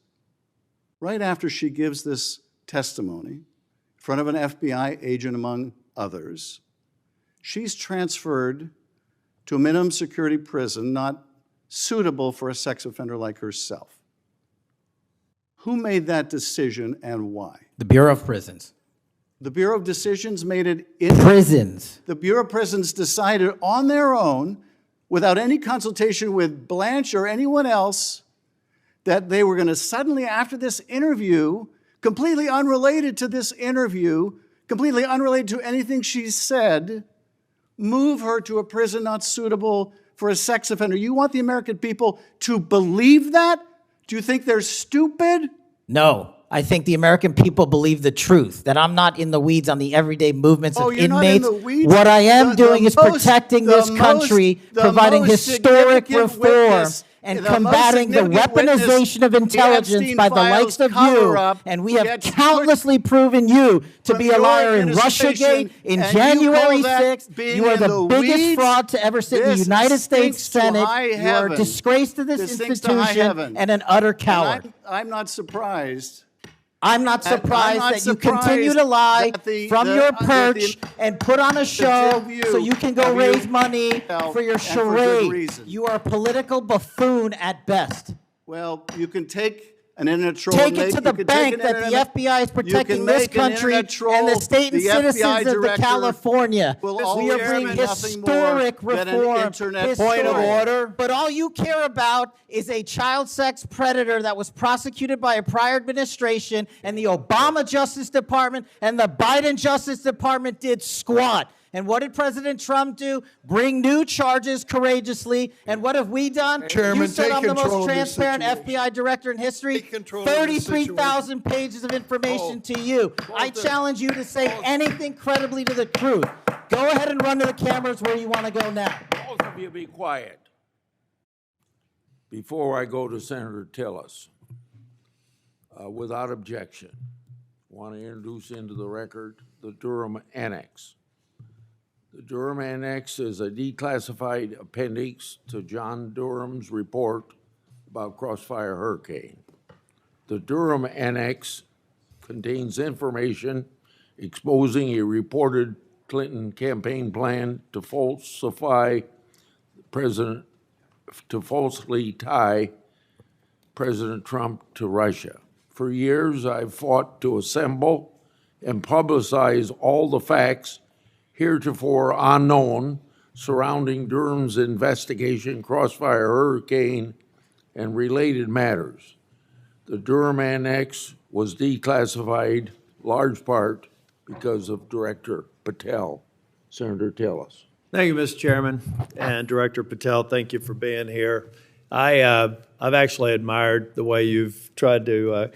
right after she gives this testimony in front of an FBI agent, among others, she's transferred to a minimum security prison not suitable for a sex offender like herself. Who made that decision and why? The Bureau of Prisons. The Bureau of Decisions made it in Prisons. The Bureau of Prisons decided on their own, without any consultation with Blanche or anyone else, that they were going to suddenly, after this interview, completely unrelated to this interview, completely unrelated to anything she said, move her to a prison not suitable for a sex offender. You want the American people to believe that? Do you think they're stupid? No. I think the American people believe the truth, that I'm not in the weeds on the everyday movements of you're not in inmates. the weeds? What I am The doing is most- protecting the this most- country, the providing most historic significant reform, witness- and the most combating the significant witness, weaponization of the intelligence Epstein by the likes files of you. cover-up And we have gets countlessly proven you to from be a your liar in administration, Russiagate, in and you January call that 6th. being You are in the the biggest weeds? fraud to ever sit in the This United States stinks to Senate. high You are a heaven. disgrace to this This stinks to high institution heaven. and an utter coward. And I'm not surprised. I'm not surprised that you continue to lie from your perch and put on a show so you can go raise money for your charade. You are a political buffoon at best. Well, you can take an internet troll. Take it to the bank that the FBI is protecting this country and the state and citizens of the California. We are bringing historic reform. Point of order. But all you care about is a child sex predator that was prosecuted by a prior administration, and the Obama Justice Department and the Biden Justice Department did squat. And what did President Trump do? Bring new charges courageously. And what have we done? Chairman, you said take I'm the control most of this transparent situation. FBI director in history. Control of this 33,000 pages of information to you. I challenge you to say anything credibly to the truth. Go ahead and run to the cameras where you want to go now. Both of you be quiet. Before I go to Senator Tillis, without objection, want to introduce into the record the Durham Annex. The Durham Annex is a declassified appendix to John Durham's report about Crossfire Hurricane. The Durham Annex contains information exposing a reported Clinton campaign plan to falsely tie President Trump to Russia. For years, I've fought to assemble and publicize all the facts heretofore unknown surrounding Durham's investigation, Crossfire Hurricane, and related matters. The Durham Annex was declassified large part because of Director Patel. Senator, tell us. Thank you, Mr. Chairman, and Director Patel, thank you for being here. I've actually admired the way you've tried to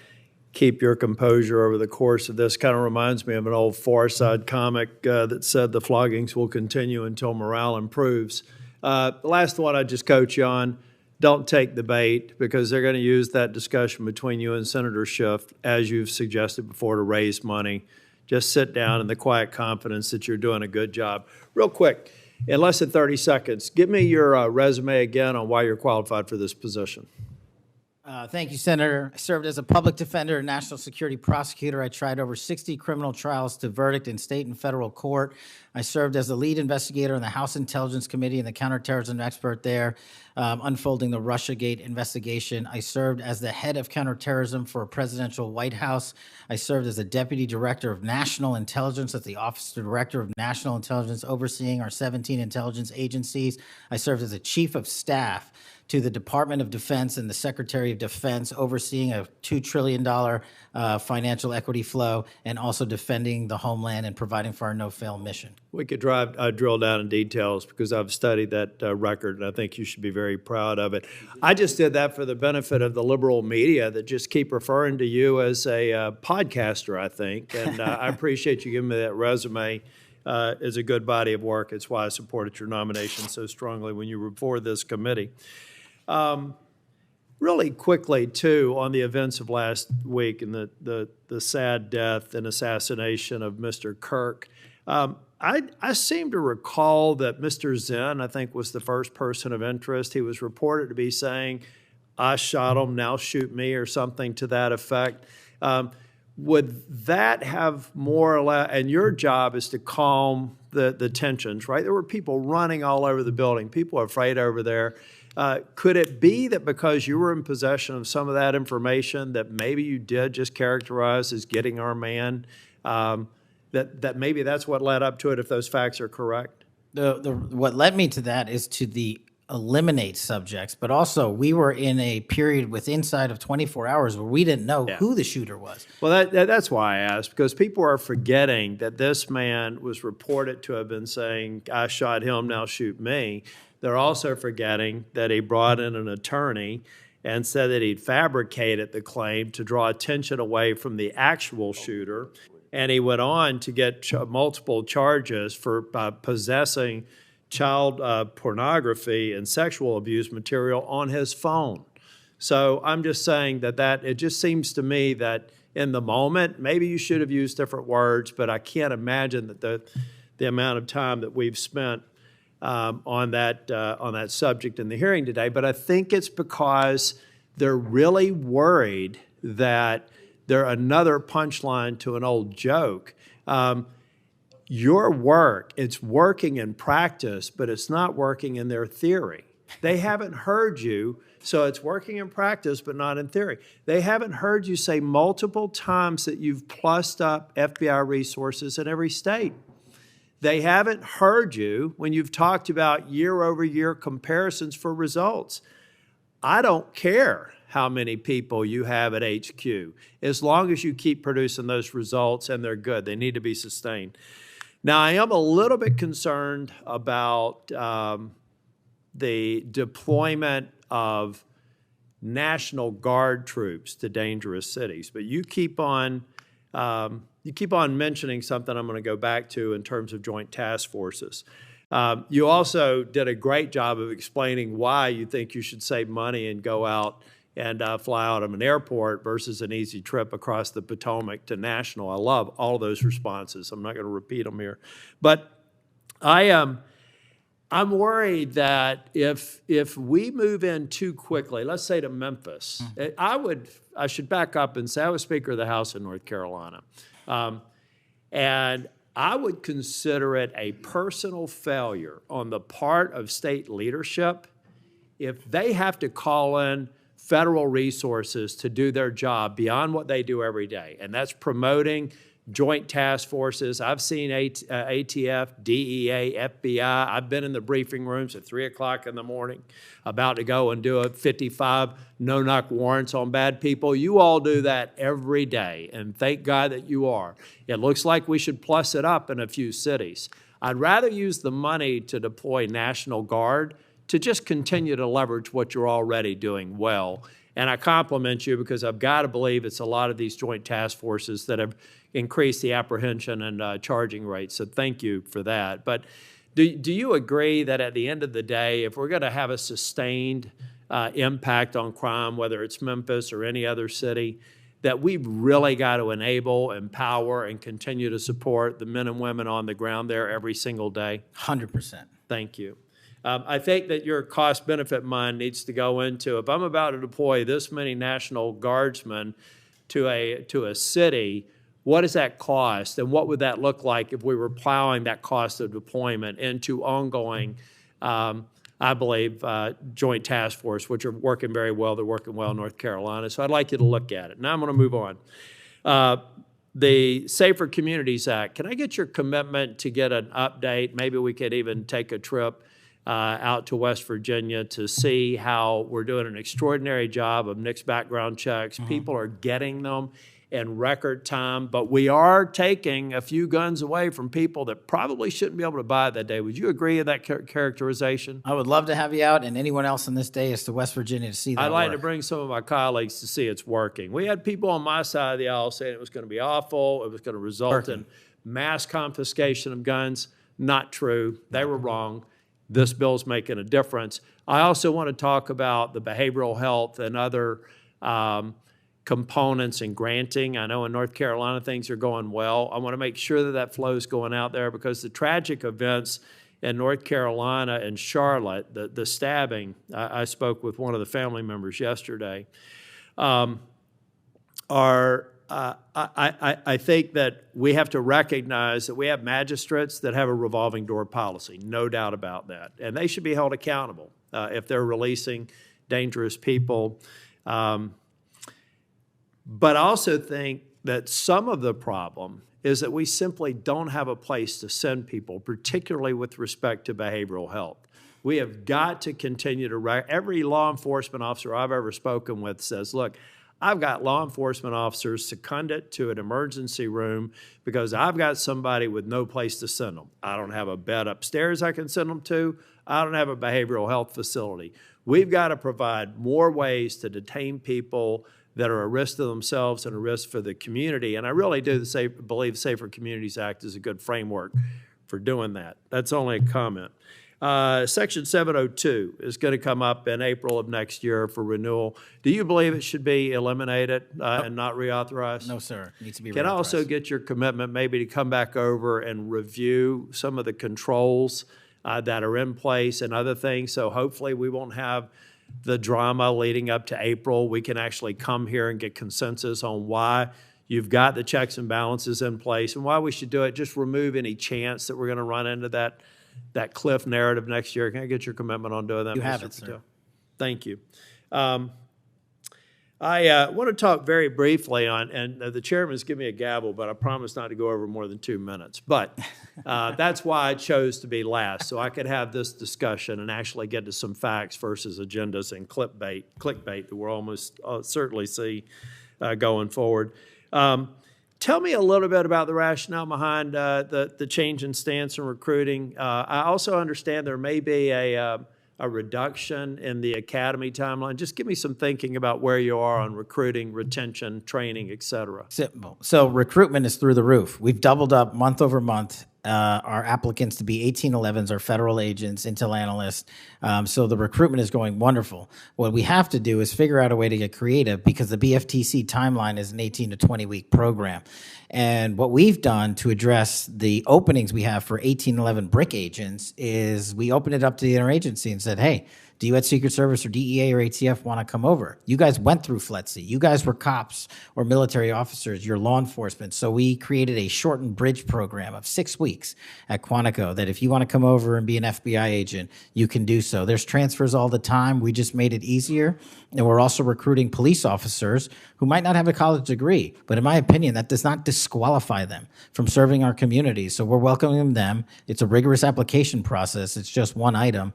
keep your composure over the course of this. Kind of reminds me of an old Far Side comic that said the floggings will continue until morale improves. The last one I just coach you on, don't take the bait, because they're going to use that discussion between you and Senator Schiff, as you've suggested before, to raise money. Just sit down in the quiet confidence that you're doing a good job. Real quick, in less than 30 seconds, give me your resume again on why you're qualified for this position. Thank you, Senator. I served as a public defender and national security prosecutor. I tried over 60 criminal trials to verdict in state and federal court. I served as the lead investigator in the House Intelligence Committee and the counterterrorism expert there, unfolding the Russiagate investigation. I served as the head of counterterrorism for a presidential White House. I served as a deputy director of national intelligence at the Office of Director of National Intelligence, overseeing our 17 intelligence agencies. I served as a chief of staff to the Department of Defense and the Secretary of Defense, overseeing a $2 trillion financial equity flow, and also defending the homeland and providing for our no-fail mission. We could drill down in details, because I've studied that record, and I think you should be very proud of it. I just did that for the benefit of the liberal media that just keep referring to you as a podcaster, I think, and I appreciate you giving me that resume. It's a good body of work. It's why I supported your nomination so strongly when you were before this committee. Really quickly, too, on the events of last week and the sad death and assassination of Mr. Kirk, I seem to recall that Mr. Zinn, I think, was the first person of interest. He was reported to be saying, "I shot him, now shoot me," or something to that effect. Would that have more or less, and your job is to calm the tensions, right? There were people running all over the building. People are afraid over there. Could it be that because you were in possession of some of that information that maybe you did just characterize as getting our man, that maybe that's what led up to it, if those facts are correct? What led me to that is to the eliminate subjects, but also we were in a period with inside of 24 hours where we didn't know who the shooter was. Well, that's why I asked, because people are forgetting that this man was reported to have been saying, "I shot him, now shoot me." They're also forgetting that he brought in an attorney and said that he'd fabricated the claim to draw attention away from the actual shooter. And he went on to get multiple charges for possessing child pornography and sexual abuse material on his phone. So I'm just saying that it just seems to me that in the moment, maybe you should have used different words, but I can't imagine that the amount of time that we've spent on that subject in the hearing today. But I think it's because they're really worried that they're another punchline to an old joke. Your work, it's working in practice, but it's not working in their theory. They haven't heard you, so it's working in practice, but not in theory. They haven't heard you say multiple times that you've plussed up FBI resources in every state. They haven't heard you when you've talked about year-over-year comparisons for results. I don't care how many people you have at HQ, as long as you keep producing those results and they're good. They need to be sustained. Now, I am a little bit concerned about the deployment of National Guard troops to dangerous cities, but you keep on mentioning something I'm going to go back to in terms of joint task forces. You also did a great job of explaining why you think you should save money and go out and fly out of an airport versus an easy trip across the Potomac to National. I love all those responses. I'm not going to repeat them here. But I'm worried that if we move in too quickly, let's say to Memphis, I should back up and say I was Speaker of the House in North Carolina. And I would consider it a personal failure on the part of state leadership if they have to call in federal resources to do their job beyond what they do every day. And that's promoting joint task forces. I've seen ATF, DEA, FBI. I've been in the briefing rooms at 3 o'clock in the morning about to go and do a 55 no-knock warrants on bad people. You all do that every day, and thank God that you are. It looks like we should plus it up in a few cities. I'd rather use the money to deploy National Guard to just continue to leverage what you're already doing well. And I compliment you because I've got to believe it's a lot of these joint task forces that have increased the apprehension and charging rates. So thank you for that. But do you agree that at the end of the day, if we're going to have a sustained impact on crime, whether it's Memphis or any other city, that we've really got to enable, empower, and continue to support the men and women on the ground there every single day? 100%. Thank you. I think that your cost-benefit mind needs to go into, if I'm about to deploy this many National Guardsmen to a city, what does that cost, and what would that look like if we were plowing that cost of deployment into ongoing, I believe, joint task force, which are working very well. They're working well in North Carolina. So I'd like you to look at it. Now I'm going to move on. The Safer Communities Act, can I get your commitment to get an update? Maybe we could even take a trip out to West Virginia to see how we're doing an extraordinary job of NICS background checks. People are getting them in record time, but we are taking a few guns away from people that probably shouldn't be able to buy that day. Would you agree with that characterization? I would love to have you out and anyone else on this day is to West Virginia to see that I'd like work. to bring some of my colleagues to see it's working. We had people on my side of the aisle saying it was going to be awful, it was going to result in mass confiscation of guns. Not true. They were wrong. This bill's making a difference. I also want to talk about the behavioral health and other components in granting. I know in North Carolina things are going well. I want to make sure that that flow is going out there because the tragic events in North Carolina and Charlotte, the stabbing, I spoke with one of the family members yesterday, I think that we have to recognize that we have magistrates that have a revolving door policy, no doubt about that. And they should be held accountable if they're releasing dangerous people. But I also think that some of the problem is that we simply don't have a place to send people, particularly with respect to behavioral health. We have got to continue to, every law enforcement officer I've ever spoken with says, look, I've got law enforcement officers seconded to an emergency room because I've got somebody with no place to send them. I don't have a bed upstairs I can send them to. I don't have a behavioral health facility. We've got to provide more ways to detain people that are a risk to themselves and a risk for the community. And I really do believe Safer Communities Act is a good framework for doing that. That's only a comment. Section 702 is going to come up in April of next year for renewal. Do you believe it should be eliminated and not reauthorized? No, sir. It needs to be Can I also reauthorized. get your commitment maybe to come back over and review some of the controls that are in place and other things? So hopefully we won't have the drama leading up to April. We can actually come here and get consensus on why you've got the checks and balances in place and why we should do it. Just remove any chance that we're going to run into that cliff narrative next year. Can I get your commitment on doing that? You have Mr. it, sir. Patel? Thank you. I want to talk very briefly on, and the chairman's given me a gavel, but I promise not to go over more than 2 minutes. But that's why I chose to be last, so I could have this discussion and actually get to some facts versus agendas and clickbait that we'll almost certainly see going forward. Tell me a little bit about the rationale behind the change in stance in recruiting. I also understand there may be a reduction in the academy timeline. Just give me some thinking about where you are on recruiting, retention, training, et cetera. So recruitment is through the roof. We've doubled up month over month our applicants to be 1811s or federal agents, intel analysts. So the recruitment is going wonderful. What we have to do is figure out a way to get creative because the BFTC timeline is an 18 to 20 week program. And what we've done to address the openings we have for 1811 BRIC agents is we opened it up to the interagency and said, hey, do you at Secret Service or DEA or ATF want to come over? You guys went through FLETC. You guys were cops or military officers. You're law enforcement. So we created a shortened bridge program of 6 weeks at Quantico that if you want to come over and be an FBI agent, you can do so. There's transfers all the time. We just made it easier. And we're also recruiting police officers who might not have a college degree. But in my opinion, that does not disqualify them from serving our community. So we're welcoming them. It's a rigorous application process. It's just one item.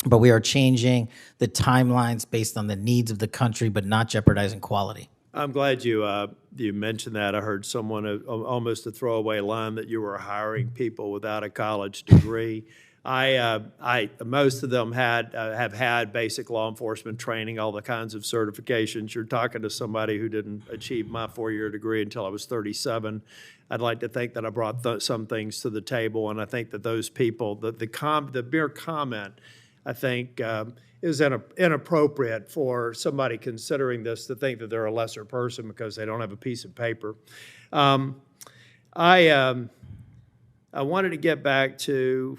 But we are changing the timelines based on the needs of the country, but not jeopardizing quality. I'm glad you mentioned that. I heard someone almost a throwaway line that you were hiring people without a college degree. Most of them have had basic law enforcement training, all the kinds of certifications. You're talking to somebody who didn't achieve my 4-year degree until I was 37. I'd like to think that I brought some things to the table, and I think that those people, the mere comment, I think is inappropriate for somebody considering this to think that they're a lesser person because they don't have a piece of paper. I wanted to get back to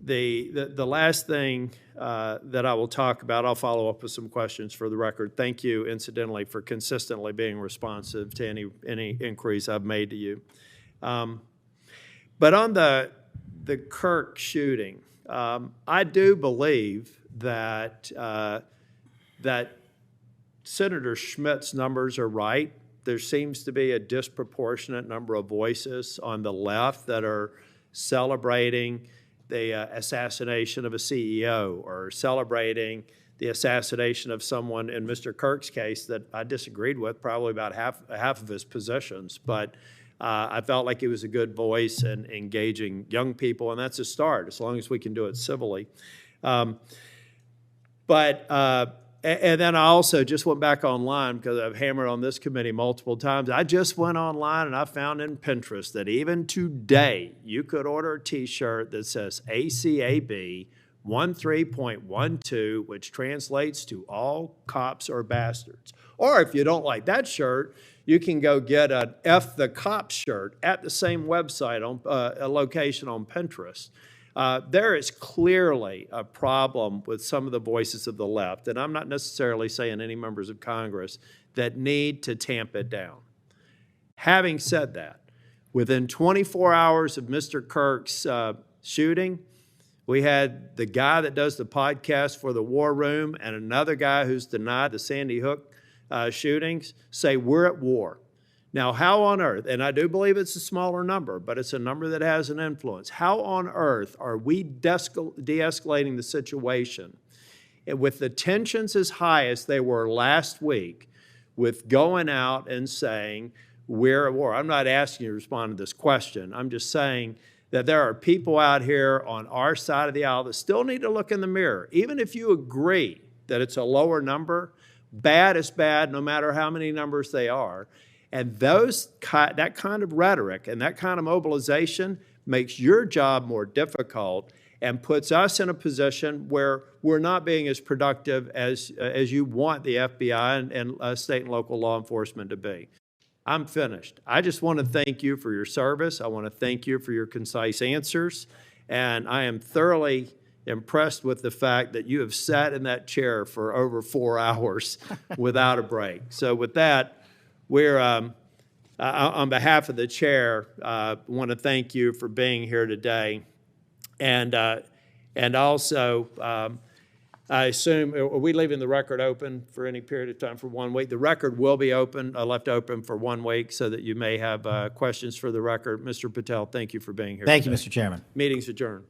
the last thing that I will talk about. I'll follow up with some questions for the record. Thank you, incidentally, for consistently being responsive to any inquiries I've made to you. But on the Kirk shooting, I do believe that that Senator Schmitt's numbers are right. There seems to be a disproportionate number of voices on the left that are celebrating the assassination of a CEO or celebrating the assassination of someone in Mr. Kirk's case that I disagreed with, probably about half of his positions. But I felt like he was a good voice in engaging young people, and that's a start, as long as we can do it civilly. And then I also just went back online because I've hammered on this committee multiple times. I just went online and I found in Pinterest that even today you could order a T-shirt that says ACAB 13.12, which translates to all cops are bastards. Or if you don't like that shirt, you can go get an F the Cops shirt at the same website, on a location on Pinterest. There is clearly a problem with some of the voices of the left, and I'm not necessarily saying any members of Congress, that need to tamp it down. Having said that, within 24 hours of Mr. Kirk's shooting, we had the guy that does the podcast for the War Room and another guy who's denied the Sandy Hook shootings say we're at war. Now, how on earth, and I do believe it's a smaller number, but it's a number that has an influence. How on earth are we de-escalating the situation with the tensions as high as they were last week with going out and saying we're at war? I'm not asking you to respond to this question. I'm just saying that there are people out here on our side of the aisle that still need to look in the mirror. Even if you agree that it's a lower number, bad is bad no matter how many numbers they are. And that kind of rhetoric and that kind of mobilization makes your job more difficult and puts us in a position where we're not being as productive as you want the FBI and state and local law enforcement to be. I'm finished. I just want to thank you for your service. I want to thank you for your concise answers. And I am thoroughly impressed with the fact that you have sat in that chair for over 4 hours without a break. So with that, we're, on behalf of the chair, want to thank you for being here today. And also, I assume, are we leaving the record open for any period of time for 1 week? The record will be open, left open for 1 week so that you may have questions for the record. Mr. Patel, thank you for being here Thank today. you, Mr. Chairman. Meeting's adjourned.